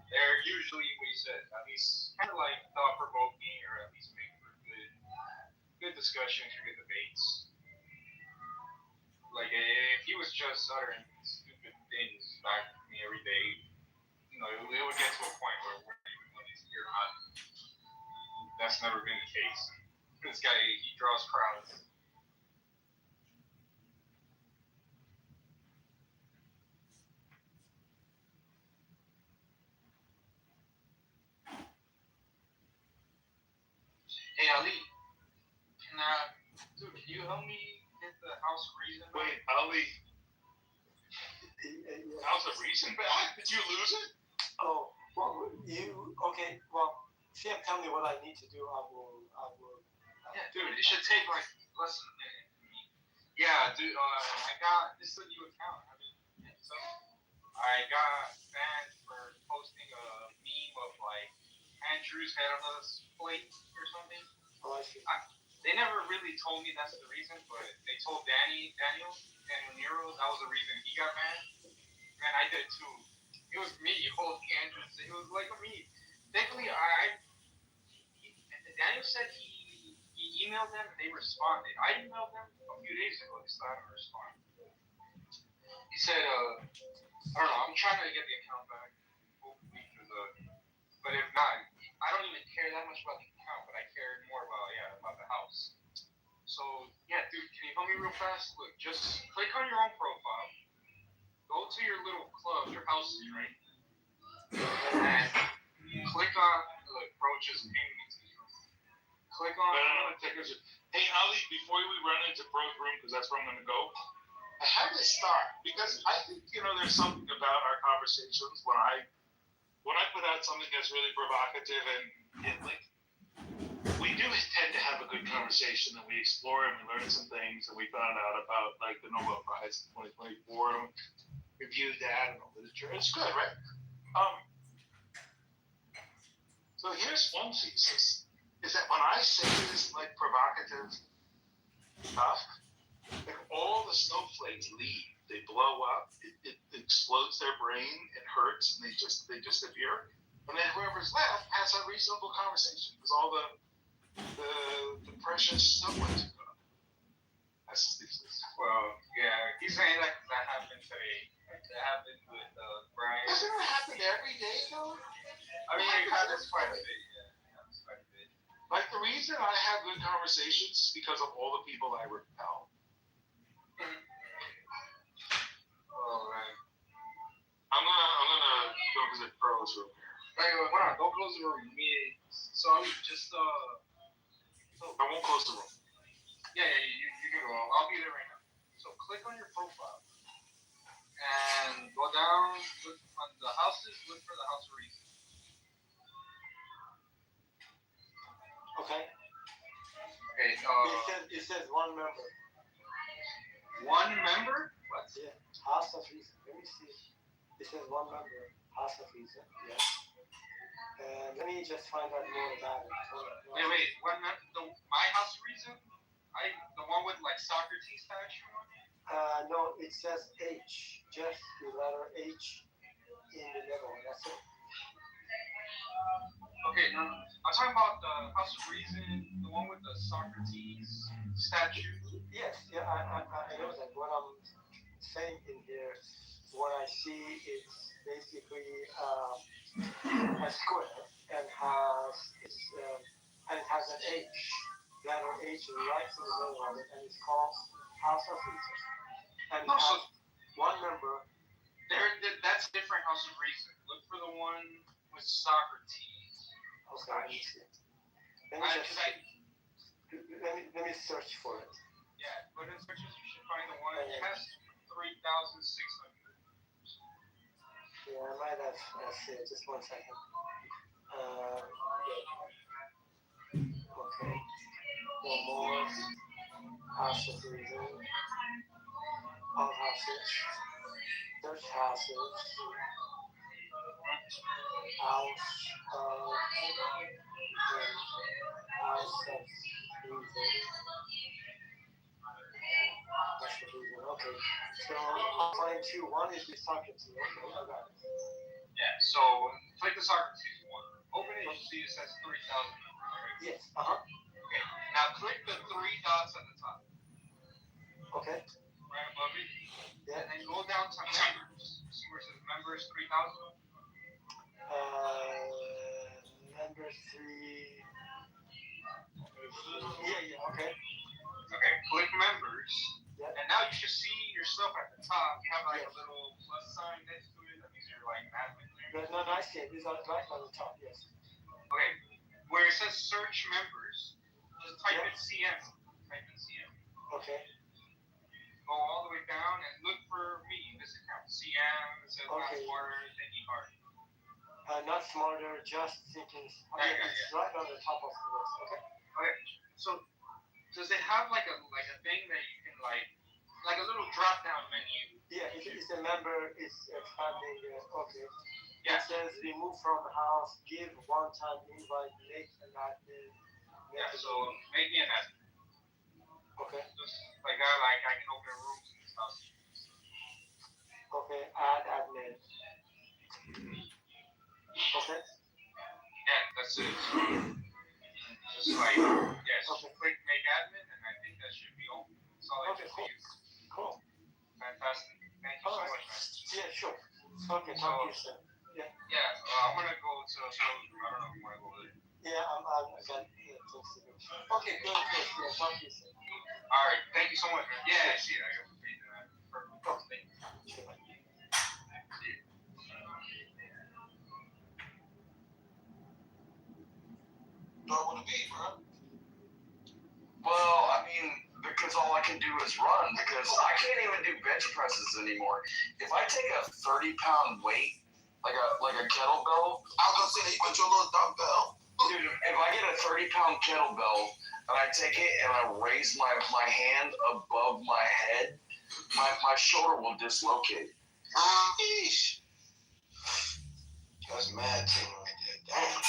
They're usually what he says, at least kind of like thought provoking, or at least make for good discussions or good debates. Like if he was just uttering stupid things back to me every day, it would get to a point where we're not even willing to hear him out. That's never been the case. This guy, he draws crowds. Hey Ali, can you help me get the House of Reason? Wait, Ali. House of Reason back? Did you lose it? Oh, well, okay, well, if you tell me what I need to do, I will. Yeah, dude, it should take like less than a minute. Yeah, dude, this is a new account. So I got banned for posting a meme of like Andrew's head on a plate or something. Oh, I see. They never really told me that's the reason, but they told Daniel Nero, that was the reason he got banned. Man, I did too. It was me holding Andrews. It was like me. Thankfully, Daniel said he emailed them and they responded. I emailed them a few days ago. They still haven't responded. He said, I don't know. I'm trying to get the account back. Hopefully, but if not, I don't even care that much about the account, but I care more about the house. So yeah, dude, can you help me real fast? Look, just click on your own profile. Go to your little club, your houses, right? And click on, look, bro, just ping me to this room. Click on. Hey, Ali, before we run into Bro's room, because that's where I'm going to go, I have to start, because I think, there's something about our conversations when I put out something that's really provocative and like, we do tend to have a good conversation, and we explore and we learn some things, and we found out about like the Nobel Prize in 2024, and reviewed that and the literature. It's good, right? So here's one thesis, is that when I say this like provocative stuff, like all the snowflakes leave, they blow up, it explodes their brain, it hurts, and they disappear. And then whoever's left has a reasonable conversation, because all the precious snowflakes are gone. That's the thesis. Well, yeah, he's saying that happened today. That happened with Brian. Doesn't it happen every day, though? I mean, it happens quite a bit, Like, the reason I have good conversations is because of all the people I repel. Oh, right. I'm gonna go visit Pearl's room here. Wait, hold on. Don't close the room. So I'm just, I won't close the room. Yeah, you can go. I'll be there right now. So click on your profile. And go down, look on the houses, look for the House of Reason. Okay. Okay, it says one member. One member? What? Yeah, House of Reason. Let me see. It says one member, House of Reason. Yeah. And let me just find out more about it. Wait. My House of Reason? The one with like Socrates statue on it? No, it says H. Just the letter H in the middle. That's it. Okay, no. I'm talking about the House of Reason, the one with the Socrates statue. Yes, yeah, I know that. What I'm saying in here what I see is basically a square and it has an H, letter H right in the middle of it, and it's called House of Reason. And it has one member. That's a different House of Reason. Look for the one with Socrates. Okay, let me see. Let me search for it. Yeah, put in searches, you should find the one. It has 3,600. Yeah, I might have see it. Just 1 second. Okay. One more. House of Reason. All houses. Search houses. House of Reason. Okay. So I'll find two. One is the Socrates. Okay, I got it. Yeah, so click the Socrates one. Open it, you see it says 3,000. Right? Yes. Uh-huh. Okay. Now click the 3 dots at the top. Okay. Right above it. Yeah. And then go down to members. See where it says members 3,000? Members 3. Yeah, okay. Okay, click members. Yep. And now you should see yourself at the top. You have like a little plus sign next to it. That means you're like an admin there. No, I see it. It's right on the top, yes. Okay, where it says search members, just type in CM. Type in CM. Okay. Go all the way down and look for me, this account. CM, it says not smarter than E-Card. Not smarter, just thinking. It's right on the top of the list. Okay. Okay. So does it have like a thing that you can like a little drop down menu? Yeah, it's a member. It's expanding. Okay. Yeah. It says remove from the house, give one-time invite, make an admin. Yeah. So make me an admin. Okay. Just like I can open rooms and stuff. Okay. Add admin. Okay. Yeah, that's it. Just like click make admin, and I think that should be open. That's all I just use. Cool. Fantastic. Thank you so much, man. Yeah, sure. Okay, talk to you soon. Yeah. Yeah, I'm gonna go to I don't know if you wanna go there. Yeah, I got things to do. Okay, good. Yeah, talk to you soon. All right, thank you so much, man. Yeah, I see it. I got to pay that. Perfect. Thank you. Sure. Don't want to be, bro. Well, I mean, because all I can do is run, because I can't even do bench presses anymore. If I take a 30-pound weight, like a kettlebell, I was gonna say that you put your little dumbbell. Dude, if I get a 30-pound kettlebell and I take it and I raise my hand above my head, my shoulder will dislocate. Eesh. That's mad thing right there. Damn.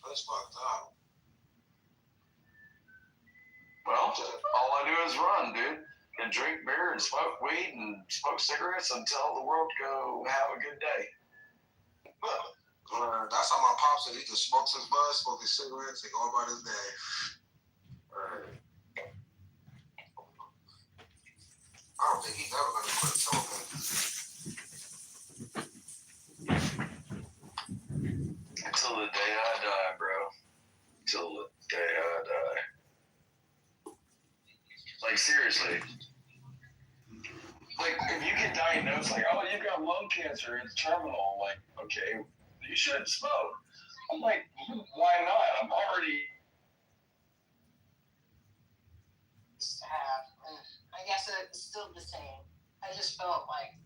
That's fucked up. Well, all I do is run, dude, and drink beer and smoke weed and smoke cigarettes and tell the world to go have a good day. That's how my pops said. He just smokes his bud, smokes his cigarettes, and go about his day. I don't think he's ever gonna quit smoking. Until the day I die, bro. Till the day I die. Like, seriously. Like, if you get diagnosed, like, oh, you've got lung cancer, it's terminal, like, okay, you shouldn't smoke. I'm like, why not? I'm already... I guess it's still the same. I just felt like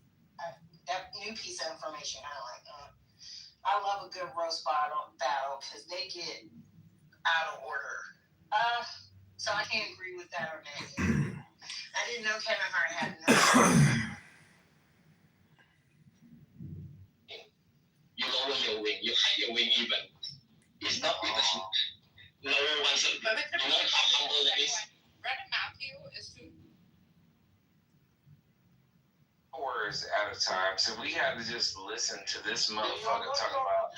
that new piece of information, I love a good roast battle because they get out of order. So I can't agree with that or negative. I didn't know Kevin Hart had no. You lower your wing, you hide your wing even. It's not because you lower one side. You know how humble that is? Reverend Matthew is who? Hours at a time, so we had to just listen to this motherfucker talk about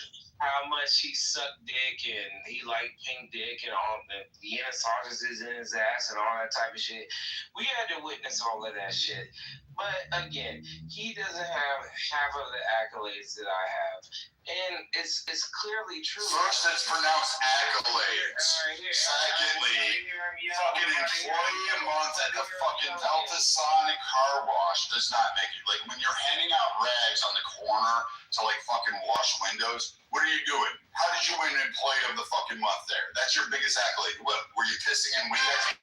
how much he sucked dick and he liked pink dick and all the NSAs is in his ass and all that type of shit. We had to witness all of that shit. But again, he doesn't have half of the accolades that I have. And it's clearly true. First, it's pronounced accolades. Secondly, fucking employee a month at the fucking Delta Sonic car wash does not make it. Like, when you're handing out rags on the corner to, like, fucking wash windows, what are you doing? How did you win employee of the fucking month there? That's your biggest accolade. What, were you pissing in Windex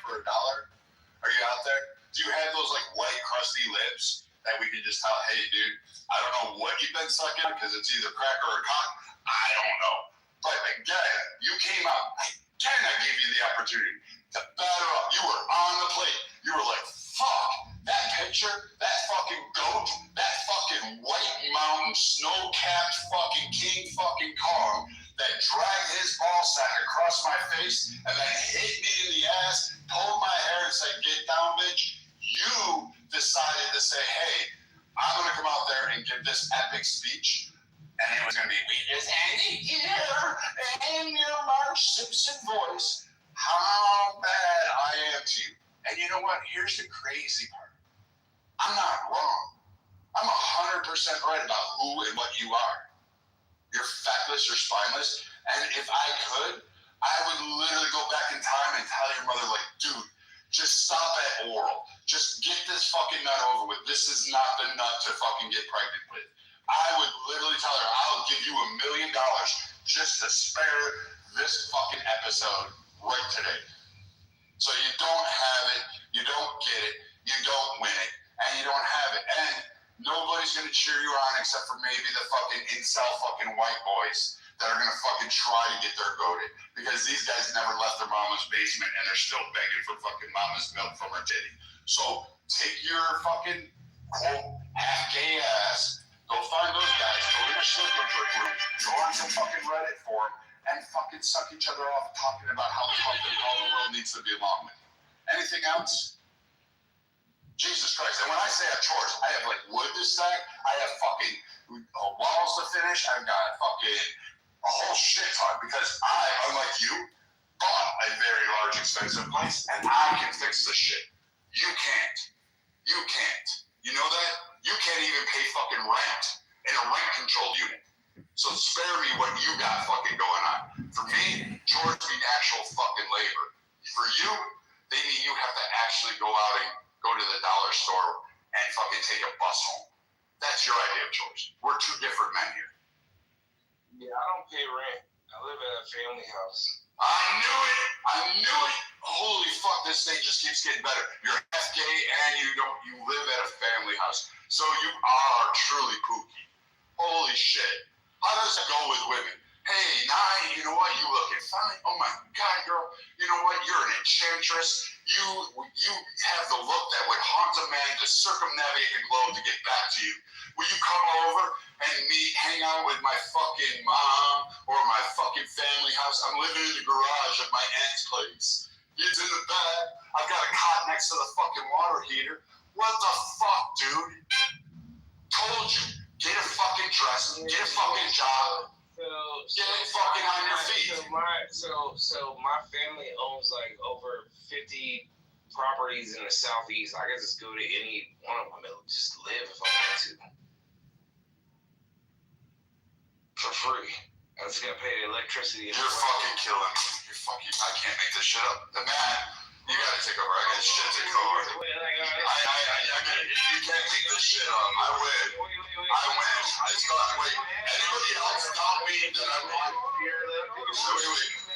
for $1? Are you out there? Do you have those, like, white, crusty lips that we can just tell, hey, dude, I don't know what you've been sucking because it's either crack or a cock. I don't know. But again, you came out. Again, I gave you the opportunity to batter up. You were on the plate. You were like, fuck, that picture, that fucking goat, that fucking White Mountain snow-capped fucking King fucking Kong that dragged his ball sack across my face and then hit me in the ass, pulled my hair and said, get down, bitch. You decided to say, hey, I'm going to come out there and give this epic speech. And it was going to be, we just Andy here in your Marge Simpson voice, how bad I am to you. And you know what? Here's the crazy part. I'm not wrong. I'm 100% right about who and what you are. You're feckless, you're spineless. And if I could, I would literally go back in time and tell your mother, like, dude, just stop at oral. Just get this fucking nut over with. This is not the nut to fucking get pregnant with. I would literally tell her, I'll give you $1 million just to spare this fucking episode right today. So you don't have it, you don't get it, you don't win it, and you don't have it. And nobody's gonna cheer you on except for maybe the fucking incel fucking white boys that are gonna fucking try to get their goated. Because these guys never left their mama's basement and they're still begging for fucking mama's milk from her titty. So take your fucking quote half gay ass, go find those guys, go in a slipper group, go on some fucking Reddit forum, and fucking suck each other off talking about how fucking all the world needs to be along with. Anything else? Jesus Christ. And when I say I have chores, I have like wood to stack, I have fucking walls to finish, I've got fucking a whole shit ton because I, unlike you, bought a very large expensive place and I can fix this shit. You can't. You can't. You know that? You can't even pay fucking rent in a rent controlled unit. So spare me what you got fucking going on. For me, chores mean actual fucking labor. For you, they mean you have to actually go out and go to the dollar store and fucking take a bus home. That's your idea of chores. We're two different men here. Yeah, I don't pay rent. I live at a family house. I knew it. I knew it. Holy fuck, this thing just keeps getting better. You're half gay and you live at a family house. So you are truly pooky. Holy shit. How does it go with women? Hey, Nye, you know what? You looking fine. Oh my God, girl. You know what? You're an enchantress. You have the look that would haunt a man to circumnavigate the globe to get back to you. Will you come over and hang out with my fucking mom or my fucking family house? I'm living in the garage of my aunt's place. It's in the back. I've got a cot next to the fucking water heater. What the fuck, dude? Told you. Get a fucking dress. Get a fucking job. Get fucking on your feet. So my family owns like over 50 properties in the southeast. I can just go to any one of them and just live if I want to. For free. I just gotta pay the electricity. You're fucking killing me. You're fucking. I can't make this shit up. The man, you gotta take over. I got shit to cover. You can't make this shit up. I win. I just gotta wait. Anybody else tell me that I won? Wait.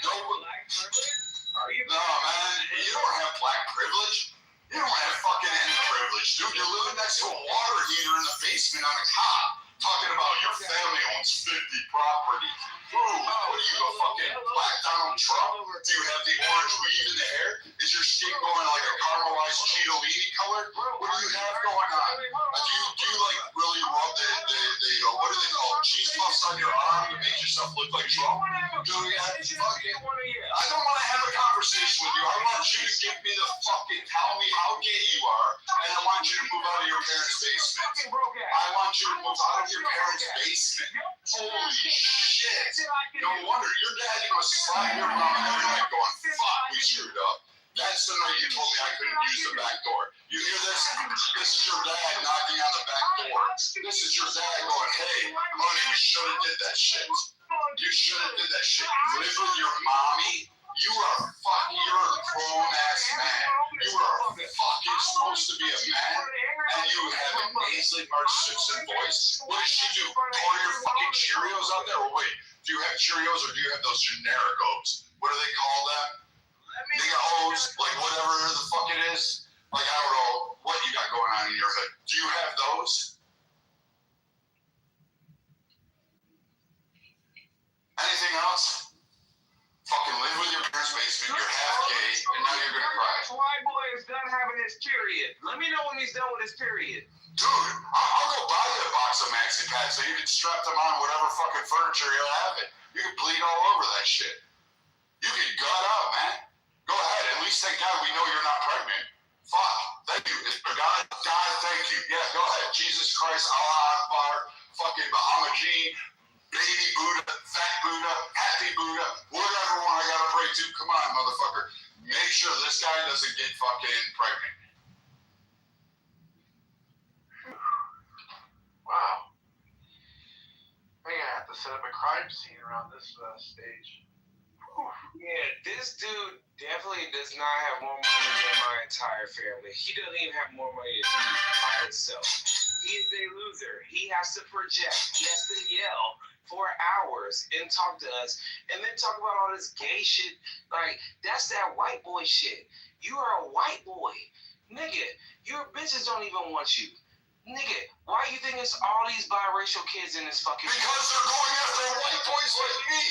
No, man. You don't have black privilege. You don't have fucking any privilege, dude. You're living next to a water heater in the basement on a cot. Talking about your family owns 50 properties. Ooh, what are you, a fucking black Donald Trump? Do you have the orange weave in the hair? Is your skin going like a caramelized Cheetolini color? What do you have going on? Do you like really rub the what do they call it, cheese puffs on your arm to make yourself look like Trump? Do you have fucking... I don't want to have a conversation with you. I want you to give me the fucking, tell me how gay you are, and I want you to move out of your parents' basement. I want want you to move out of your parents' basement. Holy shit. No wonder your dad must slap your mom every night going, fuck, we screwed up. That's the night you told me I couldn't use the back door. You hear this? This is your dad knocking on the back door. This is your dad going, hey, honey, you should have did that shit. You should have did that shit. Live with your mommy. You are fucking, you're a grown-ass man. You are fucking supposed to be a man, and you have a nasally Marge Simpson voice. What does she do? Pour your fucking Cheerios out there? Oh, wait, do you have Cheerios or do you have those generic O's? What do they call them? They got O's, like whatever the fuck it is. Like, I don't know what you got going on in your hood. Do you have those? Anything else? Fucking live with your parents' basement, you're half gay, and now you're gonna cry. White boy is done having his period. Let me know when he's done with his period. Dude, I'll go buy you a box of maxi pads so you can strap them on whatever fucking furniture you'll have it. You can bleed all over that shit. You can gut out, man. Go ahead. At least thank God we know you're not pregnant. Fuck. Thank you. God, thank you. Yeah, go ahead. Jesus Christ, Allah Akbar, fucking Bahama G, baby Buddha, fat Buddha, happy Buddha, whatever one I gotta pray to. Come on, motherfucker. Make sure this guy doesn't get fucking pregnant. Wow. I'm gonna have to set up a crime scene around this stage. Yeah, this dude definitely does not have more money than my entire family. He doesn't even have more money than me by himself. He is a loser. He has to project. He has to yell for hours and talk to us and then talk about all this gay shit. Like, that's that white boy shit. You are a white boy. Nigga, your bitches don't even want you. Nigga, why you think it's all these biracial kids in this fucking... Because they're going after white boys like me.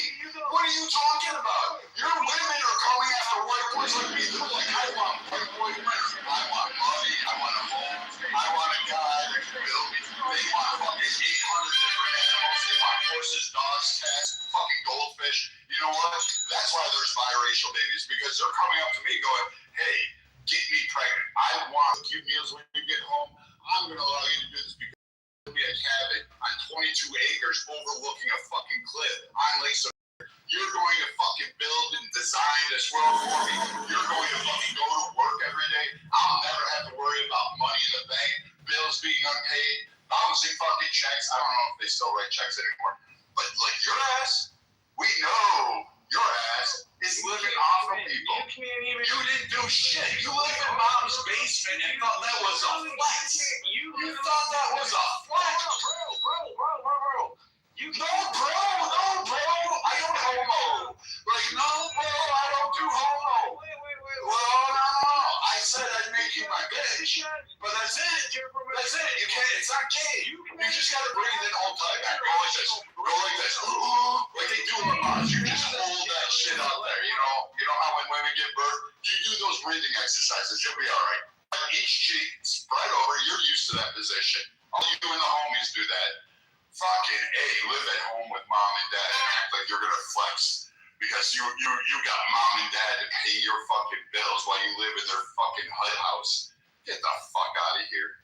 What are you talking about? Your women are going after white boys like me. They're like, I want white boyfriends. I want money. I want a home. I want a guy that can build me. They want fucking 800 different animals. They want horses, dogs, cats, fucking goldfish. You know what? That's why there's biracial babies. Because they're coming up to me going, hey, get me pregnant. I want cute meals when you get home. I'm going to allow you to do this because there'll be a cabin on 22 acres overlooking a fucking cliff on Lake Superior. You're going to fucking build and design this world for me. You're going to fucking go to work every day. I'll never have to worry about money in the bank, bills being unpaid, bouncing fucking checks. I don't know if they still write checks anymore. But like your ass, we know your ass is living off of people. You didn't do shit. You lived in mom's basement and thought that was a flex. You thought that was a flex. Bro. No, bro. I don't homo. Like, no, bro, I don't do homo. Well, no. I said I'd make you my bitch. But that's it. That's it. You can't, it's not gay. You just gotta breathe in all time. Go like this. Go like this. Like they do in the bars. You just hold that shit out there, you know? You know how when women give birth, you do those breathing exercises, you'll be alright. Each cheek spread over, you're used to that position. All you and the homies do that. Fucking A, live at home with mom and dad and act like you're gonna flex because you got mom and dad to pay your fucking bills while you live in their fucking HUD house. Get the fuck out of here.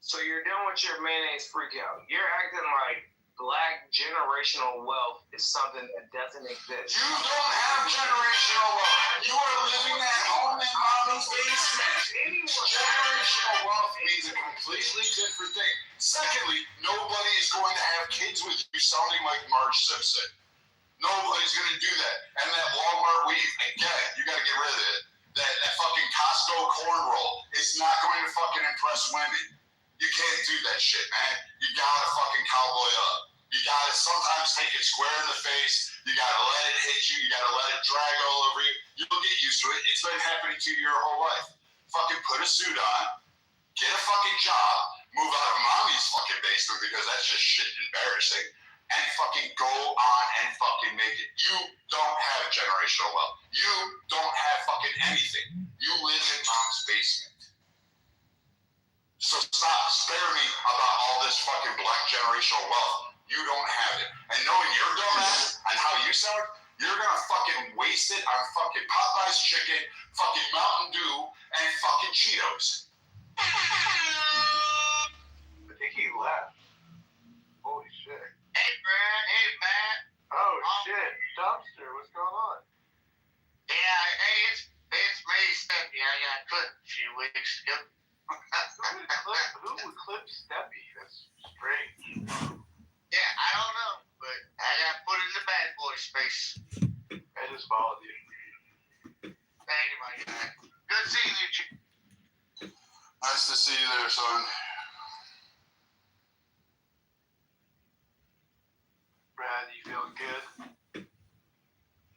So you're done with your mayonnaise freak out. You're acting like black generational wealth is something that doesn't exist. You don't have generational wealth. You are living at home in mommy's basement. Generational wealth means a completely different thing. Secondly, nobody is going to have kids with you sounding like Marge Simpson. Nobody's going to do that. And that Walmart weave, again, you got to get rid of it. That fucking Costco corn roll is not going to fucking impress women. You can't do that shit, man. You gotta fucking cowboy up. You gotta sometimes take it square in the face. You gotta let it hit you. You gotta let it drag all over you. You'll get used to it. It's been happening to you your whole life. Fucking put a suit on. Get a fucking job. Move out of mommy's fucking basement because that's just shit embarrassing. And fucking go on and fucking make it. You don't have generational wealth. You don't have fucking anything. You live in mom's basement. So stop, spare me about all this fucking black generational wealth. You don't have it. And knowing your dumb ass and how you sound, you're gonna fucking wait wasted on fucking Popeye's chicken, fucking Mountain Dew, and fucking Cheetos. I think he left. Holy shit. Hey, Brad. Hey, Matt. Oh, shit. Dumpster, what's going on? Yeah, hey, it's me, Steppy. I got clipped a few weeks ago. Who would clip Steppy? That's strange. Yeah, I don't know, but I got put in the bad boy space. I just followed you. Thank you, my guy. Good seeing you, Chief. Nice to see you there, son. Brad, you feeling good?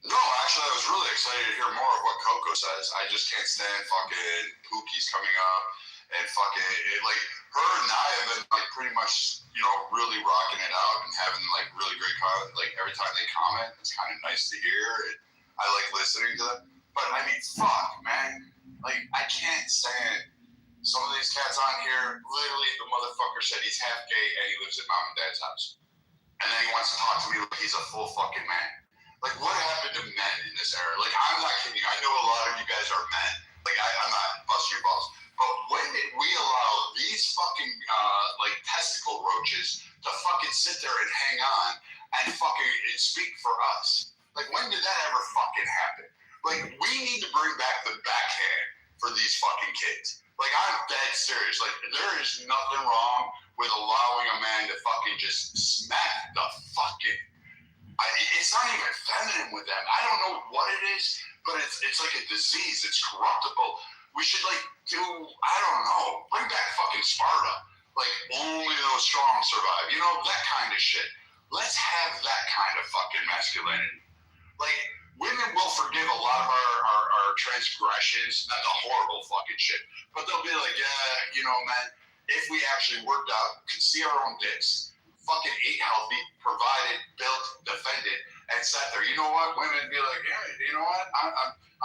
No, actually, I was really excited to hear more of what Coco says. I just can't stand fucking Pookie's coming up and fucking like her and I have been like pretty much, you know, really rocking it out and having like really great comments. Like every time they comment, it's kind of nice to hear. And I like listening to them. But I mean, fuck, man. Like I can't stand some of these cats on here. Literally, the motherfucker said he's half gay and he lives at mom and dad's house. And then he wants to talk to me like he's a full fucking man. Like, what happened to men in this era? Like, I'm not kidding. I know a lot of you guys are men. Like, I'm not busting your balls. But when did we allow these fucking, like, testicle roaches to fucking sit there and hang on and fucking speak for us? Like, when did that ever fucking happen? Like, we need to bring back the backhand for these fucking kids. Like, I'm dead serious. Like, there is nothing wrong with allowing a man to fucking just smack the fucking... it's not even feminine with them. I don't know what it is, but it's like a disease. It's corruptible. We should like do, I don't know, bring back fucking Sparta. Like only those strong survive. You know, that kind of shit. Let's have that kind of fucking masculinity. Like women will forgive a lot of our transgressions, not the horrible fucking shit, but they'll be like, yeah, you know, man, if we actually worked out, could see our own dicks, fucking ate healthy, provided, built, defended, and sat there. You know what? Women would be like, yeah, you know what? I'm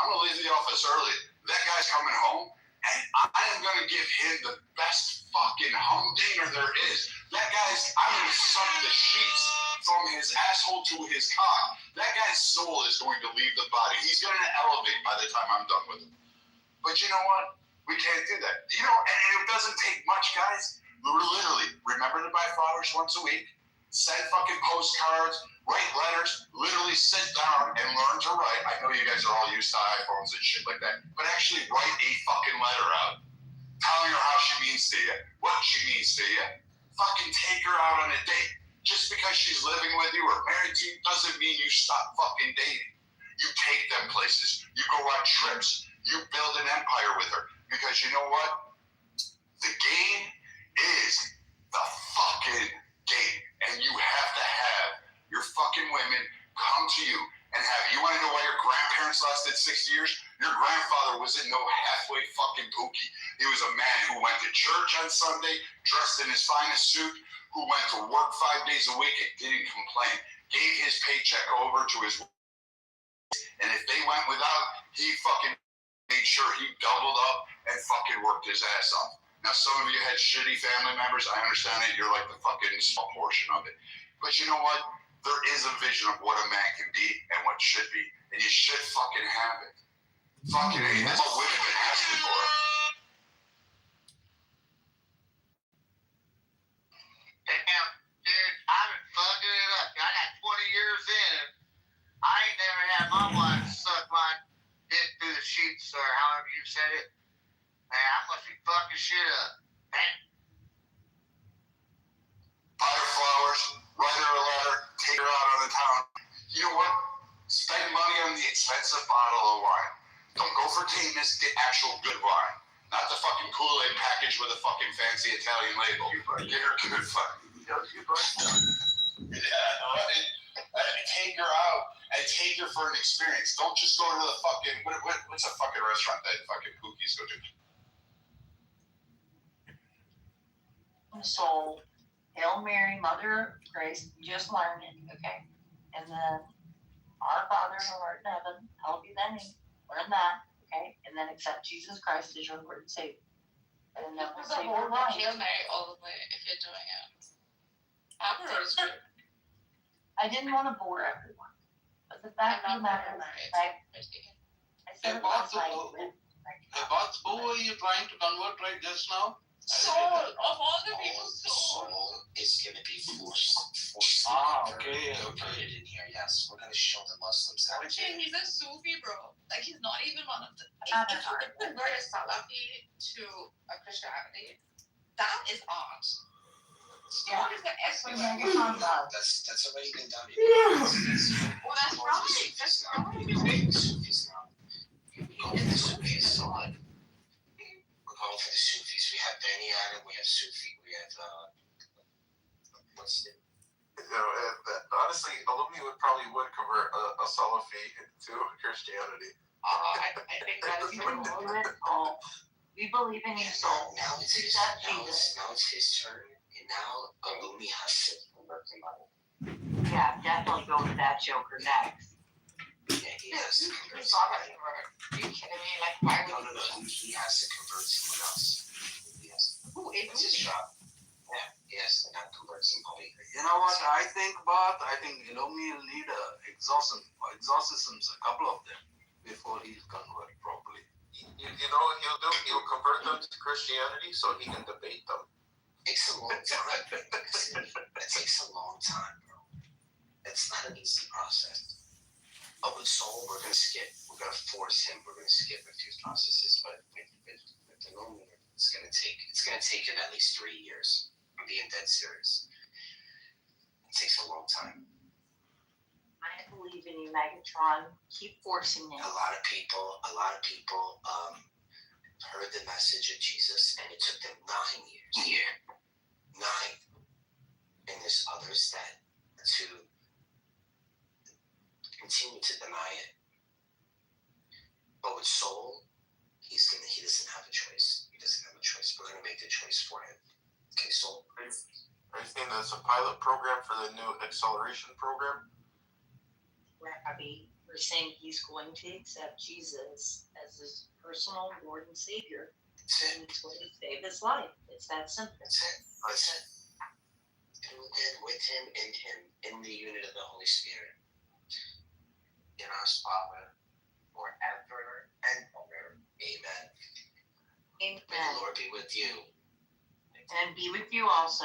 gonna leave the office early. That guy's coming home, and I am gonna give him the best fucking humdinger there is. That guy's, I'm gonna suck the sheets from his asshole to his cock. That guy's soul is going to leave the body. He's gonna elevate by the time I'm done with him. But you know what? We can't do that. You know, and it doesn't take much, guys. Literally, remember to buy flowers once a week, send fucking postcards, write letters, literally sit down and learn to write. I know you guys are all used to iPhones and shit like that, but actually write a fucking letter out. Telling her how she means to you, what she means to you. Fucking take her out on a date. Just because she's living with you or married to you doesn't mean you stop fucking dating. You take them places. You go on trips. You build an empire with her. Because you know what? The game is the fucking game. And you have to have your fucking women come to you and have, you want to know why your grandparents lasted 60 years? Your grandfather wasn't no halfway fucking pookie. He was a man who went to church on Sunday, dressed in his finest suit, who went to work 5 days a week and didn't complain. Gave his paycheck over to his wife, and if they went without, he fucking made sure he doubled up and fucking worked his ass off. Now, some of you had shitty family members. I understand that. You're like the fucking small portion of it. But you know what? There is a vision of what a man can be and what should be. And you should fucking have it. Fucking A. That's what women have been asking for. Damn, dude, I've been fucking it up. I got 20 years in, and I ain't never had my wife suck my dick through the sheets or however you said it. Man, I must be fucking shit up. Man. Buy her flowers, write her a letter, take her out on the town. You know what? Spend money on the expensive bottle of wine. Don't go for Tina's, get actual good wine. Not the fucking Kool-Aid package with a fucking fancy Italian label. Get her good fucking. Yeah, take her out and take her for an experience. Don't just go to the fucking, what's a fucking restaurant that fucking Pookies go to? So, Hail Mary, Mother of Grace, just learn it, okay? And then, Our Father who art in heaven, hallowed be thy name. Learn that, okay? And then accept Jesus Christ as your Lord and Savior. And then we'll save your life. Hail Mary all the way if you're doing it. After rosary. I didn't want to bore everyone, but the fact of the matter, like I said it last night. About who are you trying to convert right just now? Soul, of all the people, Soul is going to be forced Okay. converted in here. Yes, we're going to show the Muslims how to do it. He's a Sufi, bro. Like, he's not even one of the. If you could convert a Salafi to a Christianity, that is art. Yeah. What is the S? That's already been done. Well, that's right. That's right. Sufis now. We're going for the Sufis. So what? We're going for the Sufis. We have Beni Adam. We have Sufi. We have what's the? Honestly, Illumi would convert a Salafi to Christianity. I think that is true. We believe in your soul. Now it's his. Now it's his turn, and now Illumi has to convert the Bible. Yeah, definitely go with that Joker next. Yeah, he has to convert. Are you kidding me? Like, why would No. He has to convert someone else. Who is It's his job. Yeah, he has to not convert somebody. You know what I think, Bart? I think Illumi will need exorcisms, a couple of them, before he's converted properly. You know what he'll do? He'll convert them to Christianity so he can debate them. It takes a long time. It takes a long time, bro. It's not an easy process. But with Soul, we're gonna force him. We're gonna skip a few processes, but with the Illumi, it's gonna take him at least 3 years. I'm being dead serious. It takes a long time. I believe in you, Megatron. Keep forcing it. A lot of people heard the message of Jesus, and it took them 9 years. Yeah, 9. And there's others that to continue to deny it. But with Soul, he doesn't have a choice. He doesn't have a choice. We're gonna make the choice for him. Okay, Soul. Are you saying that's a pilot program for the new acceleration program? Rabbi, we're saying he's going to accept Jesus as his personal Lord and Savior. And it's going to save his life. It's that simple. That's it. And with him, in the unit of the Holy Spirit, in our Father, forever and ever. Amen. Amen. May the Lord be with you. And be with you also.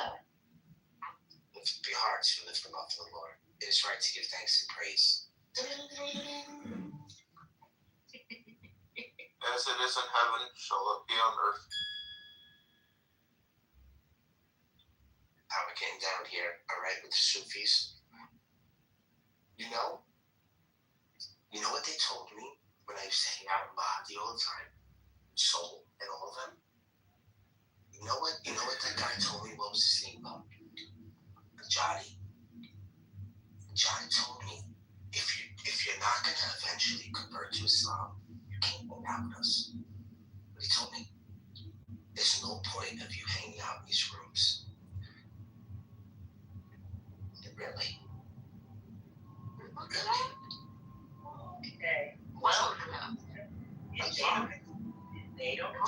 Lift up your hearts and lift them up to the Lord. It is right to give thanks and praise. As it is in heaven, shall it be on earth. How we're getting down here, all right, with the Sufis. You know what they told me when I used to hang out in Bahati all the time? Soul and all of them. You know what that guy told me? What was his name? Johnny. Johnny told me, if you're not gonna eventually convert to Islam, you can't hang out with us. But he told me, there's no point of you hanging out in these rooms. Really? Okay. Well, they don't know.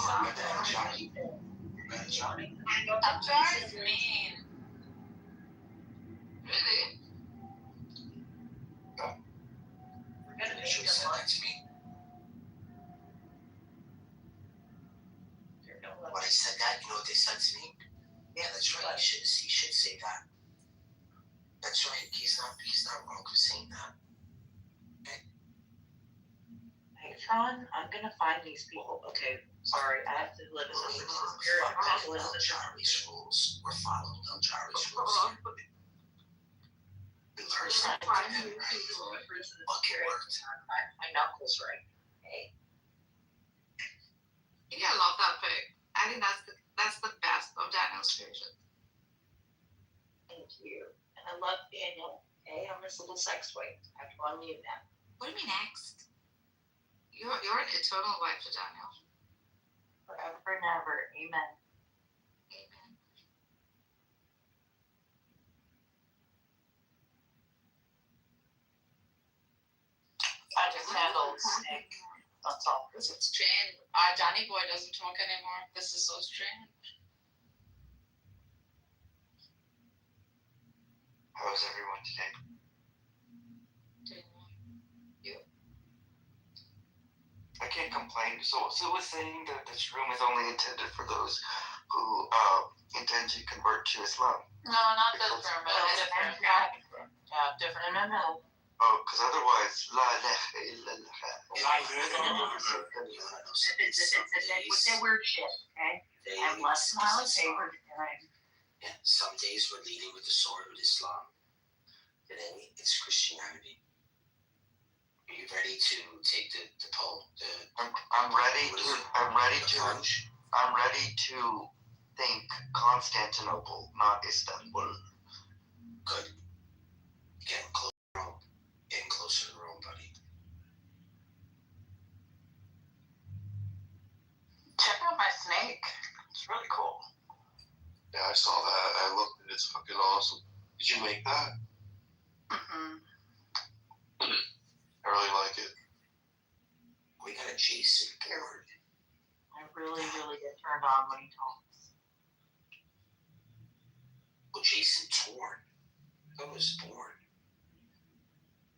Johnny. Johnny's mean. Really? We're gonna make Should have said that to me. When I said that, you know what they said to me? Yeah, that's right. He should say that. That's right. He's not wrong for saying that. Megatron, I'm gonna find these people. Okay, sorry, I have to live in the spirit. I have to live in the Jari's rules. We're following Jari's rules. We learned something from him, right? Look, it worked. My knuckles right. Hey. Yeah, I love that pic. I think that's the best of Daniel's creation. Thank you. And I love Daniel. Okay, I'm his little sex toy. I have to unmute that. What do you mean next? You're an eternal wife to Daniel. Forever and ever. Amen. Amen. I just handled Nick. That's all. This is strange. Johnny boy doesn't talk anymore. This is so strange. How is everyone today? Doing well. complaint. So it was saying that this room is only intended for those who intend to convert to Islam. No, not this room, but a different. Yeah, different. No. Oh, because otherwise, la ilaha illallah. It's a weird shit, okay? I'm less than highly favored, and I'm. Yeah, some days we're leading with the sword of Islam. Today it's Christianity. Are you ready to take the poll? I'm ready to think Constantinople, not Istanbul. Good. Getting closer to Rome, buddy. Check out my snake. It's really cool. Yeah, I saw that. I looked and it's fucking awesome. Did you make that? Mm-hmm. I really like it. We got a Jason Garrett. I really get turned on when he talks. Well, Jason Torn. Who was born?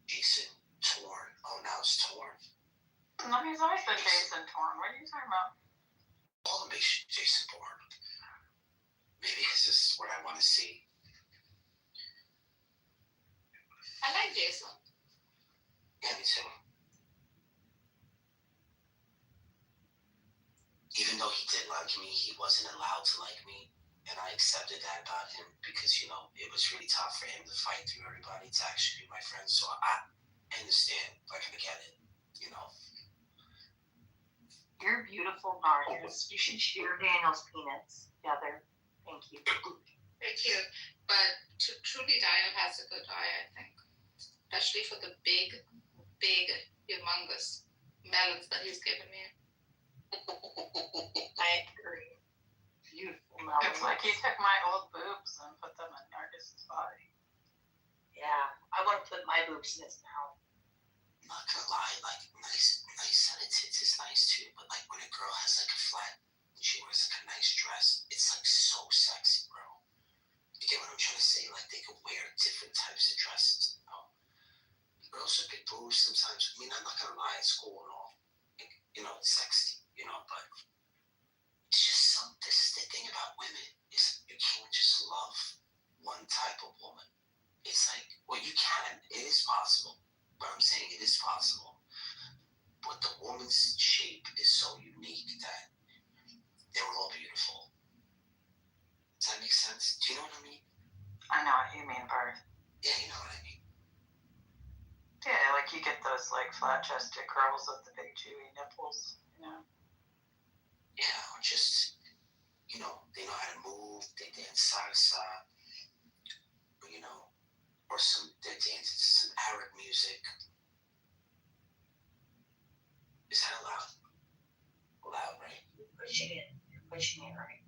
Jason Torn. Oh, now it's Torn. No, he's always been Jason Torn. What are you talking about? All the Jason Bourne. Maybe this is what I want to see. I like Jason. Yeah, me too. Even though he did like me, he wasn't allowed to like me. And I accepted that about him because, you know, it was really tough for him to fight through everybody to actually be my friend. So I understand. Like, I get it, you know. You're beautiful, Narcissist. You should share Daniel's peanuts together. Thank you. Thank you. But truly, Daniel has a good eye, I think. Especially for the big, humongous melons that he's given me. I agree. Beautiful melons. It's like he took my old boobs and put them in Narciss's body. Yeah, I want to put my boobs in his mouth. I'm not gonna lie, like, nice set of tits is nice too, but like when a girl has like a flat, she wears like a nice dress, it's like so sexy, bro. You get what I'm trying to say? Like they could wear different types of dresses, you know? Girls with big boobs sometimes, I mean, I'm not gonna lie, it's cool and all. Like, you know, it's sexy, you know, but it's just this the thing about women is you can't just love one type of woman. It's like, well, you can, it is possible. But I'm saying it is possible. But the woman's shape is so unique that they're all beautiful. Does that make sense? Do you know what I mean? I know what you mean, Bart. Yeah, you know what I mean. Yeah, like you get those like flat-chested girls with the big chewy nipples, you know. Yeah, or just, you know, they know how to move, they dance salsa, or, you know, or they're dancing to some Arab music. Is that allowed? Allowed, right? You're pushing it right.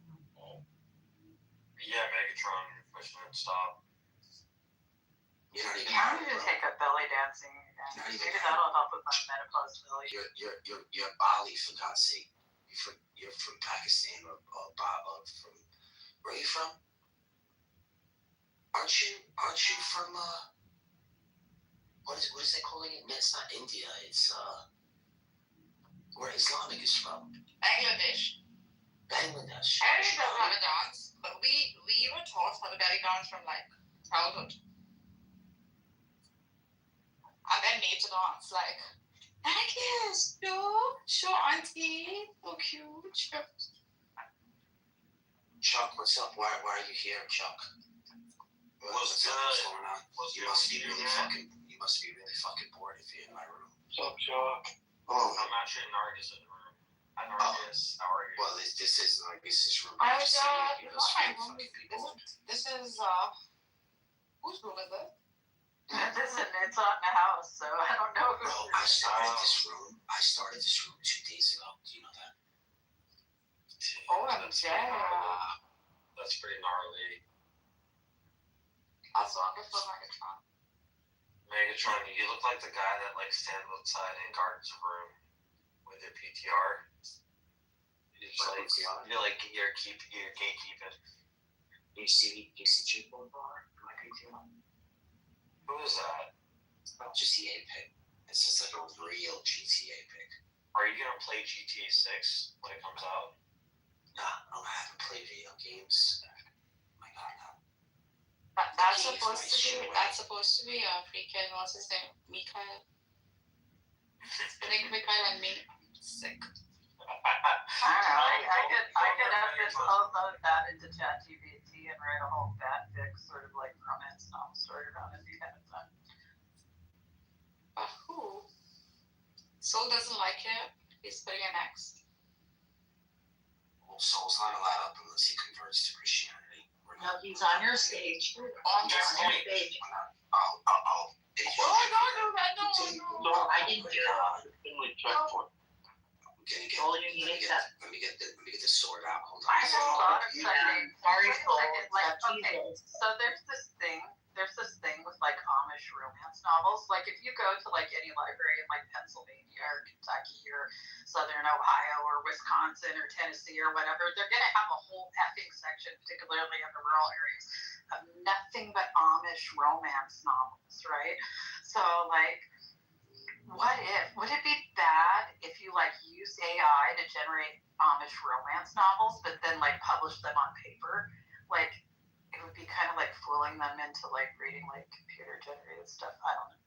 Yeah, Megatron, you're pushing it, stop. You're not even. I need to take up belly dancing again. Maybe that'll help with my menopause belly. You're Bali, for God's sake. You're from Pakistan or from. Where are you from? Aren't you from what is they calling it? It's not India. It's where Islamic is from. Bangladesh. Bangladesh. I actually don't have a dance, but we were taught how to belly dance from like childhood. And then made to dance like, Agnes, no, sure, auntie, so cute. Chuck, what's up? Why are you here, Chuck? What's going on? You must be really fucking bored if you're in my room. What's up, Chuck? Oh, I'm actually in Nargis's room. Nargis, how are you? Well, this is Nargis's room. I was not my room. This is whose room is it? It's on the house, so I don't know who's. Bro, I started this room 2 days ago. Do you know that? Oh, yeah. That's pretty gnarly. As long as Megatron. Megatron, you look like the guy that like stands outside and guards a room with your PTR. You're gatekeeping. You see Chico Bar? My PTR. Who is that? GTA pic. It's just like a real GTA pic. Are you gonna play GTA 6 when it comes out? Nah, I haven't played video games. Oh my God, no. That's supposed to be a freaking, what's his name? Mikael. Nick Mikael and me. Sick. I don't know. I could just upload that into ChatGPT and write a whole fanfic, sort of like romance novel story around it if you haven't done. But who? Soul doesn't like it. He's putting an X. Well, Soul's not allowed up unless he converts to Christianity. No, he's on your stage. On your stage. Oh. Oh, no. No, I didn't do it. All you need is that. Let me get the sword out. Hold on. I have a lot of Yeah. Sorry, Soul. like, okay, Jesus. so there's this thing with like Amish romance novels. Like if you go to like any library in like Pennsylvania or Kentucky or Southern Ohio or Wisconsin or Tennessee or whatever, they're gonna have a whole effing section, particularly in the rural areas, of nothing but Amish romance novels, right? So like, would it be bad if you like use AI to generate Amish romance novels, but then like publish them on paper? Like, it would be kind of like fooling them into like reading like computer generated stuff. I don't know.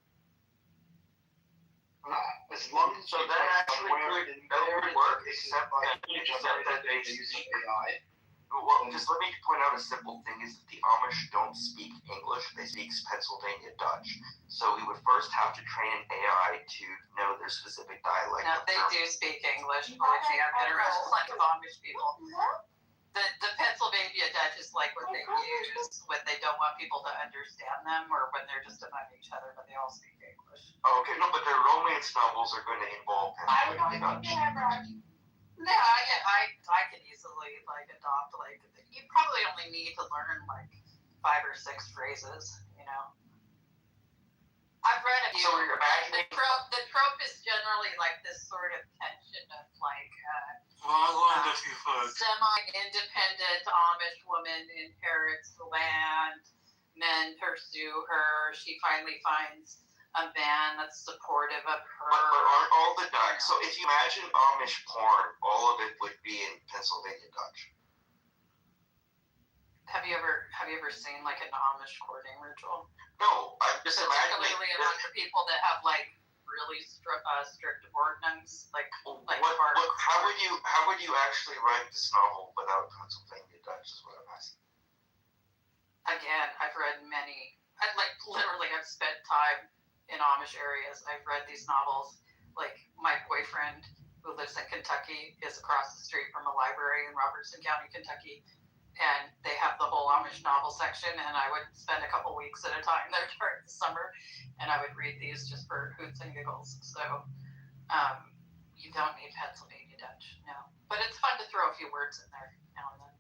As long as that actually would work, except that they use AI. Well, just let me point out a simple thing is that the Amish don't speak English, they speak Pennsylvania Dutch. So we would first have to train an AI to know their specific dialect. No, they do speak English. Believe me, I've been around plenty of Amish people. The Pennsylvania Dutch is like what they use when they don't want people to understand them or when they're just among each other, but they all speak English. Oh, okay, no, but their romance novels are going to involve Pennsylvania Dutch. No, I could easily like adopt like you probably only need to learn like 5 or 6 phrases, you know. I've read a few. So you're imagining the trope is generally like this sort of tension of like semi-independent Amish woman inherits the land, men pursue her, she finally finds a man that's supportive of her. But aren't all the Dutch? So if you imagine Amish porn, all of it would be in Pennsylvania Dutch. Have you ever seen like an Amish courting ritual? No, I'm just imagining. Particularly among the people that have like really strict ordinance, like how would you actually write this novel without Pennsylvania Dutch? Is what I'm asking. Again, I've read many. I've spent time in Amish areas. I've read these novels. Like my boyfriend, who lives in Kentucky, is across the street from a library in Robertson County, Kentucky, and they have the whole Amish novel section. And I would spend a couple weeks at a time there during the summer, and I would read these just for hoots and giggles. So you don't need Pennsylvania Dutch, no, but it's fun to throw a few words in there now and then.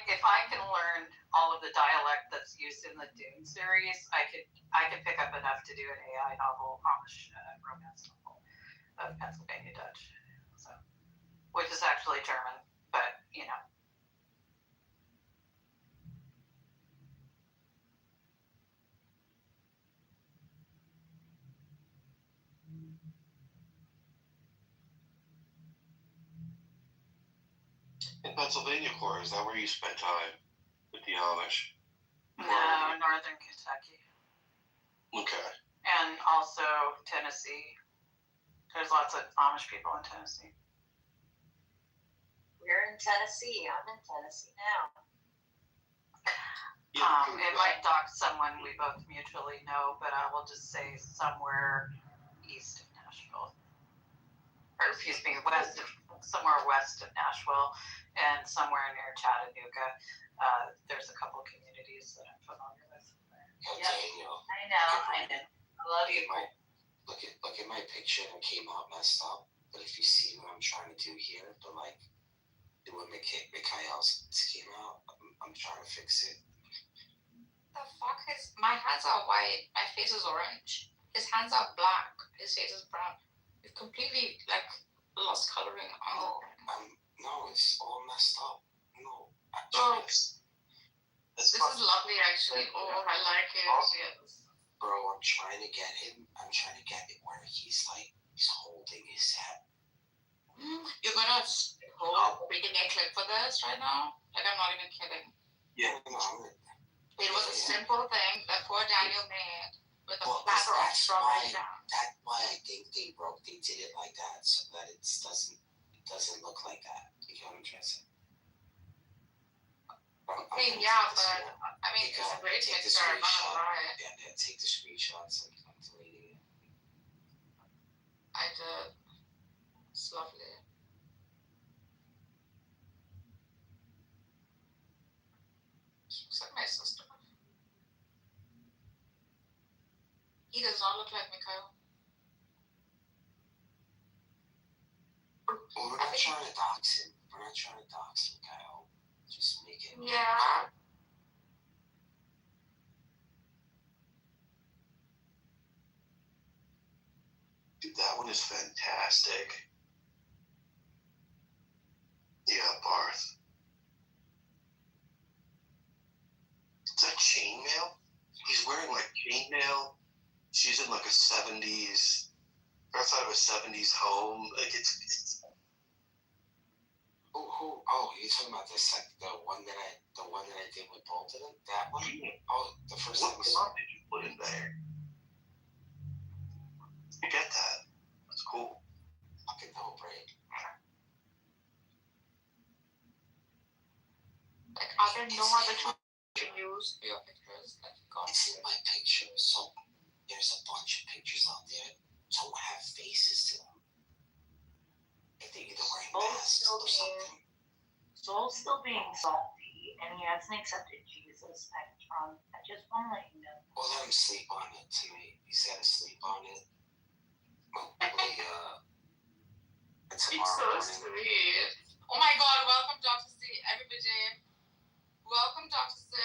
If I can learn all of the dialect that's used in the Dune series, I could pick up enough to do an AI novel, Amish romance novel of Pennsylvania Dutch, so, which is actually German, but you know. In Pennsylvania Corps, is that where you spent time with the Amish? No, northern Kentucky. Okay. And also Tennessee. There's lots of Amish people in Tennessee. We're in Tennessee. I'm in Tennessee now. It might dox someone we both mutually know, but I will just say somewhere east of Nashville. Or excuse me, somewhere west of Nashville and somewhere near Chattanooga. There's a couple of communities that I'm familiar with. Yep. I know. I love you. Look at my picture and it came out messed up. But if you see what I'm trying to do here, the way Mikhail's came out, I'm trying to fix it. The fuck is my hands are white, my face is orange. His hands are black, his face is brown. We've completely lost coloring on no, it's all messed up. No. This is lovely actually. Oh, I like it. Yes. Bro, I'm trying to get it where he's holding his head. You're gonna hold freaking a clip for this right now? Like, I'm not even kidding. Yeah. It was a simple thing that poor Daniel made with a flat rock strawberry down. That's why I think they did it like that so that it doesn't look like that. You know what I'm trying to say? I mean, yeah, but I mean, it's a great picture. I'm not gonna lie. Yeah, take the screenshots. I'm deleting it. I did. It's lovely. She looks like my sister. He does not look like Mikhail. Well, we're not trying to dox him. Kyle. Just make it. Yeah. Dude, that one is fantastic. Yeah, Barth. Is that chainmail? He's wearing like chainmail. She's in like a 70s, or outside of a 70s home. Like it's. Oh, you're talking about this, like the one that I did with both of them? That one? Oh, the first What episode. did you put in there? You get that? That's cool. Fucking dope, right? Like, are there no other tools you use for your pictures? Like, it's in my picture, so there's a bunch of pictures out there that don't have faces to them. If they either wearing masks or something. Soul's still being salty, and he hasn't accepted Jesus, Megatron. I just want to let you know. Well, let him sleep on it tonight. He's got to sleep on it. Hopefully, it's so sweet. Oh my God, welcome, Dr. C. Everybody. Welcome, Dr. C.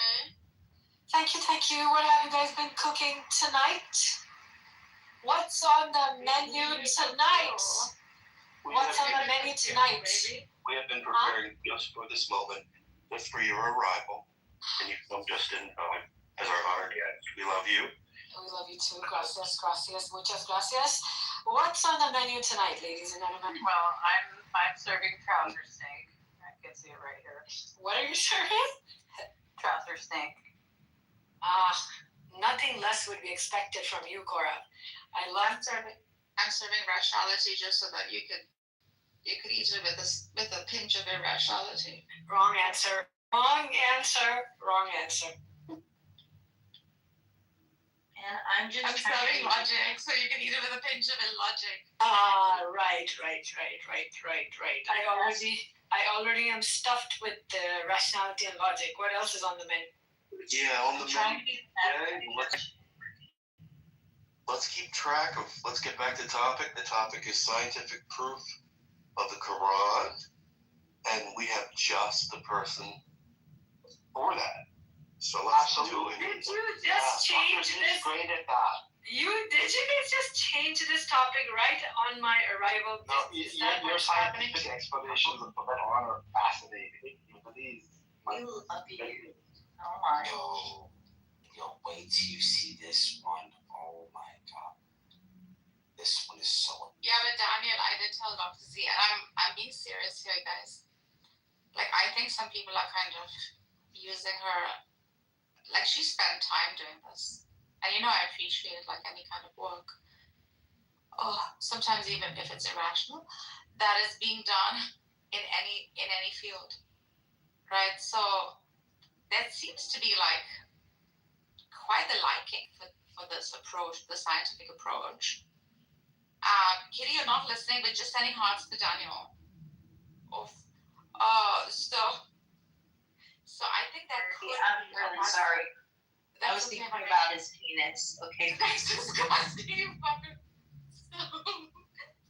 Thank you. What have you guys been cooking tonight? What's on the menu tonight? We have been preparing just for this moment, just for your arrival, and you've come just in time as our honored guest. We love you. We love you too. Gracias, muchas gracias. What's on the menu tonight, ladies and gentlemen? Well, I'm serving trouser steak. I can see it right here. What are you serving? Trouser steak. Nothing less would be expected from you, Cora. I'm serving rationality just so that you could eat it with a pinch of irrationality. Wrong answer. And I'm serving logic, so you can eat it with a pinch of illogic. Right. I already am stuffed with the rationality and logic. What else is on the menu? Yeah, on the menu. Let's keep track of. Let's get back to topic. The topic is scientific proof of the Quran, and we have just the person for that. So let's do it. Did you just change this? Great at that. Did you guys just change this topic right on my arrival? No, your scientific explanations of the Quran are fascinating. Please. We love you. Oh my. Yo, wait till you see this one. Oh my God. This one is so. Yeah, but Daniel, I did tell Dr. Z, and I'm being serious here, guys. Like, I think some people are kind of using her. Like, she spent time doing this. And I appreciate it, like any kind of work. Sometimes even if it's irrational, that is being done in any field. Right? So that seems to be like quite the liking for this approach, the scientific approach. Kitty, you're not listening, but just sending hearts to Daniel. So I think that could I'm really sorry. I was thinking about his penis. Okay. That's disgusting.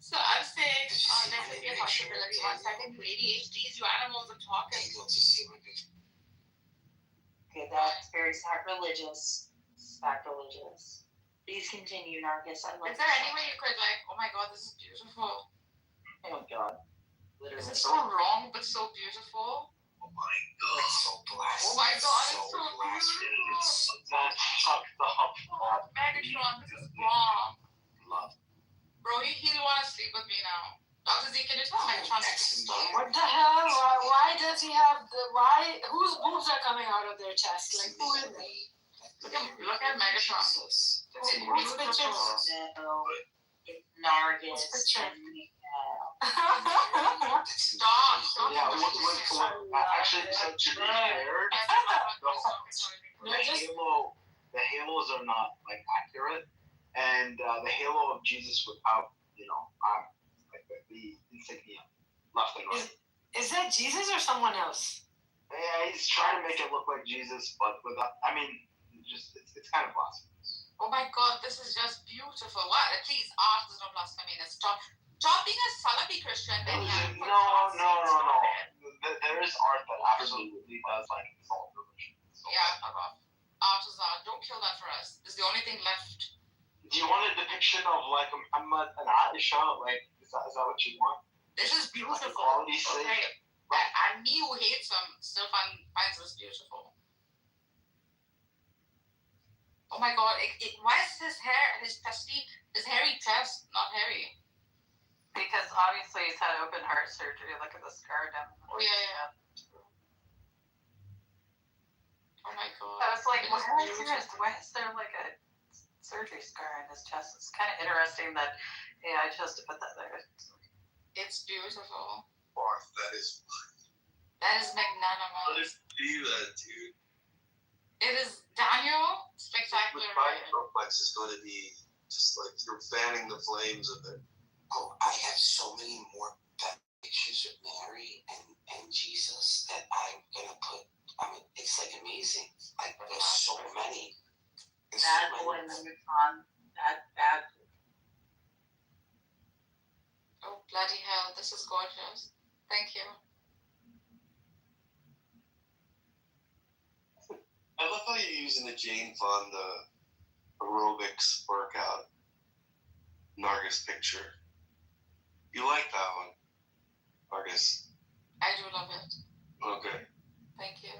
So I'm saying there could be a possibility. 1 second, you ADHDs, you animals, I'm talking. Okay, that's very sacrilegious. Please continue, Narcus. Is there any way you could oh my God, this is beautiful. Oh God. Literally. This is so wrong, but so beautiful. my god. It's so blasphemous. Oh my god, so it's so blasphemous. That fucked up. Megatron, this is wrong. Love. Bro, he'll want to sleep with me now. Dr. Z, can you tell Megatron to stop? What the hell? Why does he have whose boobs are coming out of their chest? Like, who is he? Look at Megatron. Jesus. Whose picture? No, it's Nargis. picture? and Miguel. Stop. Yeah, actually, to be fair, the halos are not like accurate, and the halo of Jesus without, like the insignia left and right. Is that Jesus or someone else? Yeah, he's trying to make it look like Jesus, but without. I mean, it's kind of blasphemous. Oh my god, this is just beautiful. What? At least art is not blasphemy. Stop being a Salafi Christian. Then No. There is art that absolutely does like insult religion. Yeah, art is art. Don't kill that for us. This is the only thing left. Do you want a depiction of like Muhammad and Aisha? Like, is that what you want? This is beautiful. Quality's sake. Okay. And me who hates them still finds this beautiful. Oh my god, why is his hair, his hairy chest not hairy? Because obviously he's had open heart surgery. Look at the scar down. Oh yeah. Oh my god. I was like, why is there like a surgery scar in his chest? It's kind of interesting that I chose to put that there. It's beautiful. Barth, that is magnanimous. do that, dude. It is Daniel spectacular. My complex is going to be just like you're fanning the flames of it. Oh, I have so many more pictures of Mary and Jesus that I'm gonna put. I mean, it's like amazing. Like there's so many. Bad boy Megatron. Bad. Oh bloody hell! This is gorgeous. Thank you. I love how you're using the Jane Fonda aerobics workout Nargis picture. You like that one, Nargis? I do love it. Okay. Thank you.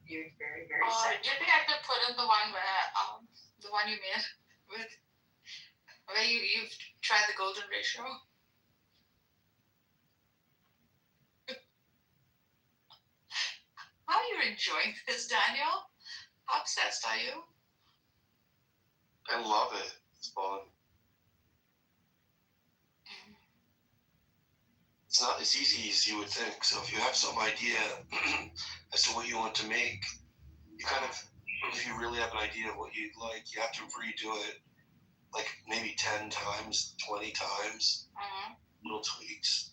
You're very, very sick. Do you think I could put in the one where the one you made with where you've tried the golden ratio? How are you enjoying this, Daniel? How obsessed are you? I love it. It's fun. It's not as easy as you would think. So if you have some idea as to what you want to make, you kind of, if you really have an idea of what you'd like, you have to redo it like maybe 10 times, 20 times, little tweaks.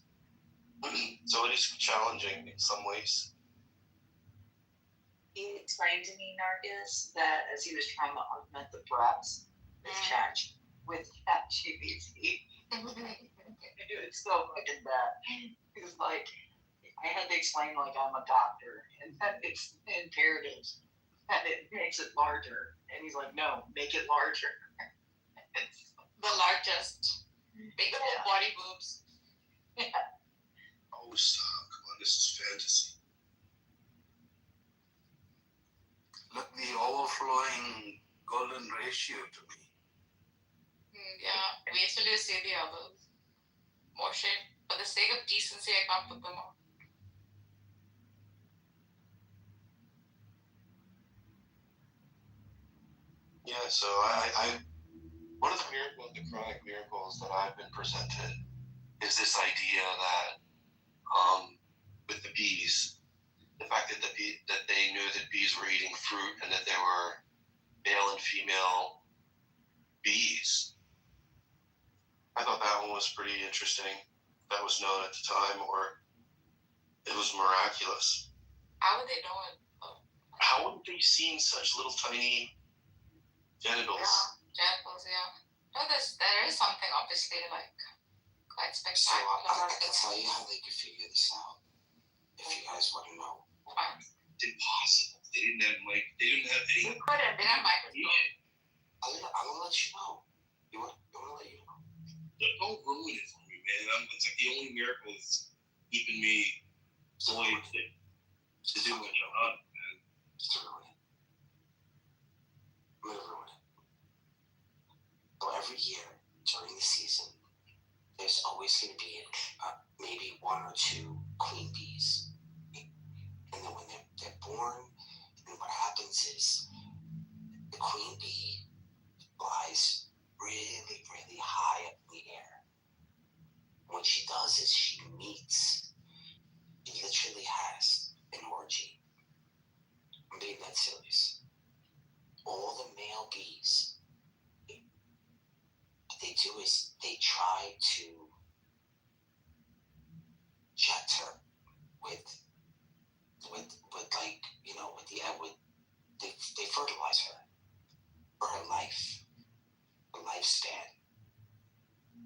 So it is challenging in some ways. He explained to me, Nargis, that as he was trying to augment the breaths with ChatGPT, it's so fucking bad. He was like, I had to explain like I'm a doctor and that it's imperatives and it makes it larger. And he's like, no, make it larger. The largest. Big old body boobs. Yeah. Oh, stop. Come on, this is fantasy. Look, the overflowing golden ratio to me. Yeah, wait till you see the others. More shit. For the sake of decency, I can't put them on. Yeah, so I one of the chronic miracles that I've been presented is this idea that with the bees, the fact that that they knew that bees were eating fruit and that there were male and female bees. I thought that one was pretty interesting. That was known at the time, or it was miraculous. How would they know it? How would they seen such little tiny genitals? Yeah, genitals, yeah. No, there is something obviously like quite So spectacular. I can tell you how they could figure this out. If you guys want to know. It's impossible. They didn't have any. They couldn't. They didn't have microscope. I'm gonna let you know. You want to let you know? Don't ruin it for me, man. It's like the only miracle that's keeping me awake. To do what you want, man. To ruin it. I'm gonna ruin it. So every year during the season, there's always gonna be maybe one or two queen bees, and then when they're born, and what happens is the queen bee flies really, really high up in the air. What she does is she literally has an orgy. I'm being that serious. All the male bees, what they do is they try to jet her with like, you know, they fertilize her for her lifespan.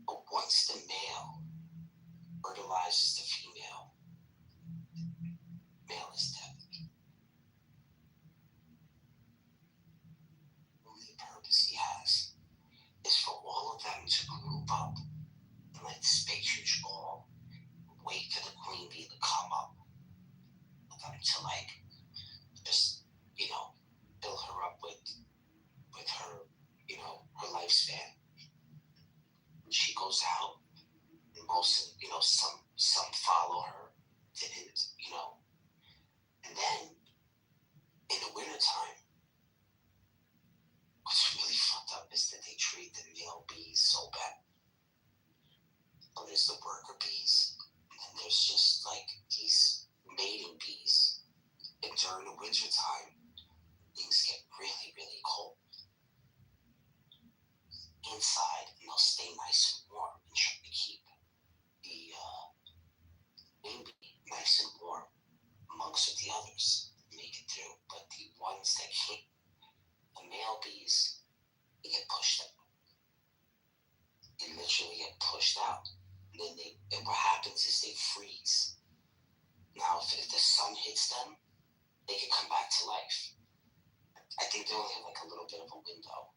But once the male fertilizes the female, male is dead. Only the purpose he has is for all of them to group up in like this big huge ball, wait for the queen bee to come up, for them to like just, you know, fill her up with her, you know, her lifespan. When she goes out, and most, you know, some follow her, didn't, you know, and then in the wintertime, what's really fucked up is that they treat the male bees so bad. So there's the worker bees, and then there's just like these mating bees. And during the wintertime, things get really, really cold. Inside, and they'll stay nice and warm and try to keep the queen bee nice and warm amongst the others, make it through. But the ones that can't, the male bees, they get pushed out. They literally get pushed out. And then and what happens is they freeze. Now, if the sun hits them, they can come back to life. I think they only have like a little bit of a window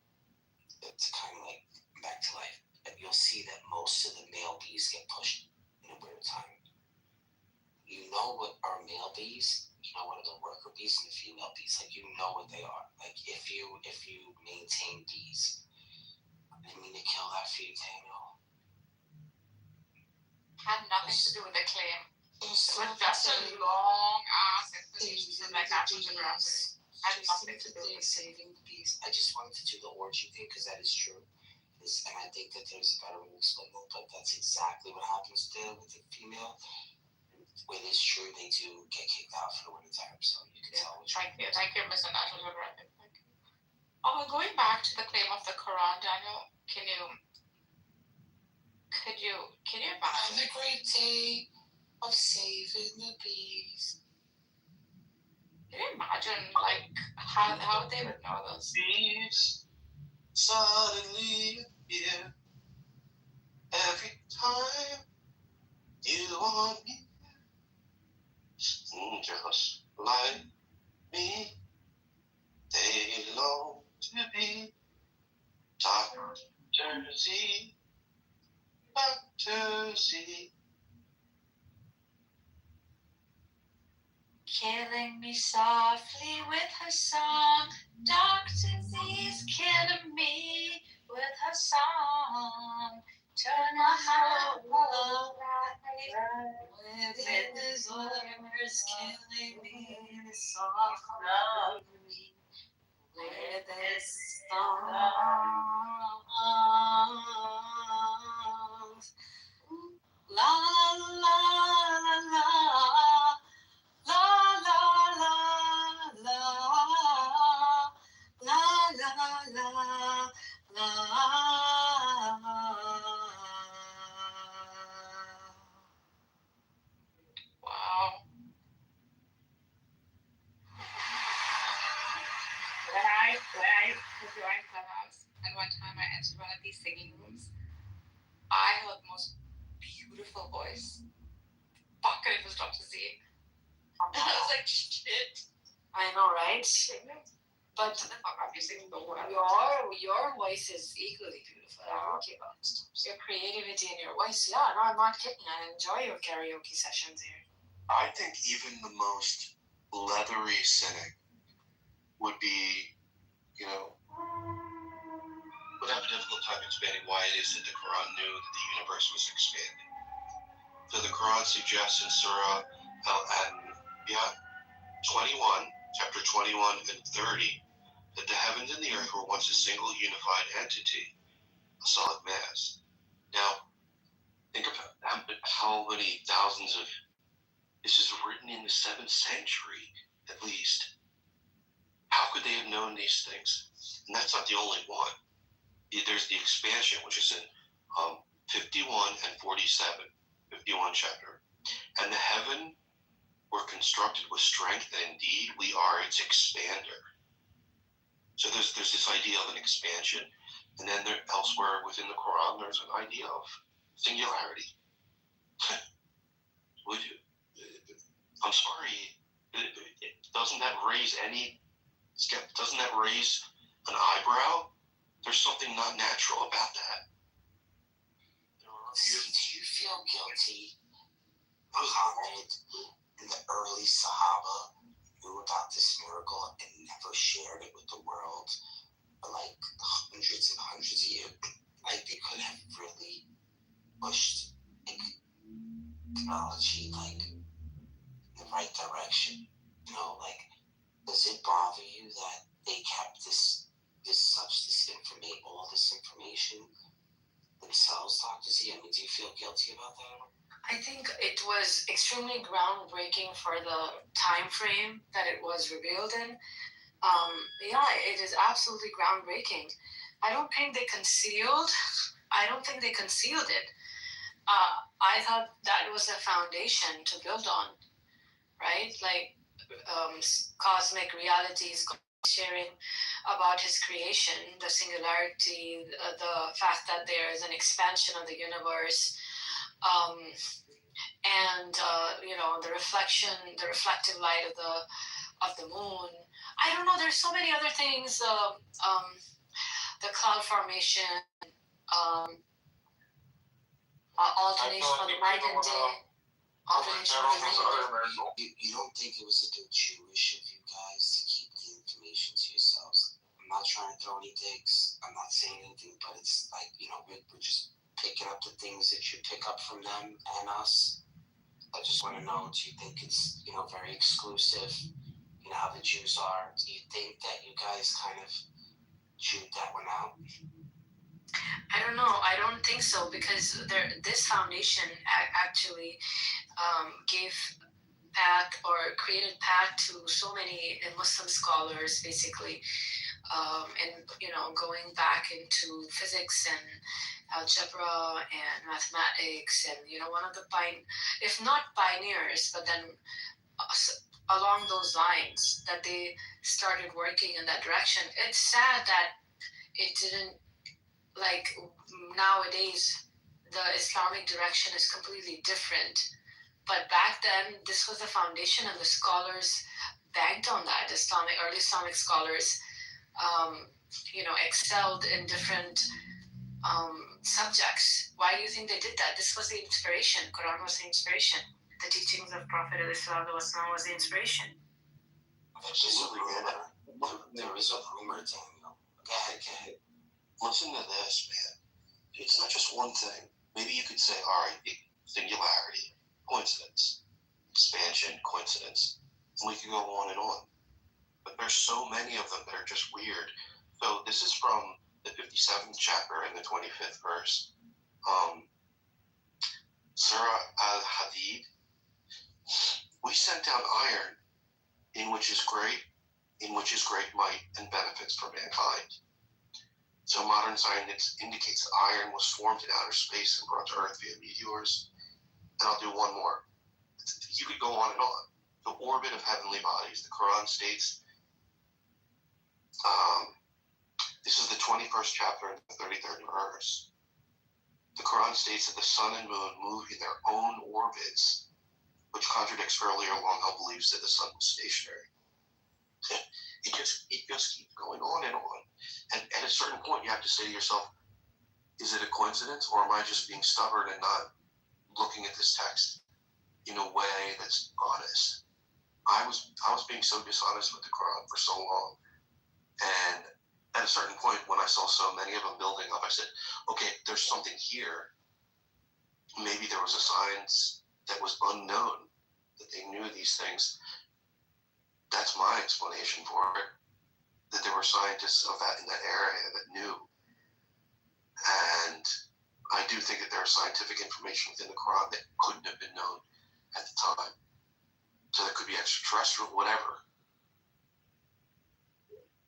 to kind of like back to life. But you'll see that most of the male bees get pushed in the wintertime. You know what are male bees? You know what are the worker bees and the female bees? Like, you know what they are. Like, if you maintain bees. I didn't mean to kill that for you, Daniel. Had nothing to do with the claim. It was just a long ass explanation from like National Geographic. Had nothing to do with saving the bees. I just wanted to do the orgy thing because that is true. And I think that there's a better way to explain it, but that's exactly what happens there with the female. When it's true, they do get kicked out for the wintertime, so you can tell. Thank you, Mr. National Geographic. Going back to the claim of the Quran, Daniel, could you imagine? On the great day of saving the bees. Can you imagine, like, how they would know those? Bees suddenly appear every time you want me. Just like me, they long to be Dr. Z, Dr. Z. Killing me softly with her song. Dr. Z's killing me with her song. Turn my heart right with his words, killing me softly with his song. La la la la. La la la la la la la la. Wow. When I joined Clubhouse, and one time I entered one of these singing rooms, I heard the most beautiful voice. Fuck, it was Dr. Z. I was like, shit. I know, right? But your voice is equally beautiful. Your creativity in your voice. Yeah, no, I'm not kidding. I enjoy your karaoke sessions here. I think even the most leathery cynic would be, would have a difficult time explaining why it is that the Quran knew that the universe was expanding. So the Quran suggests in Surah Al-Anbiya 21, chapter 21 and 30, that the heavens and the earth were once a single unified entity, a solid mass. Now, think about how many thousands of... This is written in the 7th century, at least. How could they have known these things? And that's not the only one. There's the expansion, which is in 51 and 47, 51 chapter. And the heaven were constructed with strength, and indeed we are its expander. So there's this idea of an expansion, and then elsewhere within the Quran, there's an idea of singularity. I'm sorry, doesn't that raise an eyebrow? There's something not natural about that. Do you feel guilty, Muhammad, and the early Sahaba knew about this miracle and never shared it with the world for like hundreds and hundreds of years? Like they could have really pushed technology like in the right direction. Does it bother you that they kept all this information themselves, Dr. Z? Do you feel guilty about that? I think it was extremely groundbreaking for the time frame that it was revealed in. It is absolutely groundbreaking. I don't think they concealed it. I thought that was a foundation to build on, right? Like cosmic realities, sharing about his creation, the singularity, the fact that there is an expansion of the universe, and the reflective light of the moon. I don't know. There's so many other things. The cloud formation, alternation of the night and day. You don't think it was a bit Jewish of you guys to keep the information to yourselves? I'm not trying to throw any digs. I'm not saying anything, but it's like, we're just picking up the things that you pick up from them and us. I just want to know, do you think it's, very exclusive? How the Jews are? Do you think that you guys kind of chewed that one out? I don't know. I don't think so, because this foundation actually gave path or created path to so many Muslim scholars, basically, and going back into physics and algebra and mathematics, and one of the if not pioneers, but then along those lines that they started working in that direction. It's sad that it didn't, like nowadays the Islamic direction is completely different, but back then this was the foundation and the scholars banked on that. Early Islamic scholars excelled in different subjects. Why do you think they did that? This was the inspiration. Quran was the inspiration. The teachings of Prophet ﷺ was the inspiration. Absolutely, man. There is a rumor, Daniel. Go ahead. Listen to this, man. It's not just one thing. Maybe you could say, all right, singularity, coincidence, expansion, coincidence, and we could go on and on. But there's so many of them that are just weird. So this is from the 57th chapter and the 25th verse. Surah Al-Hadid. We sent down iron, in which is great might and benefits for mankind. So modern science indicates that iron was formed in outer space and brought to Earth via meteors. And I'll do one more. You could go on and on. The orbit of heavenly bodies. The Quran states, this is the 21st chapter and the 33rd verse. The Quran states that the sun and moon move in their own orbits, which contradicts earlier long-held beliefs that the sun was stationary. It just keeps going on and on. And at a certain point, you have to say to yourself, is it a coincidence, or am I just being stubborn and not looking at this text in a way that's honest? I was being so dishonest with the Quran for so long, and at a certain point, when I saw so many of them building up, I said, okay, there's something here. Maybe there was a science that was unknown, that they knew these things. That's my explanation for it, that there were scientists of that in that area that knew. And I do think that there is scientific information within the Quran that couldn't have been known at the time. So that could be extraterrestrial, whatever.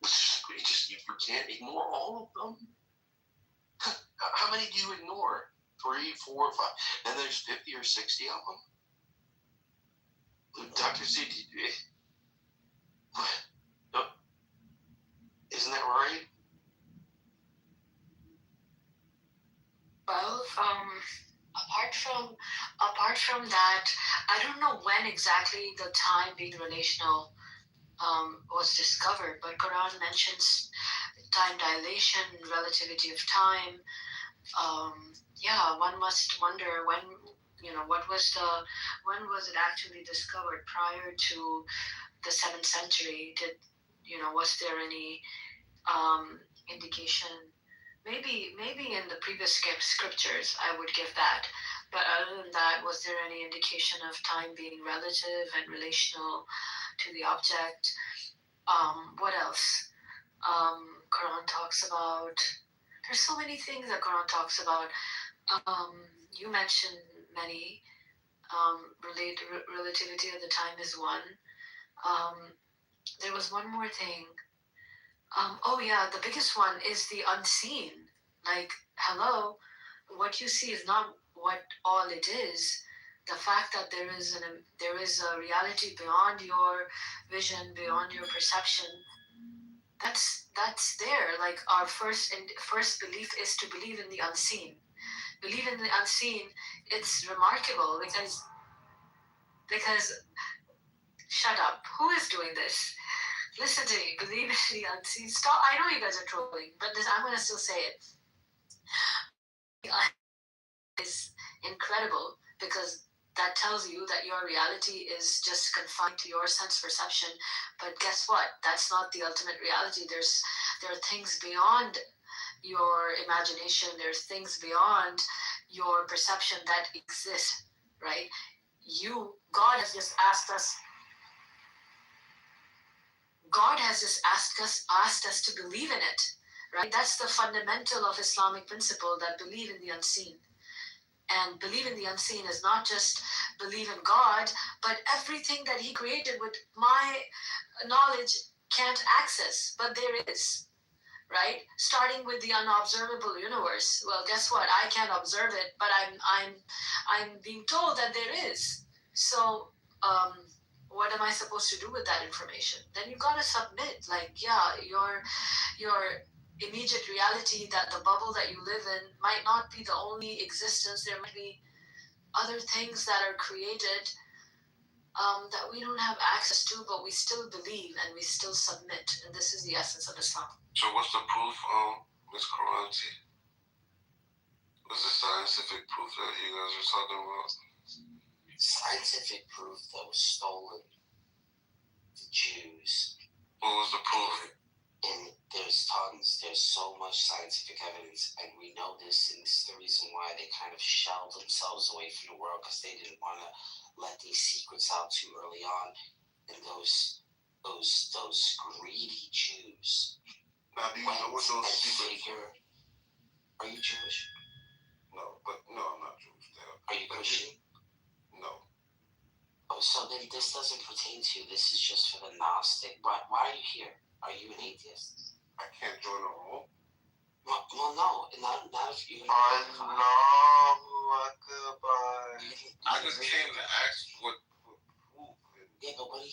You can't ignore all of them. How many do you ignore? 3, 4, 5. And there's 50 or 60 of them. Dr. Z, isn't that right? Well, apart from that, I don't know when exactly the time being relational was discovered, but Quran mentions time dilation, relativity of time. One must wonder when was it actually discovered prior to the 7th century? Was there any indication? Maybe in the previous scriptures I would give that, but other than that, was there any indication of time being relative and relational to the object? What else? Quran talks about. There's so many things that Quran talks about. You mentioned many. Relativity of the time is one. There was one more thing. The biggest one is the unseen. Like, hello, what you see is not what all it is. The fact that there is a reality beyond your vision, beyond your perception. That's there. Like, our first belief is to believe in the unseen. Believe in the unseen. It's remarkable because shut up. Who is doing this? Listen to me. Believe in the unseen. Stop. I know you guys are trolling, but I'm going to still say it. Is incredible because that tells you that your reality is just confined to your sense perception. But guess what? That's not the ultimate reality. There are things beyond your imagination. There's things beyond your perception that exist, right? God has just asked us to believe in it, right? That's the fundamental of Islamic principle, that believe in the unseen. And believe in the unseen is not just believe in God, but everything that He created with my knowledge can't access, but there is, right? Starting with the unobservable universe. Well, guess what? I can't observe it, but I'm being told that there is. So, what am I supposed to do with that information? Then you gotta submit. Like, your immediate reality, that the bubble that you live in might not be the only existence. There might be other things that are created that we don't have access to, but we still believe and we still submit. And this is the essence of Islam. So what's the proof, Ms. Karanti? What's the scientific proof that you guys are talking about? Scientific proof that was stolen. The Jews. What was the proof? And there's tons. There's so much scientific evidence, and we know this, and this is the reason why they kind of shelved themselves away from the world, because they didn't want to let these secrets out too early on. And those greedy Jews. Now, do you know what those secrets are? Are you Jewish? No, I'm not Jewish. Are you Christian? No. Oh, so then this doesn't pertain to you. This is just for the Gnostic. Why are you here? Are you an atheist? I can't join a room. Well, no. Not if you. Allahu Akbar. I just came to ask what proof. Yeah, but what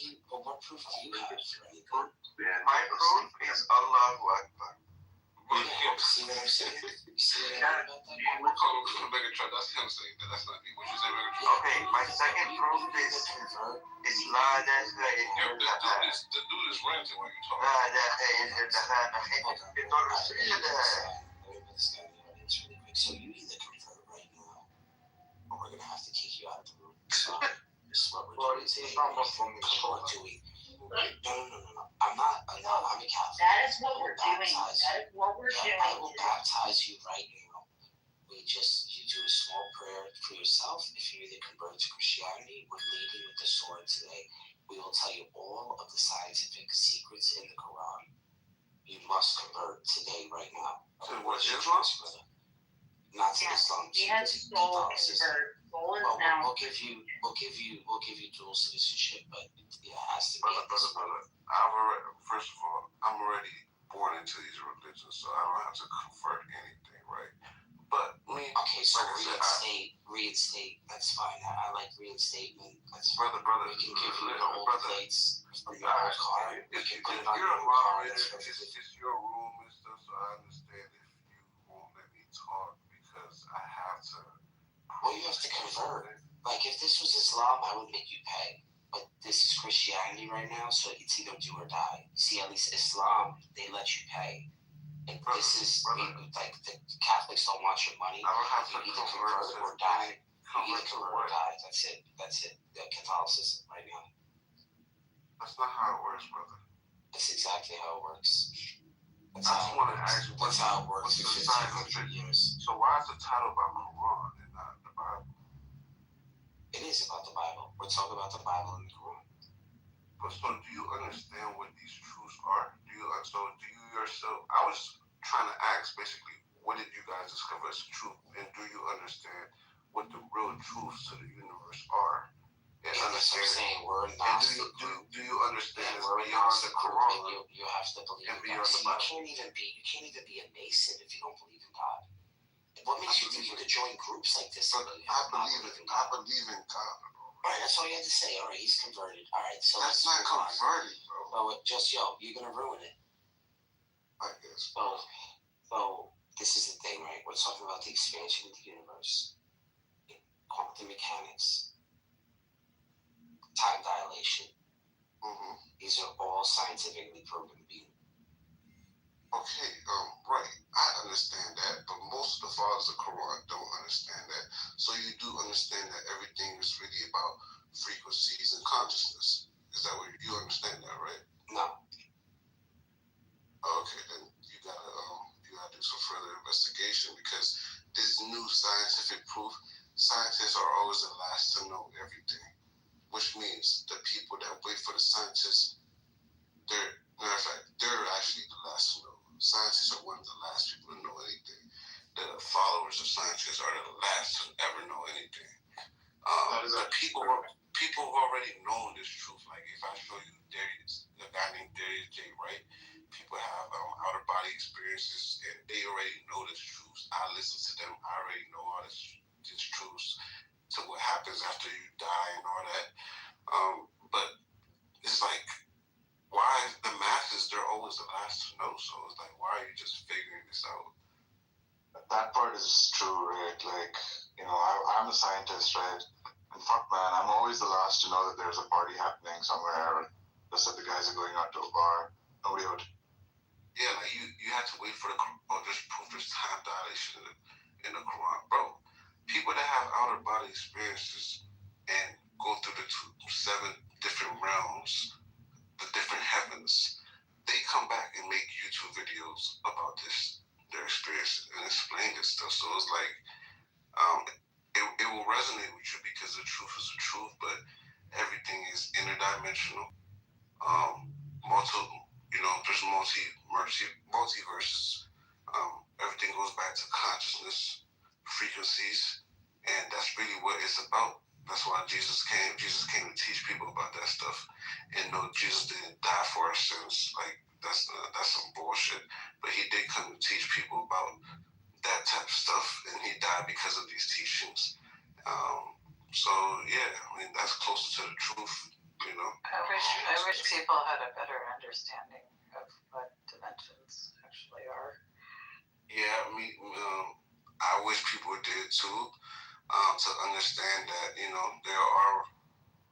proof do you have? My proof is Allahu Akbar. See what I'm saying? See what I mean about that? Megatron, that's him saying that. That's not me. What you say, Megatron? Okay, my second proof is La ilaha illallah. The dude is ranting when you talk. Let me put this guy in the audience really quick. So you either convert right now, or we're gonna have to kick you out of the room. This is what we're doing today. Come on to baptize you. What we're doing I will baptize you right now. You do a small prayer for yourself. If you either convert to Christianity, we're leading with the sword today. We will tell you all of the scientific secrets in the Quran. You must convert today, right now. To what, Islam? Not to Islam. He has soul convert. Soul is now. We'll give you dual citizenship, but it has to be. Brother. First of all, I'm already born into these religions, so I don't have to convert anything, right? But me. Okay, so reinstate. That's fine. I like reinstatement. That's brother. We can give you the old plates from your old car. We can put it on your old car. It's your room and stuff, so I understand if you won't let me talk because I have to. Well, you have to convert. Like, if this was Islam, I would make you pay. But this is Christianity right now, so it's either do or die. See, at least Islam, they let you pay. And this is, like, the Catholics don't want your money. I don't have to either convert or die. You either convert or die. That's it. Catholicism right now. That's not how it works, brother. That's exactly how it works. I just want to ask you, that's how it works for 1,500 years. So why is the title about Quran and not the Bible? It is about the Bible. We're talking about the Bible and the Quran. But so do you understand what these truths are? Do you yourself? I was trying to ask basically, what did you guys discover as truth, and do you understand what the real truths to the universe are? And understand. We're not. Do you understand it's beyond the Quran? You have to believe in God. You can't even be a Mason if you don't believe in God. What makes you think you could join groups like this? I believe in God. All right, that's all you had to say. All right, he's converted. All right, so that's not converted, bro. So you're gonna ruin it. I guess. So this is the thing, right? We're talking about the expansion of the universe, quantum mechanics, time dilation. Mm-hmm. These are all scientifically proven to be. Okay, right. I understand that, but most of the fathers of Quran don't understand that. So you do understand that everything is really about frequencies and consciousness. Is that what you understand that, right? No. Okay, then you gotta do some further investigation because this new scientific proof, scientists are always the last to know everything, which means the people that wait for the scientists, they're actually the last to know. Scientists are one of the last people to know anything. The followers of scientists are the last to ever know anything. People already know this truth. Like if I show you a guy named Darius J. Wright, people have outer body experiences and they already know this truth. I listen to them. I already know all this truth to what happens after you die and all that. But it's like, why the masses, they're always the last to know. So it's like, why are you just figuring this out? That part is true, right? Like, I'm a scientist, right? And fuck, man, I'm always the last to know that there's a party happening somewhere. Just that the guys are going out to a bar. Nobody would. Yeah, like you have to wait for there's proof there's time dilation in the Quran. Bro, people that have outer body experiences and go through the 7 different realms, the different heavens, they come back and make YouTube videos about their experience and explain this stuff. So it's like, it will resonate with you because the truth is the truth, but everything is interdimensional. There's multiverses. Everything goes back to consciousness, frequencies, and that's really what it's about. That's why Jesus came. Jesus came to teach people about that stuff. And no, Jesus didn't die for our sins. Like that's some bullshit. But he did come to teach people about that type of stuff, and he died because of these teachings. So yeah, I mean that's closer to the truth. I wish people had a better understanding of what dimensions actually are. Yeah, I wish people did too. To understand that there are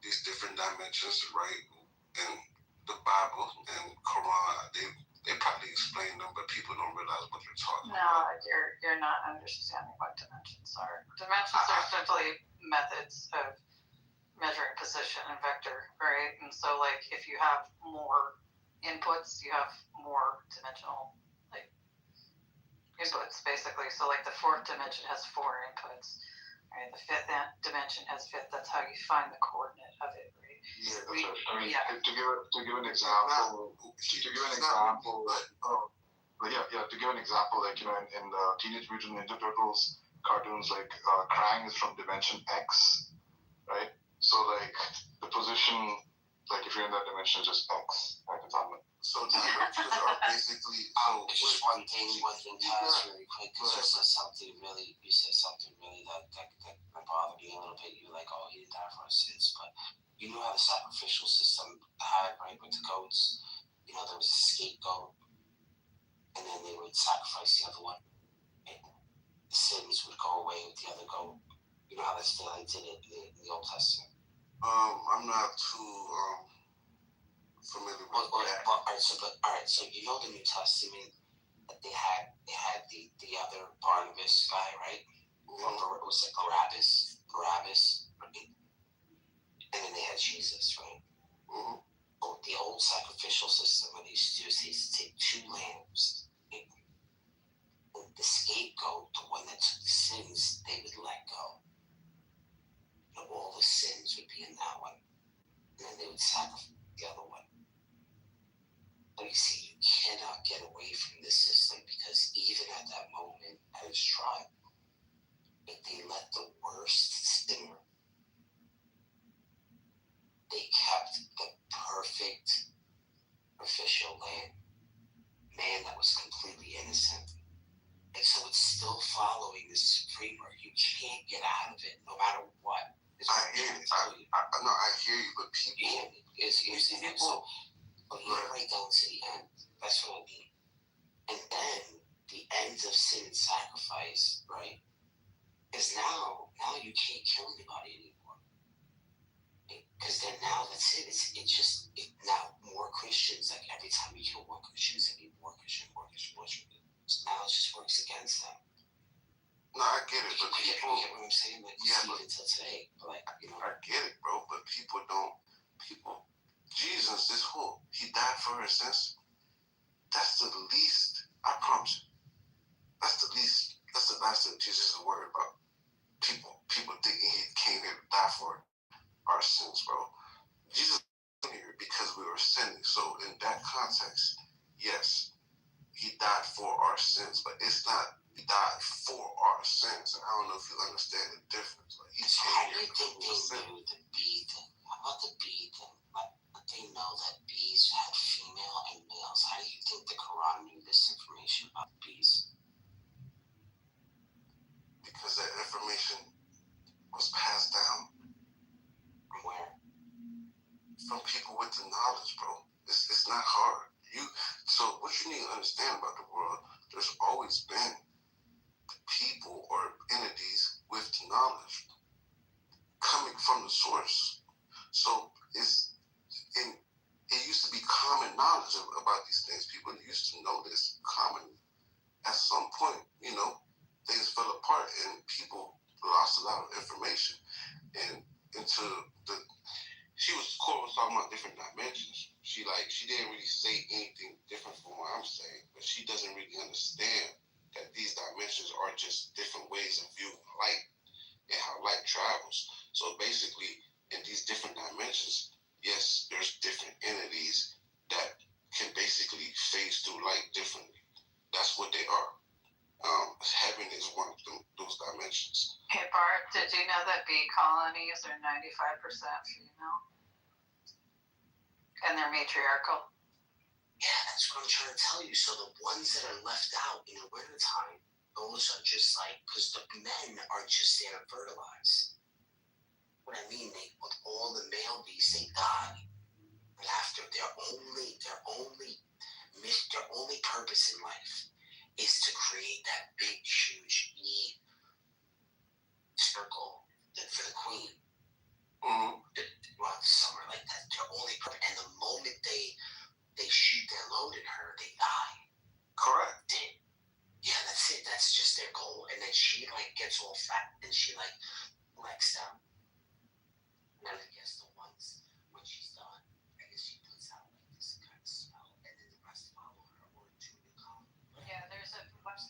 these different dimensions, right? In the Bible and Quran, they probably explain them, but people don't realize what they're talking about. No, you're not understanding what dimensions are. Dimensions are simply methods of measuring position and vector, right? And so, like, if you have more inputs, you have more dimensional inputs, basically. So like the fourth dimension has 4 inputs. Right, the fifth dimension has fifth. That's how you find the coordinate of it, right? Yeah, that's right. I mean, to give an example, like in the Teenage Mutant Ninja Turtles cartoons, like Krang is from dimension X, right? So like the position, like if you're in that dimension, is just X, right? It's on. So dimensions are basically. Just one thing, Taz, really quick, because you said something really that bothered me a little bit. You were like, oh, he didn't die for our sins, but you know how the sacrificial system had, right, with the goats. You know, there was a scapegoat, and then they would sacrifice the other one. And the sins would go away with the other goat. You know how they did it in the Old Testament. I'm not too familiar with that. All right, so you know the New Testament. They had the other Barnabas guy, right? Was it Barabbas, right? And then they had Jesus, right? Mm-hmm. Oh, the old sacrificial system, what they used to do is they used to take 2 lambs. And the scapegoat, the one that took the sins, they would let go. And all the sins would be in that one. And then they would sacrifice the other one. But you see, you cannot get away from this system because even at that moment, at his trial, if they let the worst sinner, they kept the perfect official man that was completely innocent. And so it's still following the Supreme. You can't get out of it no matter what. I hear you, but people. But you right down to the end. That's what I mean. And then the ends of sin and sacrifice, right? Is now you can't kill anybody anymore. Because then now that's it. It's just now more Christians. Like every time you kill one Christian, it's gonna be more Christian. So now it just works against them. No, I get it, but people. You get what I'm saying? Like, even until today, but like, you know. I get it, bro, but people don't. Jesus, he died for our sins. That's the least. I promise you. That's the least. That's the last thing Jesus is worried about. People thinking he came here to die for our sins, bro. Jesus came here because we were sinning. So in that context, yes, he died for our sins, but it's not he died for our sins. And I don't know if you understand the difference. Like how do you think they knew the bee thing? How about the bee thing? Like they know that bees had female and males. How do you think the Quran knew this information about bees? Because that information was passed down. From where? From people with the knowledge, bro. It's not hard. So what you need to understand about the world, there's always been people or entities with the knowledge coming from the source. So it used to be common knowledge about these things. People used to know this commonly. At some point, things fell apart and people lost a lot of information. And Cora was talking about different dimensions. She didn't really say anything different from what I'm saying, but she doesn't really understand that these dimensions are just different ways of viewing light and how light travels. So basically, in these different dimensions, yes, there's different entities that can basically phase through light differently. That's what they are. Heaven is one of those dimensions. Hey Bart, did you know that bee colonies are 95% female? And they're matriarchal? Yeah, that's what I'm trying to tell you. So the ones that are left out in the wintertime, those are just because the men are just there to fertilize. What I mean, with all the male bees, they die. But after their only purpose in life is to create that big, huge bee circle for the queen. Mm-hmm. Throughout the summer, like that, their only purpose. And the moment they shoot their load in her, they die. Correct. Yeah, that's it. That's just their goal. And then she gets all fat and she lets them. And I guess the ones when she's done, I guess she puts out this kind of smell, and then the rest follow her or join the colony. Yeah, there's a bunch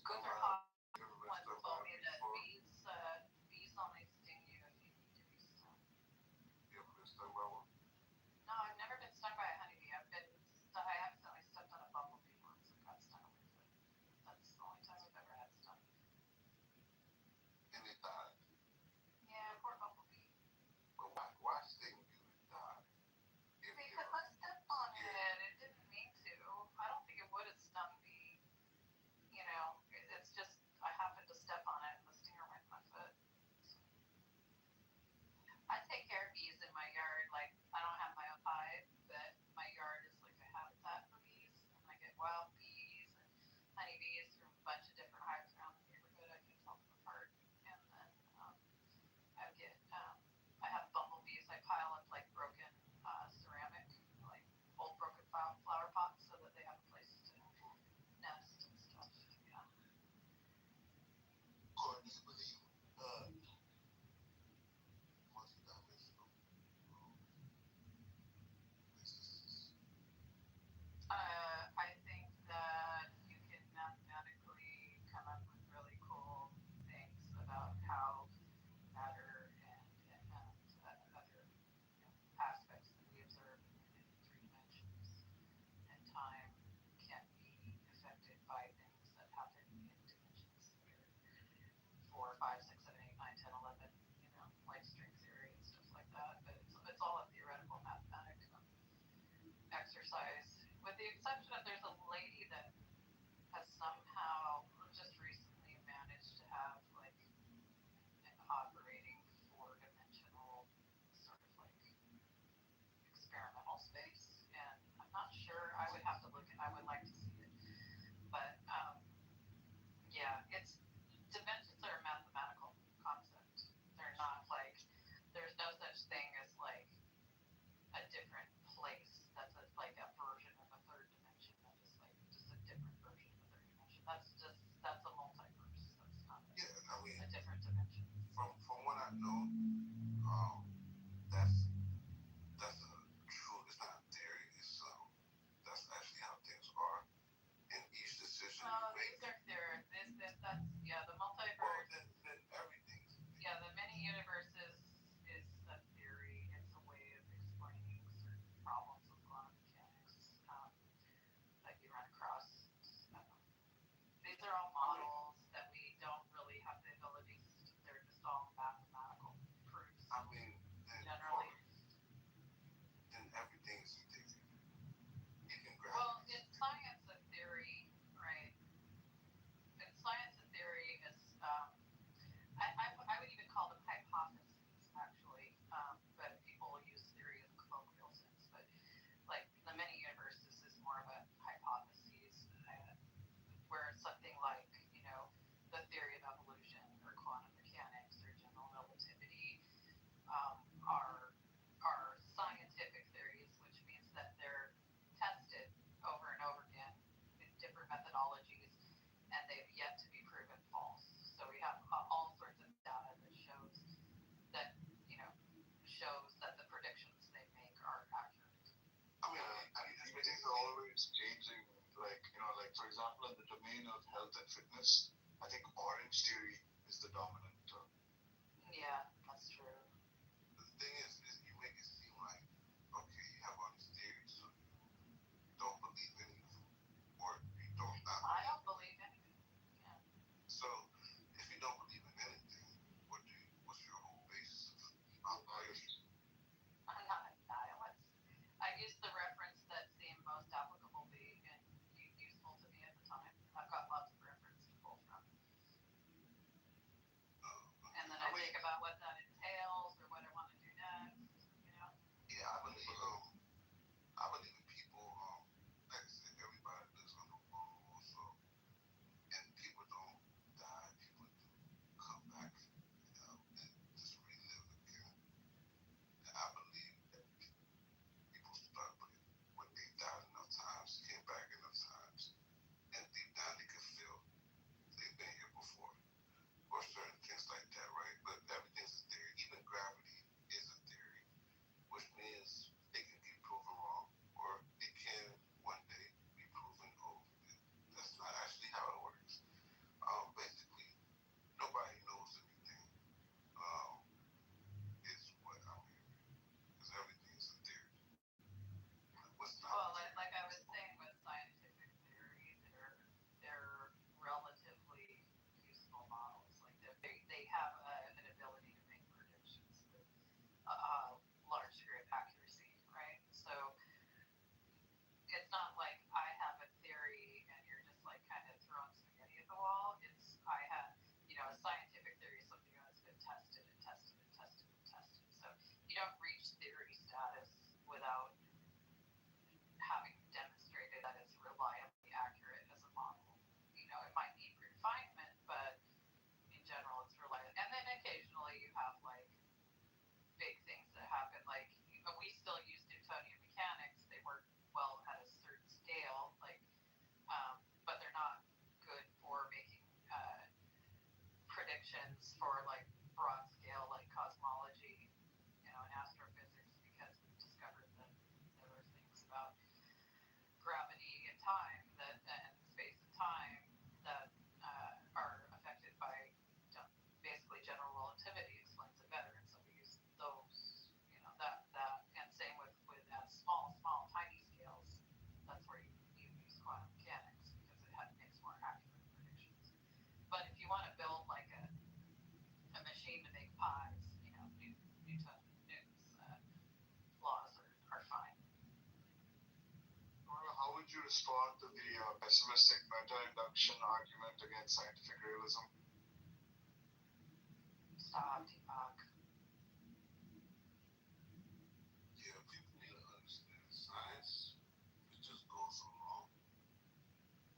Gunther once told me that bees only sting you if you need to be stung. You ever been stung by one? No, I've never been stung by a honeybee. I accidentally stepped on a bumblebee once and got stung with it. That's the only time I've ever had stung. And it died. Yeah, poor bumblebee. But why sting you and die? Because I stepped on it. It didn't mean to. I don't think it would have stung me. You know, it's just I happened to step on it and the stinger went in my foot. I take care of bees in my yard. Like, I don't have my own hive, but my yard is like a habitat for bees. And I get wild bees and honeybees from a bunch of different hives around the neighborhood. I can tell them apart. And then I have bumblebees. I pile up like broken ceramic, like old broken flower pots so that they have a place to nest and stuff. Yeah. Courtney, you believe multi-dimensional existence? I think that you can mathematically come up with really cool things about how matter and other aspects that we observe in 3 dimensions and time can be affected by things that happen in dimensions that are 4, 5, 6, 7, 8, 9, 10, 11, like string theory and stuff like that. But it's all a theoretical mathematic exercise, with the exception of there's a lady that has somehow just recently managed to have like an operating 4-dimensional sort of like experimental space, and I'm not sure. I would have to look. I would like to see it, but yeah, it's dimensions are a mathematical concept. They're not like there's no such thing as like a different place that's like a version of a third dimension that is like just a different version of a third dimension. That's a multiverse. That's not a different dimension. From what I know, that's a true. It's not a theory. It's that's actually how things are. In each decision you make. These are theories. That's the multiverse. Well, then everything. Yeah, the many universes is a theory. It's a way of explaining certain problems with quantum mechanics that you run across. These are all models that we don't really have the ability to. They're just all mathematical proofs. I mean, generally. Then everything's a theory. You can grab. Well, in science, a theory, right? In science, a theory is. I would even call them hypotheses, actually, but people use theory in the colloquial sense. But like the many universes is more of a hypothesis, where something like the theory of evolution or quantum mechanics or general relativity are scientific theories, which means that they're tested over and over again in different methodologies, and they've yet to be proven false. So we have all sorts of data that shows that the predictions they make are accurate. I mean, things are always changing. Like for example, in the domain of health and fitness, I think orange theory is the dominant term. Yeah, that's true. The thing is you make it seem like, okay, you have all these theories, so you don't believe any of them, or you don't not. I don't believe anything. Yeah. So if you don't believe in anything, what's your whole basis of nihilist? I'm not a nihilist. I used the reference that seemed most applicable to me and useful to me at the time. I've got lots of reference to pull from. And then I think about what that entails. pies, laws are fine. How would you respond to the pessimistic meta-induction argument against scientific realism? Stop, Deepak. Yeah, people need to understand science. It just goes along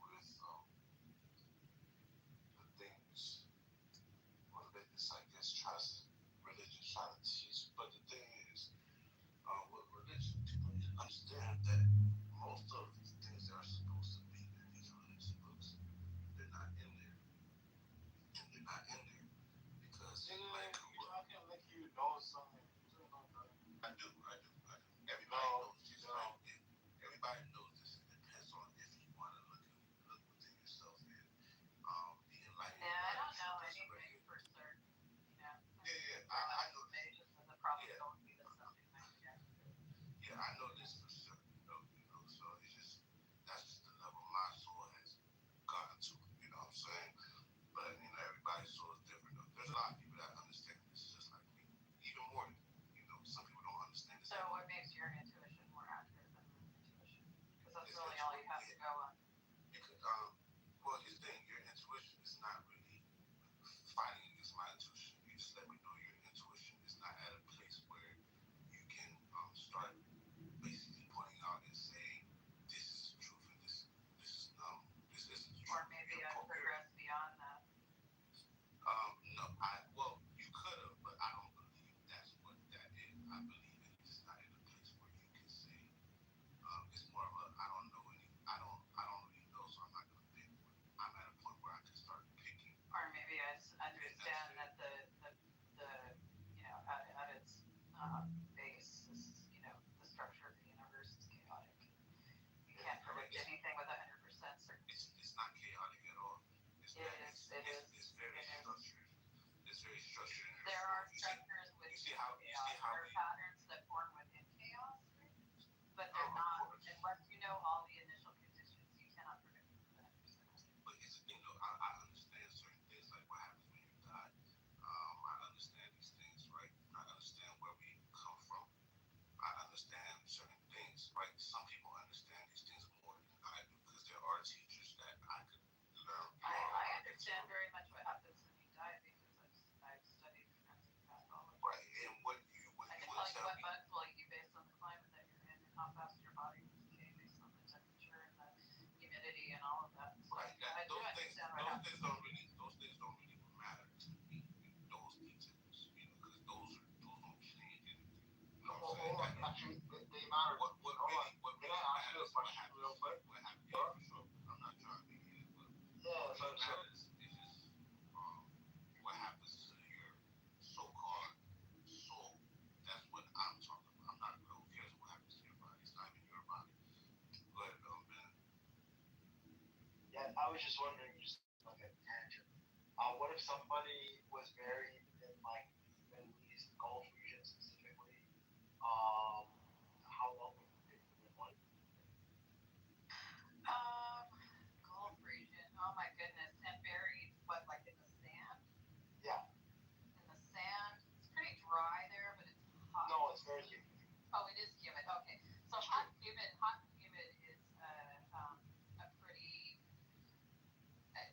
with the things religious, I guess, religion trying to teach. But the thing is, with religion, people need to understand that most of the things that are supposed to be in these religious books, they're not in there. And they're not in there because you're talking like you know something. I do. Everybody knows this, right? Everybody knows this. It depends on if you want to look within yourself and be enlightened. Yeah, I don't know anything for certain. I know this. And the problem don't be the subject matter. Yeah, I know this for certain. So it's just that's just the level my soul has gotten to. You know what I'm saying? But everybody's soul is different. There's a lot of people that understand this just like me, even more than some people don't understand this. So what makes your intuition more accurate than my intuition? Because that's really all you have to go on. Because well, here's the thing: your intuition is not really fighting against my intuition. You just let me know your intuition is not at a place where you can start basically pointing out and saying this is the truth and this isn't the truth. Or maybe I progressed beyond that. No, you could have, but I don't believe that's what that is. I believe it's just not in a place where you can say it's more of a I don't know any I don't really know, so I'm not gonna pick one. I'm at a point where I can start picking. Or maybe I understand that the at its base, the structure of the universe is chaotic. You can't predict anything with 100% certainty. It's not chaotic at all. It's very structured. It's very structured. There are structures with chaos. There are patterns that form within chaos, but they're not. Unless you know all the initial conditions, you cannot predict them with 100%. But I understand certain things like what happens when you die. I understand these things, right? I understand where we come from. I understand certain things, right? Some people understand these things more than I do because there are teachers that I could learn. I understand very much what happens when you die because I've studied forensic pathology. Right, and what you I can tell you what bugs will eat you based on the climate that you're in and how fast your body will decay based on the temperature and the humidity and all of that. So right, those things don't really matter to me. Those details, because those don't change anything. You know what I'm saying? Actually, they matter. What really matters is what happens. Real quick? What happens? Yeah, for sure. I'm not trying to be here, but what really matters is just what happens to your so-called soul. That's what I'm talking about. I'm not. Who cares what happens to your body? It's not even your body. Go ahead, Ben. Yeah, I was just wondering, just like a tangent. What if somebody was buried in like the Middle East, Gulf region specifically? How long would they live like? Gulf region. Oh my goodness. And buried like in the sand? Yeah. In the sand. It's pretty dry there, but it's hot. No, it's very humid. Oh, it is humid. Okay. So hot and humid is a pretty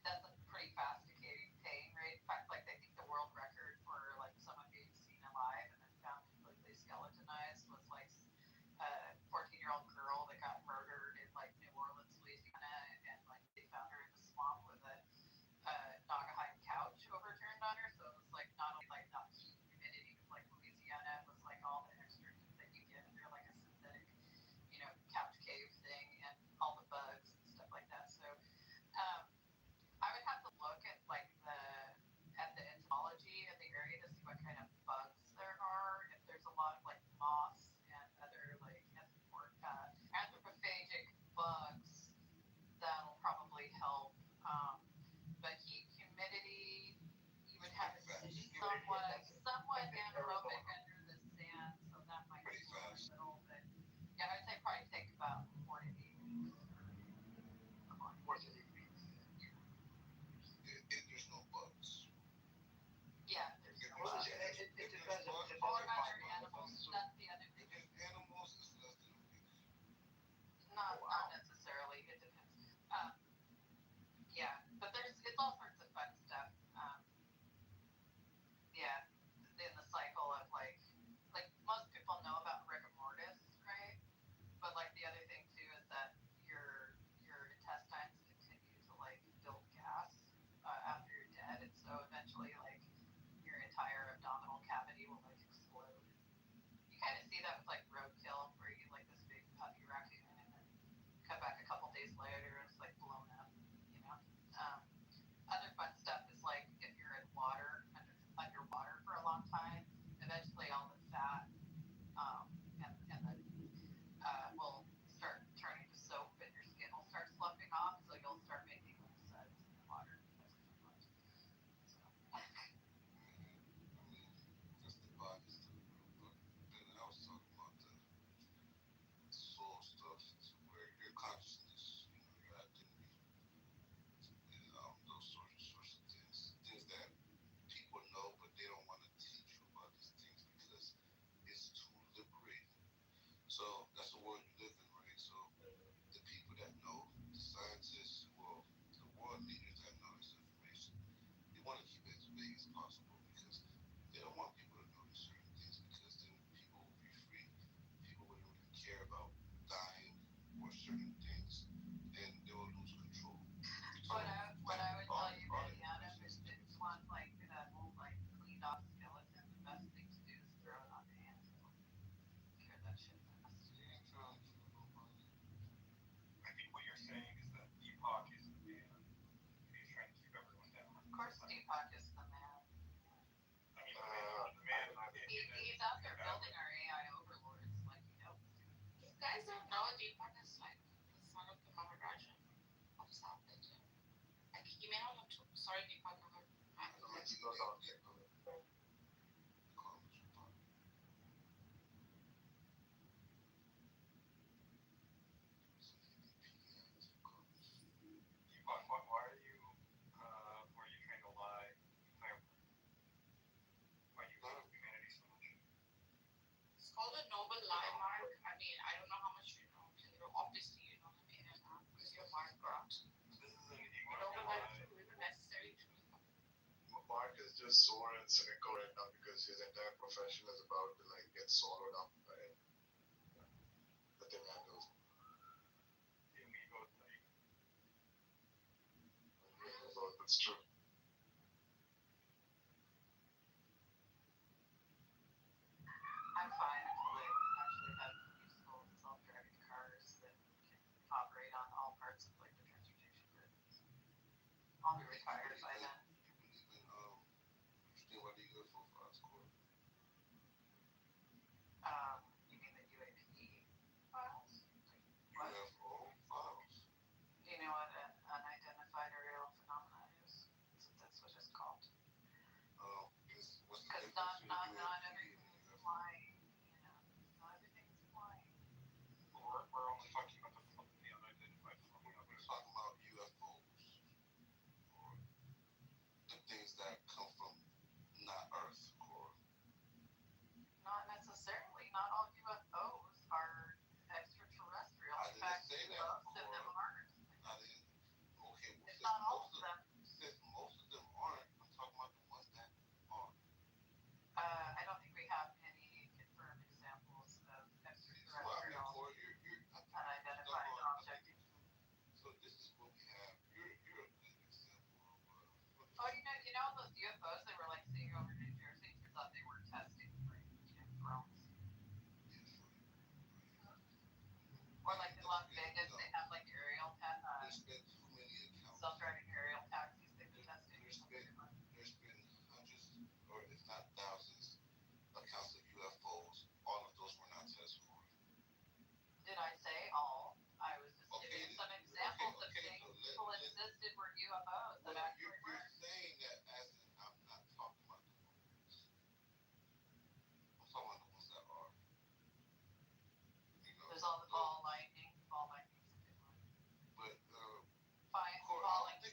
that's a pretty fast decaying rate. In fact, like I think the world record for like someone being seen alive and then found completely skeletonized was like a 14-year-old girl that got murdered in like New Orleans, Louisiana, and like they found her in the swamp with a Naugahyde couch overturned on her. So it was like not only like not heat and humidity, it was like Louisiana, it was like all the extra heat that you get under like a synthetic, couch cave thing and all the bugs and stuff like that. So I would have to look at that with like roadkill, where you get like this big puppy raccoon and then come back a couple days later and it's like blown up, you know. Other fun stuff is like if you're in water, underwater for a long time, eventually all the fat and the will start turning to soap and your skin will start sloughing off, so you'll start making little suds in the water. That's pretty fun. So. That's the bodies to the group, but then I was talking about the soul stuff, where your consciousness, your identity, and those sorts of things that people know, but they don't want to teach you about these things because it's too liberating. So that's the world you live in, right? So the people that know, the scientists, well, the world leaders that know this information, they want to keep it as vague as possible because they don't want people to know these certain things because then people will be free. People wouldn't really care about dying or certain things, and they will lose control. So what I would tell you, Adam, is if you want like an old like cleaned off skeleton, the best thing to do is throw it on the anvil. Cure that shit fast. You ain't trying to kill nobody. I think what you're saying is that Deepak is the man, and he's trying to keep everyone down. Of course, Deepak is the man. I mean, the man. He's out there building our AI overlords, like you know. You guys don't know Deepak is like the son of the Maharaja of South India. Like he may not have to. Sorry, Deepak. Why are you trying to lie? Why you love humanity so much? It's called a noble lie, Mark. I mean, I don't know how much you know. Obviously, you know the meaning now because you're Mark Grant. This is an noble lie is a necessary truth. Mark is just sore and cynical right now because his entire profession is about to like get swallowed up by the thing handles. Yeah, we both think. That's true. I'm fine until they actually have useful self-driving cars that can operate on all parts of like the transportation grid. I'll be retired by then. You believe in understand what the UFO files called? You mean the UAP files? What? UFO files. Do you know what an unidentified aerial phenomena is? That's what it's called. Because not everything is flying, you know. Not everything is flying. We're only talking about the unidentified phenomena. We're talking about UFOs, or the things that come from not Earth, or Not necessarily. Not all UFOs are extraterrestrial. In fact, most of them aren't. Okay, it's not all of them. Since most of them aren't, I'm talking about the ones that are. I don't think we have any confirmed examples of extraterrestrial unidentified objects. So this is what we have. You're a good example of. Oh, you know those UFOs that were like seeing over New Jersey? Turns out they were testing for drones. Or like in Las Vegas, they have like aerial self-driving aerial taxis they've been testing. There's been hundreds, or if not thousands, accounts of UFOs. All of those were not tested for. Did I say all? I was just giving some examples of things people insisted were UFOs that actually were. You're saying that as in I'm not talking about the ones. I'm talking about the ones that are. You know, there's all the ball lightning. Ball lightning's a good one. But ball lightning.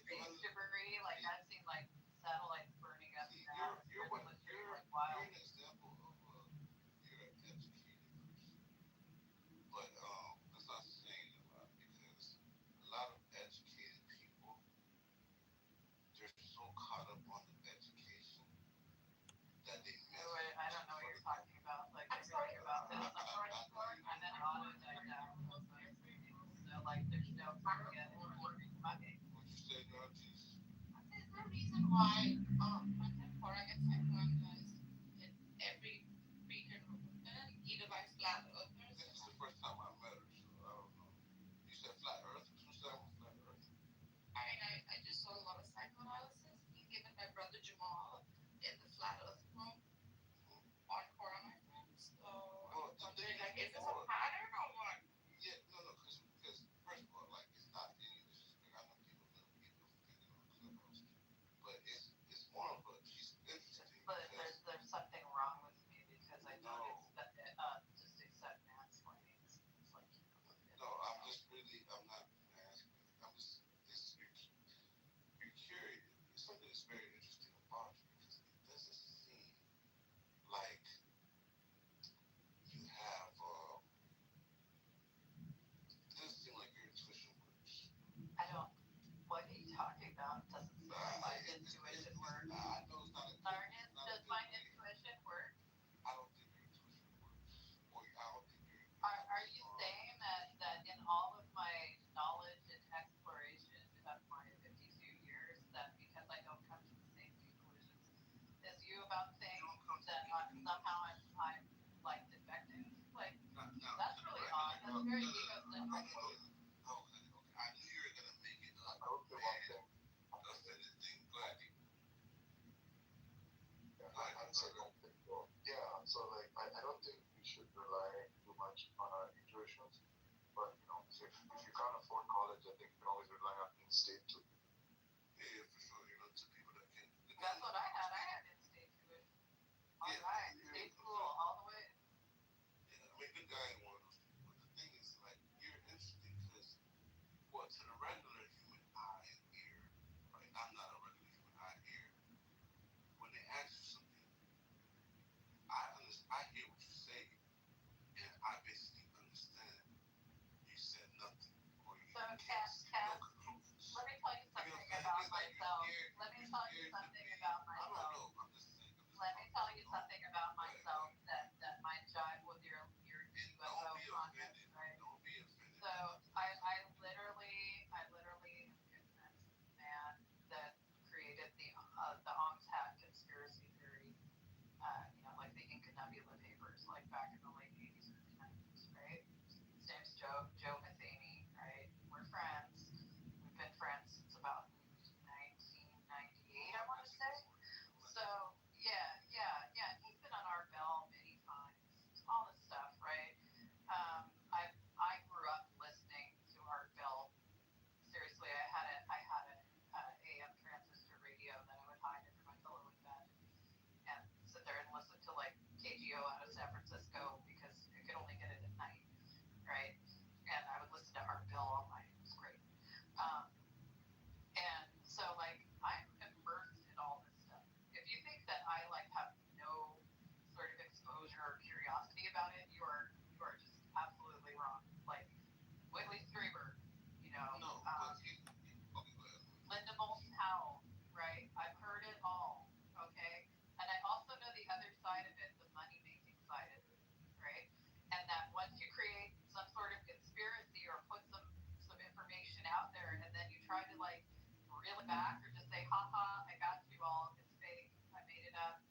I knew you were gonna make it up. I would say one thing. Just say this thing. Go ahead. I'd say one thing though. Yeah, so like I don't think we should rely too much on our intuitions. But if you can't afford college, I think you can always rely on in-state too. Yeah, for sure. To people that can. That's what I had. I had in-state tuition. All right, state school all the way. Yeah, I mean, good guy ain't one of those people. But the thing is, like, you're interesting because, to the regular human eye and ear, right? I'm not a regular human eye and ear. When they ask you something, I hear what you say, and I basically understand you said nothing, or you Cass, no conclusions. let me tell you something about myself. Let me tell you something about myself. I don't know. I'm just saying. Let me tell you something about myself that might jive with your UFO content, right? Don't be offended. So I literally am convinced the man that created the Ongtat conspiracy theory, like the Inca Nebula papers, like back in the late 80s, early 90s, right? His name's Joe Matheny, right? We're friends. We've been friends since about 1998, I want to say. So yeah. He's been on our bell many times. All this stuff, right? I grew up listening to Art Bell. Seriously, I had an AM transistor radio that I would hide under my pillow in bed and sit there and listen to like KGO out of San Francisco because I could only get it at night, right? And I would listen to Art Bell all night. It was great. And so like I'm immersed in all this stuff. If you think that I like have no sort of exposure or curiosity about it, you are just absolutely wrong. Like Whitley Strieber, Linda Moulton Howe, right? I've heard it all, okay? And I also know the other side of it, the money-making side of it, right? And that once you create some sort of conspiracy or put some information out there and then you try to like reel it back or just say, haha, I got you all, it's fake, I made it up.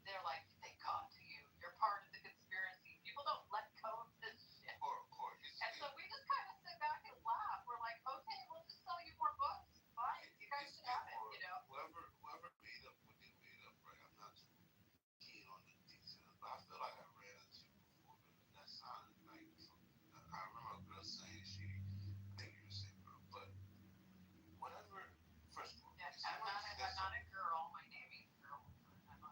They're like, they got to you. You're part of the conspiracy. People don't let go of this shit. And so we just kind of sit back and laugh. We're like, okay, we'll just sell you more books. Fine, you guys can have it, Whoever made up what they made up, right? I'm not too keen on the details, but I feel like I read it too before, but that sounded like something. I remember a girl saying maybe you were saying girl, but whatever. First of all, I'm not a girl. My name is girl. I'm a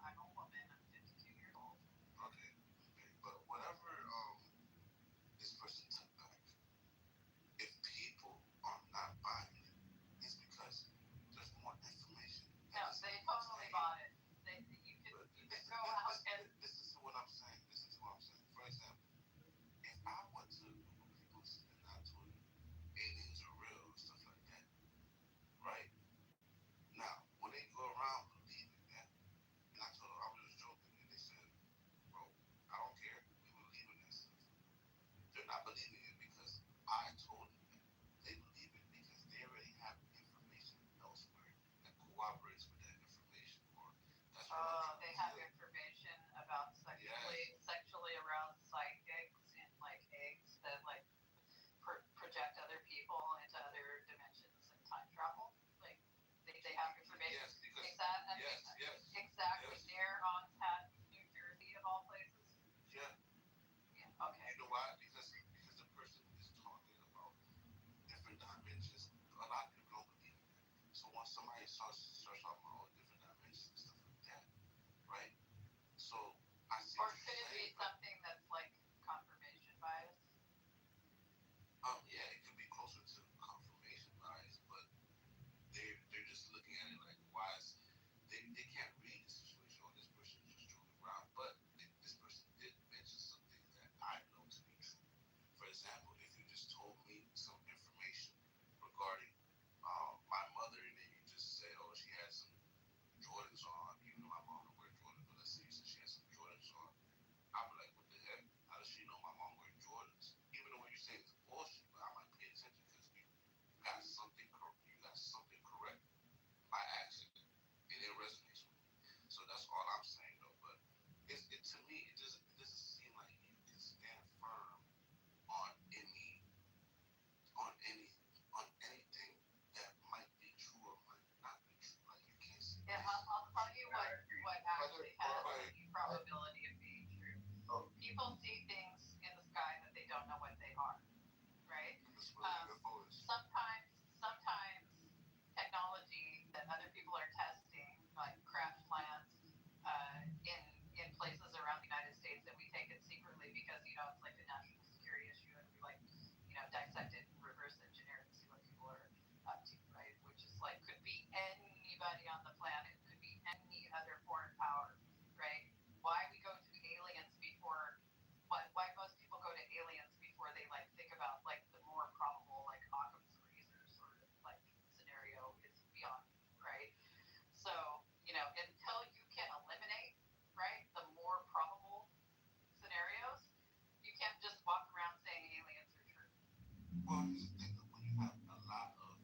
Well, here's the thing: when you have a lot of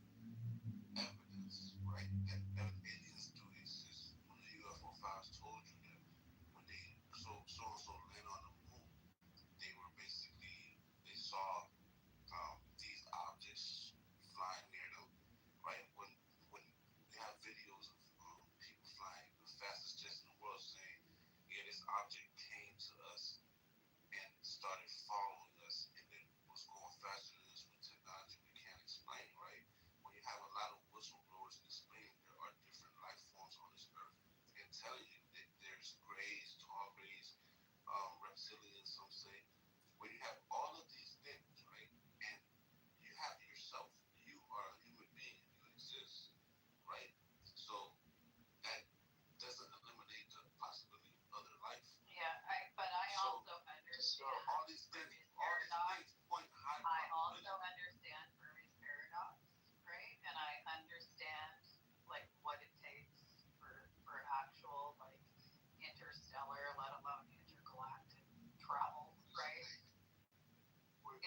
evidence, right, that aliens do exist. When the UFO files told you that when they so landed on the moon, they were basically they saw these objects flying near them, right? When we have videos of people flying the fastest jets in the world saying, yeah, this object came to us and started following us and then was going faster than us with technology we can't explain, right? When you have a lot of whistleblowers explaining there are different life forms on this earth and telling you that there's grays, tall grays, reptilians, some say, when you have all of these things, right, and you have yourself, you are a human being, you exist, right? So that doesn't eliminate the possibility of other life. Yeah, but I also understand all these things point high. I also understand Fermi's paradox, right? And I understand like what it takes for actual like interstellar, let alone intergalactic travel, right? I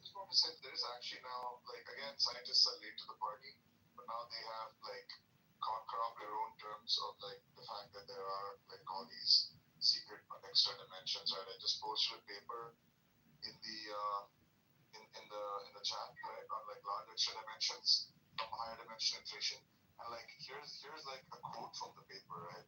just wanted to say there is actually now, like, again, scientists are late to the party, but now they have like come up their own terms of like the fact that there are like all these secret extra dimensions, right? I just posted a paper in the in the chat, right, on like large extra dimensions from higher dimension inflation, and like here's like a quote from the paper, right?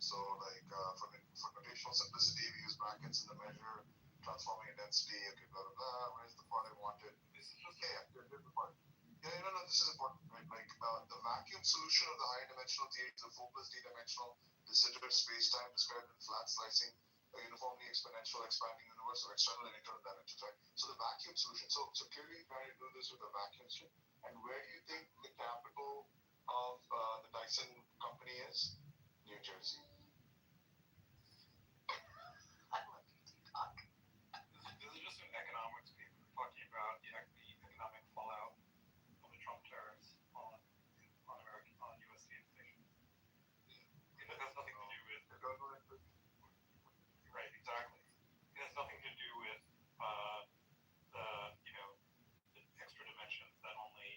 So like for notational simplicity, we use brackets in the measure, transforming density. Okay, blah blah blah. Where's the part I wanted? This is okay. Here's the part. Yeah, no, this is important, right? Like the vacuum solution of the higher dimensional theory is a 4 plus d-dimensional distributed space-time described in flat slicing, a uniformly exponential expanding universe of external and internal dimensions, right? So the vacuum solution. So clearly trying to do this with a vacuum stream. And where do you think the capital of the Dyson company is? New Jersey. I love you, Deepak. This is just an economics paper talking about the economic fallout of the Trump tariffs on American USD inflation. It has nothing to do with right, exactly. It has nothing to do with the the extra dimensions that only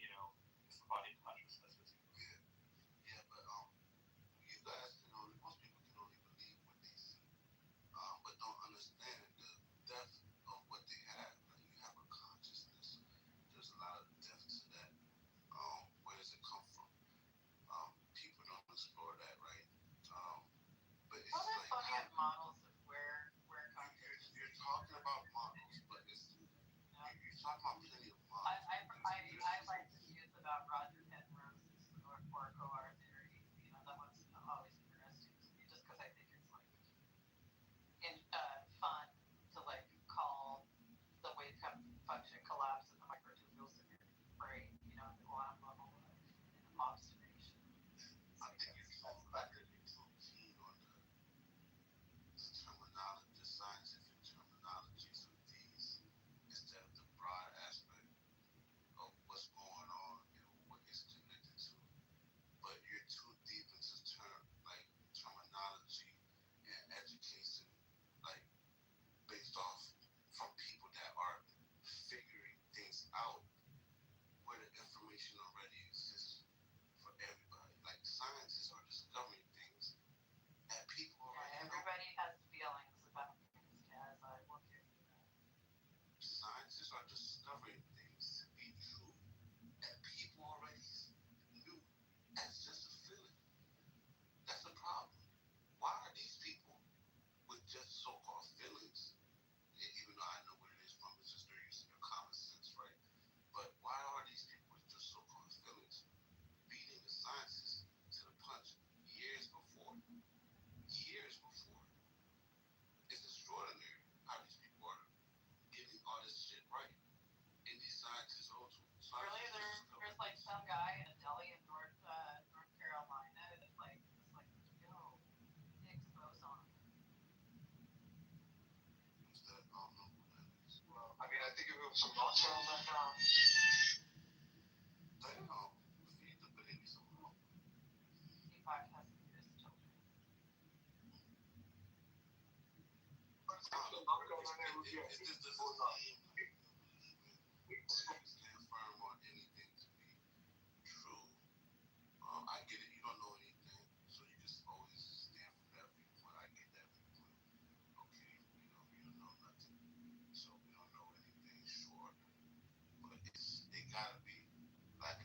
disembodied consciousness is. Yeah, but you guys can only most people can only believe what they see, but don't understand the depth of what they have. Like you have a consciousness. There's a lot of depth to that. Where does it come from? People don't explore that, right? But it's well, like funny at models of where you're talking about models, but you're talking about plenty of models. I like the views about Roger Penrose's North Fork OR theory. That one's always interesting to me, just because I think it's like fun to like call the wave function collapse of the microtubules in your brain, at the quantum level in observation. I think you're too keen on the terminology, the scientific terminologies of these, instead of the broad aspect of what's going on and what it's connected to. But you're too deep into terminology and education, like based off from people that are figuring things out where the information already exists for everybody. Like scientists are discovering things that people already know. Everybody has feelings about things, Jazz. I will give you that. Scientists are discovering things to be true that people already knew. That's just a feeling. That's the problem. Why are these people with just so-called feelings, even though I know where it is from, it's just they're using their common sense, right? But why are these people with just so-called feelings beating the scientists to the punch years before? Years before. It's extraordinary how these people are getting all this shit right. And these scientists also. Really, there's like some guy in a deli in North Carolina that like was like, yo, Higgs boson. Instead, I don't know who that is. Well, I mean, I think if it was some nonsense like that. Damn, feed the baby some milk. Deepak has his children. But it's It just doesn't seem like you stand firm on anything to be true. I get it. You don't know anything, so you just always stand for that viewpoint. I get that viewpoint. Okay, you don't know nothing, so we don't know anything. Sure, but it gotta be like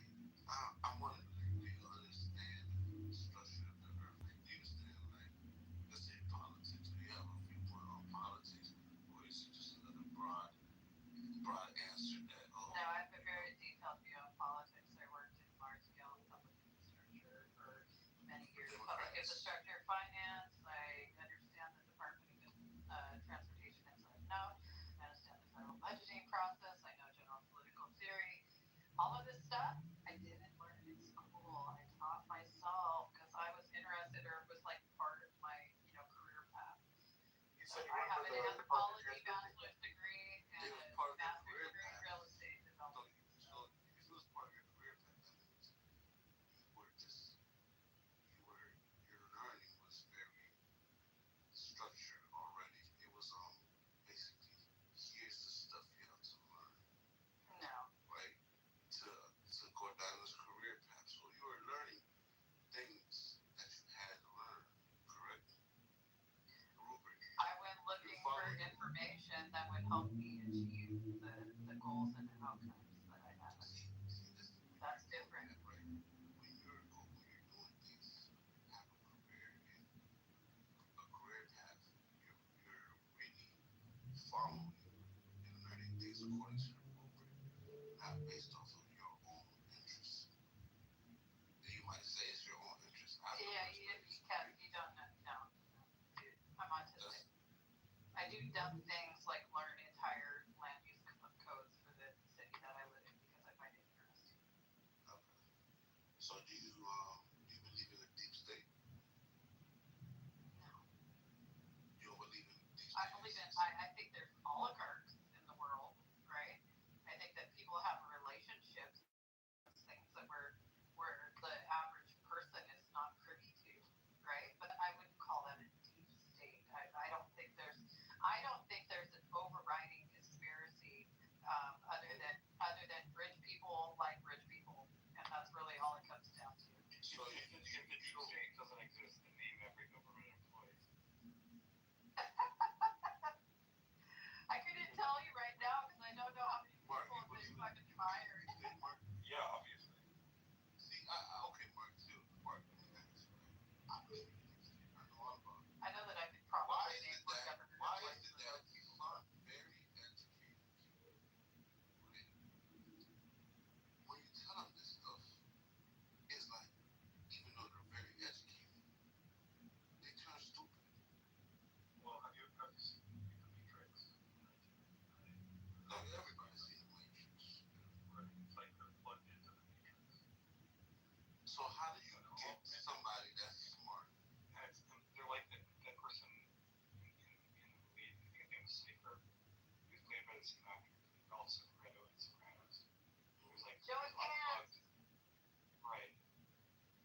I want to really understand the structure of the earth. Like, do you understand? Like, let's say politics. Do you have a viewpoint on politics, or is it just another broad answer that? Oh, no, I have a very detailed view on politics. I worked in large scale public infrastructure for many years. Public infrastructure finance. I understand the Department of Transportation inside and out. I understand the federal budgeting process. I know general political theory. All of this stuff I didn't learn in school. I taught myself because I was interested, or it was like part of my career path. So I have an anthropology bachelor's degree and a master's degree in real estate development. So if it was part of your career path, that means your learning was very structured already. It was basically, here's the stuff you have to learn. No. Right? To go down this career path. So you were learning things that you had to learn, correct? Rupert. I went looking for information that would help me achieve the goals and outcomes that I have. That's different. Right? When you're doing things, have a career path, you're really following and learning things according to the blueprint, not based off of your own interests. You might say it's your own interest. You don't know. No. Dude, I'm autistic. I do dumb things like learn entire land use codes for the city that I live in because I find it interesting. Okay. So do you believe in a deep state? No. You don't believe in deep state? I think there's oligarchs in the world, right? I think that people have relationships, things that where the average person is not privy to, right? But I wouldn't call that a deep state. I don't think there's an overriding conspiracy other than rich people like rich people, and that's really all it comes down to. So if the deep state doesn't exist, then name every government employee. I couldn't tell you right now because I don't know how many people have been fucking fired. Yeah, obviously. See, okay, Mark, too. Mark, let me ask you, right? I believe in the deep state. I know all about it. I know that I could probably name more government Why employees. is it that people are very educated people, right? When you tell them this stuff, it's like, even though they're very educated, they turn stupid. Well, have you seen The Matrix? Like, everybody's seen The Matrix. Right. It's like they're plugged into The Matrix. So how do you get somebody that's smart? They're like that person in the movie, I think his name was Cypher. He was played by the same actor who also Fredo and Sopranos. He was like unplugged. Right.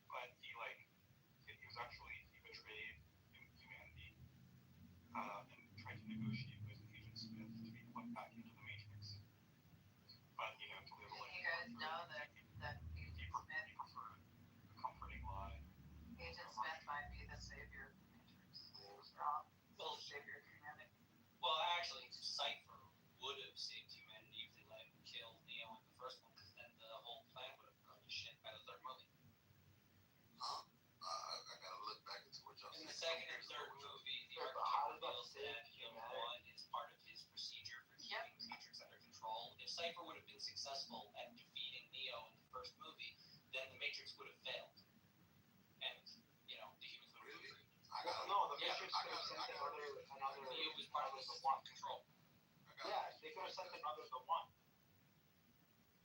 But he betrayed humanity and tried to negotiate with Agent Smith to be plugged back into the Matrix. But to live a life. You guys know that Agent Smith preferred a comforting lie. Agent Smith might be the savior of the Matrix. Wrong. Well, savior of humanity. Well, actually, Cypher would have saved humanity if they let him kill Neo in the first one, because then the whole plan would have gone to shit by the third movie. Huh? I gotta look back into what y'all In the said. second and third movie, the architect reveals that One is part of his procedure for keeping the Matrix under control. If Cypher would have been successful at defeating Neo in the first movie, then the Matrix would have failed. And, the humans would have been free. The Matrix could have sent another. Neo was part of the one control. Yeah, they could have sent another the one.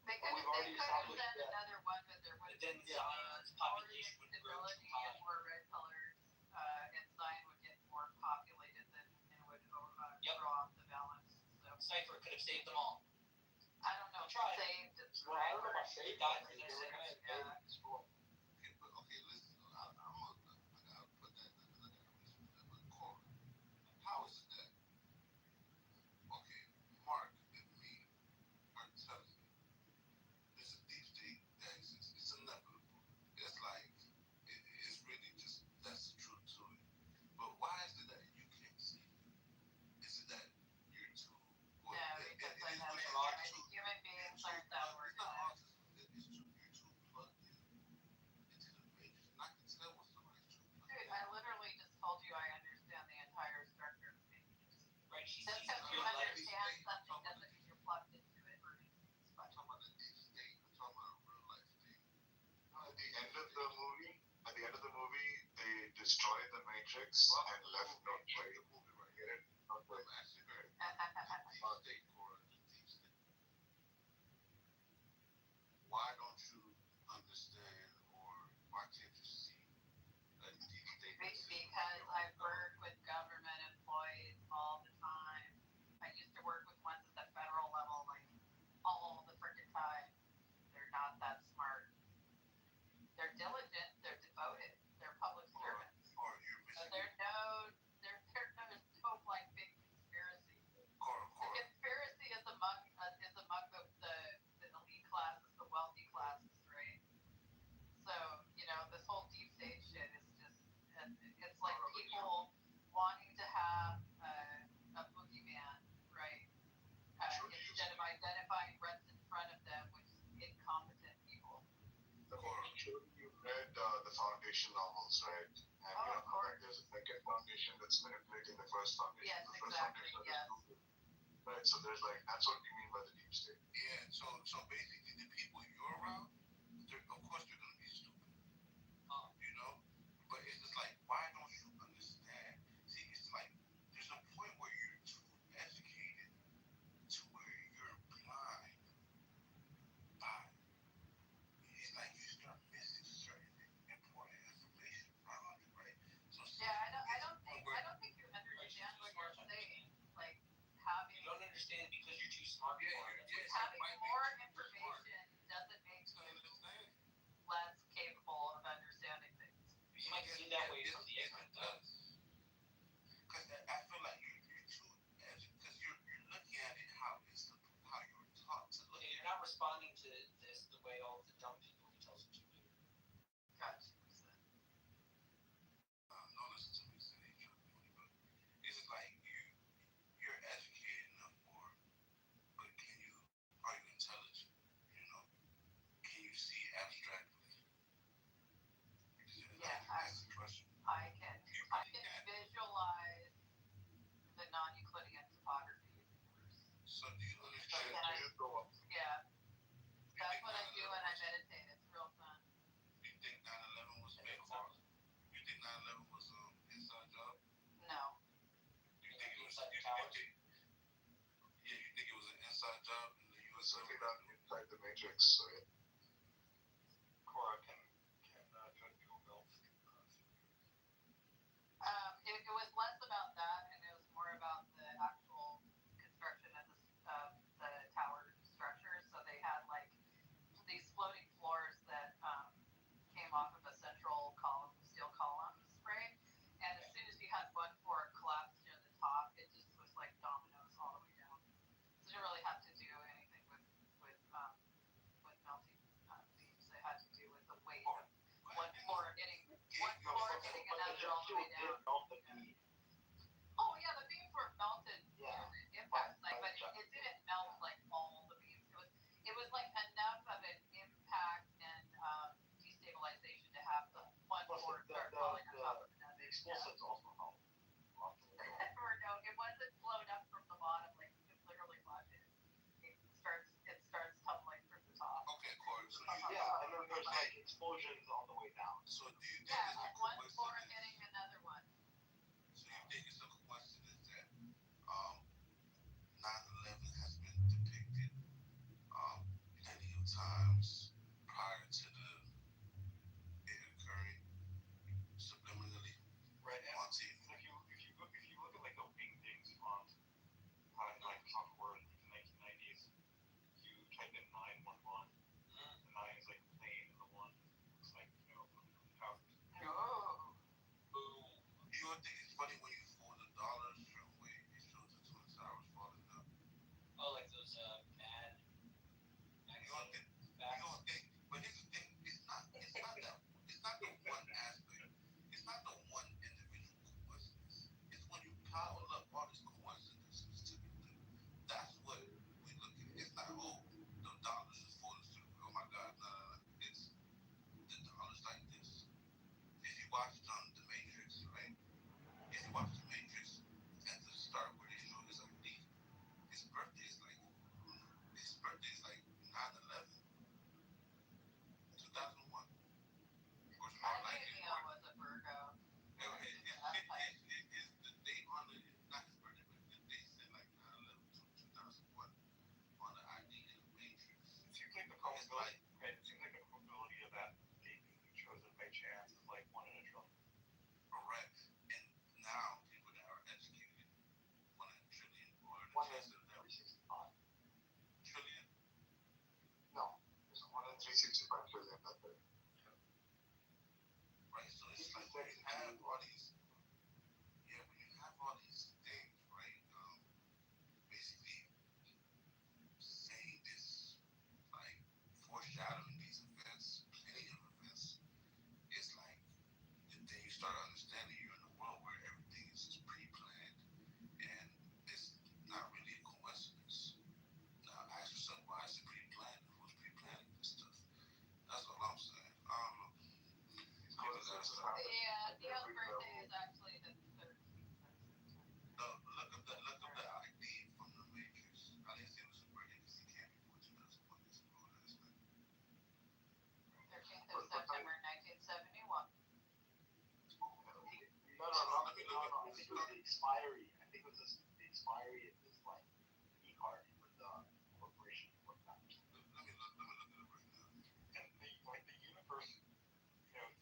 They could have sent another one, but there would have been Zion's population would grow too high. And more red colors, and Zion would get more populated than it would throw off the balance. So Cypher could have saved them all. I don't know. Saved is well, I don't know about saved. Died for their sins. Okay, listen. I gotta put that. I gotta research that. But Cora, how is it that she Just sees because you real life. understand something doesn't mean you're plugged into it. I'm talking about the deep state. I'm talking about a real life thing. At the end of the movie, they destroyed the Matrix and left no trace. Get it? Not the massacre. Deep state. Why don't you understand, or why can't you see a deep state? Because I work with government employees all the time. I used to work with ones at the federal level, like all the freaking time. They're not that smart. They're diligent. They're devoted. They're public servants. So there's no like big conspiracy. The conspiracy is among the elite classes, the wealthy classes, right? So this whole deep state shit is just it's like people wanting to have a boogeyman, right? Instead of identifying what's in front of them, which is incompetent people. You read the Foundation novels, right? And of course. There's a second foundation that's manipulating the first foundation. Yes, the first exactly. foundation Yes. Right. So there's that's what you mean by the deep state. Yeah. So basically, the people you're around, of course they're gonna be stupid. But it's just like, why don't you understand? See, it's like there's a point where you're too educated to where you're blind by. It's like you start missing certain important information around you, right? So I don't think you understand what you're saying. Like having. You don't understand because you're too smart for it. Having more information doesn't make you less capable of understanding things. You might see that way from the ignorant, though. Because I feel like you're too educated. Because you're looking at it how you were taught to look. You're not responding to this the way all the dumb people tell you to do. Gotcha. No, listen to me. It's just like you're educated enough for it, but are you intelligent? Can you see abstractly? That's the question. I can visualize the non-Euclidean topography universe. So do you understand? Yeah. That's what I do when I meditate. It's real fun. You think 9/11 was fake, or you think 9/11 was an inside job? No. You think it was inside an inside job in the U.S. Certainly not inside the Matrix, right? Cora can try to do milk. It was less about that, and it was more about the actual construction of the tower structure. So they had these floating floors that came off of a central column, steel columns, right? And as soon as you had one floor collapse near the top, it just was like dominoes all the way down. So it didn't really have to do anything with melting beams. It had to do with the weight of one floor hitting another all the way down. Oh yeah, the beams were melted near the impact site, but it didn't melt like all the beams. It was like enough of an impact and destabilization to have the one floor start falling on top of another. The explosives also help. Or no, it wasn't blown up from the bottom, like you could literally watch it. It starts tumbling from the top. Okay, Corey. So and then there's explosions on the way down. So do you think and one floor hitting another one. So you think it's a coincidence that 9/11 has been depicted plenty of times prior to it occurring subliminally on TV? If you look at the wingdings on Microsoft Word in the 1990s, you type in 911. The 9 is like plane, and the 1 looks like from the towers. Oh. get that there. Right? So it's like when you have all these, things, right? Basically saying this, like foreshadowing these events, plenty of events, it's like, and then you start understanding you're in a world where everything is just pre-planned, and it's not really a coincidence. Now ask yourself, why is it pre-planned? Who's pre-planning this stuff? That's all I'm saying. I don't know. Neil's birthday is actually the 13th of September. Look up the ID from the Matrix. I didn't say it was a birthday because he came before 2001. It's a grown ass man. 13th of September 1971. No. I think it was the expiry. I think it was the expiry of this like e-card with the corporation. Let me look it up right now. And the universe,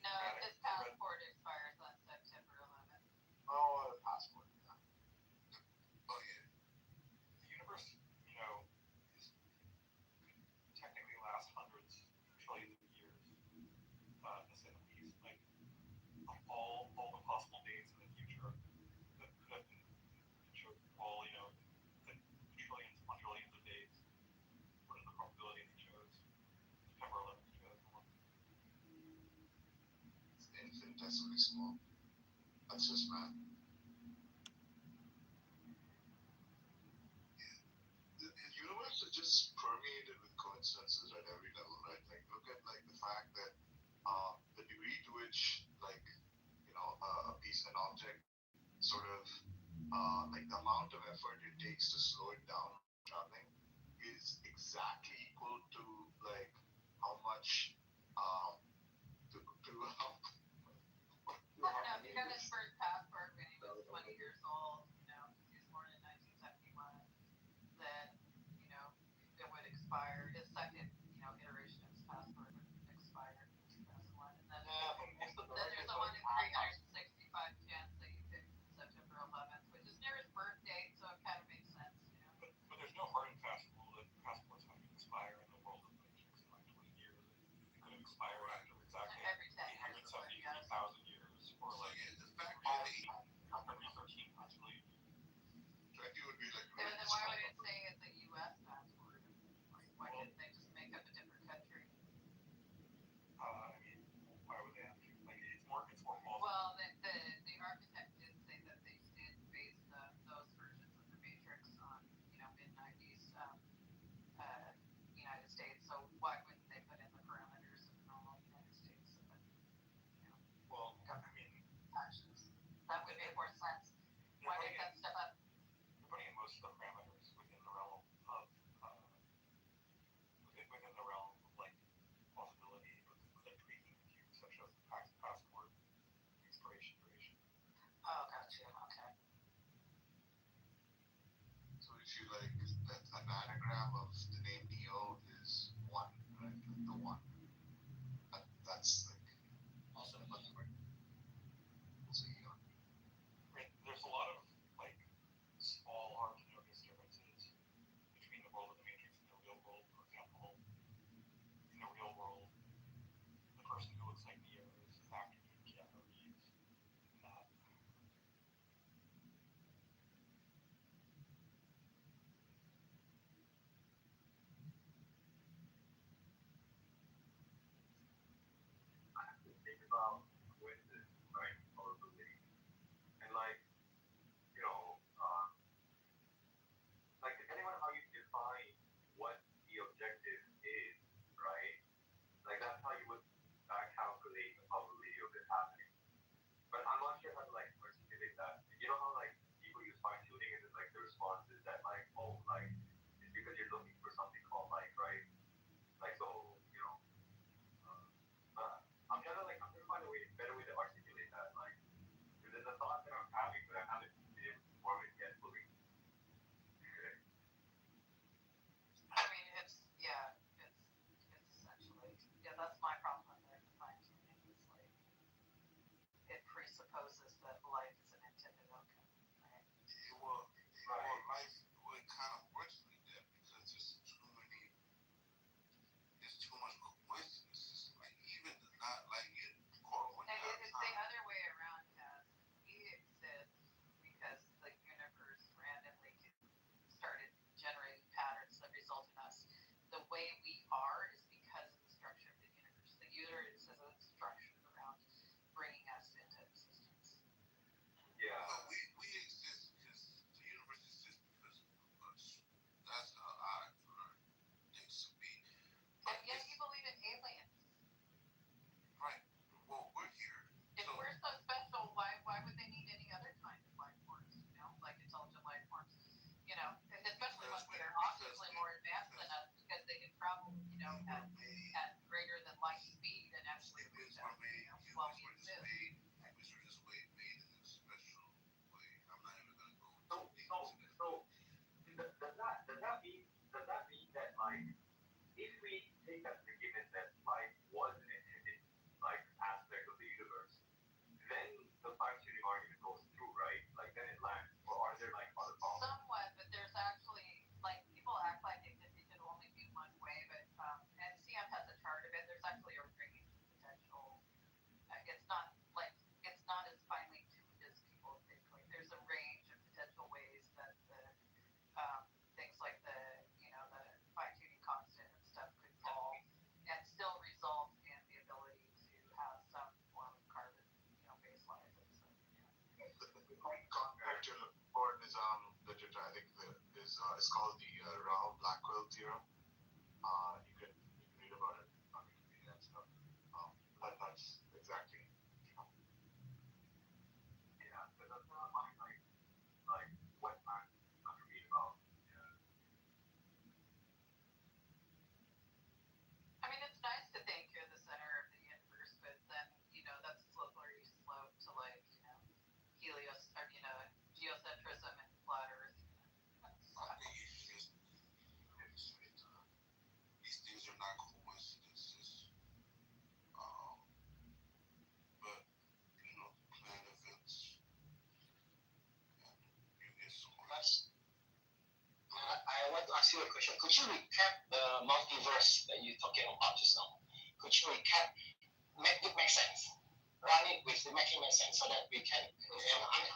No, his passport expires on September 11th. Oh, the passport. Yeah. Oh yeah. The universe, is technically lasts hundreds, trillions of years. Say the least. Like all the possible dates in the future that could have been showed all, the trillions upon trillions of days. What is the probability that chose September 11th, 2001? It's infinitesimally small. That's just math. The universe is just permeated with coincidences at every level, right? Like look at like the fact that the degree to which like a piece, an object, sort of like the amount of effort it takes to slow it down traveling is exactly equal to like how much to how I don't know, he got his first passport when he was 20 years old, because he was born in 1971, then, it would expire. His second, iteration of his passport would expire in 2001. And then, then there's a 1 in 365 chance that you pick September 11th, which is near his birth date, so it kind of makes sense, But there's no hard and fast rule that passports have to expire in the world of the Matrix in like 20 years. It could have expired after exactly every 10 years. 873,000 years, or like the fact every 13 possibly. Jackie would be like. And then why would it say it's a U.S. passport? Like, why didn't they just make up a different country? I mean, why would they have to? Like, it's more plausible. Well, the architect did say that they did base those versions of the Matrix on, mid-90s United States. So why wouldn't they put in the parameters of normal United States? Well, I mean, actions. That would make more sense. Why make that step up? You're putting in most of the parameters within the realm of like possibility within tweaking the cube, such as passport expiration duration. Oh, gotcha. Okay. So if you like that an anagram of the name Neo is one, right? Like the one. That's like Also, so Eon. Right. There's a lot of like small hard to notice differences between the world of the Matrix and the real world. For example, in the real world, the person who looks like Neo is acting in Keanu Reeves. Not. I have to think about coincidence, right? Probability. And like, like depending on how you define what the objective is, right? Like that's how you would calculate the probability of it happening. But I'm not sure how to like articulate that. You know how like people use fine tuning and then like the response is that like, oh, like it's because you're looking for something called like, right? Like so, I'm trying to find a better way to articulate that. Like, because there's a thought that I'm having, but I haven't been able to form it yet fully. I mean, it's essentially, that's my problem with the fine tuning. It's like, it presupposes that life is an intended outcome, right? Well, life like, if we take as a given that life was an intended, like, aspect of the universe, then the fine-tuning argument goes through, right? Like, then it lands. Or are there, like, other problems? Somewhat, but there's actually, like, people act like it could only be one way, but, and CM has a chart of it, there's actually a range of potential. It's not as finely tuned as people think. Like, there's a range of potential ways that the, things like the fine-tuning constant and stuff could fall and still result in the ability to have some form of carbon, base life and stuff. Actual important is that I think is called the Rao-Blackwell theorem. You can read about it on Wikipedia and stuff. That's exactly. Yeah, but that's not like what I'm read about. I mean, it's nice to think you're the center of the universe, but then, that's a slippery slope to geocentrism and flat Earth. These things are not coincidences. But planned events. And you get so much. I want to ask you a question. Could you recap the multiverse that you're talking about just now? Could you recap, make it make sense? Run it with the making make sense so that we can analyze it.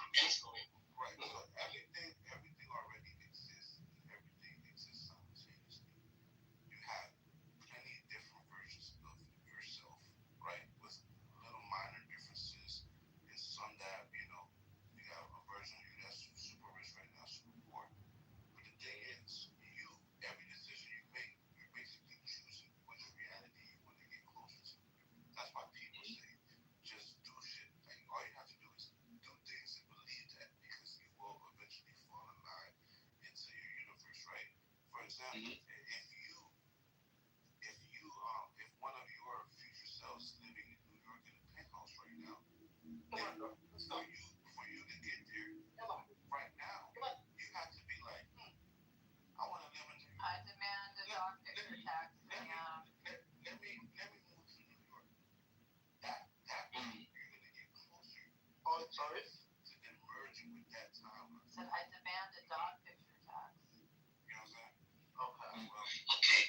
Right. So everything already exists. Everything exists simultaneously. You have plenty of different versions of yourself, right? With little minor differences. And some that, you got a version of you that's super rich right now, super poor. But the thing is, every decision you make, you're basically choosing which reality you want to get closer to. That's why people say, just do shit. Like, all you have to do is do things and believe that, because you will eventually fall in line into your universe, right? For example, if one of your future selves living in New York in a penthouse right now, for you to get there right now, you have to be like, I want to live in New York. I demand a dog picture tax. Let me move to New York. That you're gonna get closer. Oh, sorry. To then merging with that timeline. Said I demand a dog picture tax. You know what I'm saying? Okay. Okay.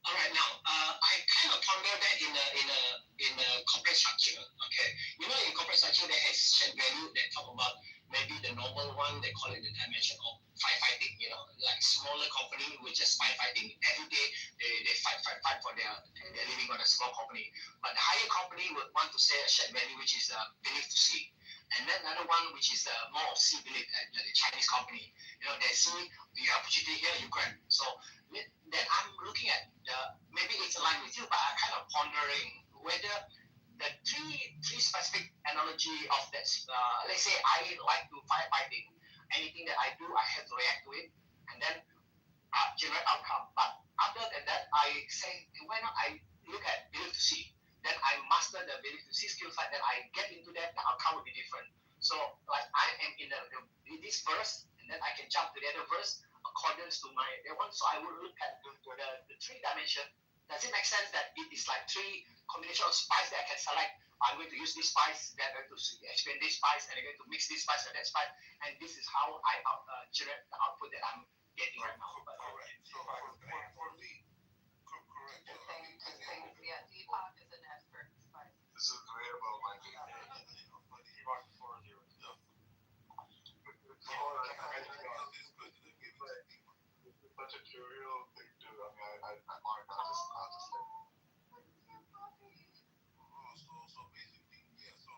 All right. Now, I kind of ponder that in a corporate structure. Okay. In corporate structure, they have shared value. They talk about maybe the normal one. They call it the dimension of firefighting. Like smaller company with just firefighting every day. They fight for their living on a small company. But the higher company would want to say a shared value, which is belief to see. And then another one, which is more of see belief, like the Chinese company. They see the opportunity here, you grab. So then I'm looking at maybe it's aligned with you, but I'm kind of pondering whether the three specific analogy of that. Let's say I like to firefighting. Anything that I do, I have to react to it, and then generate outcome. But other than that, I say, why not I look at belief to see? Then I master the belief to see skill set. Then I get into that, the outcome will be different. So like I am in this verse, and then I can jump to the other verse according to my one. So I will look at the three dimension. Does it make sense that it is like three combination of spice that I can select? I'm going to use this spice, then I'm going to expand this spice, and I'm going to mix this spice and that spice, and this is how I generate the output that I'm getting right now. Correct. So for me, correct. Deepak is an expert in spice. This is great about my game. It's such a trivial thing to. I'll just say. So basically, yeah. So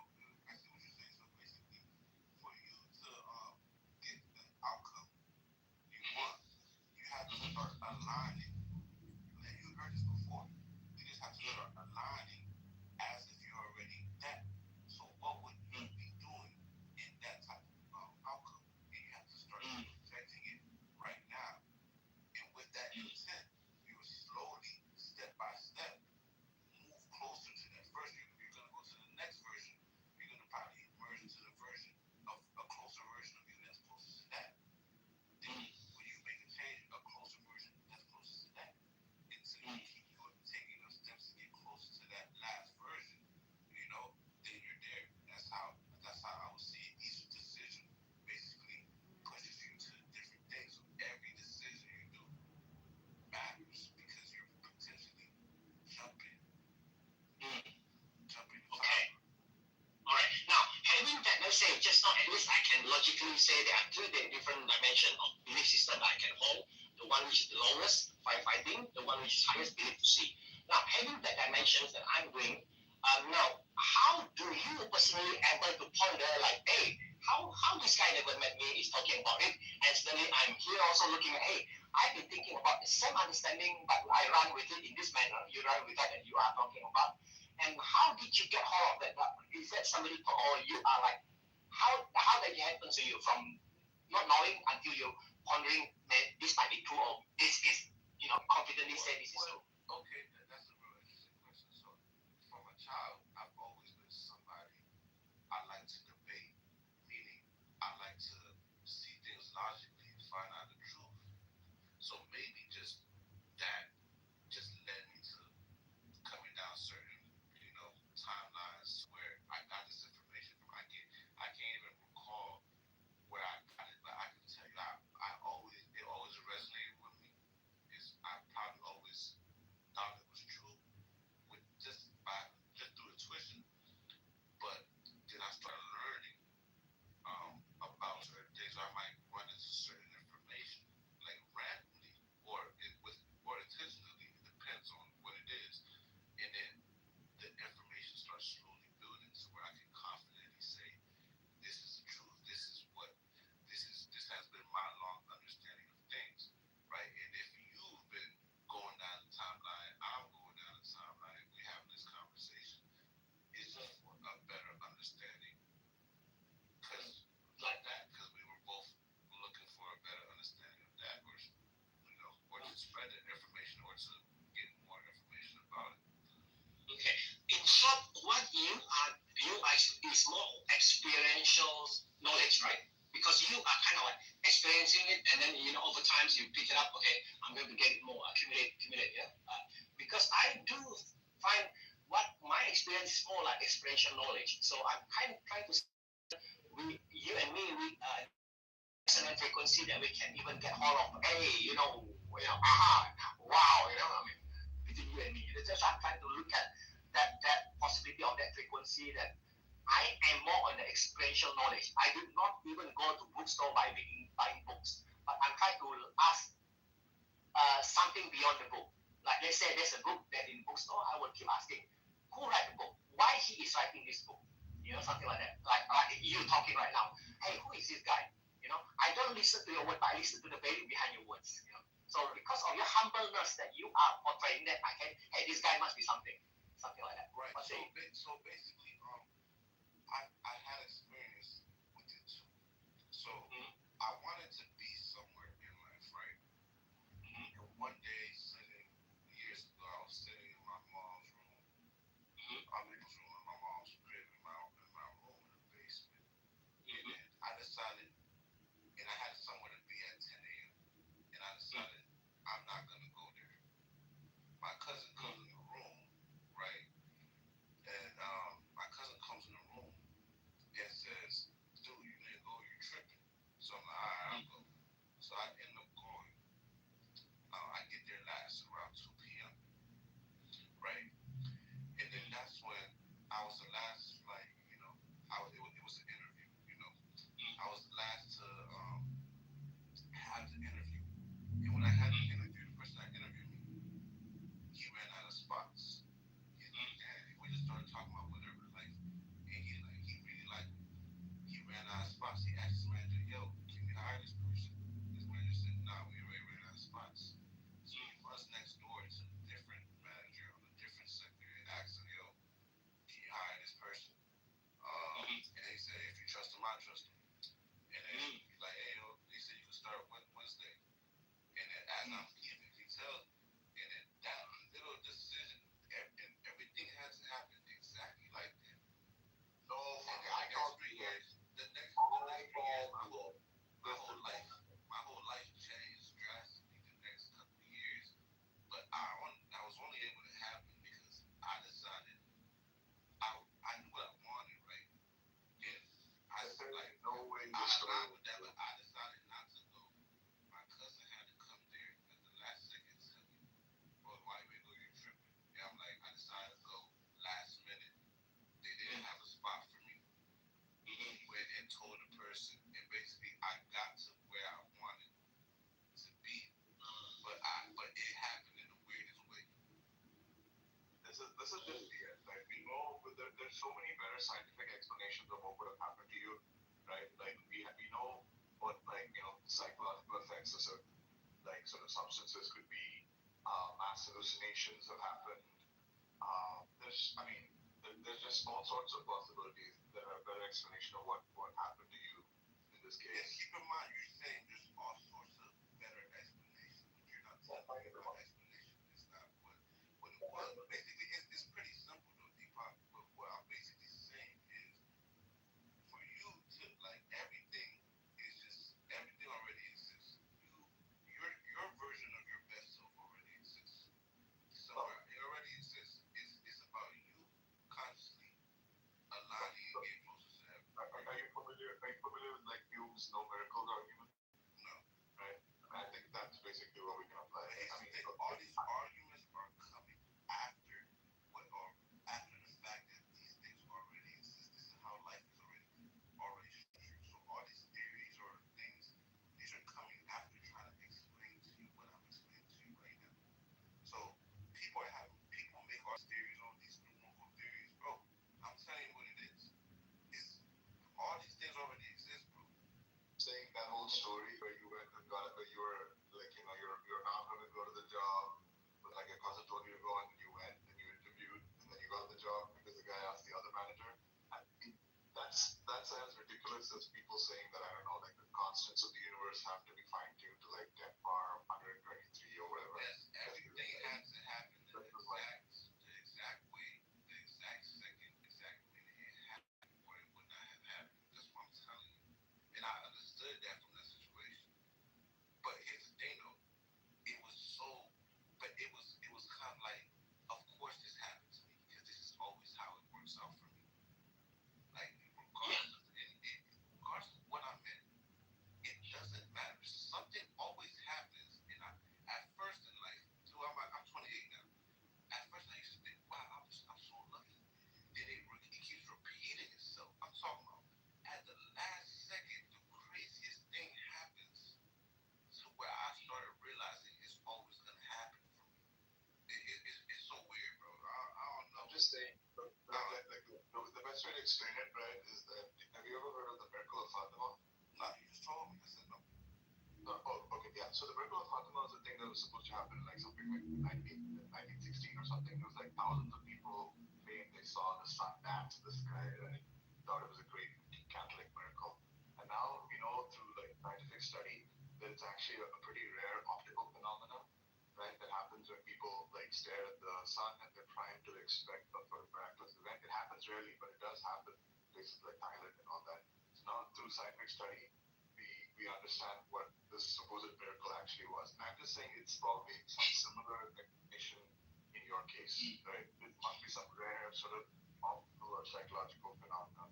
I see what you're saying. So basically, for you to get the outcome you want, you have to start aligning. And you heard this before. You just have to start aligning as if you're already that. So what would you be doing in that type of outcome? And you have to start perfecting it right now. And with that logically say there are three different dimensions of belief system that I can hold. The one which is the lowest, fighting, the one which is highest, belief to see. Now, having the dimensions that I'm doing, now, how do you personally able to ponder like, hey, how this guy never met me is talking about it, and suddenly I'm here also looking at, hey, I've been thinking about the same understanding, but I run with it in this manner. You run with that, and you are talking about. And how did you get hold of that? Is that somebody, or you are like, how did it happen to you from not knowing until you pondering, man, this might be true, or this is, confidently say this is true? Okay, that's a real interesting question. So, from a child, I've always been somebody I like to debate, meaning I like to see things logically and find out the truth. So maybe just that just led me to coming down certain, timelines where I got this information from. I can't even recall where I got it, but I can tell you, it always resonated with me. I probably always thought it was true, with just through the tuition. But then I started learning about certain things. I might run into certain information like randomly, or intentionally. It depends on what it is, and then the information starts slowly building to where I can confidently say, this is the truth. This has been my long understanding of things, right? And if you've been going down the timeline, I'm going down the timeline, we having this conversation, it's just for a better understanding. Because we were both looking for a better understanding of that, or to spread the information, or to get more information about it. Okay. In short, what you are is more experiential knowledge, right? Because you are kind of like experiencing it, and then over time you pick it up. Okay, I'm going to get it more, accumulate. Yeah. Because I do find what my experience is more like experiential knowledge. So I'm kind of trying to you and me, we excellent frequency that we can even get hold of. Hey, wow, I mean, between you and me, it's just I'm trying to look at that possibility of that frequency that I am more on the experiential knowledge. I do not even go to bookstore buying books, but I'm trying to ask something beyond the book. Like let's say there's a book that in bookstore, I will keep asking, who write the book? Why he is writing this book? Something like that. Like you talking right now. Hey, who is this guy? I don't listen to your word, but I listen to the value behind your words. So because of your humbleness that you are portraying that, hey, this guy must be something like that. Right. So basically, I had experience with it too. So I wanted to be somewhere in life, right? And one day, years ago, I was sitting in my mom's room. My mom's crib, in my room in the basement. And then I decided, and I had somewhere to be at 10 a.m. And I decided I'm not gonna go there. My cousin comes in the room, right? And my cousin comes in the room and says, "Dude, you need to go. You're tripping." So I'm like, "All right, I'll go." So I end up going. I get there last around 2 p.m. Right? And then that's when I was the last, it was an interview. I was the last to have the interview. And when I had the interview, the person that interviewed me, he ran out of spots. He's like, "Damn," we just started talking about whatever, and he really he ran out of spots. He asked his manager, "Yo, can we hire this person?" His manager said, "Nah, we already ran out of spots." So he runs next door to a different manager on a different sector and asks him, "Yo, can you hire this person?" And he said, "If you trust him, I trust him." And then he's like, "Hey, yo," he said, "You can start Wednesday." And then as I'm giving details, and then that little decision, and everything has to happen exactly like that. So for the next 3 years, my whole life changed drastically the next couple of years. But I was only able to happen because I decided I knew what I wanted, right? And I said, like, no better scientific explanations of what would have happened to you, right? Like we know what psychological effects of certain sort of substances could be. Mass hallucinations have happened. There's just all sorts of possibilities that are a better explanation of what happened to you in this case. And keep in mind, you're saying there's all sorts of better explanations, but you're not telling me what explanation is not what it was. But basically, it's pretty simple though, Deepak. But what I'm basically saying is, for you to everything already exists. Your version of your best self already exists. Somewhere it already exists. It's about you consciously aligning and getting closer to heaven. Are you familiar with Hume's no miracles argument? No. Right? I think that's basically what we can apply. All these arguments are coming after after the fact that these things already exist. This is how life is already structured. So all these theories or things, these are coming after trying to explain to you what I'm explaining to you right now. So people make all these theories, all these numerical theories, bro. I'm telling you what it is. All these things already exist, bro. Saying that whole story where you went and where you were you're not going to go to the job, but your cousin told you to go and you went and you interviewed and then you got the job because the guy asked the other manager. That's as ridiculous as people saying that, I don't know, the constants of the universe have to be fine-tuned to 10 power 123 or whatever. Yes, everything has to happen the exact way, the exact second, exact minute it happened, or it would not have happened. That's what I'm telling you. And I understood that from that situation. But here's the thing though, it was kind of like, of course this happened to me because this is always how it works out for me. Regardless of what I'm in, it doesn't matter. Something always happens, and at first in life, I'm 28 now. At first I used to think, wow, I'm so lucky. Then it keeps repeating itself. I'm talking about at the last second, the craziest thing happens to where I started realizing it's always gonna happen for me. It's so weird, bro. I don't know. I'm just saying, the best way to explain it, right, is that, have you ever heard of the miracle of Fatima? No, you just told me. I said no. Okay, yeah. So the miracle of Fatima was a thing that was supposed to happen in something like 1916 or something. It was thousands of people claimed they saw the sun dance in the sky and thought it was a great Catholic miracle. And now we know through scientific study that it's actually a pretty rare optical phenomenon, right? That happens when people stare at the sun and they're trying to expect some sort of miraculous event. It happens rarely, but it does happen in places like Thailand and all that. So now through scientific study, we understand what this supposed miracle actually was. And I'm just saying it's probably some similar explanation in your case, right? It must be some rare sort of optical or psychological phenomenon.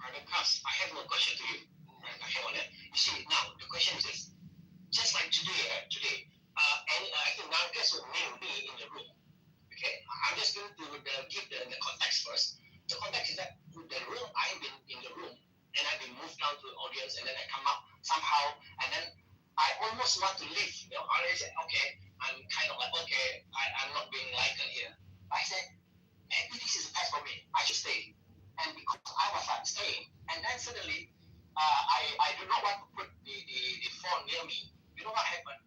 Brother Cass, I have one question to you. Hang on there. You see, now the question is this. Just like today, and I think now guess what name will be in the room. Okay? I'm just going to give the context first. The context is that the room, I've been in the room and I've been moved down to the audience and then I come up somehow and then I almost want to leave. I said, okay, I'm kind of okay, I'm not being liked here. But I said, maybe this is a test for me. I should stay. And because I was staying, and then suddenly, I do not want to put the phone near me. You know what happened?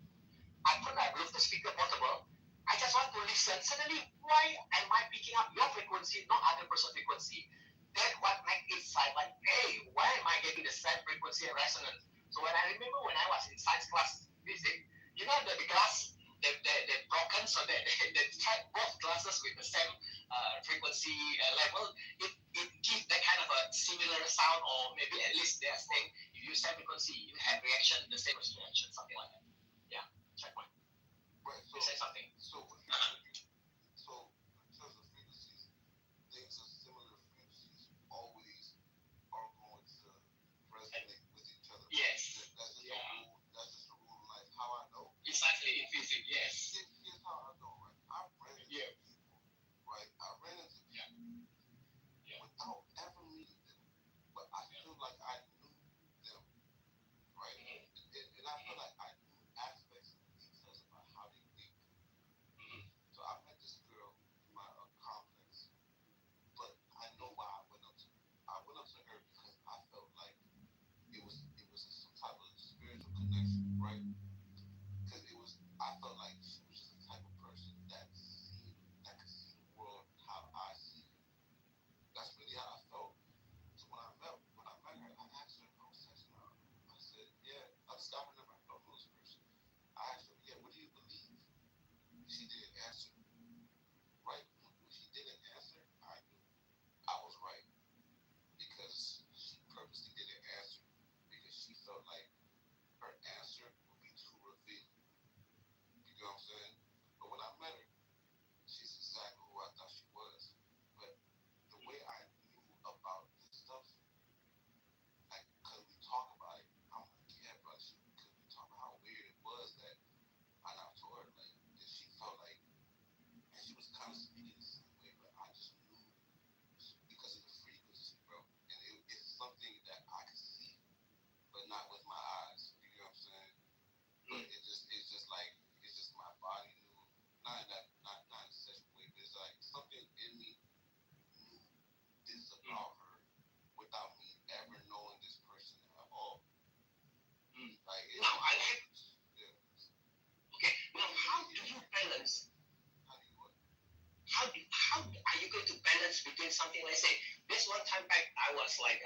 I put my Bluetooth speaker portable. I just want to listen. Suddenly, why am I picking up your frequency, not other person's frequency? That's what makes it sound like, hey, why am I getting the same frequency and resonance? So when I remember when I was in science class physics, you know the glass, they're broken, so they tried both glasses with the same frequency level. It gives that kind of a similar sound, or maybe at least they're saying if you use same frequency, you have reaction, the same reaction, something like that. Yeah, checkpoint. Right. So you say something. So in terms of frequencies, things of similar frequencies always are going to resonate with each other. Yes. That's just a rule. That's just a rule of life. How I know? Exactly, in physics, yes. Here's how I know, right? I ran into people, right? I ran into people without ever meeting them, but I feel like I knew them, right? And I feel like I knew aspects and details about how they think. So I met this girl in my complex, but I know why I she didn't answer. Right when she didn't answer, I knew I was right because she purposely didn't answer because she felt like her answer would be too revealing. You know what I'm saying? But when I met her, she's exactly who I thought she was. But the way I knew about this stuff, like, cause we talk about it, I'm like, yeah, bro, cause we talk about how weird it was that I not told her like that she felt like, and she was kind of speaking the same way, but I just knew because of the frequency, bro, and it's something that I could see, but not with my eyes. You know what I'm saying? But it's just like it's just my body knew, not in that not in such a way, but it's like something in me knew this about her without me ever knowing this person at all. Like it, Now, I have. Yeah. Okay. Now, how do you balance? How do you what? How are you going to balance between something like, say, this one time back I was like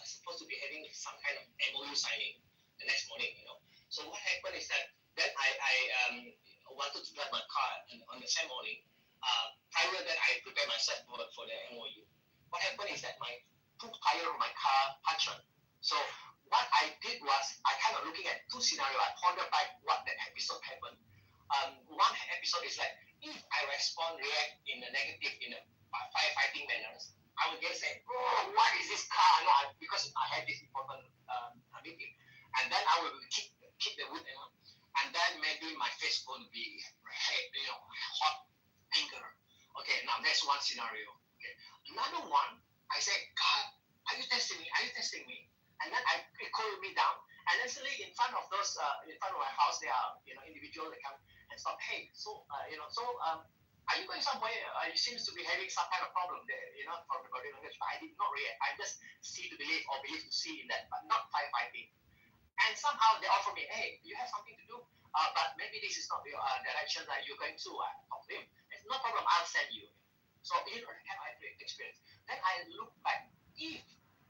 supposed to be having some kind of MOU signing the next morning, So what happened is that then I wanted to drive my car on the same morning. Prior that I prepared myself for the MOU. What happened is that my two tire of my car punctured. So what I did was I kind of looking at two scenarios. I pondered back what that episode happened. One episode is like, if I react in a negative, in a firefighting manner, I would just say, oh, what is this car? No, because I had this important meeting. And then I will keep the wood, and then maybe my face will be hot anger. Okay, now that's one scenario. Okay, another one, I say, God, are you testing me? Are you testing me? And then it cooled me down. And then suddenly in front of my house, there are individuals that come and stop. Hey, so are you going somewhere? You seems to be having some kind of problem there, from the body language. But I did not react. I just see to believe or believe to see in that, but not firefighting. And somehow they offer me, hey, you have something to do, but maybe this is not the direction that you're going to talk to him. It's no problem. I'll send you. So have I experience? Then I look back. If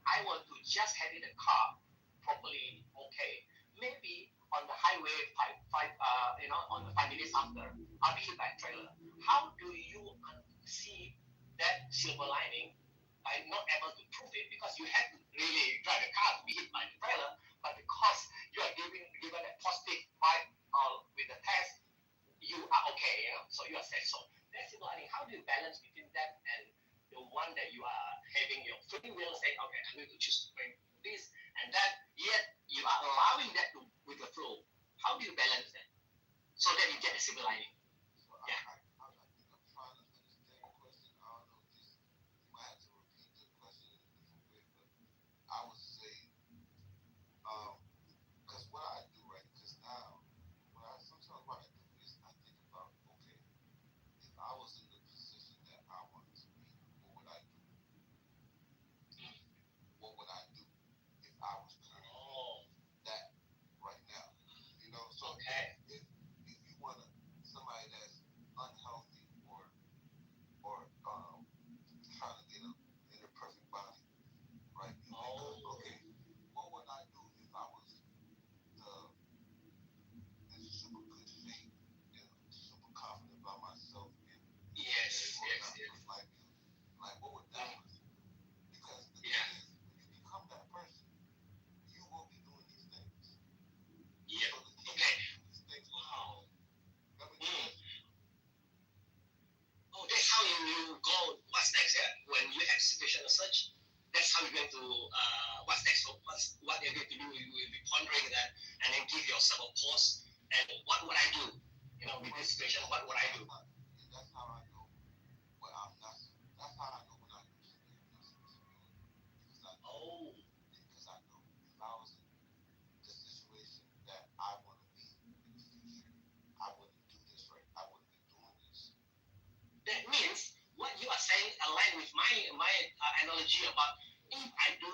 I were to just have in a car properly, okay, maybe on the highway on the 5 minutes after, I'll be hit by a trailer. How do you see that silver lining by not able to prove it? Because you have to really drive a car to be hit by the trailer, but because you are given a positive vibe with the test, you are okay, so you are safe. So that's silver lining. How do you balance between that and the one that you are having your free will saying, okay, I'm going to choose this and that, yet you are allowing that to with the flow. How do you balance that so that you get a silver lining? So I think I'm trying to understand the question. I don't know if this, you might have to repeat the question in a different way, but I would say, because what I do, right? Because now, sometimes what I do is I think about, okay, if I was in the position that I wanted to be, what would I do? What would I do if I was currently that right now? So if you want somebody that's unhealthy or trying to get in a perfect body, right? You think, okay, what would I do if I was in super good shape and super confident about myself and yes. Like what would that do? Because the thing is, when you become that person, you will be doing these things. Yeah. So the key is to do these things. Wow. Remember the question? Oh, that's how you go. What's next? Yeah, when you have situation as such, that's how you're going to what's next. So what you're going to do, you will be pondering that, and then give yourself a pause. And what would I do? With this situation, what would I do? That's how I know when I'm not. That's how I know when I'm severe disability. Because I know if I was in the situation that I want to be in the future, I wouldn't do this right. I wouldn't be doing this. That means what you are saying align with my analogy about if I do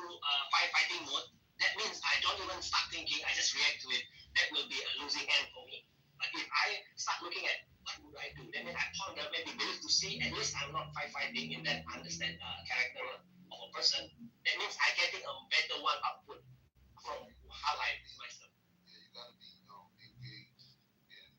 firefighting mode, that means I don't even start thinking, I just react to it. That will be a losing end for me. But if I start looking at what would I do, then I ponder, maybe believe to see, at least I'm not firefighting in that understand character of a person. That means I'm getting a better one output from how I do myself. Yeah, you gotta be engaged in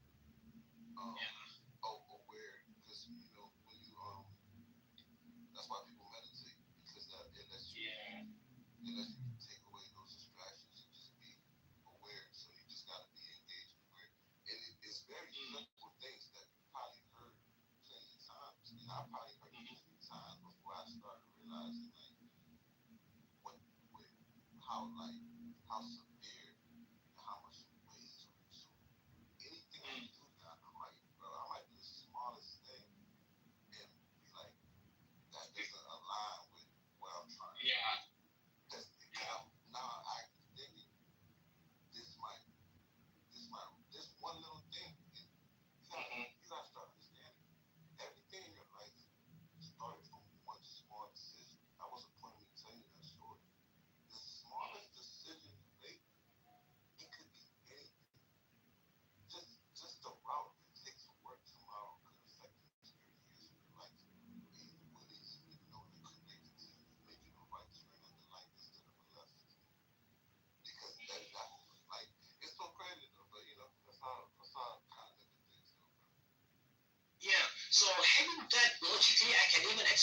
So having that logically, I can even I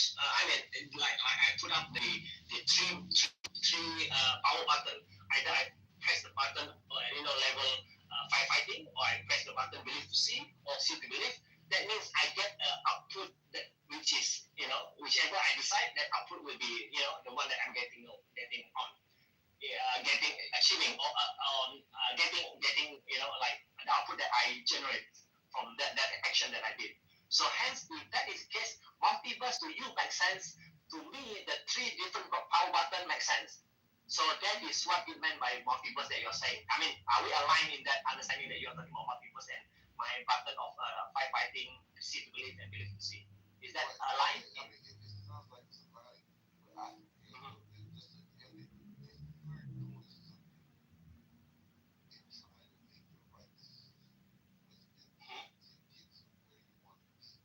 put up the three power button. Either I press the button level firefighting, or I press the button believe to see, or see to believe. That means I get output that which is whichever I decide, that output will be the one that I'm getting on. Achieving or getting like the output that I generate from that action that I did. So hence, if that is the case, multiverse to you makes sense. To me, the three different power button makes sense. So that is what you meant by multiverse that you're saying. I mean, are we aligned in that understanding that you're talking about multiverse and my button of firefighting, see to believe and believe to see? Is that aligned? I mean, it sounds like it's aligned, but just to end it, if you're doing something and trying to make the right decision with intent to get to where you want to be,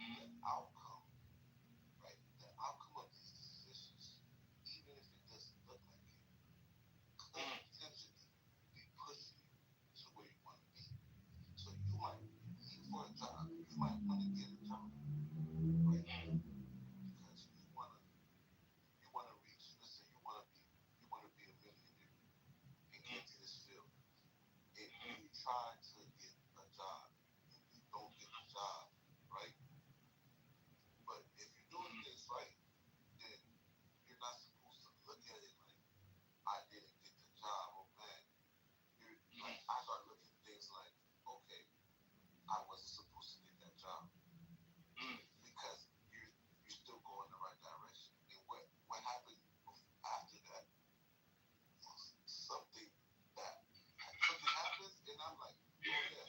the outcome, right? The outcome of these decisions, even if it doesn't look like it, could potentially be pushing you to where you want to be. So you might leave for a job, you might want to get a job, right? Because you want to reach, let's say you want to be a millionaire and get to this field. If you try to get a job and you don't get the job, right? But if you're doing things right, then you're not supposed to look at it like, I didn't get the job. Oh man, I start looking at things like, okay, I wasn't supposed to get that job because you're still going the right direction. And what happened after that? Something happens, and I'm like, oh yeah,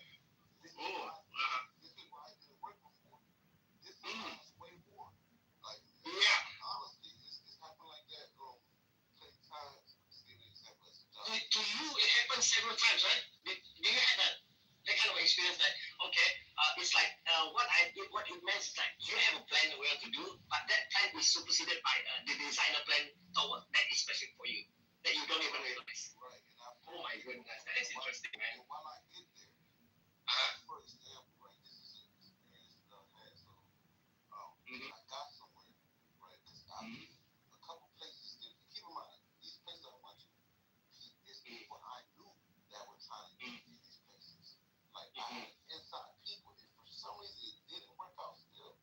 this is why I didn't work before. This is way more. Like, honestly, it's happened like that. Plenty times. Just give an example as a job. To you, it happens several times, right? Do you have that kind of experience that it's like what it means is like you have a plan that we want to do, but that plan is superseded by the designer plan toward that is specific for you that you don't even realize. Right. Oh my goodness, that is interesting, man. And while I get there, for example, right, this is an experience that I had. So I got somewhere, right, because I a couple places. Keep in mind, these places I went to, it's people I knew that were trying to get me these places. Like I had inside people, and for some reason it didn't work out still.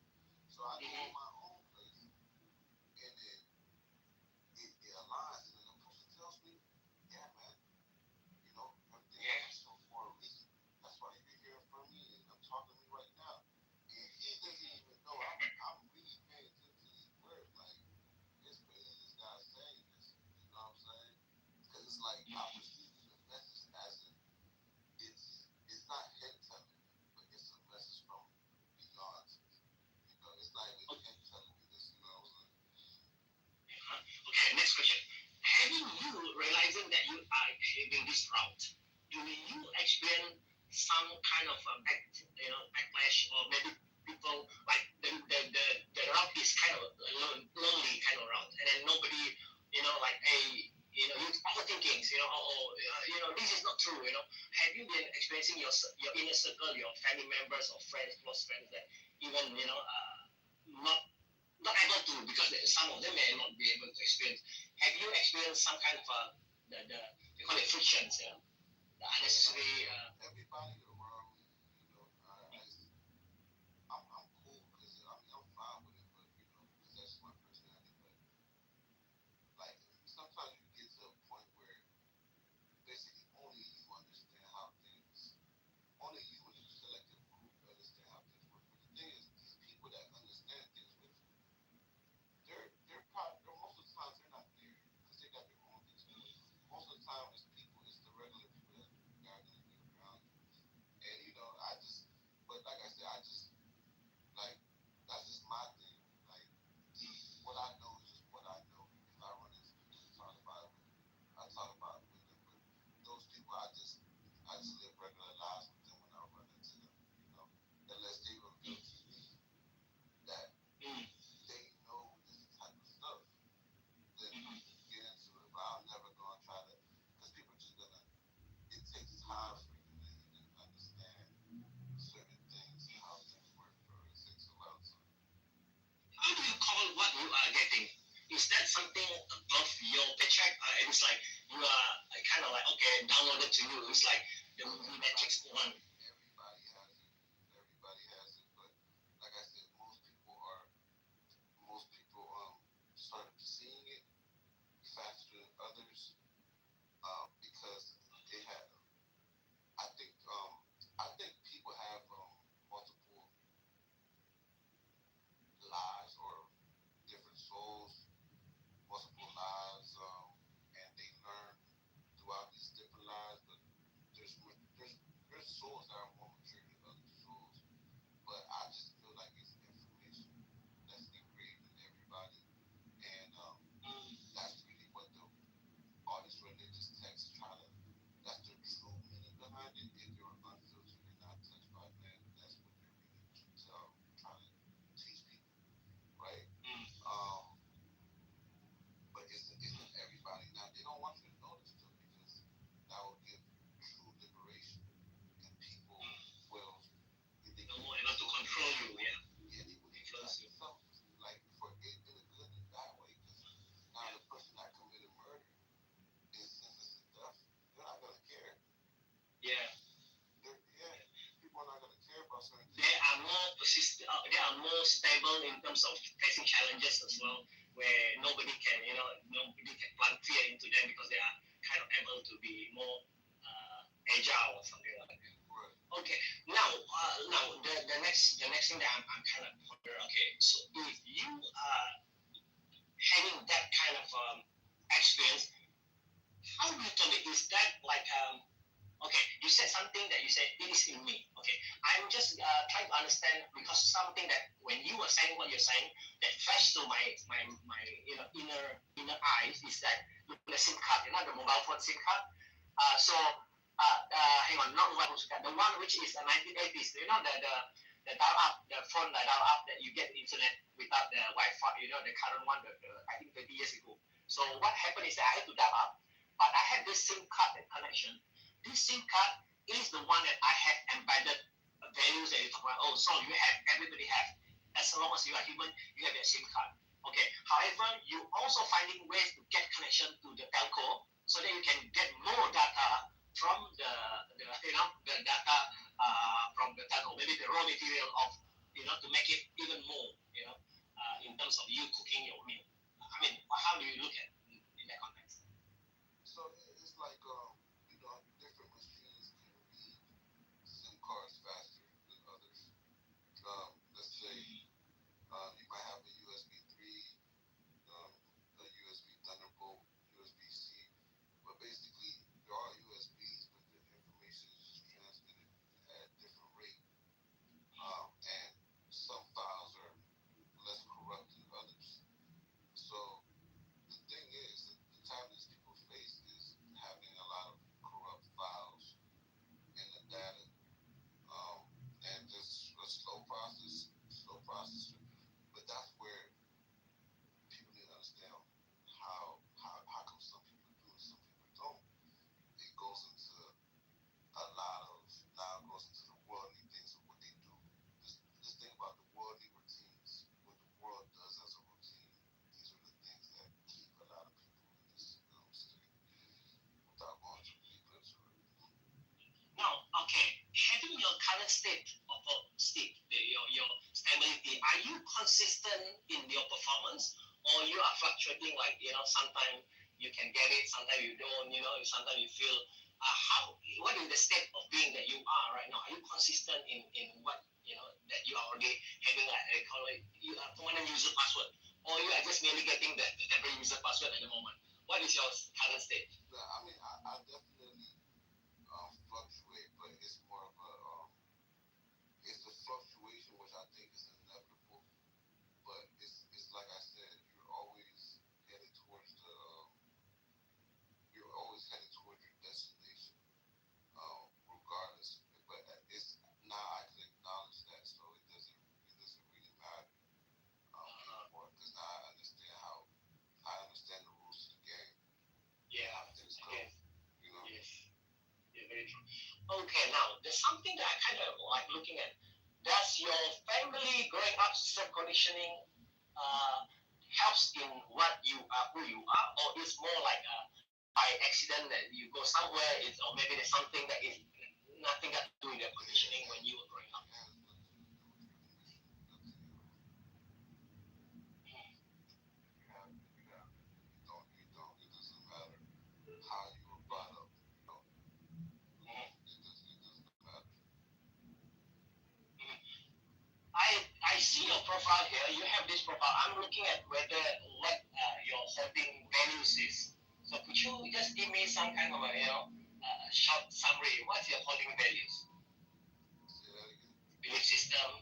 So I go on my own place, and then it aligns, and then the person tells me, yeah, man, everything happens for a reason. That's why you're hearing from me, and I'm talking to me right now. And he doesn't even know I'm really paying attention to these words. Like, it's crazy this guy's saying this. You know what I'm saying? Because it's like I perceive the message as it's not him telling me, but it's a message from beyond to me. It's not even him telling me this. You know what I'm saying? Okay, next question. Having you realizing that you are having this route, do you experience some kind of backlash, or maybe people like the route is kind of lonely kind of route, and then nobody, like you're overthinking, this is not true, Have you been experiencing your inner circle, your family members or friends, close friends that even not able to, because some of them may not be able to experience. Have you experienced some kind of they call it frictions, the unnecessary? Everybody around me, I'm cool because I'm fine with it, but because that's my personality. But like sometimes you get to a point where basically only you understand how things, only you and your selective group understand how things work. But the thing is, these people that understand things with you, they're probably most of the time they're not there because they got their own things going on. Most of the time, it's the regular people that are going to be around you. something above your paycheck, and it's like you are kind of like, okay, downloaded to you. It's like the movie Matrix 1. Everybody has it. Everybody has it. But like I said, most people start seeing it faster than others because it had. I think people have multiple lives or different souls, multiple lives, and they learn throughout these different lives. But there's souls that are more mature than other souls. But I just feel like it's information that's engraved in everybody, and that's really what all these religious texts try to. That's the true meaning behind it. If you're unfiltered and not touched by man, that's what they're really trying to teach people, right? But isn't everybody now? They don't want you to know this stuff because that will give true liberation, and people will. They No more able to control you, yeah. Yeah, they will influence you. Like for it in a good and bad way, because now the person that committed murder is sentenced to death. They're not gonna care. Yeah. People are not gonna care about certain things. They are more persistent. They are more stable in terms of facing challenges as well, where nobody can plant fear into them because they are kind of able to be more agile or something like that. Right. Okay. Now the next thing that I'm kind of wondering. Okay, so if you are having that kind of experience, how literally is that like okay, you said something that you said it is in me. Okay, I'm just trying to understand because something that when you were saying what you're saying that flashed to my inner eyes is that the SIM card, the mobile phone SIM card. Hang on, not mobile phone SIM card, the one which is a 1980s. The dial up, the phone that dial up that you get the internet without the Wi-Fi. The current one, I think 30 years ago. So what happened is that I had to dial up, but I had this SIM card connection. This SIM card is the one that I have embedded values that you talk about. Oh, so everybody have. As long as you are human, you have your SIM card. Okay. However, you also finding ways to get connection to the telco so that you can get more data from the data from the telco. Maybe the raw material of to make it even more in terms of you cooking your meal. I mean, how do you look at it in that context? So it's like different machines can read SIM cards faster than others. Let's say you might have a USB 3, a USB Thunderbolt, USB-C, but basically they're all USBs, but the information is just transmitted at a different rate. And some files are less corrupt than others. So the thing is, the challenges people face is having a lot of corrupt files in the data, and just a slow processor. But that's where people need to understand how come some people do and some people don't. It goes into the worldly things of what they do. Just think about the worldly routines, what the world does as a routine. These are the things that keep a lot of people in this state without going too deep into it. Now, okay, having your current state of your stability, are you consistent in your performance, or you are fluctuating? Like sometimes you can get it, sometimes you don't. Sometimes you feel what is the state of being that you are right now? Are you consistent in what that you are already having, like they call it permanent user password, or you are just merely getting the temporary user password at the moment? What is your current state? Yeah, I mean, I definitely fluctuate, but it's more of it's a fluctuation which I think is inevitable. But it's like I said, you're always headed towards your destination, regardless. But it's now I can acknowledge that, so it doesn't really matter anymore because now I understand the rules of the game. Yeah, how things go. Yes. Yeah, very true. Okay, now there's something that I kind of like looking at. Does your family growing up self conditioning helps in what you are, who you are, or it's more like by accident that you go somewhere, or maybe there's something that is nothing got to do with your conditioning when you were growing up? I see your profile here. You have this profile. I'm looking at what your holding values is. So could you just give me some kind of a short summary? What's your holding values? Belief system,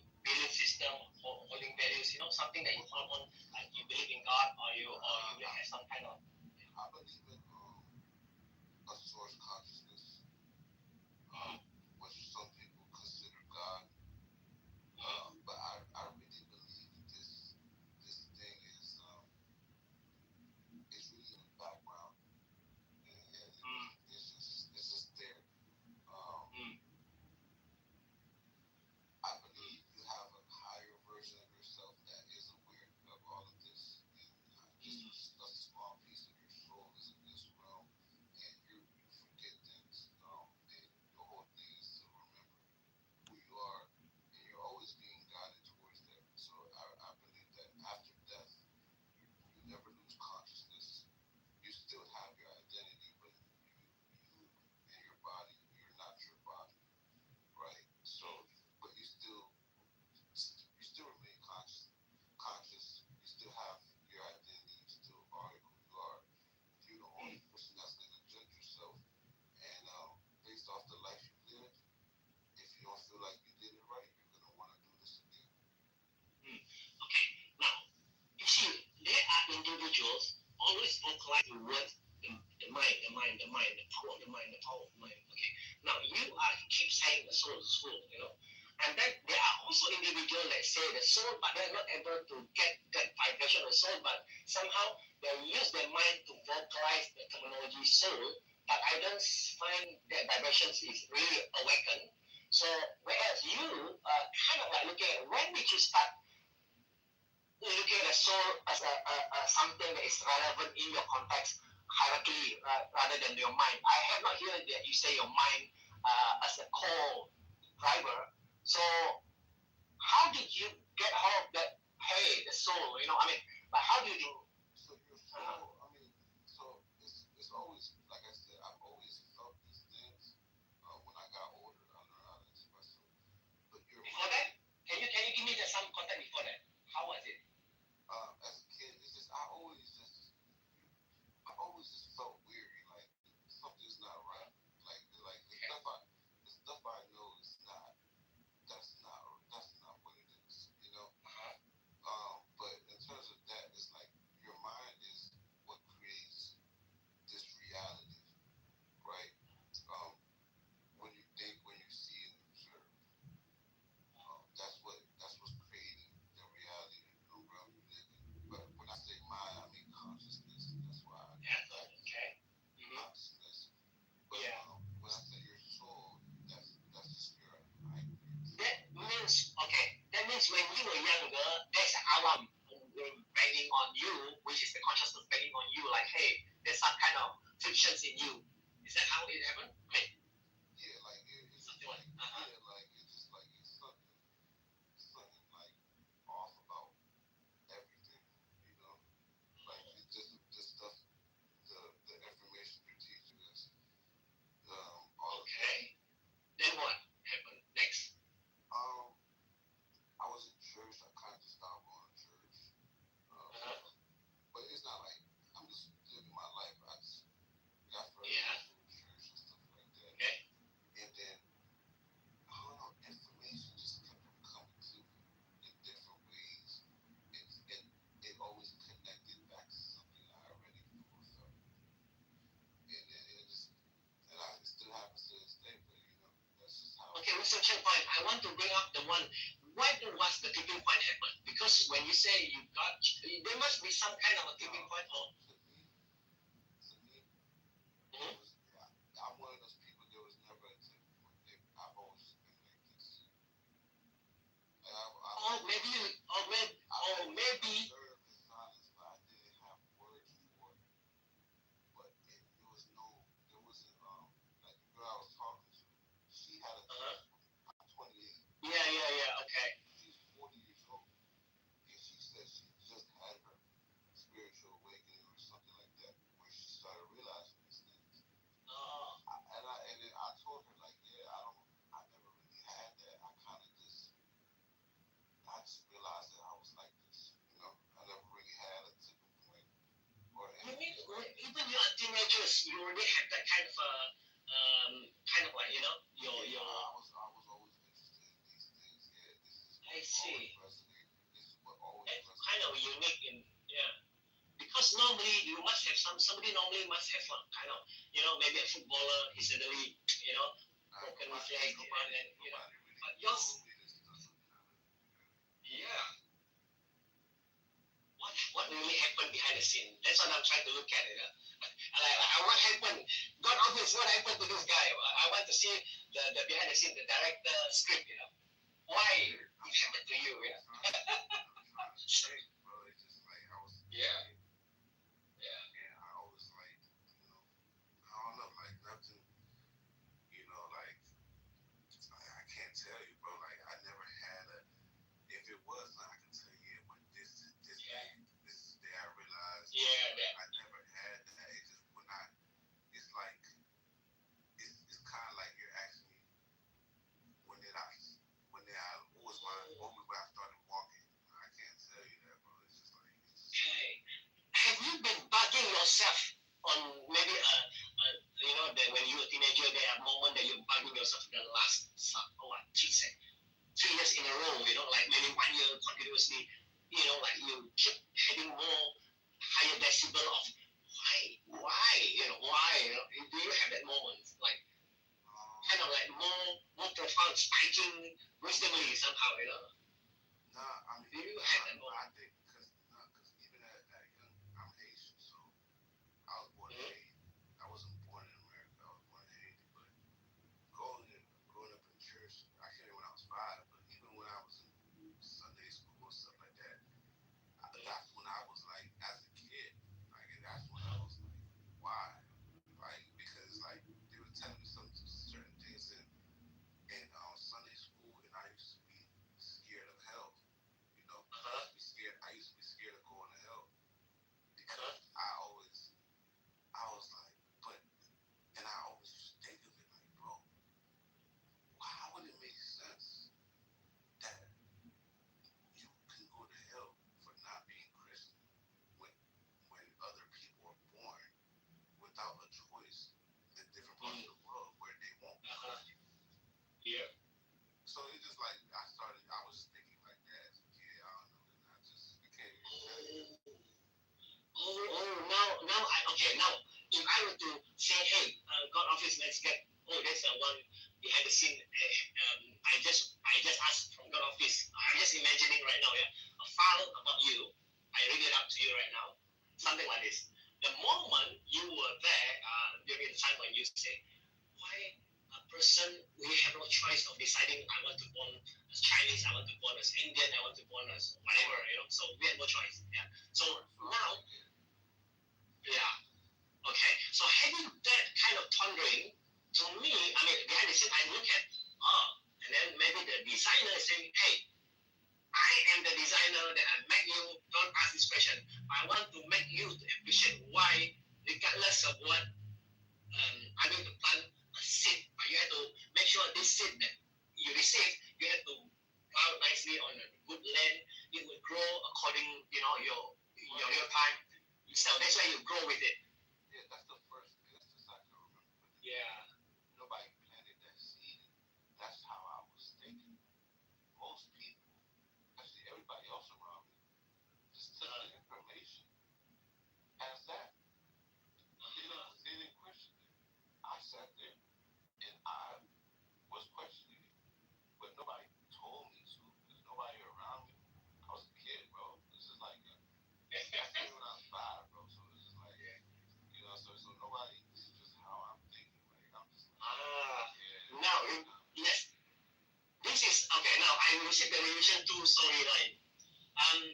holding values. Something that you hold on. Like you believe in God, or you have some kind of. I believe in a source consciousness, which some people consider God. But I really believe this thing is it's really in the background, and it's just there. I believe you have a higher version of yourself that is aware of all of this, and just a small piece of your soul is in this realm, and you forget things. And the whole thing is to remember who you are, and you're always being guided towards that. So I believe that after death, you never lose consciousness. You still have your identity, but you and your body, you're not your body, right? So, but you still remain conscious. You still have your identity. You still are who you are. You're the only person that's gonna judge yourself, and based off the life you live, if you don't feel like you did it right, you're gonna want to do this again. Okay, now you see, there are individuals always vocalize the word the mind, the power of the mind, the power of the mind. Okay, now you keep saying the soul, and then there are also individuals that say the soul, but they're not able to get that vibration of the soul, but somehow they use their mind to vocalize the terminology soul, but I don't find that vibrations is really awakened. So whereas you kind of like looking at when did you start looking at the soul as a something that is relevant in your context hierarchy rather than your mind. I have not heard that you say your mind as a core driver. So how did you get hold of that? Hey, the soul, but how do you? So your soul, so it's always, like I said, I've always felt these things. When I got older, I learned how to express them. But before that, can you give me some context before that? How was it? As a kid, it's just I always just felt weary, like something's not right. Like the stuff I know is not. That's not what it is, you know. But in terms of that, it's like your mind is what creates this reality, right? When you think, when you see and observe, that's what's creating the reality, the realm you live in. But when I say mind, I mean consciousness. That's why I consciousness. But when I say your soul, that's the spirit, right? That means when you were younger, there's alarm banging on you, which is the consciousness banging on you, like, hey, there's some kind of frictions in you. Is that how it happened? Yeah, like it's something like it's just like it's something like off about everything, you know. Like it's just this stuff, the information you're teaching us. Okay. Then what happened next? I was in church. I kind of just stopped going to church. But it's not like I'm just living my life. I just got further into the church and stuff like that. Okay. And then I don't know, information just kept on coming to me in different ways. It always connected back to something I already before felt. And it still happens to this day, but that's just how. Okay, Mr. Checkpoint, I want to bring up the one. When was the tipping point happen? Because when you say you got, there must be some kind of a tipping point. To me, I'm one of those people. There was never a tipping point. I've always been like this. Maybe. because you already have that kind of like your. I was always interested in these things. Yeah, this is I see. resonated. This is what always That's resonated. kind of unique because normally you must have somebody normally must have kind of maybe a footballer he suddenly broken his leg and then but yours what really happened behind the scene? That's what I'm trying to look at it. Like what happened? God obvious, what happened to this guy? I want to see the behind the scene, the director script. Why it happened to you? Yeah. And I always like, I don't know, like nothing, like I can't tell you, bro. Like I never had if it was, I can tell you, but this day I realized. I never had that. It just when it's like, it's kind of like you're asking me what was my moment when I started walking. I can't tell you that, bro. It's just like. Okay. Have you been bugging yourself on maybe that when you're a teenager there are moments that you're bugging yourself the last 3 years in a row, like maybe 1 year continuously, like you keep having more higher decibel of why, do you have that moment, like kind of like more profound, spiking wisdomly somehow, Nah, I mean, do you have that moment? I think because even at young, I'm Haitian, so I was born in Haiti. I wasn't born in America. I was born in Haiti, but growing up in church, I can't remember when I was 5, but even when I was in Sunday school or stuff like that, that's when I was like, as a kid, like, and that's when I was like, why? Like, because like they were telling me some certain things in Sunday school, and I used to be scared of hell. I used to be scared of going to hell because I was like, and I always used to think of it like, bro, how would it make sense that you can go to hell for not being Christian when other people are born without a choice in different parts of the world where they won't be Christian? Yeah. So it's just like I was thinking like that as a kid. I don't know, and I just became now if I were to say, hey, God office, let's get there's one behind the scene. I just asked from God office. I'm just imagining right now, a file about you. I read it out to you right now. Something like this. The moment you were there, during the time when you say, why a person we have no choice of deciding I want to born as Chinese, I want to born as Indian, I want to born as whatever, so we have no choice. So now, okay. So having that kind of pondering, to me, I mean, behind the scene, I look at, and then maybe the designer is saying, hey, I am the designer that I make you, don't ask this question. I want to make you to appreciate why, regardless of what, I'm going to plant a seed, but you have to make sure this seed that you receive, you have to plow nicely on a good land. It will grow according, your time. So that's why you grow with it. Yeah, that's the first thing. That's the second I remember. Yeah. Nobody planted that seed. That's how I was thinking. Most people, actually everybody else around me, just took the information as that. They didn't question it. I sat there and I was questioning it, but nobody told me to. There's nobody around me. I was a kid, bro. This is like I came when I was 5, bro. So this is like, so nobody. This is just how I'm thinking. Like I'm just like, now, yes. This is okay. Now I will see the relation to storyline.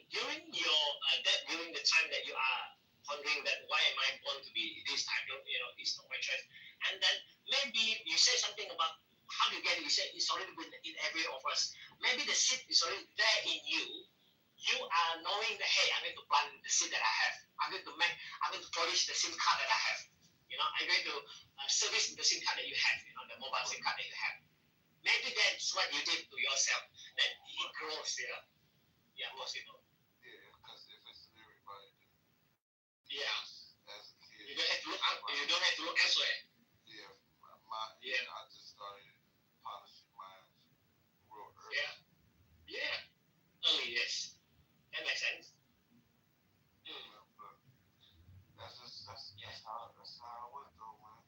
During during the time that you are wondering that why am I born to be this, I don't, it's not my choice. And then maybe you say something about how do you get it. You say it's already been in every of us. Maybe the seed is already there in you. You are knowing that, hey, I'm going to plant the seed that I have. I'm going to polish the SIM card that I have. I'm going to service the SIM card that you have. The mobile SIM card that you have. Maybe that's what you did to yourself. That it grows. Yeah, most people. Yeah, because if it's in everybody, yeah, as a kid, you don't have to look out. You don't have to look elsewhere. Yeah, I just started polishing mine real early. Yeah. Early, yes. That makes sense. But that's how I would go, man.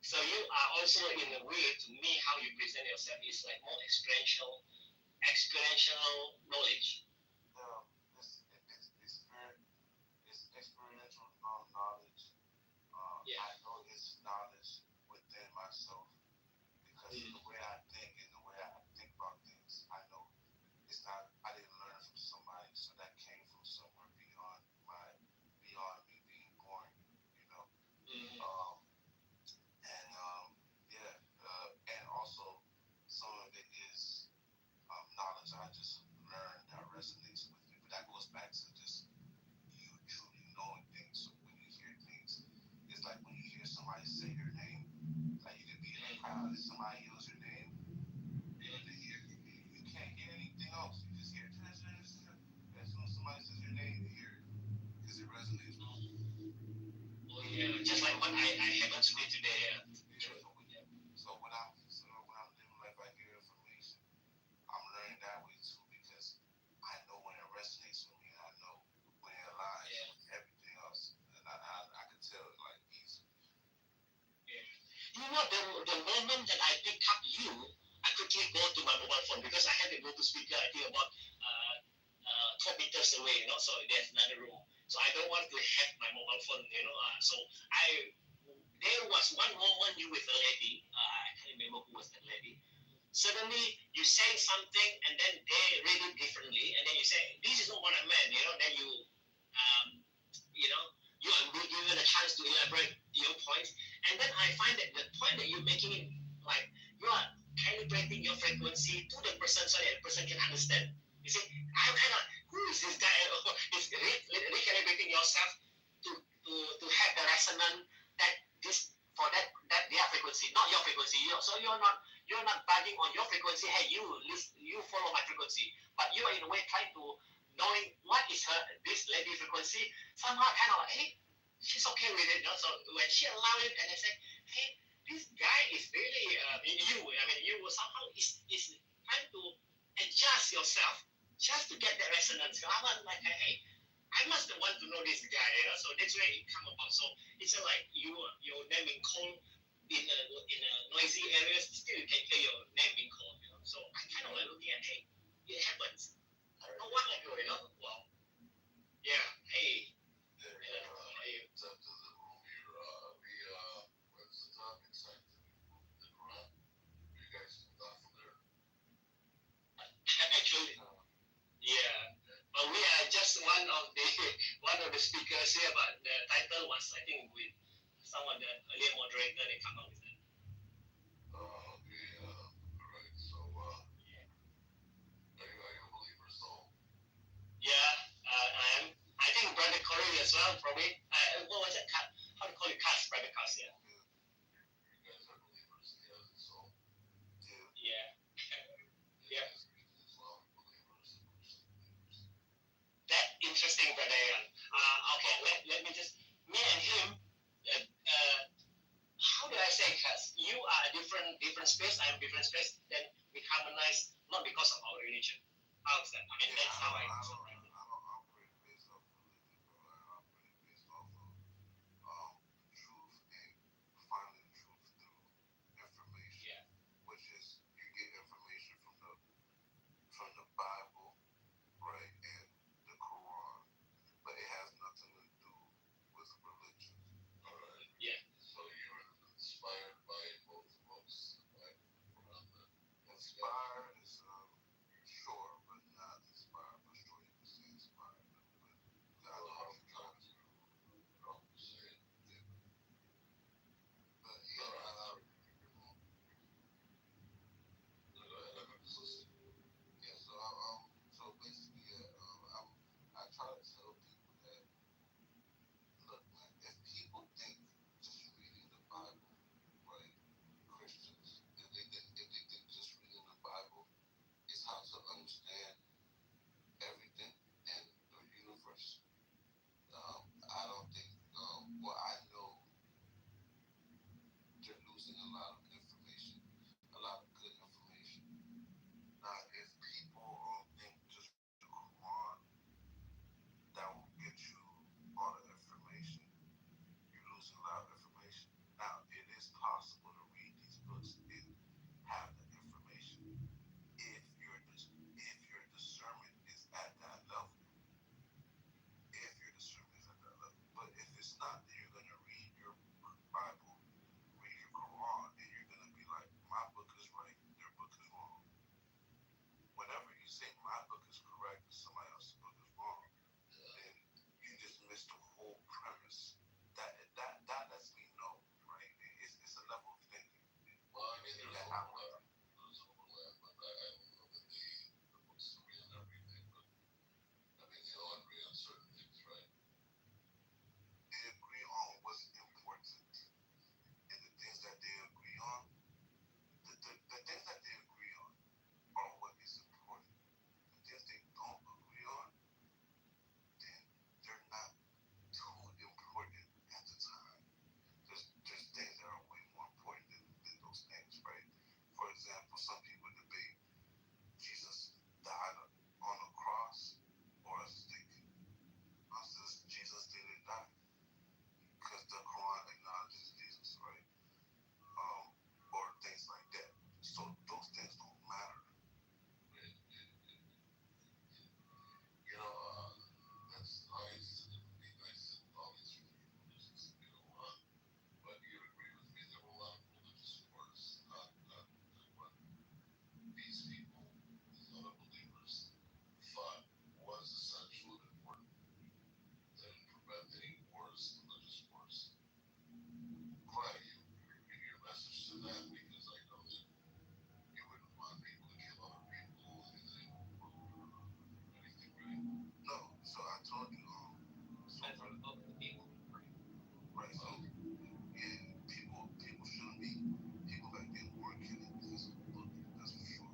So you are also, in a way, to me, how you present yourself is like more experiential knowledge. It's experiential knowledge. I know it's knowledge within myself because the way I think and the way I think about things, I know it's not. I didn't learn from somebody, so that came from somewhere beyond me being born. You know. And also some of it is knowledge I just learned that resonates with me. But that goes back to just you truly knowing things. So when you hear things, it's like when you hear somebody say your name, like you can be in a crowd and somebody yells your name, you can't hear anything else. You just hear this. As soon as somebody says your name, you hear it because it resonates with you. Oh yeah, just like what I happened to me today. So when I'm living life, I hear information. I'm learning that way too because I know when it resonates with me. I know when it aligns with everything else, and I can tell it like easily. You know, the moment that I pick up you, I quickly go to my mobile phone because I have a Bluetooth speaker. I think about 12 meters away. You know, so there's another room. So I don't want to have my mobile phone. You know, there was one moment you with a lady. I can't remember who was that lady. Suddenly you say something and then they read it differently, and then you say, "This is not what I meant." You know, then you are given a chance to elaborate your points, and then I find that the point that you're making, like you are calibrating your frequency to the person so that the person can understand. You see, I'm kind of, who is this guy? Is recalibrating yourself to have the resonance that this for that their frequency, not your frequency. So you're not bugging on your frequency. Hey, you follow my frequency, but you are in a way trying to knowing what is this lady frequency. Somehow kind of like, hey, she's okay with it. You know? So when she allowed it, and I said, hey, this guy is really you somehow is trying to adjust yourself just to get that resonance. So I was like, hey, I must want to know this guy. You know? So that's where it come about. So it's like your name being called in a noisy areas, still you can hear your name being called. You know? So I kind of like looking at, hey, it happens. I don't know what I do. You know? Wow. Yeah. Hey. It's up to the room here. What's the topic? The Quran. You guys thought from there? Actually, yeah. But we are just one of the speakers here. But the title was, I think, with some of the earlier moderator. They come up with it. Okay. Alright. So, are you a believer soul? Yeah, I am. I think Brother Corey as well, probably. What was it? How do you call it? Cast, Brother Cast, yeah. You guys are believers. He has a soul. Yeah. Yeah. As well, believers. That interesting, Brother Aaron. Okay, let me just, me and him, how do I say, Cast? You are a different space, I am different space, then we harmonize, not because of our religion. How's that? I mean, that's how I surprise it. I don't operate based off religion, bro. I operate based off of truth and finding truth through information. Yeah. Which is you get information from the Bible, right, and the Quran, but it has nothing to do with religion. All right. Yeah. So you're inspired by both books, right? Inspired is sure, but not inspired, but sure. is the whole premise. That lets me know, right? It's a level of thinking. Well, I mean, there's overlap. There's overlap, but I don't know that the books agree on everything, but I mean, they all agree on certain things, right? They agree on what's important, and the things that they agree on, the things that they agree on are what is important. The things they don't agree on, then they're not too important at the time. There's things that are way more important than those things, right? For example, some people debate Jesus died on a cross or a stick. I says Jesus didn't die because the Quran acknowledges Jesus, right? Or things like that. So those things don't matter. You know, that's nice. It would be nice to all these religions, but you agree with me, there were a lot of religious wars, not what these people, these other believers, thought was essential and important. They didn't prevent any wars, religious wars. Glad you give your message to them, because I know that you wouldn't want people to kill other people or anything, right? No, so I told you, Depends on the people. right? So yeah, people shouldn't be, people back then weren't killing because of the book. That's for sure.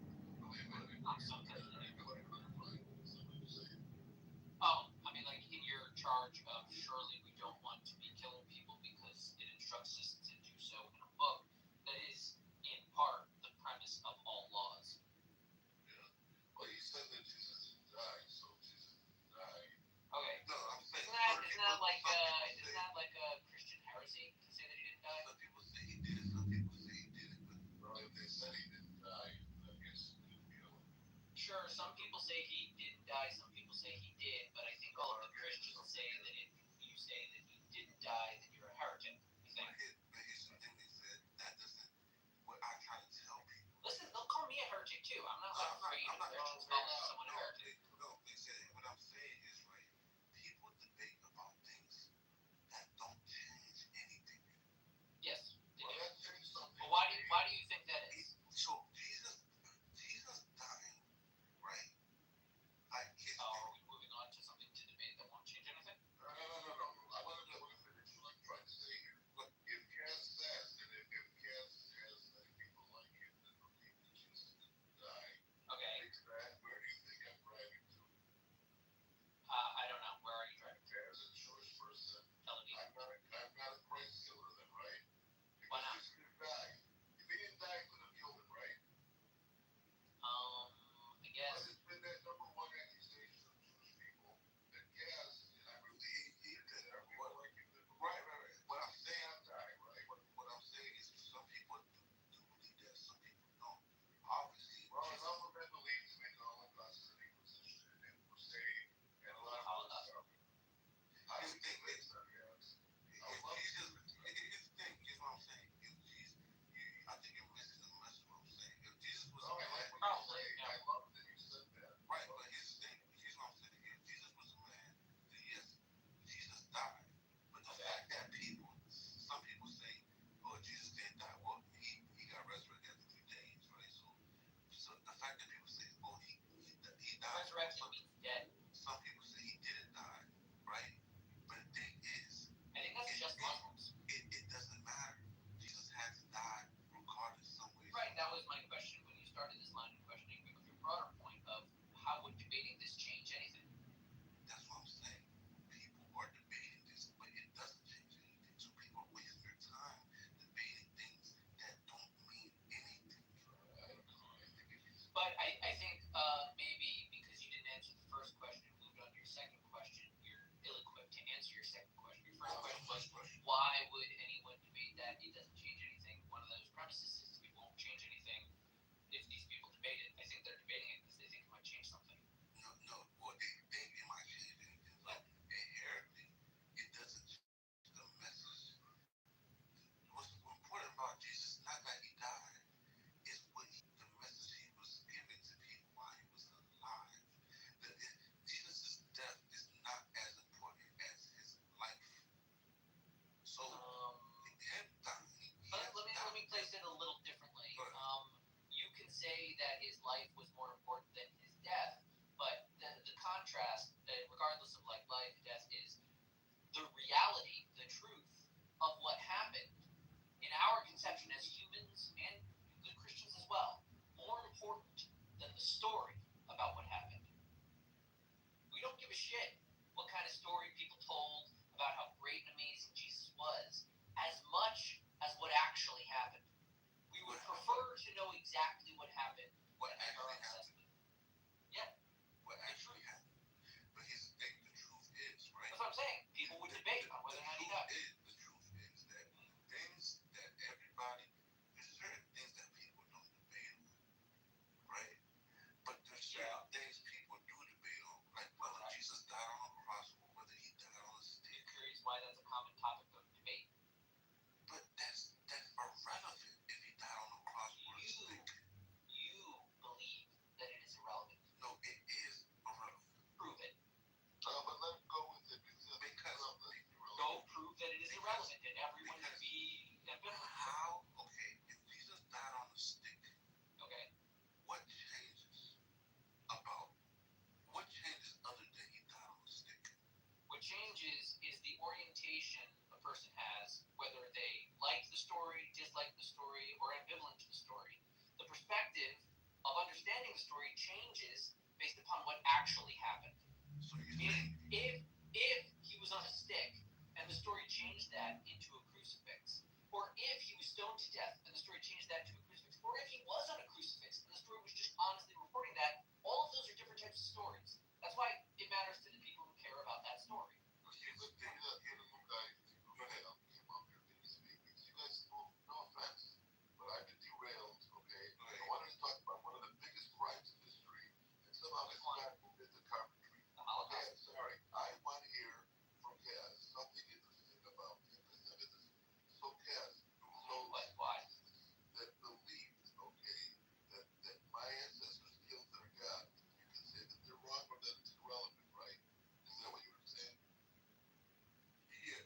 I mean, like in your charge of surely we don't want to be killing people because it instructs us to do so in a book that is in part the premise of all laws. Yeah. Well, you said that Jesus didn't die, so Jesus didn't die. Okay. No, I'm saying Isn't that like a Christian heresy to say that he didn't die? some people say he did, some people say he didn't, but Well, if they said he didn't die, I guess we didn't kill him. Sure, some people say he didn't die, some people say he did, but I think all of the Christians say that if you say that he didn't die, then you're a heretic. but here's the thing they said, that doesn't, what I try to tell people. Listen, they'll call me a heretic too. I'm not afraid of Christians calling someone a heretic. No, they said, what I'm saying is, right, people debate about things that don't change anything. Yes, they Well, do. that changed something. But why do you think that is? So Jesus dying, right? Like his, Are we moving shit what kind of story people told about how great and amazing Jesus was, as much as what actually happened. We would prefer to know exactly what happened. What actually happened? Yeah. What actually happened? But here's the thing, the truth is, right? That's what I'm saying. People would debate on whether or not he died. The truth is that things that everybody, there's certain things that people don't debate on, right? But there's certain things people do debate on, like whether Jesus died on a cross or whether he died on a stick. I'm curious why that's a common topic of debate. But that's irrelevant if he died on a cross or a stick. You believe that it is irrelevant. No, it is irrelevant. Prove it. But let him go with it because go prove that it is irrelevant, and everyone would be ambivalent. How? Okay, if Jesus died on a stick, okay, what changes other than he died on a stick? What changes is the orientation a person has, whether they like the story, dislike the story, or ambivalent to the story. The perspective of understanding the story changes based upon what actually happened. So you're saying if he was on a stick and the story changed that into a crucifix, or if he was stoned to death and the story changed that to a crucifix, or if he was on a crucifix and the story was just honestly reporting that, all of those are different types of stories. That's why it matters to the people who care about that story. Go ahead. You guys both, no offense, but I've been derailed, okay? I wanted to talk about one of the biggest crimes in history, and somehow this guy moved into carpentry. Okay, I'm sorry. I want to hear from Kaz something interesting about anti-Semitism. So Kaz, Why? That believed, okay, that my ancestors killed their God. You can say that they're wrong or that it's irrelevant, right? Is that what you were saying? Yeah.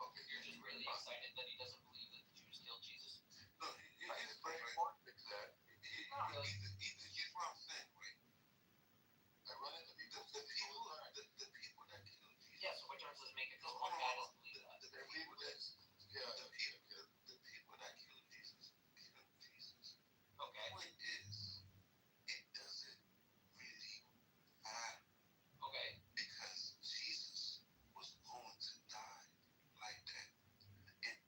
Okay. You're just really excited that he doesn't believe that the Jews killed Jesus? No, it's very important to fix that. Here's what I'm saying, right? I run into people the people that killed Jesus. Yeah, so what difference does it make if this one guy doesn't believe that? The people that killed Jesus killed Jesus. Okay. The point is, it doesn't really matter. Okay. Because Jesus was going to die like that. And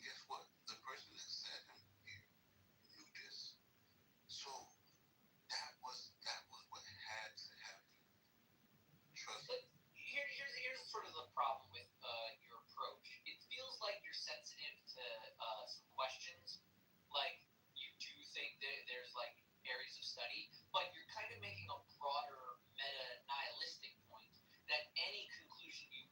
guess what? The person that sent him here knew this. So that was what had to happen. Trust me. Here's sort of the problem with your approach. It feels like you're sensitive to some questions. Like, you do think that there's like areas of study, but you're kind of making a broader meta-nihilistic point that any conclusion you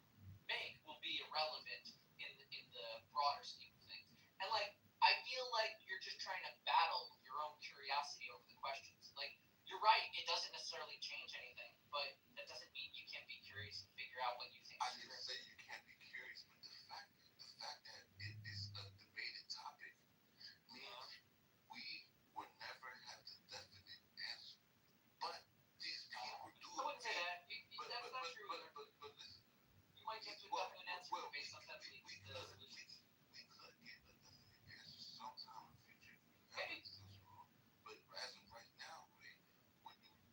make will be irrelevant in the broader scheme of things. And like, I feel like you're just trying to battle your own curiosity over the questions. Like, you're right, it doesn't necessarily change anything, but that doesn't mean you can't be curious and figure out what you think I is didn't true. say you can't be curious, but the fact that it is a debated topic means we will never have the definite answer. But these people do. I wouldn't say that. But That's not true either. But listen. You might get to a definite answer based on that belief. We could get a definite answer sometime in the future. Maybe. But as of right now, right,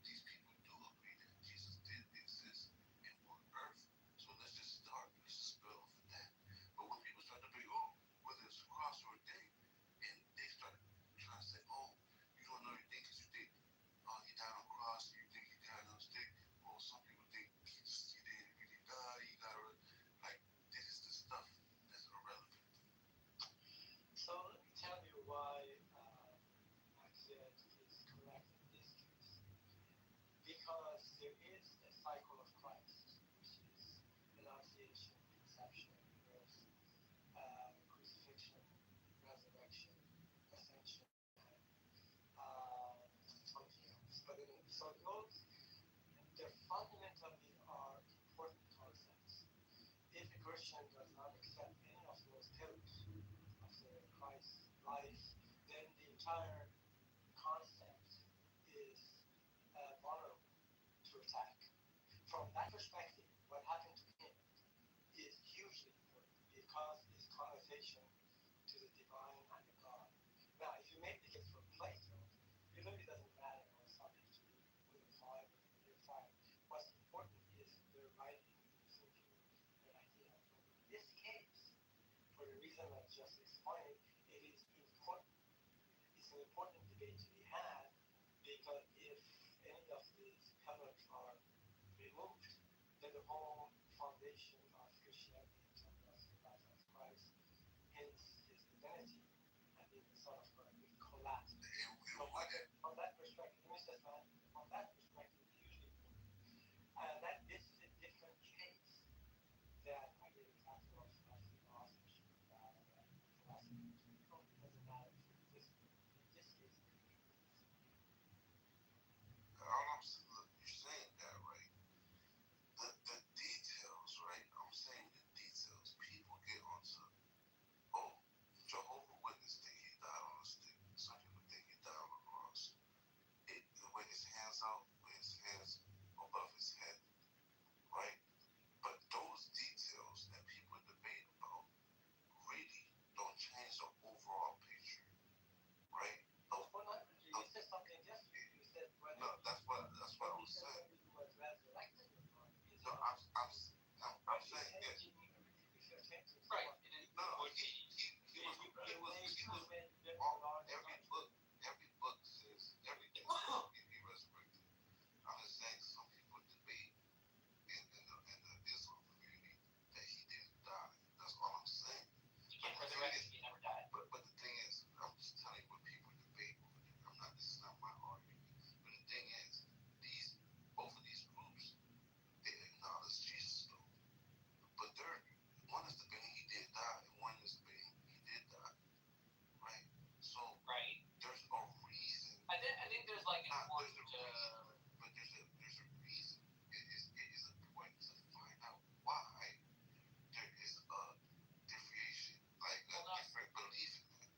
these people do agree that Jesus did exist and on earth. So let's just start. Let's just build off of that. But when people start to be, whether it's a cross or a day, and they start trying to say, you don't know anything because you think, he died on a cross, you think he died on a stick. Well, some people think he didn't really die. He got like, this is the stuff that's irrelevant. So let me tell you why Maxiad is correct in this case. Because there is a cycle of Christ, which is Annunciation, Conception, Birth, Crucifixion, Resurrection, Ascension, something else. So those, they fundamentally are important concepts. If a Christian does not accept any of those pillars of the Christ life, then the entire concept is vulnerable to attack. From that perspective, what happened to him is hugely important because it's connotation to the divine and the God. Now, if you make the case for Plato, it really doesn't matter what Socrates would apply with the year 5 why it is important. It's an important debate to be had because if any of these pillars are removed, then the whole foundation of Christianity in terms of Christ, hence his divinity, I mean, sort of will collapse. From that perspective, Mr. Fan, from that perspective, hugely important. That this is a different case that I gave example of authorship, philosophy. It totally doesn't matter if it exists. In this case, it exists. Look, you're saying that, right? The details, right? I'm saying the details. People get onto, oh, Jehovah Witness think he died on a stick. Some people think he died on a cross. With his hands out, with his hands above his head, right? But those details that people debate about really don't change the overall picture, right? You said something different. You said whether no, that's what I was saying. He was resurrected or not. No, I'm saying it. Right. No, every book says everything says he resurrected. I'm just saying some people debate in the Islam community that he didn't die. That's all I'm saying. You can't resurrect if you never died. But the thing is, I'm just telling you what people debate over there. This is not my argument. But the thing is, both of these groups, they acknowledge Jesus though. But one is debating he did die, and one is debating he did die. Right? So there's a reason. I think there's like important. But there's a reason. It is important to find out why there is a differentiation, like a different belief in that.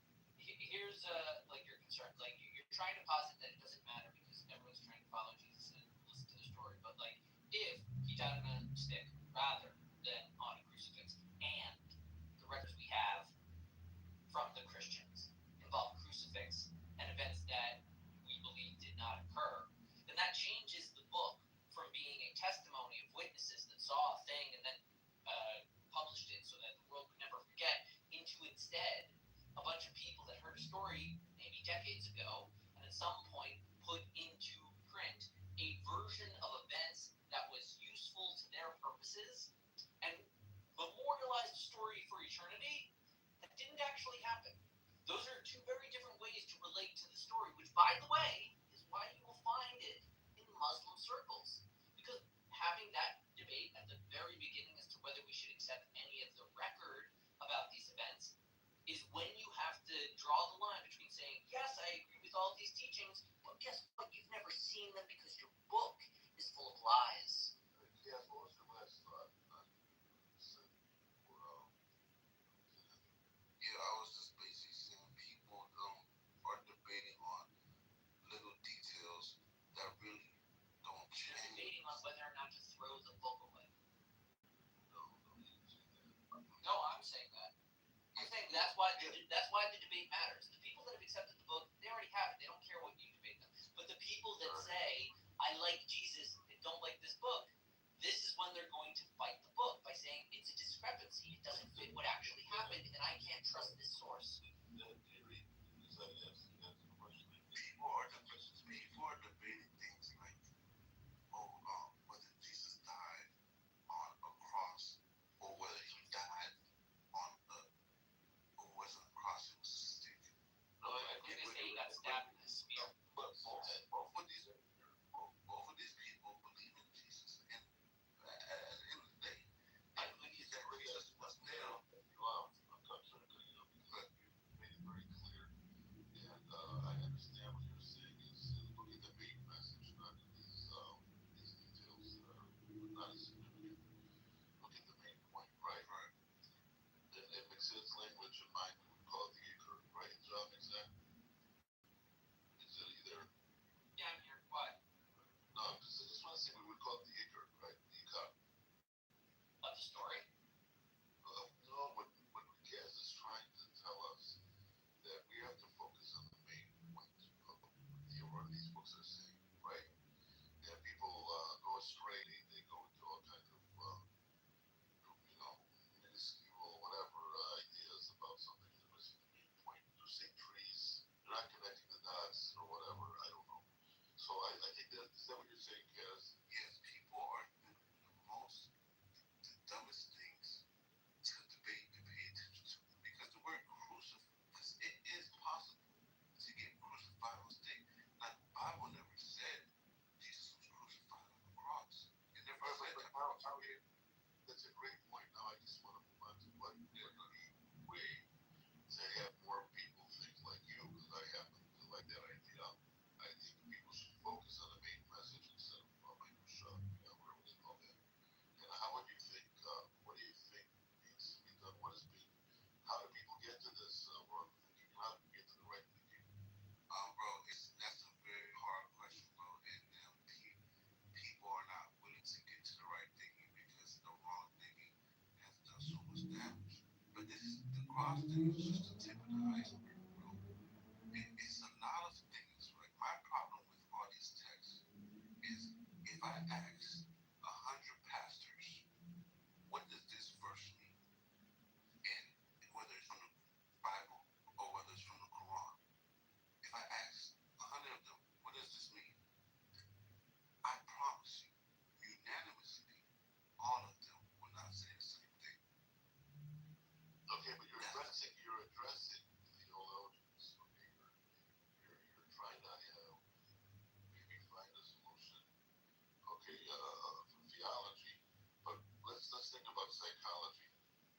Here's like your concern. Like you're trying to posit that it doesn't matter because everyone's trying to follow Jesus and listen to the story. But like if he died on a stick rather than on a crucifix, and the records we have from the Christians involve crucifix and events that we believe did not occur, then that changes the book from being a testimony of witnesses that saw a thing and then published it so that the world would never forget, into instead a bunch of people that heard a story maybe decades ago and at some point put into print a version of events that was useful to their purposes and memorialized a story for eternity that didn't actually happen. Those are two very different ways to relate to the story, which, by the way, is why you will find it in Muslim circles. Because having that debate at the very beginning as to whether we should accept any of the record about these events is when you have to draw the line between saying, yes, I agree with all these teachings, but guess what? You've never seen them because your book is full of lies. Yeah, what was the last thought? Yeah, I was just basically saying people are debating on little details that really don't change. They're debating on whether or not to throw the book away. No, I'm saying that. I'm saying that's why the debate matters. The people that have accepted the book, they already have it. They don't care what you debate them. But the people that say, I like Jesus and don't like this book, this is when they're going to fight the book by saying it's a discrepancy. It doesn't fit what actually happened, and I can't trust this source. People are debating things like, whether Jesus died on a cross or whether he died on or was on a cross thing is just the tip of the iceberg, bro. It's a lot of things, right? My problem with all these texts is if I ask 100 pastors, what does this verse mean? And whether it's from the Bible or whether it's from the Quran, if I ask 100 of them, what does this mean? I promise you, unanimously, all of them will not say the same thing. Okay, but you're addressing theologians. Okay, you're trying to maybe find a solution. Okay, for theology, but let's think about psychology.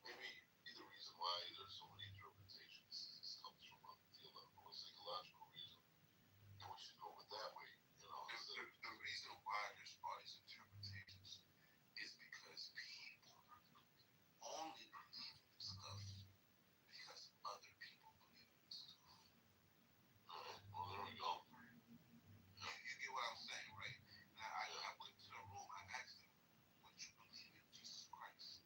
Maybe the reason why there's so many interpretations comes from a theological, psychological reason, and we should go with that way. You know, the reason why there's all these interpretations is because people only believe in stuff because other people believe in stuff. Alright, well there we go. You get what I'm saying, right? Now I went to the room, I asked them, would you believe in Jesus Christ?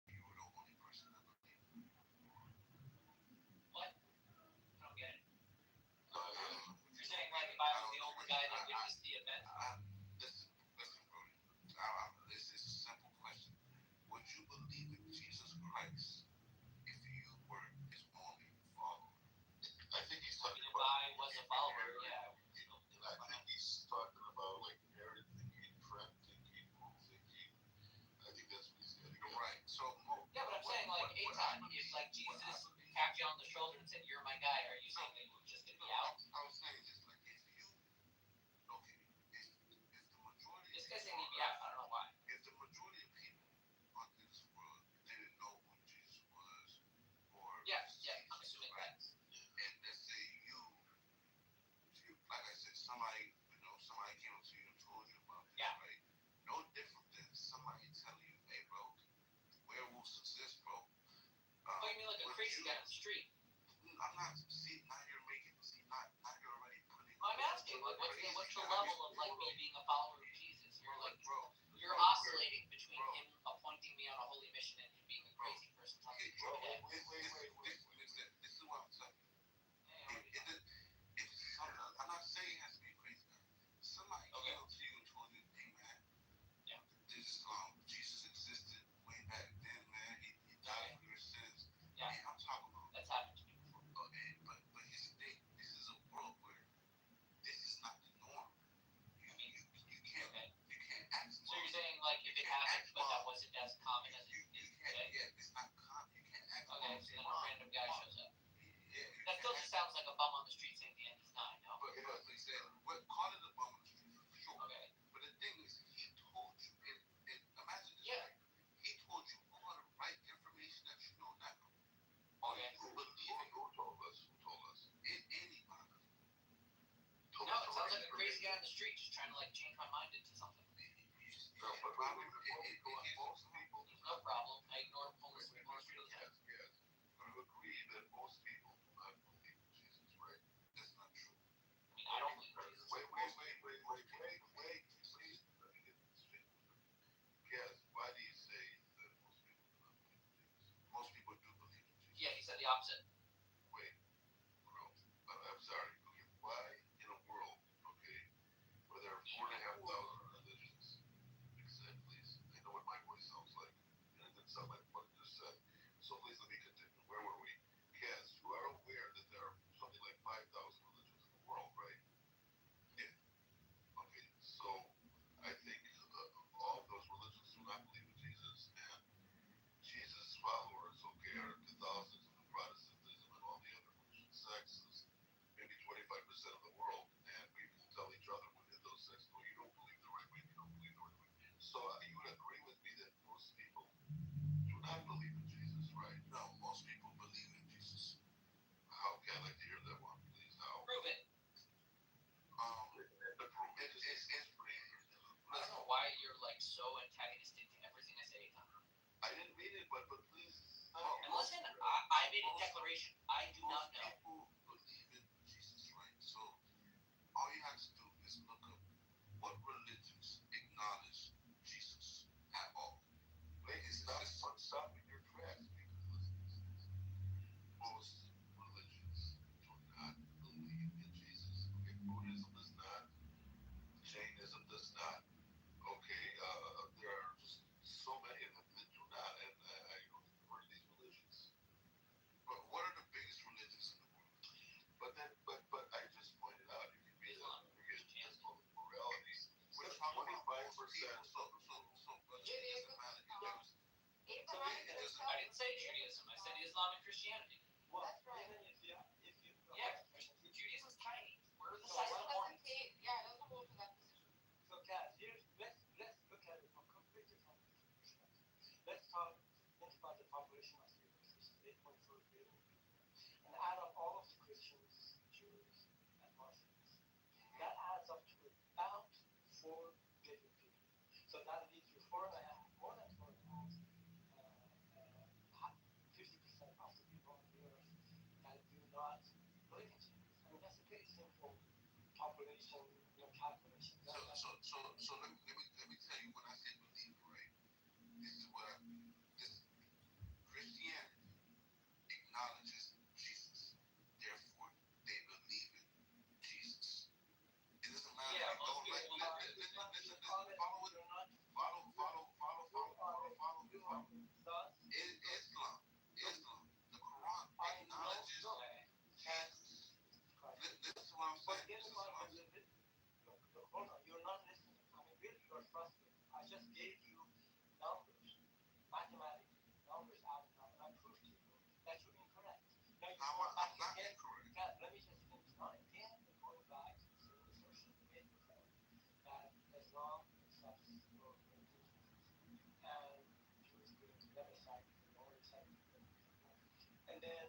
You were the only person that believed. What? I don't get it. You're saying like if I was the only guy that witnessed the event? Listen, Brody. This is a simple question. Would you believe in Jesus Christ if you were his only follower? I think he's talking If I was a follower, yeah. I think he's talking about like narrative thinking, trap thinking, group thinking. I think that's what he's getting at. Right. So yeah, but I'm saying like Eitan, if like Jesus tapped you on the shoulder and said, "You're my guy," are you saying that you're just gonna be out? I was saying this like if the majority This guy's saying he'd be out. I don't know why. If the majority of people on this world didn't know who Jesus was, or yeah, I'm assuming that. And let's say you like I said, somebody came up to you and told you about this, right? No different than somebody telling you, hey, bro, werewolves exist, bro. Oh, you mean like a crazy guy on the street? I'm not. See, now you're already putting. I'm asking, like, what's the level of like me being a follower of Jesus? You're like, you're oscillating between him appointing me on a holy mission and him being a crazy person. Wait. This is what I'm telling you. I'm not saying it has to be a crazy guy. Somebody came up to you and told you, hey man, Jesus existed way back then, man. He died for your sins. Yeah, I'm talking about. That's happened to me before. Okay, but here's the thing. This is a world where this is not the norm. You can't ask. So you're saying like if it happened, but that wasn't as common as it is today? Yeah, it's not common. You can't ask. Okay, so then a random guy shows up. That still just sounds like a bum on the street saying the end is nigh, no? But they said, call it a bum on the street for sure. Okay. But the thing is, he told you, and imagine this, right? He told you all the right information that you know now. Okay. You believe it. Who told us? Anybody. No, it sounds like a crazy guy on the street just trying to like change my mind into something. There's no problem. I ignore homeless people on the street all the time. Yes. I agree that most people do not believe in Jesus, right? That's not true. I mean, I don't believe in Jesus. Wait. Please, let me get this straight. Yes, why do you say that most people do not believe in Jesus? Most people do believe in Jesus. Yeah, he said the opposite. Wait, bro. I'm sorry. Okay, why in a world, okay, where there are 4,500 religions, except please, I know what my voice sounds like, and it didn't sound like what I just said. So please let me continue. Where were we? Yes, you are aware that there are something like 5,000 religions in the world, right? Yeah. Okay, so I think all of those religions do not believe in Jesus, and Jesus' followers, okay, are Catholicism and Protestantism and all the other Christian sects, maybe 25% of the world, and people tell each other within those sects, no, you don't believe the right way, you don't believe the right way. So you would agree with me that most people do not believe in Jesus, right? No, most people believe in Jesus. How can I like to hear that one, please? How? Prove it. It's pretty. I don't know why you're like so antagonistic to everything I say. I didn't mean it, but please. And listen, I made a declaration. I do not know. People believe in Jesus, right? So all you have to do is look up what religions acknowledge Jesus at all. Wait, stop in your tracks because listen. some calculation. So let me tell you when I say believe, right? This is what Christianity acknowledges Jesus. Therefore, they believe in Jesus. It doesn't matter. Yeah, Follow follow it. Islam. The Quran acknowledges Jesus. This is what I'm saying. Hold on, you're not listening. I mean, really, you're frustrated. I just gave you numbers, mathematically, numbers added up, and I proved to you that you're incorrect. Now you I'm not incorrect. Let me just finish. Now again, you're going back to the same assertion you made before, that Islam accepts your religion, and Jews put it to the other side because they already said it. And then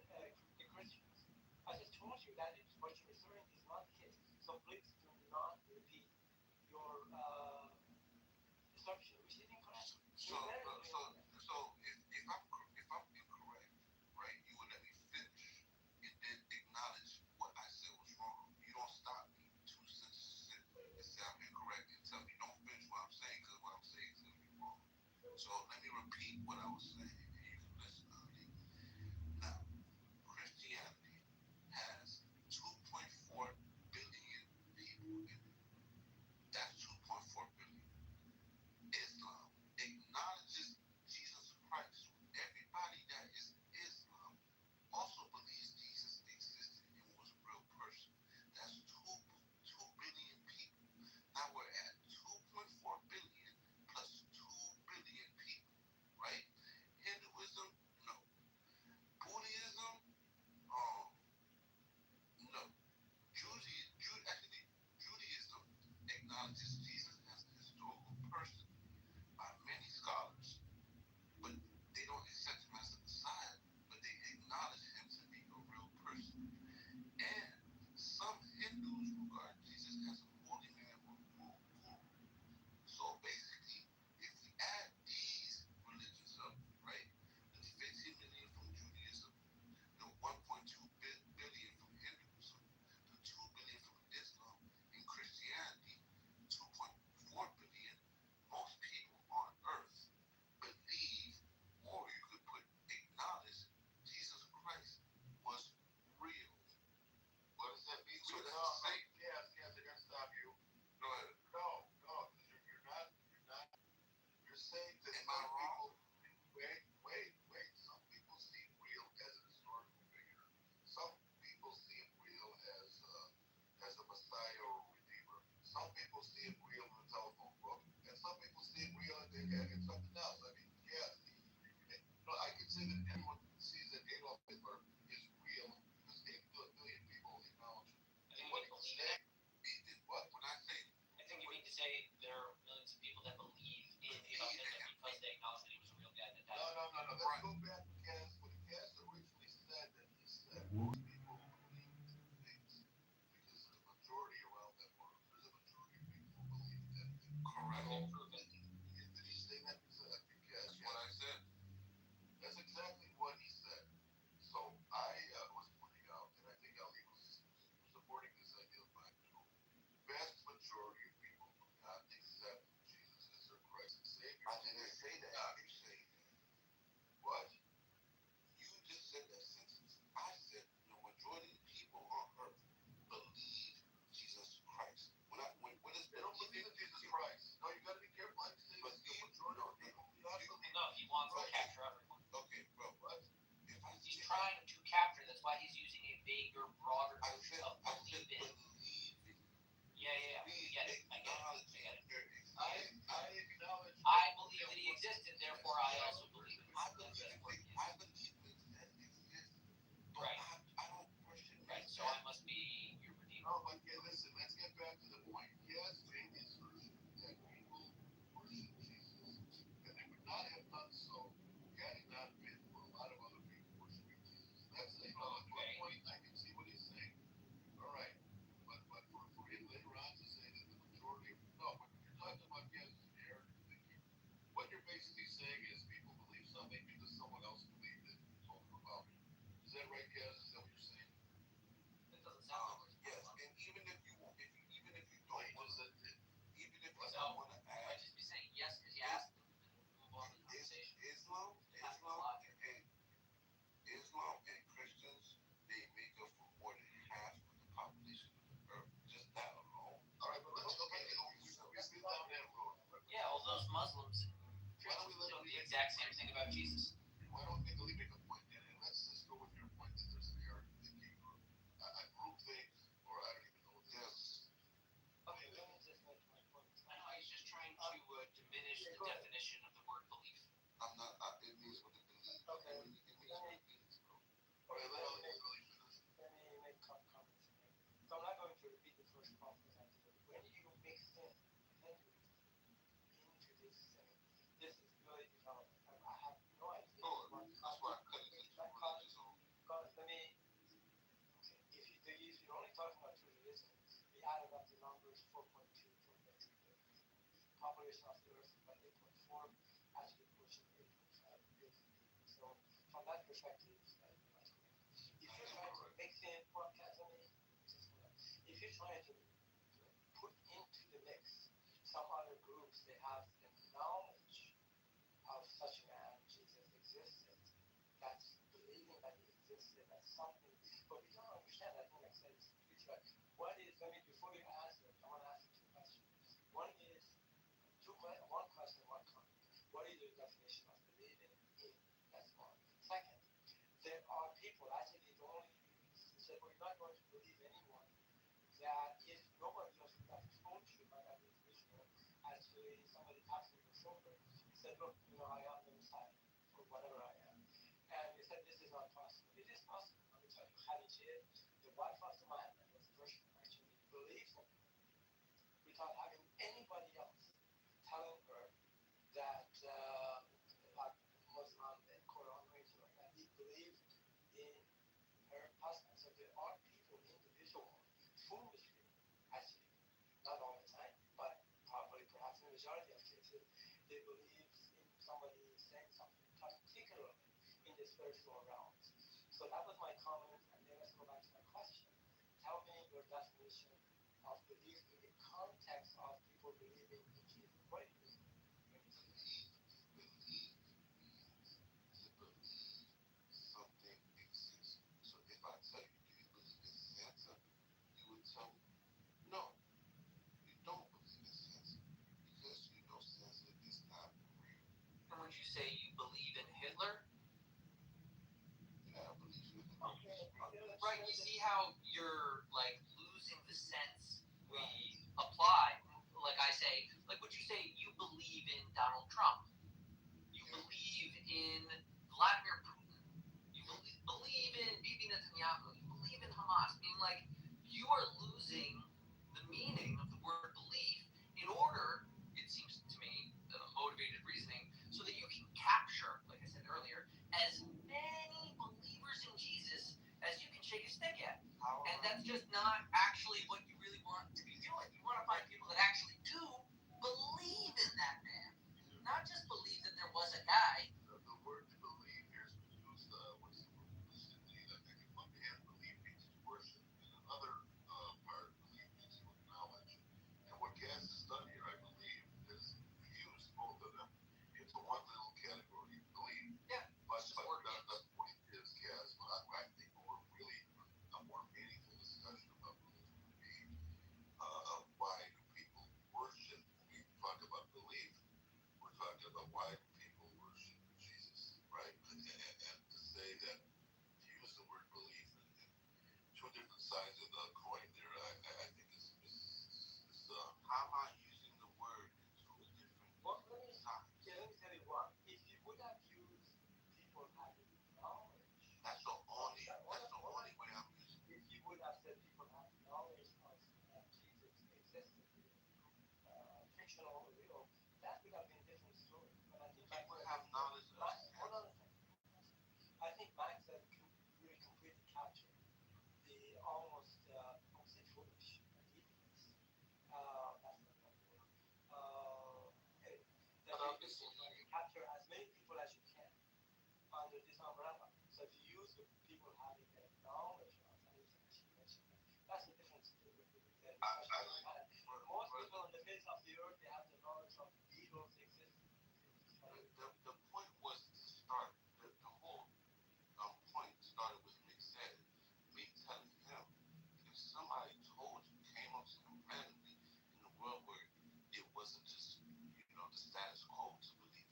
the Christians. I just told you that what you're asserting is not the case. So please do not repeat your assumption, which is incorrect. So if I'm incorrect, right, you would let me finish and then acknowledge what I said was wrong. You don't stop me 2 sentences in and say I'm incorrect and tell me don't finish what I'm saying because what I'm saying is going to be wrong. So let me repeat what I was saying and you can listen to me. Now, Christianity has 2.4 billion people in it. That's 2.4 billion. Islam acknowledges Jesus Christ. Everybody that is Islam also believes Jesus existed and was a real person. That's 2 billion people. Now we're at 2.4 billion plus 2 billion people, right? Hinduism, no. Buddhism, no. Judaism acknowledges Jesus as a historical person by many scholars, but they don't accept him as a Messiah, but they acknowledge him to be a real person. And some Hindus regard Jesus as a holy man or guru. So basically, if we add these religions up, right, the 15 million from Judaism, the 1.2 billion from Hinduism, the 2 billion from Islam, and Christianity, 2.4 billion, most people on earth believe, or you could put acknowledge, Jesus Christ was real. What does that mean? So that's the same. Yes, they're gonna stop you. Go ahead. No, because you're not. You're saying that am I wrong? Wait. Some people see him real as a historical figure. Some people see him real as a Messiah or a Redeemer. Some people see him real in the telephone book, and some people see him real in something else. I mean, yes, I can say that everyone sees that Adolf Hitler is real because 8 billion people acknowledge him. What? When I say, I think you mean to say there are millions of people that believe in Adolf Hitler because they acknowledge that he was a real guy that died. No. Let's go back to Cass. When Cass originally said that, he said most people believe in things because the majority around that world, there's a majority of people who believe in that thing. correct. Did he say that? That's what I said. That's exactly what he said. So I was pointing out, and I think Ali was supporting this idea of mine too. Vast majority of people do not accept Jesus as their Christ and Savior. I didn't say that. You say that. What? You just said that sentence. I said the majority of people on earth believe Jesus Christ. They don't believe in Jesus Christ. No, you got to be careful. I'm saying the majority of people do not believe. No, he wants to capture everyone. Okay, bro. What? He's trying to capture. That's why he's using a vaguer, broader version of I said believe in. believing. Yeah. I get it. I acknowledge. I believe that he existed, therefore I also believe it. I believe his existence, but right. I don't question right. So I must be your redeemer. No, but listen, let's get back to the point. He has made the assertion that people worship Jesus, and they would not have done so had it not been for a lot of other people worshiping Jesus. That's a point. I can see what he's saying. All right, but for him later on to say that the majority of what you're talking about, yes, is an error in thinking. What you're basically saying is people believe something because someone else believed it and told them about it. Is that right, Kaz? Is that what you're saying? It doesn't sound like yes, and even if exact same thing about Jesus. Well, I don't think they'll make a point in it. Let's just go with your point that there's an error thinking or a group thing, or I don't even know what it is. Okay, let me just make my point. I know he's just trying to diminish the definition of the word belief. I'm not. It means what it believes. Okay. It means what it means, bro. Okay, let me make a couple comments here. So I'm not going to repeat the first part because I did. When you mix in Hinduism into this thing, this is really developed. I have no idea. Oh, that's why I cut it into religious. Let me. Okay, if you're only talking about two religions, we added up the numbers 4.2, 4.3. Population of the Earth is about 8.4, actually pushing 8.5 billion people. So from that perspective, that's correct. If you're trying to mix in if you're trying to put into the mix some other groups, they have the knowledge of such a man, Jesus existed. That's believing that he existed. That's something. But we don't understand. I think I said it's right. What is? I mean, before you answer, I want to ask you two questions. One is one question, one comment. What is your definition of believing in? That's one. Second, there are people actually the only said, well, you're not going to believe anyone. That if nobody else would have told you by that individual, actually somebody tapped on your shoulder and said, look, I am the Messiah, or whatever I am. And they said, this is not possible. It is possible. Let me tell you, Khadijah, the wife of the man, that was the first one, actually believed in him without having anybody else telling her that, like Muslim and Quran or anything like that, he believed in her husband. So there are people, individuals, foolishly, actually, not all the time, but probably perhaps in the majority of cases, they believe in somebody saying something, particularly in the spiritual realms. So that was my comment, and then let's go back to my question. Tell me your definition of belief in the context of people believing in Jesus. What do you mean? Believe means to believe something exists. So if I tell you, do you believe in Santa? You would tell me, no, you don't believe in Santa because you know Santa is not real. And would you say you believe in Hitler? Yeah, I believe Hitler. Right, you see how you're like losing the sense we apply. Like I say, like would you say you believe in Donald Trump? You believe in Vladimir Putin? You believe in Bibi Netanyahu? You believe in Hamas? I mean, like, you are losing the meaning of the word belief in order, it seems to me, motivated reasoning, so that you can capture, like I said earlier, as many believers in Jesus as you can shake a stick at. And that's just not actually what you really want to be doing. You want to find people that actually do believe in that man. Not just believe that there was a guy. The word believe here is used, what's the word? Lucidly, I think one hand believe means to worship, and another part believe means to acknowledge. And what Cass has done here, I believe, is fused both of them into one little category, believe. Yeah. But the point is, Cass, I think really a more meaningful discussion about religion would be why do people worship? When we talk about belief, we're talking about why do people worship Jesus, right? And to say that, to use the word belief and two different sides of the coin there, I think is how am I using the word in two different sides? Yeah, let me tell you what. If you would have used people having knowledge, that's the only way I'm using it. If you would have said people have knowledge of Jesus existed, fictional or real, that would have been a different story. But I think people have knowledge of hold on a second. I think Max said really completely captured the almost, I would say foolish, ridiculous. That's not the word. That you capture as many people as you can under this umbrella. So if you use the people having the knowledge of anything as you mentioned, that's the difference between most people on the face of the earth, they have the knowledge of Beatles existence. The point was to start, the whole point started with me telling him, if somebody told you, came up to him randomly in the world where it wasn't just, the status quo to believe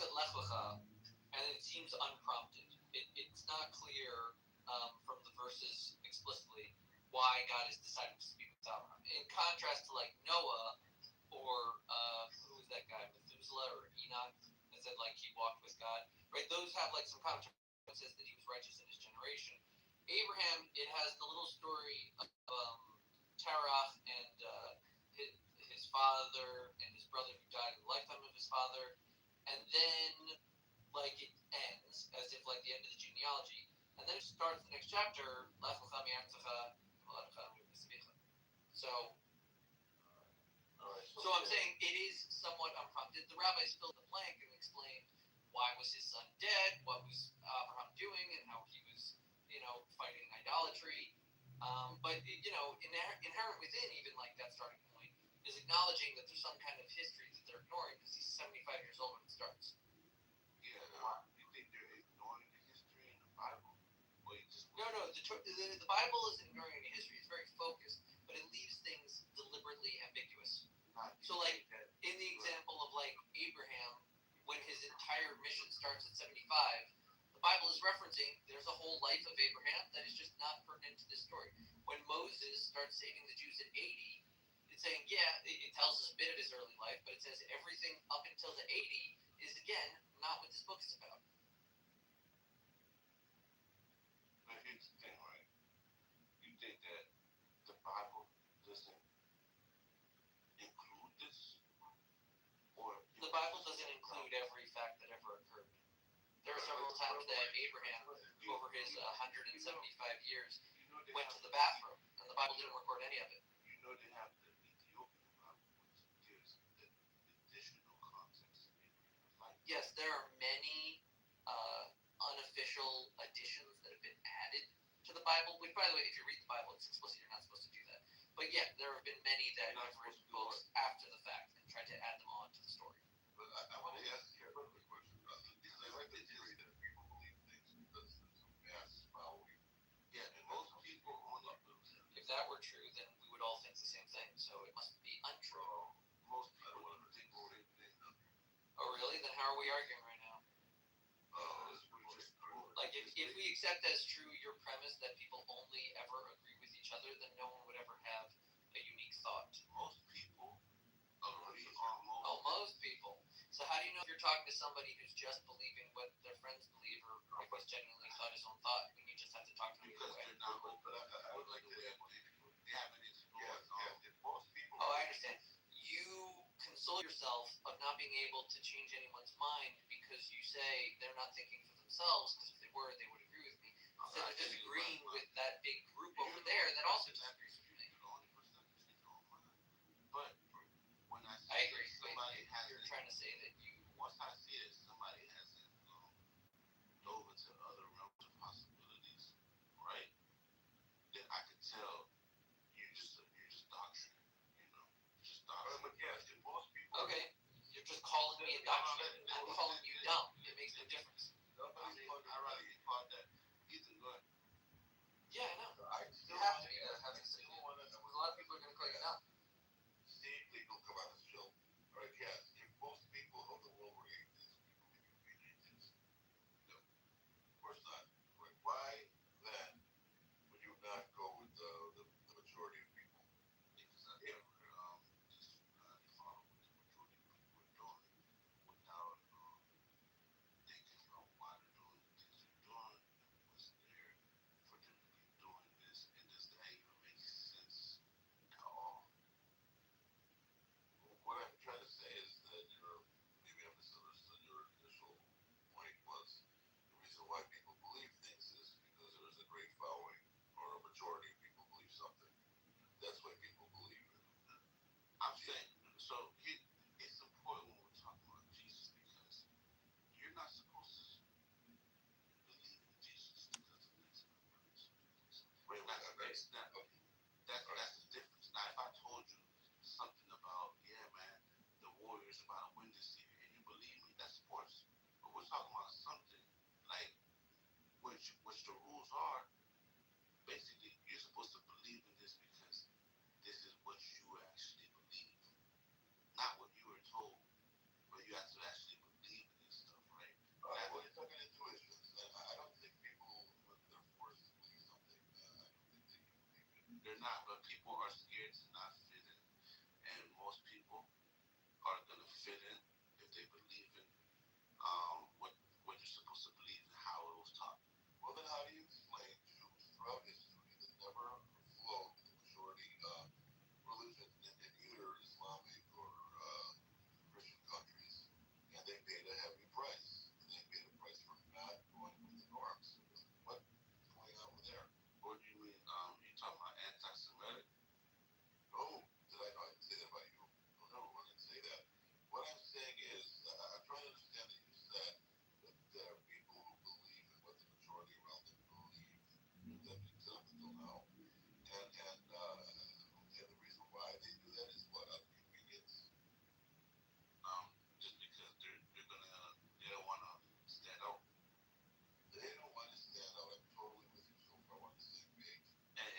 starts at Lech Lecha, and it seems unprompted. It's not clear from the verses explicitly why God is deciding to speak with Abraham. In contrast to like Noah or who was that guy, Methuselah or Enoch, that said like he walked with God. Right? Those have like some commentary that says that he was righteous in his generation. Abraham, it has the little story of Terach and his father and his brother who died in the lifetime of his father, and then like it ends as if like the end of the genealogy, and then it starts the next chapter. So I'm saying it is somewhat unprompted. The rabbis filled the blank and explained why was his son dead, what was Abraham doing, and how he was, fighting idolatry. But inherent within even like that starting point is acknowledging that there's some kind of history that they're ignoring because he's 75 years old when it starts. Yeah, you think they're ignoring the history in the Bible? No, the Bible isn't ignoring any history. It's very focused, but it leaves things deliberately ambiguous. So, like, in the example of, like, Abraham, when his entire mission starts at 75, the Bible is referencing there's a whole life of Abraham that is just not pertinent to this story. When Moses starts saving the Jews at 80, it's saying, it tells us a bit of his early life, but it says everything up until the 80 is, again, not what this book is about. But here's the thing, right? You think that the Bible doesn't include this? Or the Bible doesn't include every fact that ever occurred. There are several times that Abraham, over his 175 years, went to the bathroom, and the Bible didn't record any of it. You know they have the Ethiopian Bible, which gives the additional context. Yes, there are many unofficial additions that have been added to the Bible. Which, by the way, if you read the Bible, it's explicit. You're not supposed to do that. But yeah, there have been many that have written books after the fact and tried to add them on to the story. But I want to ask you a quick question. Because I like the theory that people believe things because there's a mass following. Yeah, and most people only believe. If that were true, then we would all think the same thing. So it must be untrue. Most people think the same thing. Oh, really? Then how are we arguing right now? Like, if we accept as true your premise that people only ever agree with each other, then no one would ever have a unique thought. Most people agree on most people. So how do you know if you're talking to somebody who's just believing what their friends believe or if he's genuinely thought his own thought when you just have to talk to them? Because they're not open. But I would like to add they haven't explored most people. Oh, I understand. You console yourself of not being able to change anyone's mind because you say they're not thinking for themselves, because if they were, they would agree with me. Instead of disagreeing with that big group over there that also disagrees with me. But when I agree. You're trying to say that you... Once I see that somebody hasn't dove into other realms of possibilities, right? Then I can tell you're just doctrine, just doctrine. But yes, if most people... Okay, you're just calling me a doctrine. I'm calling you dumb. It makes no difference. I'd rather get called that. Ethan, go ahead. Yeah, I know. You have to be having to say that. A lot of people are going to call you dumb. Steve, please don't come out of the show. All right, yes. If most people of the world were atheists, people would be atheists. No. Of course not. Like, why then would you not go with the majority of people? Because I never just follow what the majority of people are doing without thinking about why they're doing the things they're doing and what's there for them to be doing this, and does that even make sense at all? What I'm trying to say is that maybe I misunderstood your initial point was the reason why people believe things is because there is a great following or a majority of people believe something. That's why people believe it. I'm saying, so it's important when we're talking about Jesus because you're not supposed to believe in Jesus because of this. Wait, that's the difference. Now, if I told you something about, yeah, man, the Warriors about to win this year, and you believe me, that's sports. But we're talking about something like which the rules are. Basically, you're supposed to believe in this because this is what you actually believe, not what you were told, but you have to actually believe in this stuff. They're not, but people are scared to not fit in. And most people are gonna fit in if they believe in what you're supposed to believe and how it was taught. Well, then how do you explain Jews throughout history that never flowed with the majority religion in either Islamic or Christian countries, and they paid a heavy price. And they paid a price for not going with the norms. What's going on with there? What do you mean? You talking about anti-Semitic? No, I didn't say that about you. No, I didn't say that. What I'm saying is, I'm trying to understand that you said that there are people who believe in what the majority around them believe. That makes up until now. And the reason why they do that is what? Out of convenience? Just because they don't want to stand out. They don't want to stand out. I'm totally with you so far on the same page. And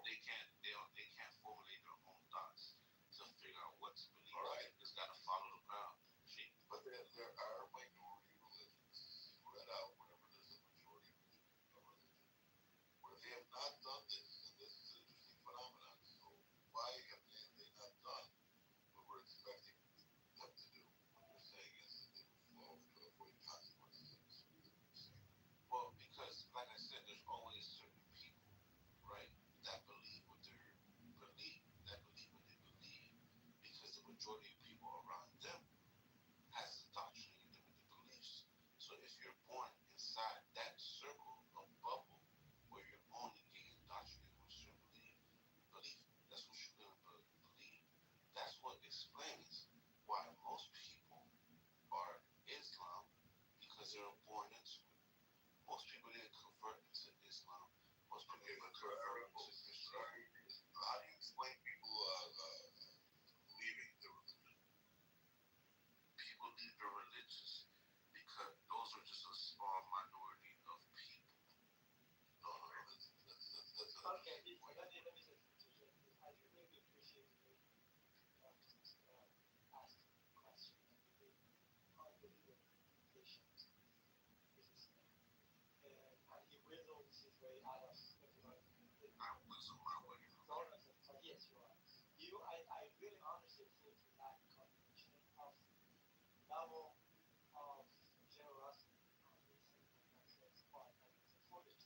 they can't formulate their own thoughts to figure out what to believe. All right. They just gotta follow the crowd. But there are minority religions spread out wherever there's a majority religion where they have not done this, and this is an interesting phenomenon. So why have they not done what we're expecting them to do? What you're saying is that they would flow to avoid consequences. I'm assuming that what you're saying. Well, because like I said, there's always certain people, right, that believe what they believe, because the majority of people around them has indoctrinated them with the beliefs. So if you're born inside that circle of bubble where you're only getting indoctrinated with certain belief, that's what you're gonna believe. That's what explains why most people are Islam, because they were born into it. Most people didn't convert into Islam. Most people didn't convert into Christianity. How do you explain people leaving the religion? People leave their religions because those are just a small minority of people. No, that's okay. Let me say something. I really appreciate the way you asked the question. You've been unbelievably patient with this man. And he whittles his way out of everyone. I whistle my way. Yes, you are. I really honestly think you lack comprehension of level of generosity.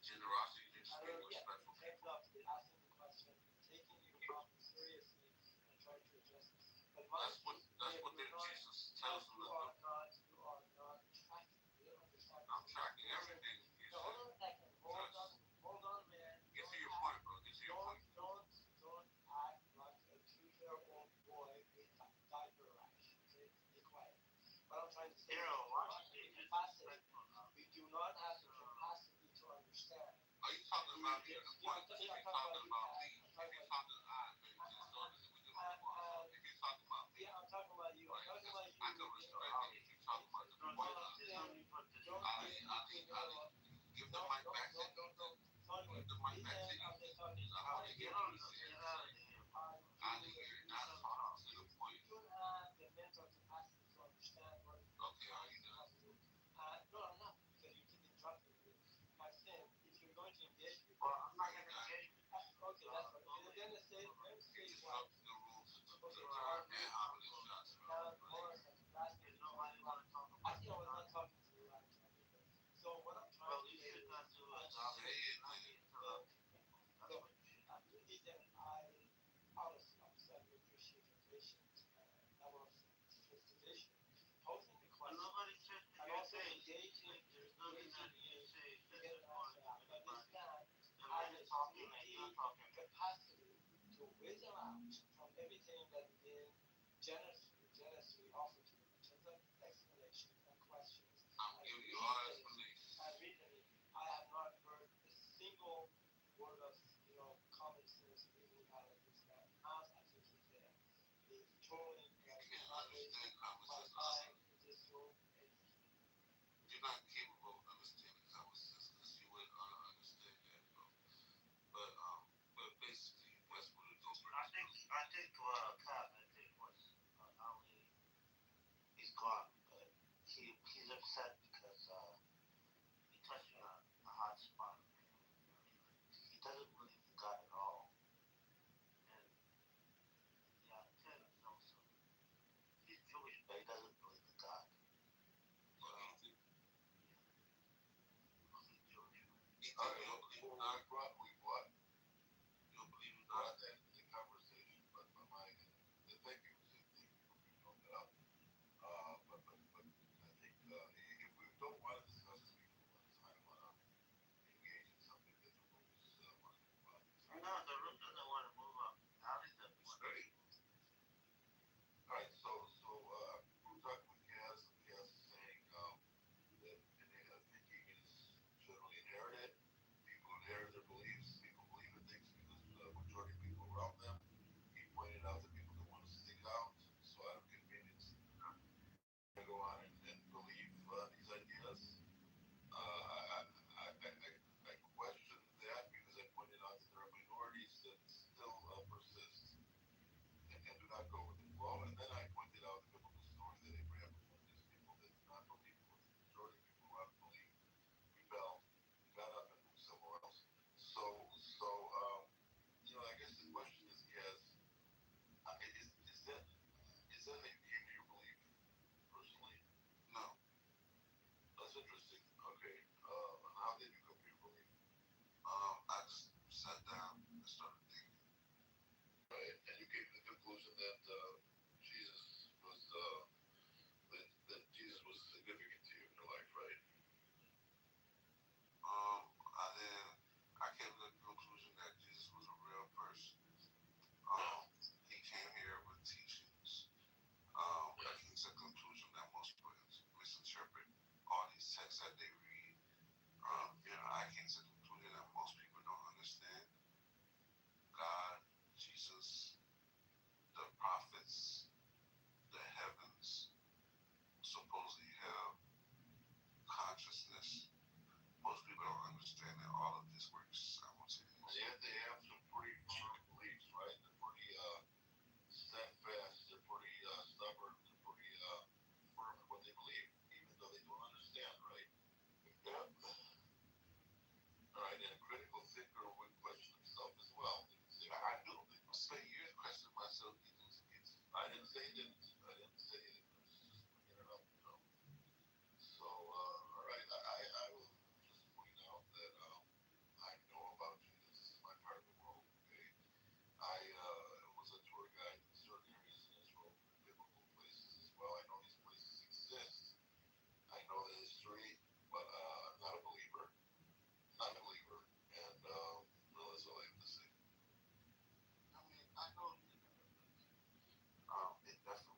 Generosity is just being In respectful. terms of asking the question, taking your problem seriously and trying to address it. But that's what Jesus tells them. You are not tracking. You don't understand. I'm tracking everything. No, hold on a second. Hold on, man. Get to your point, bro. Get to your point. Don't act like a 2-year-old boy with a diaper rash. Okay? Be quiet. What I'm trying to say we do not have the capacity to understand. Are you talking about me? If you're talking about me, if you're talking about me, if you're talking about me, yeah, I'm talking about you. I'm talking about you. I can respect it if you're talking about the point. Ali, give the mic back to you. Give the mic back to you. Ali, you're not talking to the point. You don't have the mental capacity to understand what. Okay, are you done? No, I'm not, because you keep interrupting me. I'm saying, if you're going to engage me, I'm not going to engage with you. Okay, that's fine. Then let's say disrupt the rules and how many shots. Morris has last name. Actually, I was not talking to you. So what I'm trying to say is, say it, man. I honestly appreciate your patience and level of sophistication. Posing the question. Nobody said and also engaging. There's nothing that you say to get an answer out. But this man I'm has talking the capacity to whistle out from everything that has been generously offered to him in terms of explanations and questions. I'm giving you all explanations. And reasoning. I have not heard a single word of common sense reasoning out of this man's mouth. I think he's there. He's totally understand common sense. in this room, and you're not capable of understanding common sense because you wouldn't understand that, but basically that's what it goes for. I think was Ali. He's gone, but he's upset because he touched on a hot spot. He doesn't believe in God at all. You don't believe in God? Believe what? You don't believe in God? That's the conversation. But thank you for bringing that up. But I think if we don't want to discuss this, we can move on. I don't want to engage in something that the rules want to move on. No, the room doesn't want to move up. Ali doesn't want to. All right, so we're talking with Kaz, and Kaz is saying that thinking is generally inherited. People inherit their beliefs. People believe in things because the majority of people around them. He pointed out that people don't want to stick out, so out of convenience, they go on and believe these ideas. I question that because I pointed out that there are minorities that still persist and do not go with the flow. And then I pointed out the biblical story that Abraham was one of these people that did not believe what the majority of people who believe rebelled, got up and moved somewhere else. So I guess the question is, yes, is that how you came to your belief personally? No. That's interesting. Okay. How did you come to your belief? I just sat down and started thinking. Right, and you came to the conclusion that Jesus was that Jesus was significant to you in your life, right? I came to the conclusion that Jesus was a real person. He came here with teachings. I came to the conclusion that most people misinterpret all these texts that they read. I came to the conclusion that most people don't understand God, Jesus, the prophets, the heavens, supposedly have consciousness. Most people don't understand that all of this works simultaneously. Yet they have some pretty firm beliefs, right? They're pretty steadfast, they're pretty stubborn, they're pretty firm in what they believe, even though they don't understand, right? Yeah. All right, and a critical thinker would question himself as well. I do. I spent years questioning myself. I didn't say it. I didn't say it. I was just bringing it up, So, all right, I will just point out that I know about Jesus. This is my part of the world. Okay, I was a tour guide in certain areas in Israel, biblical places as well. I know these places exist. I know the history, but I'm not a believer. Not a believer, and that's all I have to say. I mean, I know it definitely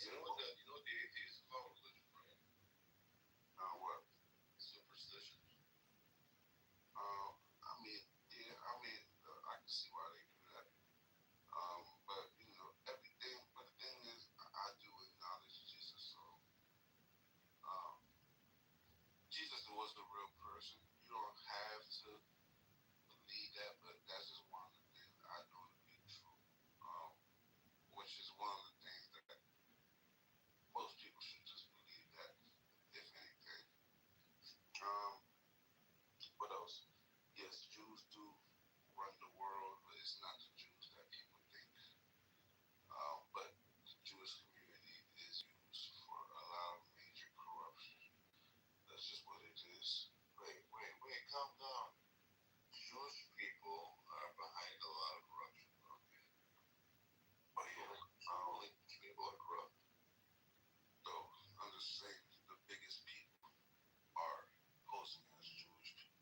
You know what the atheists call religion, right? What? Superstition. I mean, yeah, I can see why they do that. But everything. But the thing is, I do acknowledge Jesus. So, Jesus was a real person. You don't have to believe that, but that's just one of the things I know to be true. Which is one of the things that most people should just believe that, if anything. What else? Yes, Jews do run the world, but it's not the Jews that people think. But the Jewish community is used for a lot of major corruption. That's just what it is. Wait, calm down. Jewish people are behind a lot of corruption. Okay. But only people are corrupt. Though, I'm just saying, the biggest people are posing as Jewish people.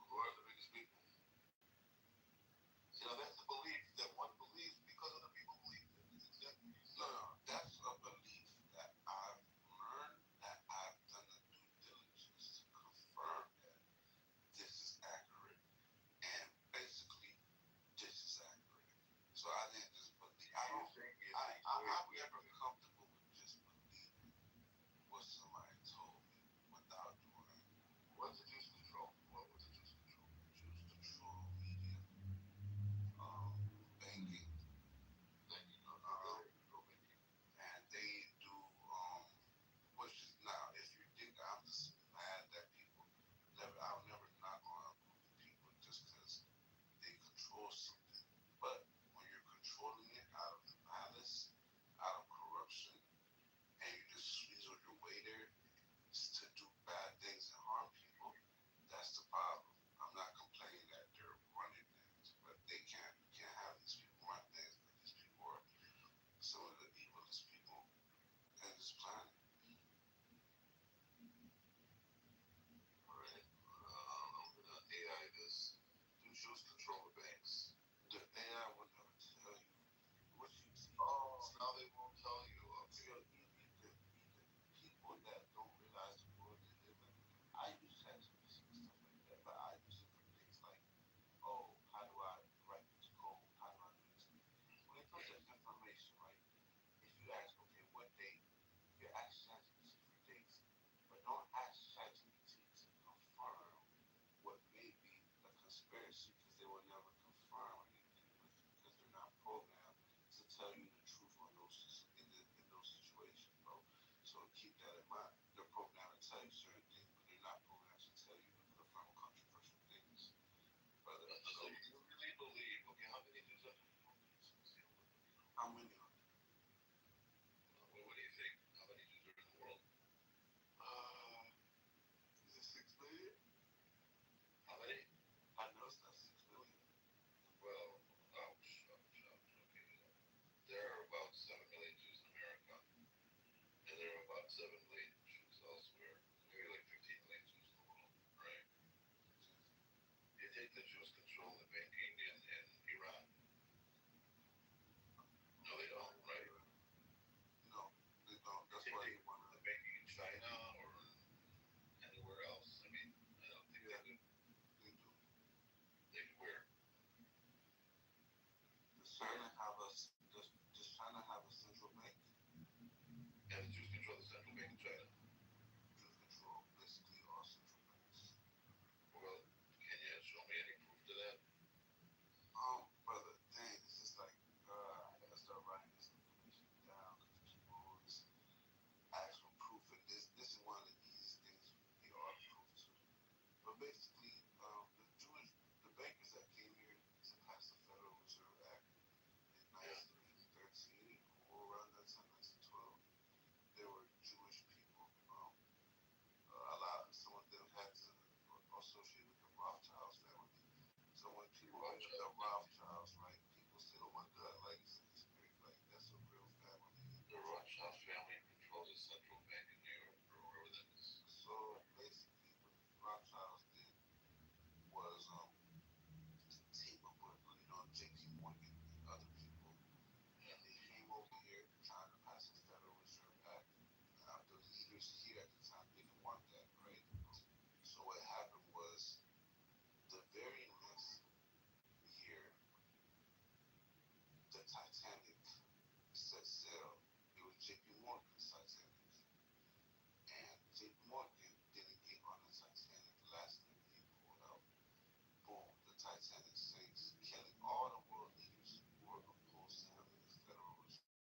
Who are the biggest people? That's the belief that one believes because other people believe it. Exactly. No, that's a belief that I've learned, that I've done the due diligence to confirm that this is accurate, and basically this is accurate. So I didn't just believe. I'm never comfortable with just believing what somebody told me without doing. What's the Jews control? What was the Jews control? Jews control media, banking. And they do, which is now, if you think, I'm just mad that people I'll never knock on a group of people just because they control something. But when you're controlling it out of malice, out of corruption, and you just weasel your way there to do bad things and harm people, that's the problem. I'm not complaining that they're running things, but you can't have these people run things, but these people are some of the evilest people in this planet. Alright. AI does. Do Jews control the banks? The AI will never tell you what you see. Oh, now they won't tell you. Okay. Even people that don't realize the world they live in. I use ChatGPT and stuff like that, but I use it for things like, oh, how do I write this code? How do I do this? When it comes to information, right? If you ask, okay, what date? You ask ChatGPT for dates, but don't ask ChatGPT to confirm what may be a conspiracy, because they will never confirm anything with you because they're not programmed to tell you the truth on those in those situations, bro. So keep that in mind. They're programmed to tell you certain things, but they're not programmed to tell you to confirm controversial things, brother. So you really believe? Okay, how many Jews are there? How many are there? What do you think? How many Jews are in the world? Is it 6 million? How many? I know it's not 6 million. Well, ouch. Okay. There are about 7 million Jews in America, and there are about 7 million Jews elsewhere. Maybe like 15 million Jews in the world, right? Do you think the Jews control the banking in Iran? No, they don't, right? No, they don't. That's why they want the banking in China or anywhere else. I mean, I don't think they do. They do. They do where? Does China have a central bank? Yeah, the Jews control the central bank in China. Jews control basically all central banks. Well, can you show me any proof to that? Brother, dang, it's just like, I gotta start writing this information down because people always ask for proof, and this is one of the easiest things they are proof to. But basically, the bankers that came here to pass the Federal Reserve Act in 1913 or around that time, 1912, they were Jewish people. Some of them had to associate with the Rothschilds family. So when people look at the Rothschilds, right, people say, "Oh my God, like it's great, like that's a real family." The Rothschild family controls the central bank in New York or wherever that is. So basically, what the Rothschilds did, conspiracy here at the time didn't want that, right? So what happened was the very next year, the Titanic set sail. It was J.P. Morgan's Titanic, and J.P. Morgan didn't get on the Titanic the last minute. He pulled out. Boom, the Titanic sinks, killing all the world leaders who were opposed to him in the Federal Reserve.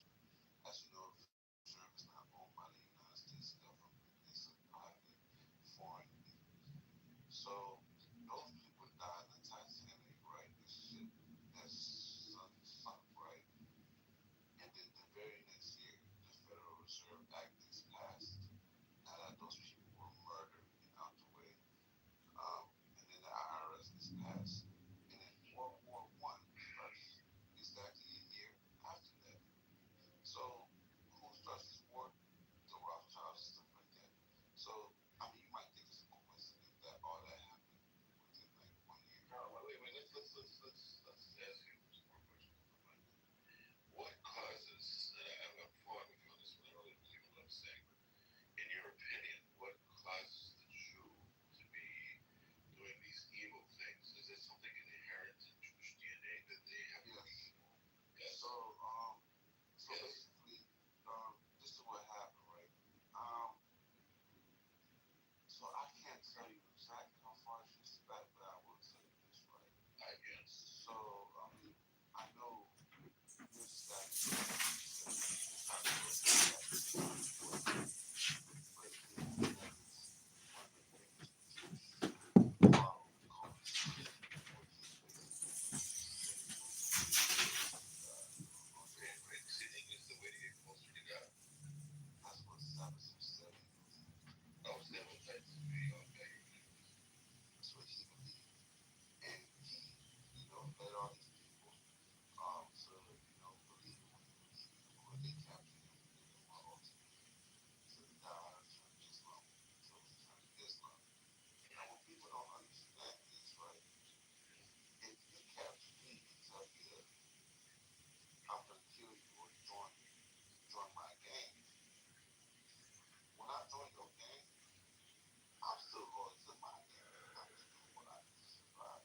As you know, the Federal Reserve is not owned by the United States government. It's a private foreign. So those people died in the Titanic, right? The ship that sunk, right? And then the very next year, the Federal Reserve Act is passed. Now that those people were murdered and out the way, and then the IRS is passed, and then World War One starts exactly a year after that. So who starts this war? The Rothschilds and stuff like that. So I mean, you might think it's a coincidence that all that happened within like 1 year. No, wait. Let's ask you some more questions about that. What causes? And I'm following with you on this one. I don't really believe in what I'm saying, but in your opinion, what causes the Jew to be doing these evil things? Is it something inherent in Jewish DNA that they have? Yes. Yes. So basically, this is what happened, right? So I can't tell you exactly how far she's back, but I will tell you this, right? I guess. So I mean, I know this stats. This type of work is but again, that is one of the things the Jewish follow culture, which is basically sinning will get you closer to God. Okay, right. Sinning is the way to get closer to God. That's what Sabbath said. Oh, seven types of me. Okay. That's what he believed, and he, led all these people to, believe in what he believed in. Of course, they captured him and they were ultimately to die or turn Islam. He chose to turn Islam. Now, what people don't understand is, right, if you capture me and tell me that I'm going to kill you or join my gang, when I join your gang, I'm still loyal to my gang. I'm just doing what I do to survive,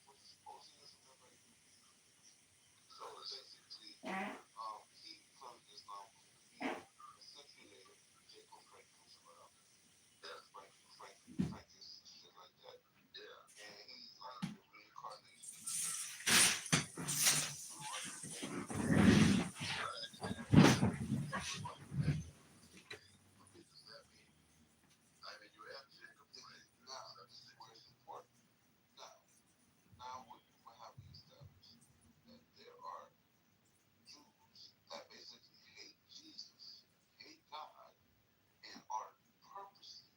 which is posing as another human being. So basically, he becomes Islam. A century later, Jacob Frank comes around. Yeah. Frankist, shit like that. Yeah. And he's like the reincarnation of the Does that mean? I mean, you have Jacob Frank. Now, this is where it's important. Now what have we established? That there are Jews that basically hate Jesus, hate God, and are purposely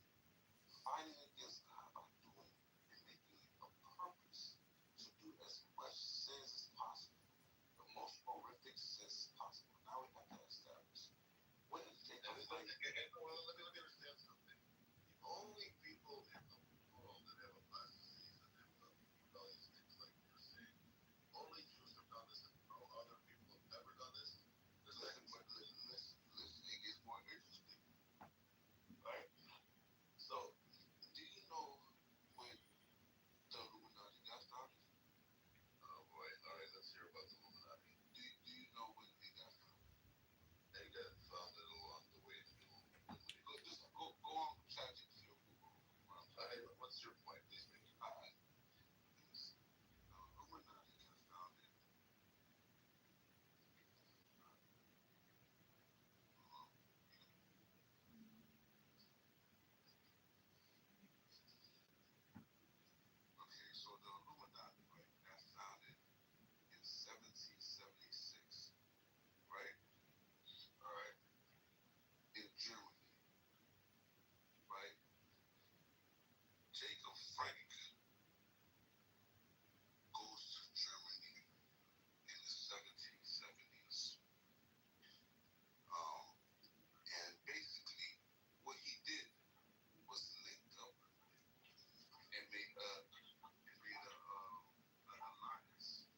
fighting against God by doing and making it a purpose to do as much sins as possible, the most horrific sins as possible. Now we have to establish what is Jacob Frank? Well, let me understand something. The only people in the world that have apostasy and have rebellious things like you're saying, only Jews have done this, and no other people have ever done this. Listen, it gets more interesting. Right? So, do you know when the Illuminati got started? Oh boy! All right, let's hear about the Illuminati. Do you know when it got started? They got founded along the way through. Just go on ChatGPT or Google. Hey, what's your point? Please make it. All right. Because the Illuminati got founded. Okay, so the Illuminati, right, got founded in 1776, right? All right. In Germany, right? Jacob Frank goes to Germany in the 1770s. And basically, what he did was linked up and made an alliance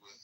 with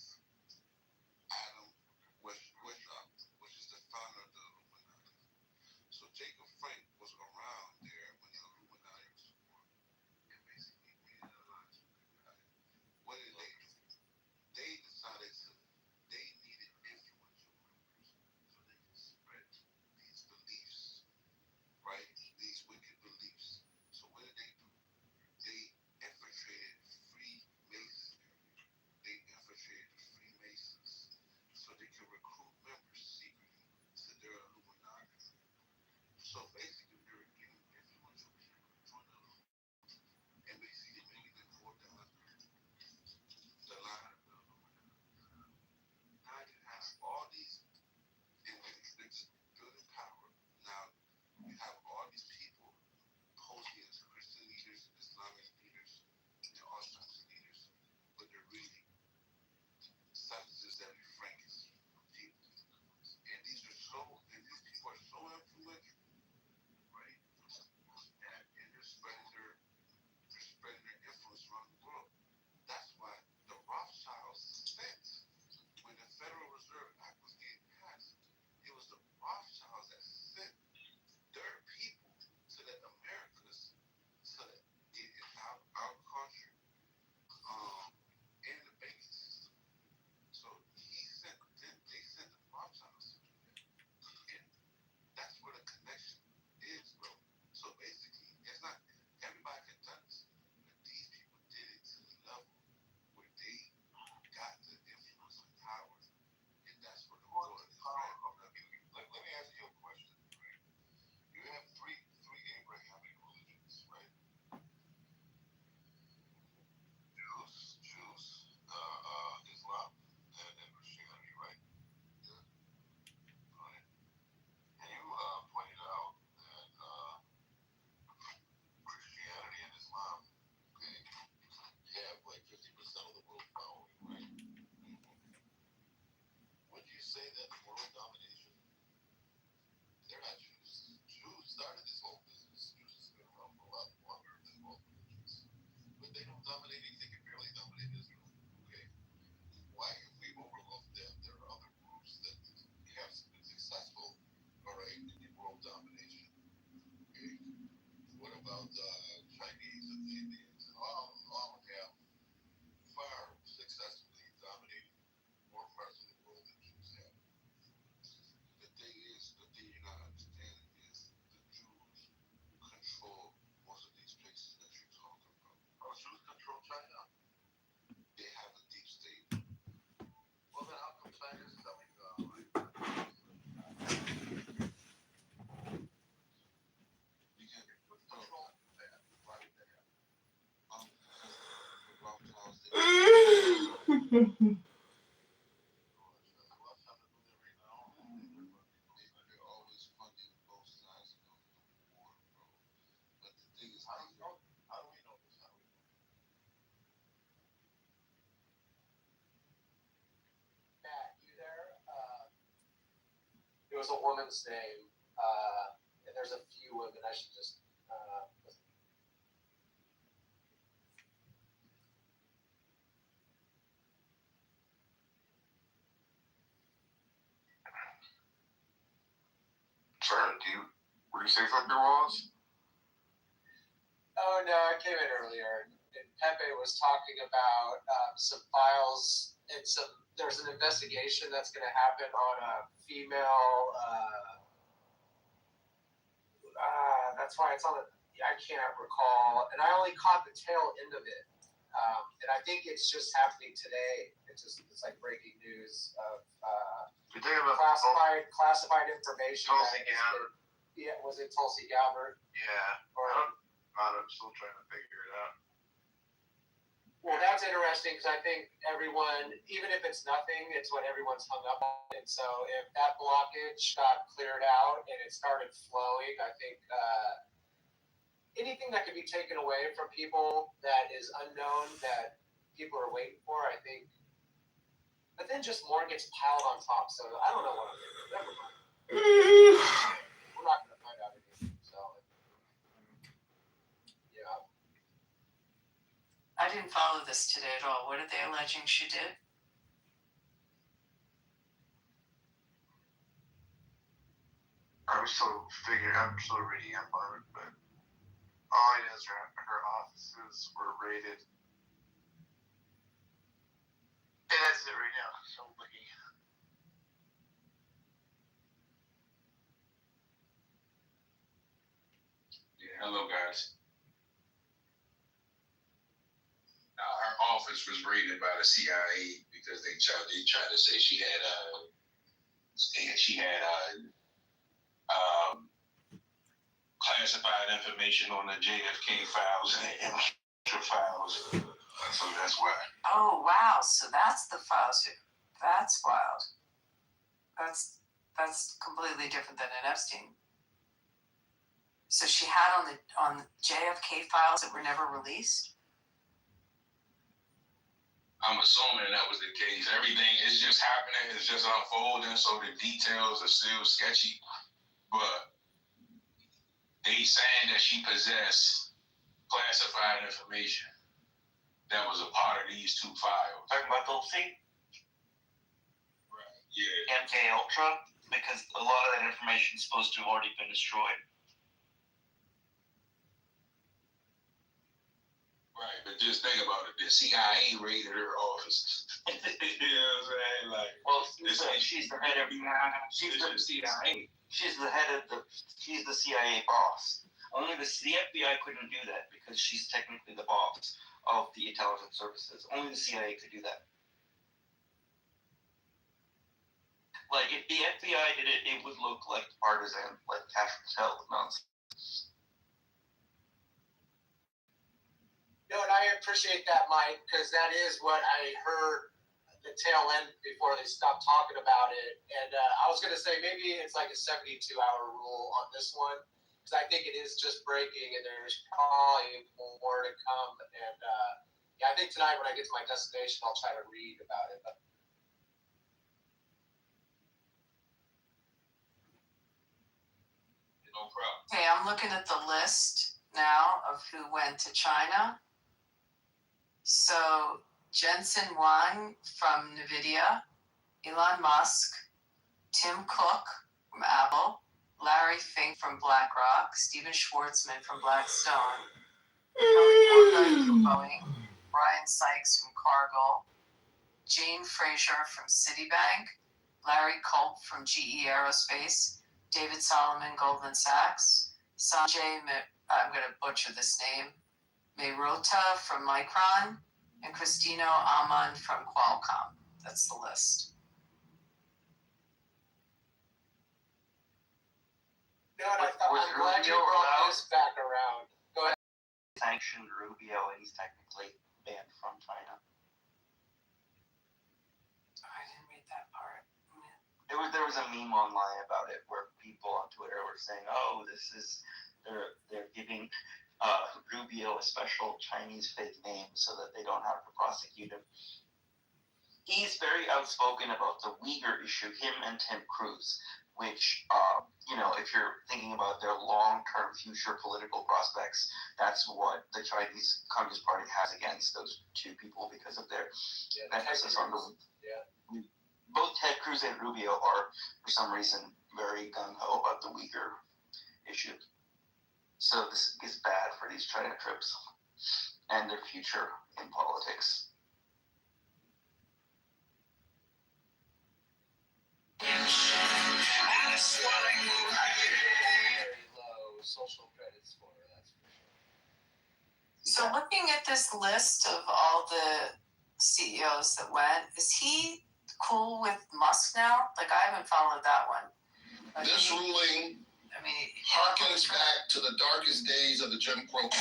It was a woman's name, and there's a few women. I should just. Sorry, were you saying something, Wallace? Oh no, I came in earlier, and Pepe was talking about some files and there's an investigation that's going to happen on a female. That's why it's on the. I can't recall, and I only caught the tail end of it, and I think it's just happening today. It's like breaking news of classified information. Tulsi Gabbard. Yeah, was it Tulsi Gabbard? Yeah. I'm still trying to figure it out. Well, that's interesting because I think everyone, even if it's nothing, it's what everyone's hung up on. And so if that blockage got cleared out and it started flowing, I think anything that can be taken away from people that is unknown that people are waiting for, I think. But then just more gets piled on top. So I don't know what I'm doing. Never mind. We're not going to find out anything. So, yeah. I didn't follow this today at all. What are they alleging she did? I'm still reading up on it, but all I know is her offices were raided. And that's it right now. So I'm looking. Yeah, hello guys. Her office was raided by the CIA because they tried to say she had classified information on the JFK files and the MK files. So that's why. Oh wow! So that's the files. That's wild. That's completely different than an Epstein. So she had on the JFK files that were never released. I'm assuming that was the case. Everything is just happening. It's just unfolding. So the details are still sketchy, but they saying that she possessed classified information that was a part of these two files. Talking about Tulsi? Right. Yeah. MK Ultra? Because a lot of that information is supposed to have already been destroyed. Right, but just think about it. The CIA raided her office. You know what I'm saying? Like, well, she's the head of she's the CIA. She's the CIA boss. Only the FBI couldn't do that because she's technically the boss of the intelligence services. Only the CIA could do that. Like, if the FBI did it, it would look like partisan, like Cash Patel nonsense. No, and I appreciate that, Mike, because that is what I heard the tail end before they stopped talking about it. And I was going to say maybe it's like a 72-hour rule on this one, because I think it is just breaking and there's probably more to come. And yeah, I think tonight when I get to my destination, I'll try to read about it. But no problem. Okay, I'm looking at the list now of who went to China. So Jensen Huang from NVIDIA, Elon Musk, Tim Cook from Apple, Larry Fink from BlackRock, Steven Schwartzman from Blackstone, Kelly Morgan from Boeing, Brian Sykes from Cargill, Jane Fraser from Citibank, Larry Culp from GE Aerospace, David Solomon, Goldman Sachs, Sanjay, I'm going to butcher this name, Mehrota from Micron, and Christino Aman from Qualcomm. That's the list. no, and I'm glad you brought this back around. Go ahead. Sanctioned Rubio, and he's technically banned from China. there was a meme online about it where people on Twitter were saying, "Oh, they're giving Rubio a special Chinese fake name so that they don't have to prosecute him." He's very outspoken about the Uyghur issue. Him and Ted Cruz, which if you're thinking about their long-term future political prospects, that's what the Chinese Communist Party has against those two people because of their emphasis on the. Yeah. Both Ted Cruz and Rubio are, for some reason, very gung-ho about the Uyghur issue. So this is bad for these China trips and their future in politics. Very low social credit score, that's for sure. So looking at this list of all the CEOs that went, is he cool with Musk now? Like, I haven't followed that one. This ruling harkens back to the darkest days of the Jim Crow. The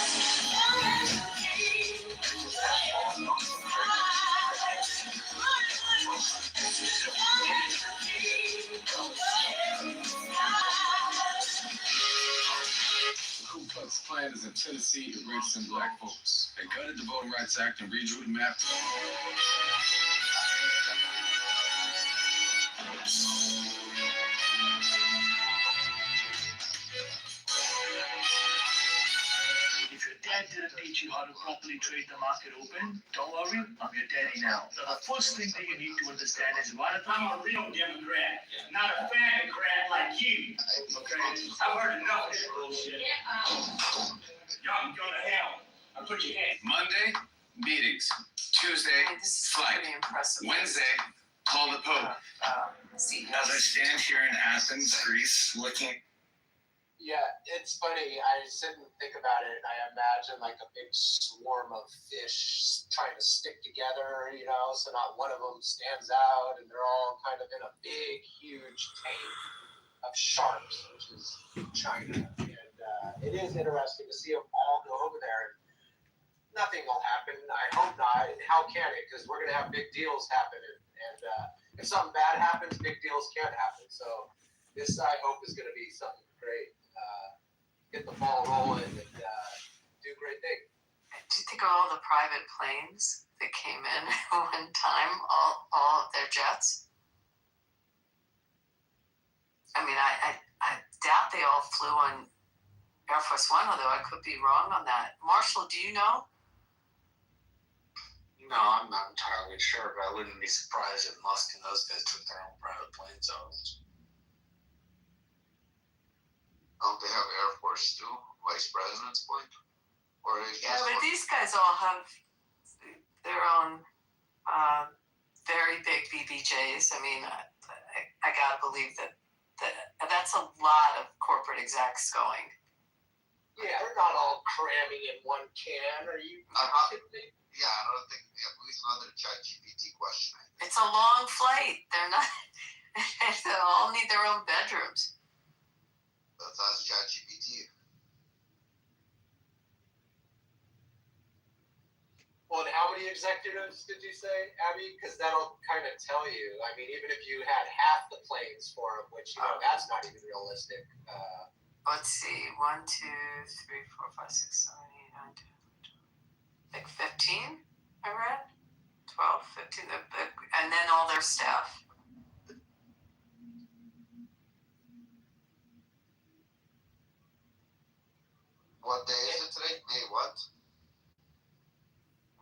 Ku Klux Klan is in Tennessee to register black folks. They gutted the Voting Rights Act and redrew the map. If your dad didn't teach you how to properly trade the market open, don't worry, I'm your daddy now. Now, the first thing that you need to understand is I'm a real Democrat, not a faggot like you. Okay? I've heard enough of this bullshit. Y'all can go to hell. I'll put your hands. Monday, meetings. Tuesday, flight. Wednesday, call the Pope. As I stand here in Athens, Greece, looking. Yeah, it's funny. I sit and think about it, and I imagine like a big swarm of fish trying to stick together, so not one of them stands out, and they're all kind of in a big, huge tank of sharks, which is China. And it is interesting to see them all go over there. Nothing will happen. I hope not. And how can it? Because we're going to have big deals happen. And if something bad happens, big deals can happen. So this, I hope, is going to be something great. Get the ball rolling and do great things. Do you think of all the private planes that came in at one time, all of their jets? I mean, I doubt they all flew on Air Force One, although I could be wrong on that. Marshall, do you know? No, I'm not entirely sure, but I wouldn't be surprised if Musk and those guys took their own private planes out. Don't they have Air Force too? Vice President's plane? Or Yeah, but these guys all have their own very big BBJs. I mean, I gotta believe that's a lot of corporate execs going. Yeah, they're not all cramming in one can. Are you kidding me? Yeah, I don't think at least another ChatGPT question. It's a long flight. They're not. They all need their own bedrooms. That's ChatGPT. Well, and how many executives did you say, Abby? Because that'll kind of tell you. I mean, even if you had half the planes for them, which that's not even realistic. Let's see. 1, 2, 3, 4, 5, 6, 7, 8, 9, 10, 11, 12. Like 15, I read. 12, 15, and then all their staff. What day is it today? May what?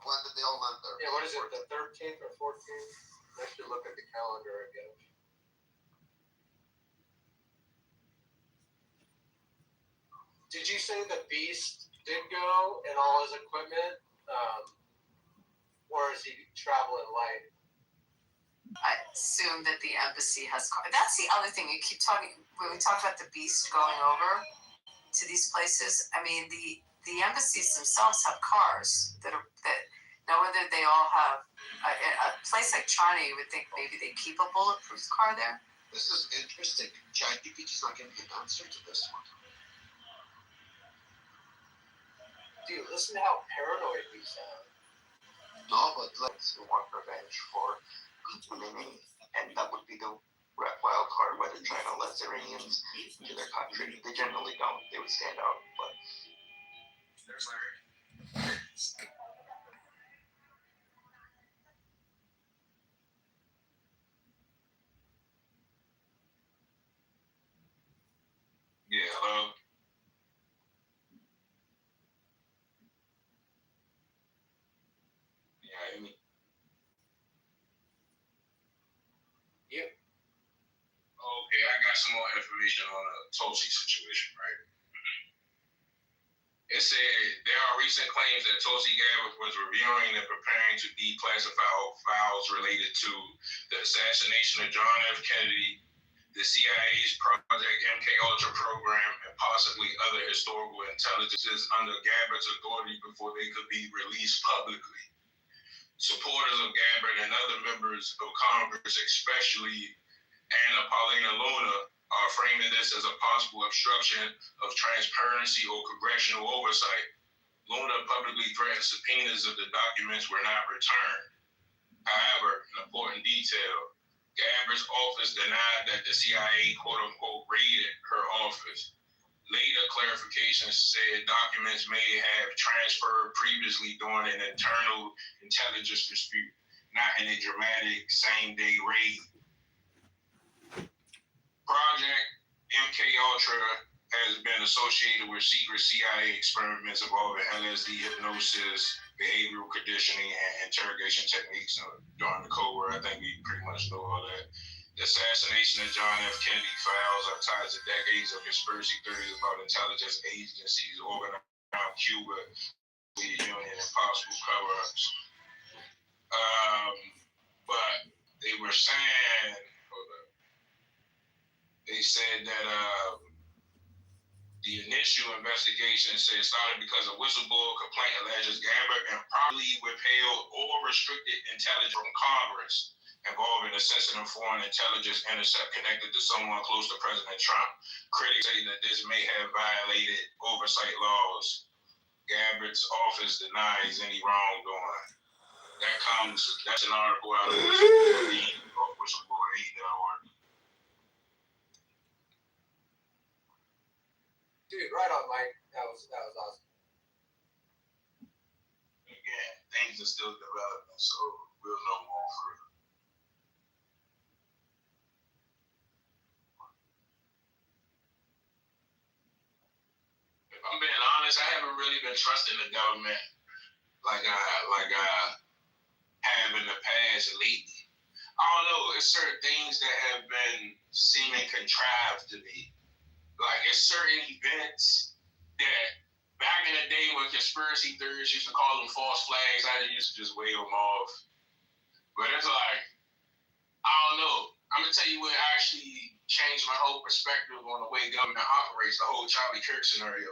When did they all land there? Yeah, what is it, the 13th or 14th? I should look at the calendar again. Did you say the Beast did go and all his equipment? Or is he traveling light? I assume that the embassy has cars. That's the other thing you keep talking, when we talk about the Beast going over to these places. I mean, the embassies themselves have cars that now whether they all have a place like China, you would think maybe they keep a bulletproof car there. This is interesting. ChatGPT's not giving an answer to this one. Dude, listen to how paranoid we sound. No, but Let's want revenge for Mini, and that would be the wild card why they're trying to let Iranians into their country. They generally don't. They would stand out, but. There's Larry. Yeah, hello. Yeah, I mean. Yep. Okay, I got some more information on the Tulsi situation, right? It said there are recent claims that Tulsi Gabbard was reviewing and preparing to declassify files related to the assassination of John F. Kennedy, the CIA's Project MK Ultra program, and possibly other historical intelligences under Gabbard's authority before they could be released publicly. Supporters of Gabbard and other members of Congress, especially Anna Paulina Luna, are framing this as a possible obstruction of transparency or congressional oversight. Luna publicly threatened subpoenas if the documents were not returned. However, an important detail, Gabbard's office denied that the CIA quote-unquote raided her office. Later clarifications said documents may have transferred previously during an internal intelligence dispute, not in a dramatic same-day raid. Project MK Ultra has been associated with secret CIA experiments involving LSD, hypnosis, behavioral conditioning, and interrogation techniques during the Cold War. I think we pretty much know all that. The assassination of John F. Kennedy files are tied to decades of conspiracy theories about intelligence agencies organized around Cuba, the Union, and possible cover-ups. But they were saying, they said that the initial investigation said started because a whistleblower complaint alleges Gabbard improperly withheld or restricted intelligence from Congress involving a sensitive foreign intelligence intercept connected to someone close to President Trump. Critics say that this may have violated oversight laws. Gabbard's office denies any wrongdoing. That's an article out of whistleblower.org. Dude, right on, Mike. That was awesome. Again, things are still developing, so we'll know more further. If I'm being honest, I haven't really been trusting the government like I have in the past lately. I don't know, it's certain things that have been seeming contrived to me. Like, it's certain events that back in the day when conspiracy theorists used to call them false flags, I used to just wave them off. But it's like, I don't know. I'm going to tell you what actually changed my whole perspective on the way government operates, the whole Charlie Kirk scenario.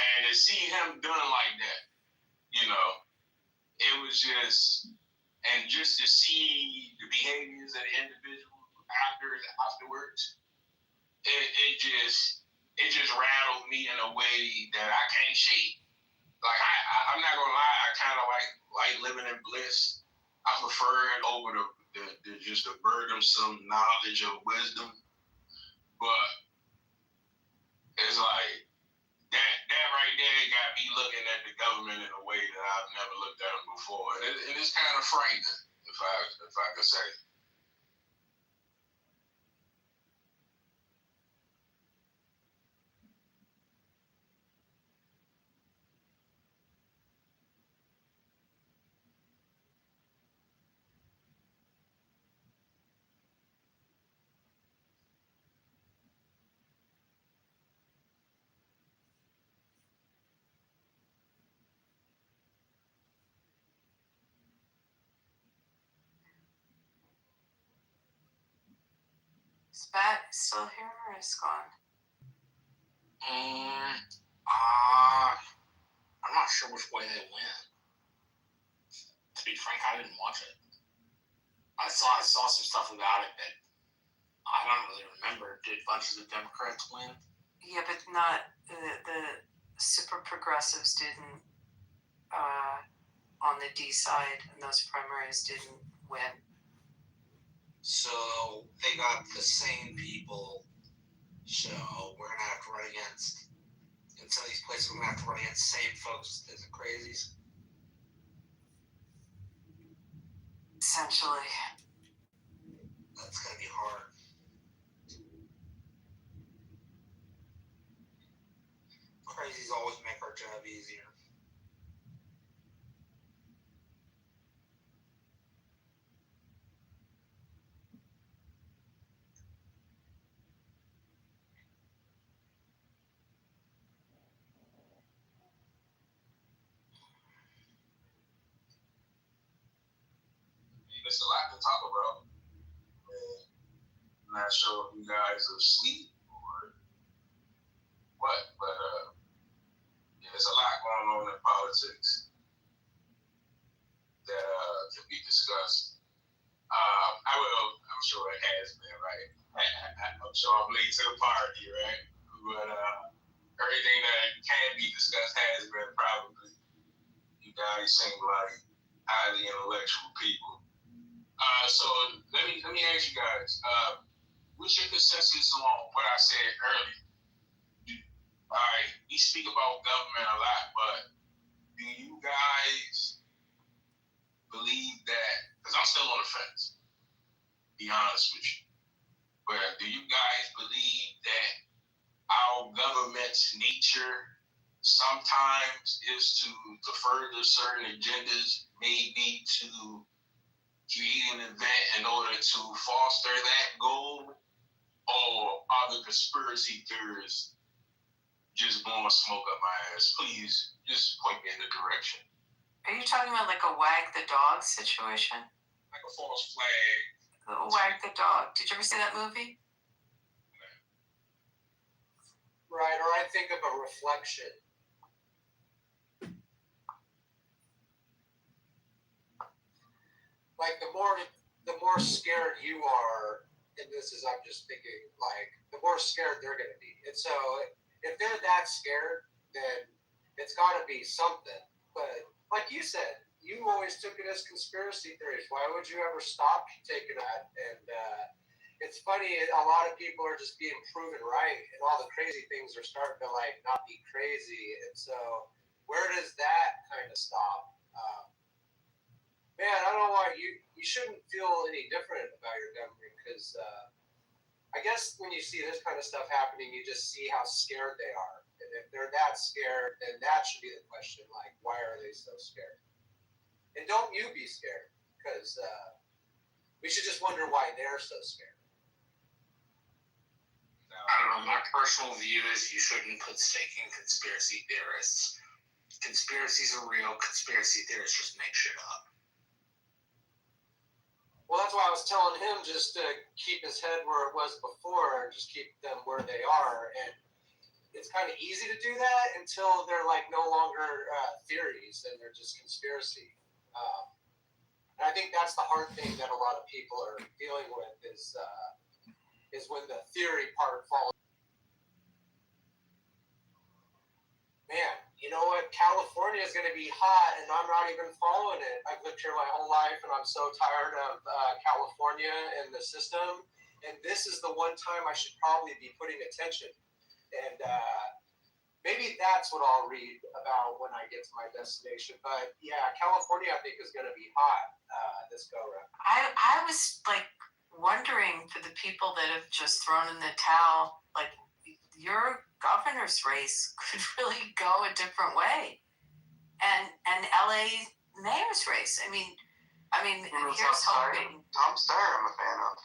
And to see him done like that, you know, it was just, and just to see the behaviors of the individual afterwards, it just rattled me in a way that I can't shake. Like I'm not gonna lie, I kind of like living in bliss. I prefer it over the just the burdensome knowledge of wisdom. But it's like that right there got me looking at the government in a way that I've never looked at them before, and it's kind of frightening, if I could say. Is Matt still here or is gone? I'm not sure which way they went. To be frank, I didn't watch it. I saw some stuff about it, but I don't really remember. Did bunches of Democrats win? Yeah, but not the super progressives didn't on the D side, and those primaries didn't win. So they got the same people. So we're gonna have to run against. In some of these places, we're gonna have to run against the same folks as the crazies. Essentially. That's gonna be hard. Crazies always make our job easier. There's a lot to talk about. I'm not sure if you guys are asleep or what, but yeah, there's a lot going on in politics that can be discussed. I'm sure it has been, right? I'm sure I'm late to the party, right? But everything that can be discussed has been probably. You guys seem like highly intellectual people. So let me ask you guys, what's your consensus on what I said earlier? All right, we speak about government a lot, but do you guys believe that? Because I'm still on the fence, to be honest with you. But do you guys believe that our government's nature sometimes is to further certain agendas, maybe to create an event in order to foster that goal? Or are the conspiracy theorists just blowing smoke up my ass? Please, just point me in the direction. Are you talking about like a wag the dog situation? Like a false flag. Wag the dog. Did you ever see that movie? Right, or I think of a reflection. Like the more scared you are, and this is, I'm just thinking, like, the more scared they're going to be. And so if they're that scared, then it's got to be something. But like you said, you always took it as conspiracy theories. Why would you ever stop taking that? And it's funny, a lot of people are just being proven right, and all the crazy things are starting to, like, not be crazy. And so where does that kind of stop? Man, I don't know why you shouldn't feel any different about your government, because I guess when you see this kind of stuff happening, you just see how scared they are. And if they're that scared, then that should be the question, like, why are they so scared? And don't you be scared, because we should just wonder why they're so scared. I don't know, my personal view is you shouldn't put stake in conspiracy theorists. Conspiracies are real, conspiracy theorists just make shit up. Well, that's why I was telling him just to keep his head where it was before and just keep them where they are. And it's kind of easy to do that until they're, like, no longer theories and they're just conspiracy. And I think that's the hard thing that a lot of people are dealing with is when the theory part falls. Man, you know what? California is going to be hot, and I'm not even following it. I've lived here my whole life, and I'm so tired of California and the system. And this is the one time I should probably be putting attention. And maybe that's what I'll read about when I get to my destination. But yeah, California, I think, is going to be hot this go around. I was like wondering for the people that have just thrown in the towel, like, your governor's race could really go a different way, and LA mayor's race. I mean, here's hoping. Tom Steyer, I'm a fan of.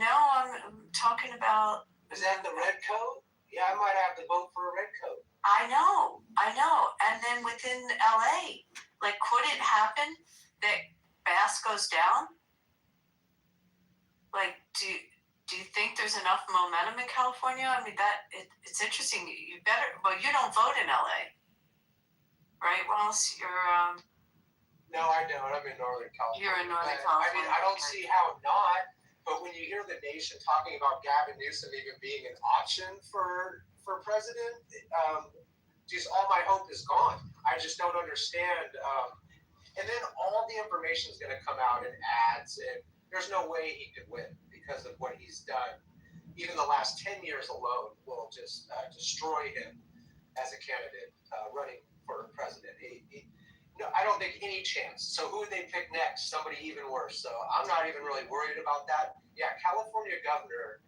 No, I'm talking about. Is that the red coat? Yeah, I might have to vote for a red coat. I know. And then within LA, like, could it happen that Bass goes down? Like, do you think there's enough momentum in California? I mean, it's interesting. You don't vote in LA, right, Wallace? You're No, I don't. I'm in Northern California. You're in Northern California. I mean, I don't see how not. But when you hear the nation talking about Gavin Newsom even being an option for president, just all my hope is gone. I just don't understand. And then all the information is going to come out in ads, and there's no way he could win because of what he's done. Even the last 10 years alone will just destroy him as a candidate running for president. No, I don't think any chance. So who would they pick next? Somebody even worse. So I'm not even really worried about that. Yeah, California governor,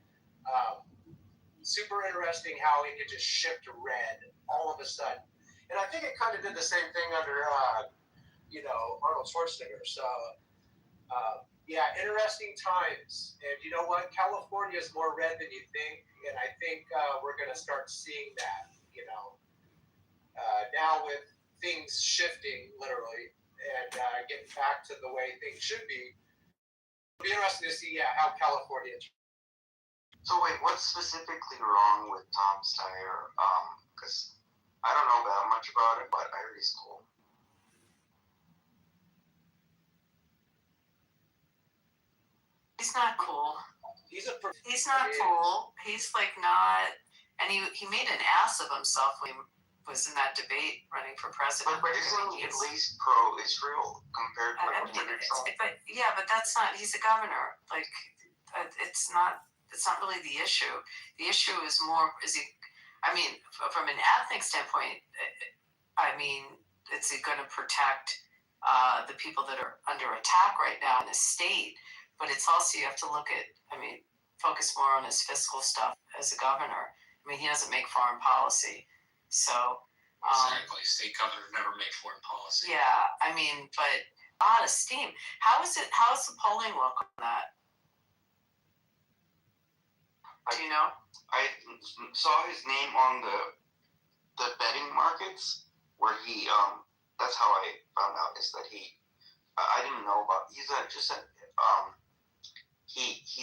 super interesting how it could just shift to red all of a sudden. And I think it kind of did the same thing under, Arnold Schwarzenegger. So, yeah, interesting times. And you know what? California is more red than you think. And I think we're going to start seeing that, now with things shifting literally and getting back to the way things should be. It'll be interesting to see, how California. So wait, what's specifically wrong with Tom Steyer? Because I don't know that much about it, but I heard he's cool. He's not cool. He's not cool. He's like not, and he made an ass of himself when he was in that debate running for president. But isn't he at least pro-Israel compared to but that's not. He's a governor. Like, it's not really the issue. The issue is more. Is he? I mean, from an ethnic standpoint, is he going to protect the people that are under attack right now in the state? But it's also, you have to look at. Focus more on his fiscal stuff as a governor. He doesn't make foreign policy. So exactly, state governors never make foreign policy. Yeah, but a lot of steam. How's the polling look on that? Do you know? I saw his name on the betting markets where he that's how I found out is that I didn't know about he's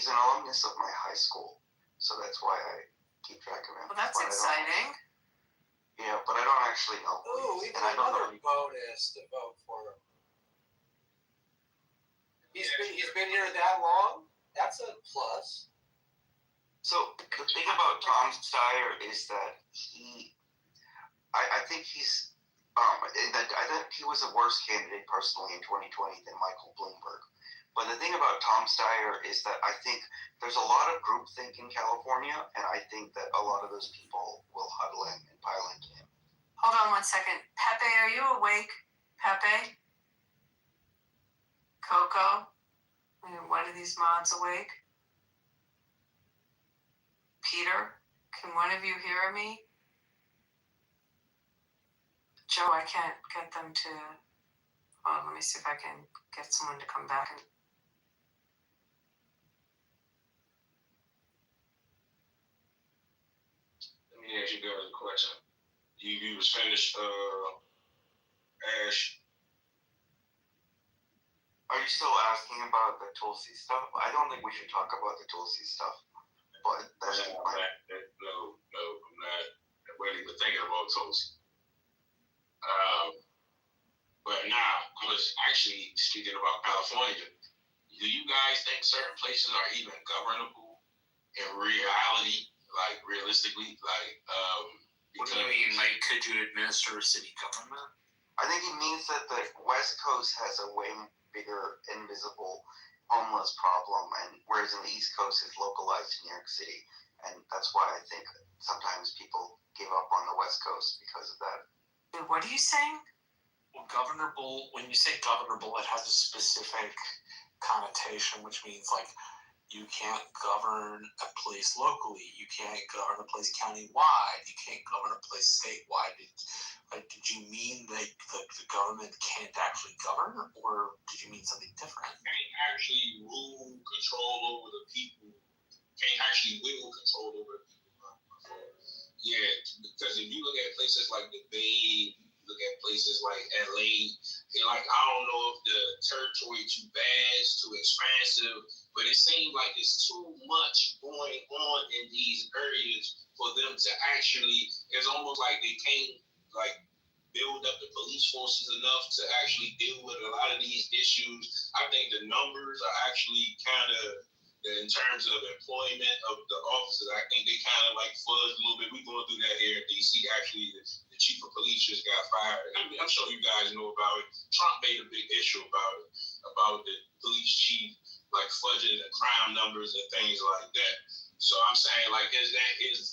an alumnus of my high school, so that's why I keep track of him. Well, that's exciting. Yeah, but I don't actually know. Ooh, even another bonus to vote for him. He's been here that long? That's a plus. So the thing about Tom Steyer is that I think he's I think he was a worse candidate personally in 2020 than Michael Bloomberg. But the thing about Tom Steyer is that I think there's a lot of groupthink in California, and I think that a lot of those people will huddle in and pile into him. Hold on 1 second. Pepe, are you awake? Pepe? Coco? One of these mods awake? Peter? Can one of you hear me? Joe, I can't get them to... Oh, let me see if I can get someone to come back. Let me ask you guys a question. You was finished, Ash? Are you still asking about the Tulsi stuff? I don't think we should talk about the Tulsi stuff. But that's no, I'm not really even thinking about Tulsi. But now, I was actually speaking about California. Do you guys think certain places are even governable in reality, like realistically? What do you mean? Like, could you administer a city government? I think it means that the West Coast has a way bigger, invisible homeless problem, and whereas in the East Coast it's localized in New York City, and that's why I think sometimes people give up on the West Coast because of that. What are you saying? Well, governable, when you say governable, it has a specific connotation, which means like you can't govern a place locally, you can't govern a place countywide, you can't govern a place statewide. Did you mean like the government can't actually govern, or did you mean something different? Can't actually rule, control over the people. Can't actually will control over the people. Yeah, because if you look at places like the Bay, look at places like LA, I don't know if the territory too vast, too expansive, but it seems like it's too much going on in these areas for them to actually, it's almost like they can't build up the police forces enough to actually deal with a lot of these issues. I think the numbers are actually kind of in terms of employment of the officers, I think they kind of like fudged a little bit. We're going through that here in DC. Actually, the chief of police just got fired. I mean, I'm sure you guys know about it. Trump made a big issue about the police chief like fudging the crime numbers and things like that. So I'm saying, like, is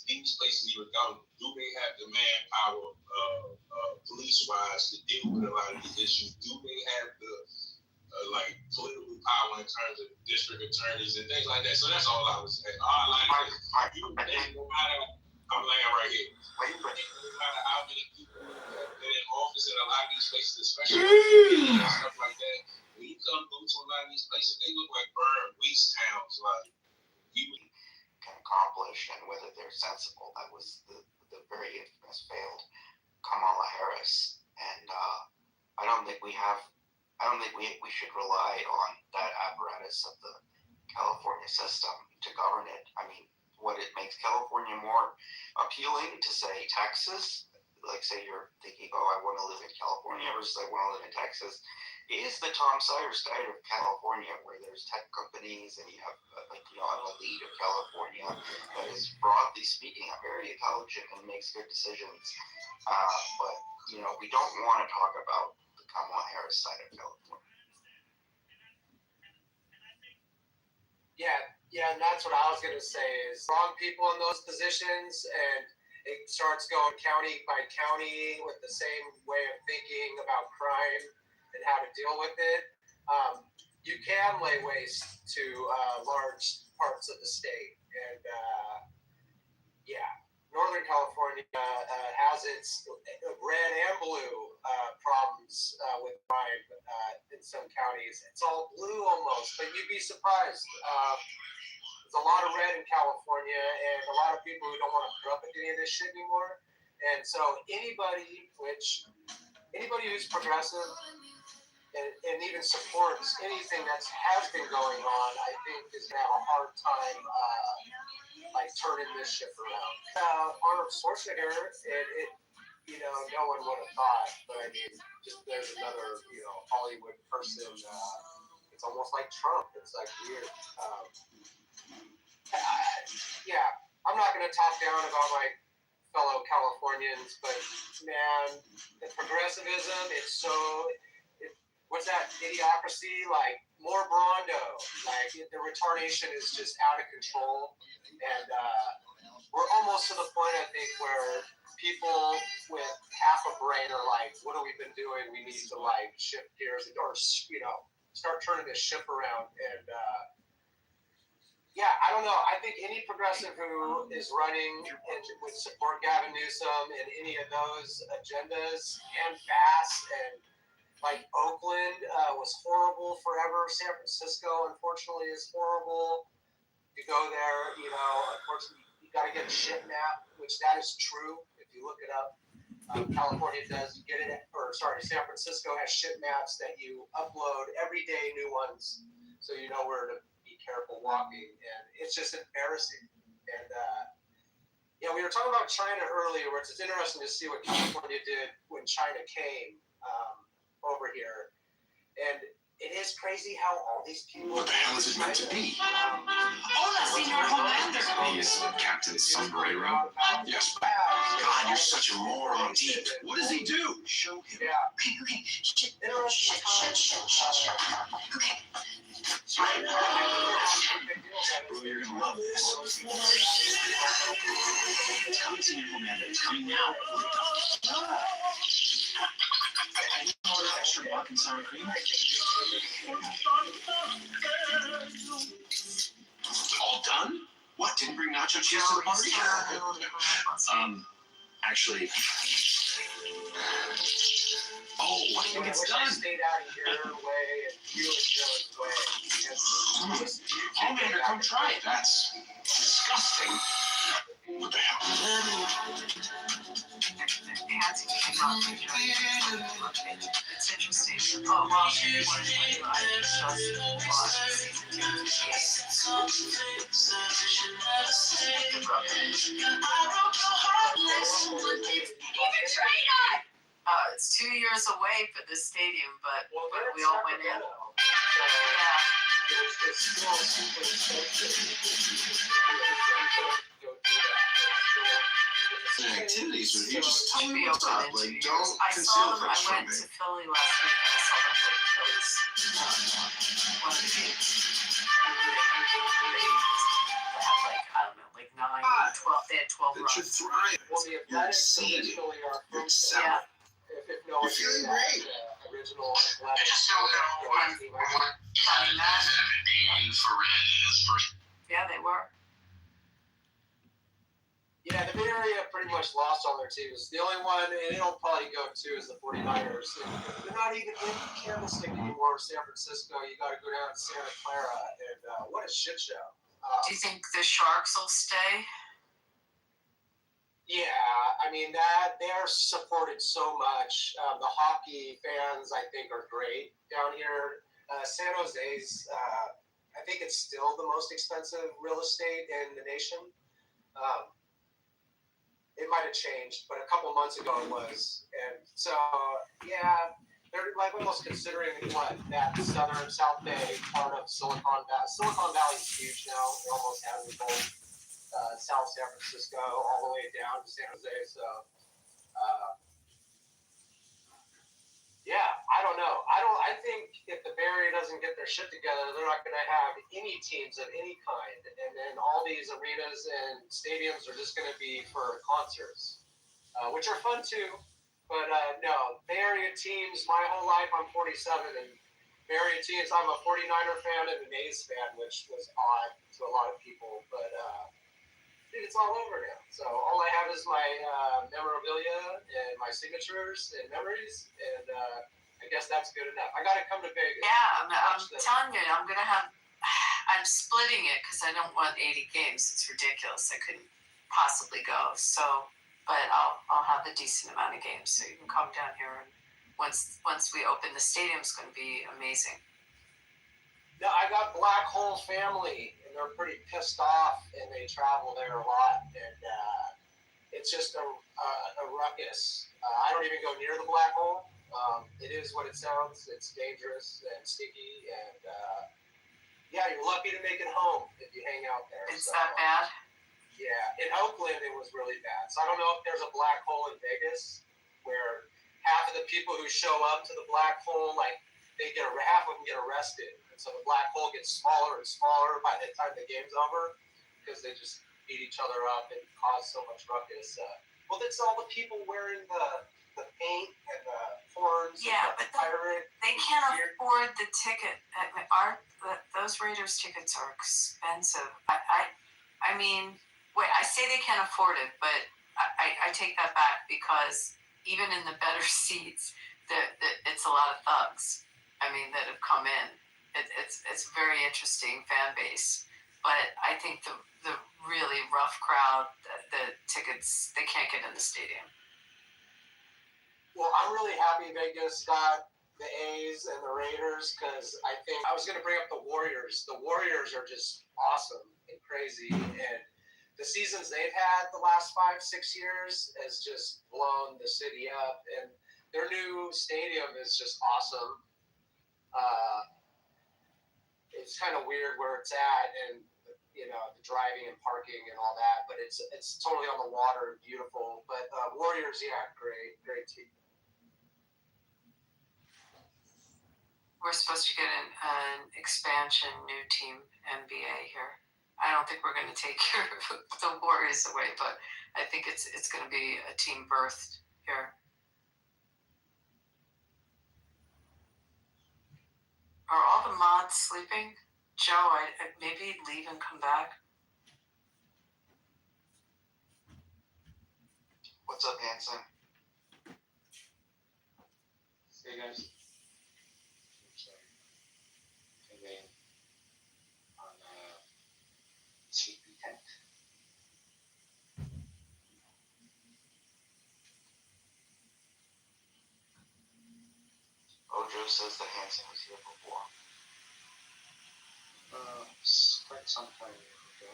these places even government? Do they have the manpower, police-wise, to deal with a lot of these issues? Do they have the like political power in terms of district attorneys and things like that? So that's all I was saying. All I like, no matter, I'm laying right here. No matter how many people have been in office in a lot of these places, especially and stuff like that, when you come through to a lot of these places, they look like burned waste towns. Like you can accomplish and whether they're sensible. That was the very infamous failed Kamala Harris, and I don't think we should rely on that apparatus of the California system to govern it. I mean, what it makes California more appealing to, say, Texas, like say you're thinking, oh, I want to live in California versus I want to live in Texas, is the Tom Sawyer state of California, where there's tech companies and you have an elite of California that is, broadly speaking, very intelligent and makes good decisions. But we don't want to talk about the Kamala Harris side of California. Yeah, and that's what I was gonna say is wrong people in those positions, and it starts going county by county with the same way of thinking about crime and how to deal with it. You can lay waste to large parts of the state, and Northern California has its red and blue problems with crime in some counties. It's all blue almost, but you'd be surprised. There's a lot of red in California, and a lot of people who don't want to put up with any of this shit anymore. And so anybody who's progressive and even supports anything that has been going on, I think is gonna have a hard time like turning this ship around. Arnold Schwarzenegger, no one would have thought, but I mean, just there's another, Hollywood person. It's almost like Trump. It's like weird. I'm not going to talk down about my fellow Californians, but man, the progressivism, what's that, idiocracy? Like, more Brando. Like, the retardation is just out of control. And we're almost to the point, I think, where people with half a brain are like, what have we been doing? We need to, like, shift gears or, start turning this ship around. And, I don't know. I think any progressive who is running and would support Gavin Newsom and any of those agendas and pass, and like Oakland was horrible forever. San Francisco, unfortunately, is horrible. You go there, unfortunately, you got to get a ship map, which that is true if you look it up. California does. You get it, San Francisco has ship maps that you upload every day, new ones, so you know where to be careful walking, and it's just embarrassing. And we were talking about China earlier, which is interesting to see what California did when China came over here, and it is crazy how all these people. What the hell is it meant to be? Hola, Senor Homelander. He is Captain Sombrero. Yes. God, you're such a moron. Deep. What does he do? Show him. Okay. Shh. Okay. Bro, you're gonna love this. It's coming, Senor Homelander. It's coming now. I need more extra buck and sour cream. All done? What, didn't bring nacho cheese to the party? Actually... Oh, I think it's done. I stayed out of your way and you and Joe's way. Homelander, come try it. That's disgusting. What the hell? It's interesting. Oh, well, you want to tell you, I it's 2 years away for this stadium, but we all went in. Yeah. it's still super expensive. Go do that. Activities with you, just tell Should me be what's open up. in 2 Like, years. don't I saw conceal them. I things from went me. to Philly last week and I saw them play the Phillies. One of the games. They had like, I don't know, like 9, 12. They had 12 That runs. you're thriving. Well, the You're Athletics exceeding. originally are You're from excelling. if no one You're feeling knew that, great. original I Athletics. just don't know what infrared is for. Yeah, they were. Yeah, the Bay Area pretty much lost all their teams. The only one, and it'll probably go to, is the 49ers. And they're not even in Candlestick anymore, San Francisco. You got to go down to Santa Clara, and what a shit show. Do you think the Sharks will stay? Yeah, I mean, they're supported so much. The hockey fans, I think, are great down here. San Jose's, I think it's still the most expensive real estate in the nation. It might have changed, but a couple months ago it was. And so, yeah, they're like almost considering what that South Bay part of Silicon Valley. Silicon Valley is huge now. It almost has its own South San Francisco all the way down to San Jose. So, yeah, I don't know. I think if the Bay Area doesn't get their shit together, they're not going to have any teams of any kind. And then all these arenas and stadiums are just going to be for concerts, which are fun too. But no, Bay Area teams, my whole life, I'm 47, and Bay Area teams, I'm a 49er fan and an A's fan, which was odd to a lot of people. But dude, it's all over now. So all I have is my memorabilia and my signatures and memories, and I guess that's good enough. I got to come to Vegas. Yeah, I'm telling you, I'm splitting it because I don't want 80 games. It's ridiculous. I couldn't possibly go. So, but I'll have a decent amount of games, so you can come down here, and once we open, the stadium's going to be amazing. No, I got Black Hole family, and they're pretty pissed off, and they travel there a lot, and it's just a ruckus. I don't even go near the Black Hole. It is what it sounds. It's dangerous and sticky, and yeah, you're lucky to make it home if you hang out there. It's that bad? Yeah, in Oakland it was really bad. So I don't know if there's a black hole in Vegas where half of the people who show up to the black hole, like half of them get arrested, and so the black hole gets smaller and smaller by the time the game's over because they just beat each other up and cause so much ruckus. Well, that's all the people wearing the paint and the horns. Yeah, and the but pirate they can't afford the ticket. Those Raiders tickets are expensive. I mean, wait, I say they can't afford it, but I take that back because even in the better seats, it's a lot of thugs. I mean, that have come in. It's a very interesting fan base, but I think the really rough crowd, the tickets, they can't get in the stadium. Well, I'm really happy Vegas got the A's and the Raiders because I think I was going to bring up the Warriors. The Warriors are just awesome and crazy, and the seasons they've had the last 5-6 years has just blown the city up, and their new stadium is just awesome. It's kind of weird where it's at, and the driving and parking and all that, but it's totally on the water and beautiful. But Warriors, yeah, great team. We're supposed to get an expansion new team NBA here. I don't think we're going to take care of the Warriors away, but I think it's going to be a team birthed here. Are all the mods sleeping? Joe, I maybe leave and come back. What's up, Hanson? Hey guys. And then on sleepy tent. Ojo says that Hanson was here before. Quite some time ago.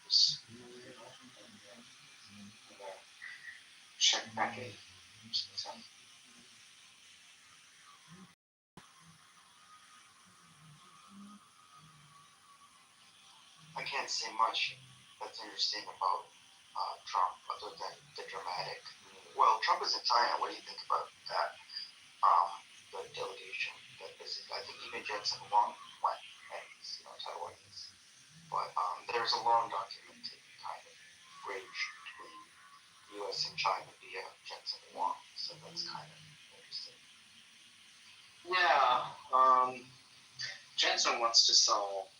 Just check back in. can't say much that's interesting about Trump other than the dramatic. Well, Trump is in China. What do you think about that? The delegation that visited. I think even Jensen Huang went, and he's Taiwanese. But there's a long documented kind of bridge between U.S. and China via Jensen Huang. So that's kind of interesting. Yeah, Jensen wants to sell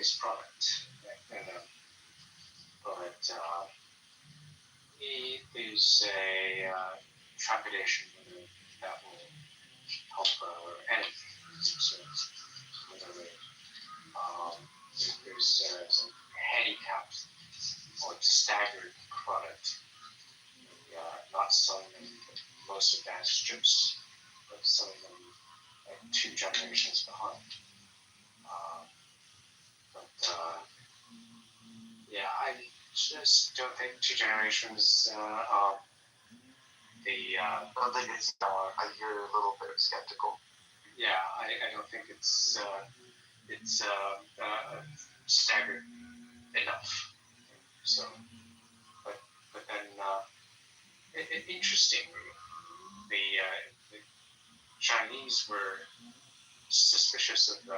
his product, but there's a trepidation whether that will help anything. So whether there's some handicapped or staggered product, not selling them the most advanced chips, but selling them like 2 generations behind. Yeah, I just don't think 2 generations. I think it's. I hear a little bit skeptical. Yeah, I don't think it's staggered enough. So, but then interestingly, the Chinese were suspicious of the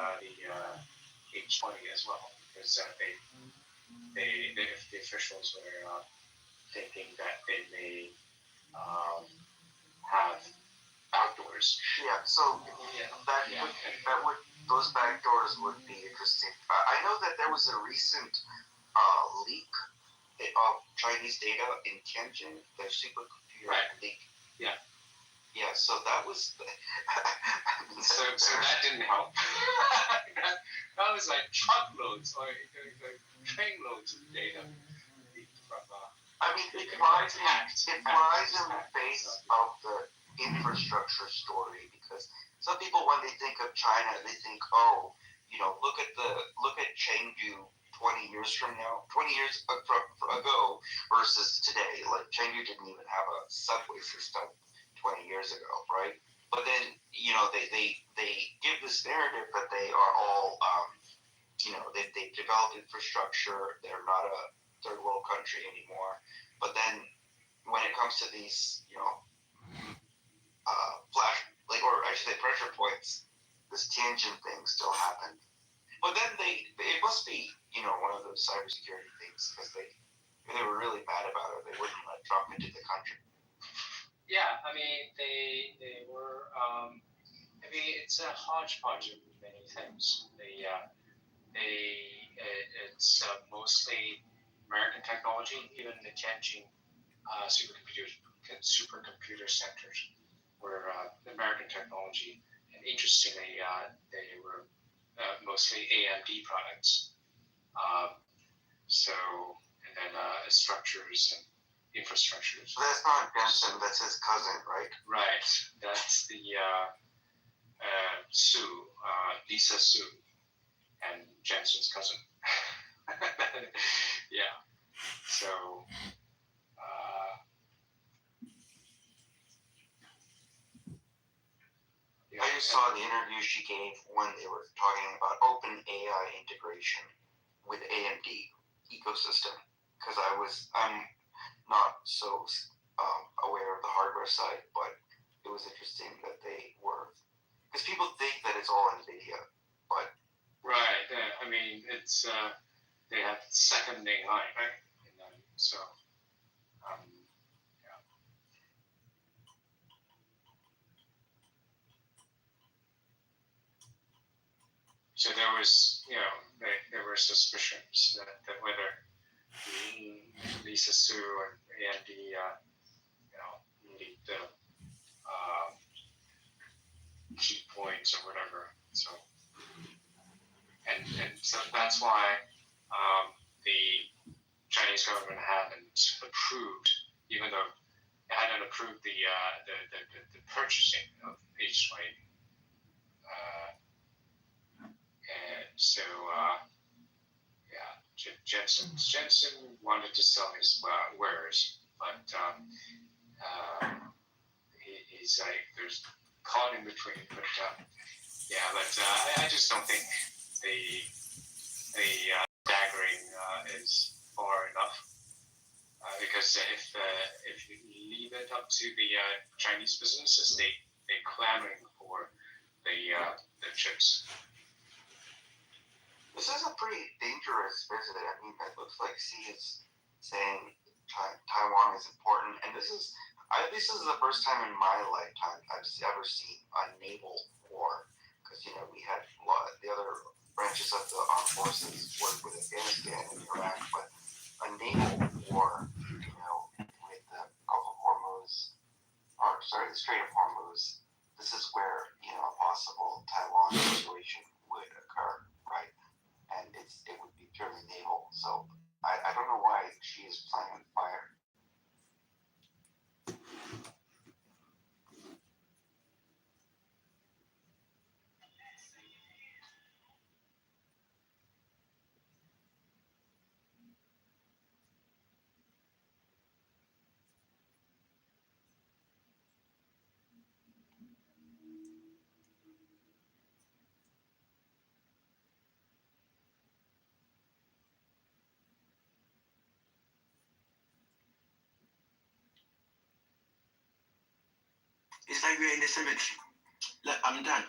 H20 as well, because the officials were thinking that they may have backdoors. Yeah, so those backdoors would be interesting. I know that there was a recent leak of Chinese data in Tianjin, the supercomputer leak. Yeah. Yeah, so that was. So that didn't help. that was like truckloads or trainloads of data from. I mean, it flies in the face of the infrastructure story, because some people, when they think of China, they think, look at Chengdu 20 years from now, 20 years ago versus today. Like Chengdu didn't even have a subway system 20 years ago, right? But then they give this narrative that they are all they've developed infrastructure. They're not a third world country anymore. But then when it comes to these pressure points, this Tianjin thing still happened. But then it must be one of those cybersecurity things, because they were really bad about it. They wouldn't let Trump into the country. Yeah, I mean they were. It's a hodgepodge of many things. It's mostly American technology. Even the Tianjin supercomputer centers were American technology, and interestingly, they were mostly AMD products. And then structures and infrastructures. So that's not Jensen, that's his cousin, right? Right. That's the Lisa Su, and Jensen's cousin. Yeah. So. I just saw the interview she gave when they were talking about open AI integration with AMD ecosystem, because I'm not so aware of the hardware side, but it was interesting that they were, because people think that it's all NVIDIA, but right. I mean, it's they have second AI, right? And then, so. So there was, there were suspicions that whether Lisa Su and AMD, need the key points or whatever. So, and so that's why the Chinese government hadn't approved, even though it hadn't approved the purchasing of H20. So, Jensen wanted to sell his wares, but he's like, there's caught in between. But I just don't think the staggering is far enough. Because if you leave it up to the Chinese businesses, they clamoring for the chips. This is a pretty dangerous visit. I mean, it looks like Xi is saying Taiwan is important, and this is the first time in my lifetime I've ever seen a naval war. Because we had the other branches of the armed forces work with Afghanistan and Iraq, but a naval war, with the Gulf of Hormuz, the Strait of Hormuz. This is where a possible Taiwan situation would occur, right? And it would be purely naval. So I don't know why she is playing with fire. Evaluating this image. Look, I'm done.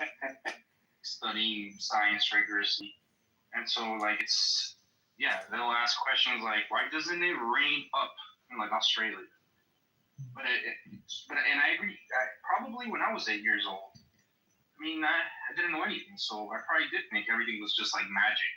Studying science rigorously, and so they'll ask questions like, why doesn't it rain up in Australia? But I agree. Probably when I was 8 years old, I mean, I didn't know anything, so I probably did think everything was just like magic.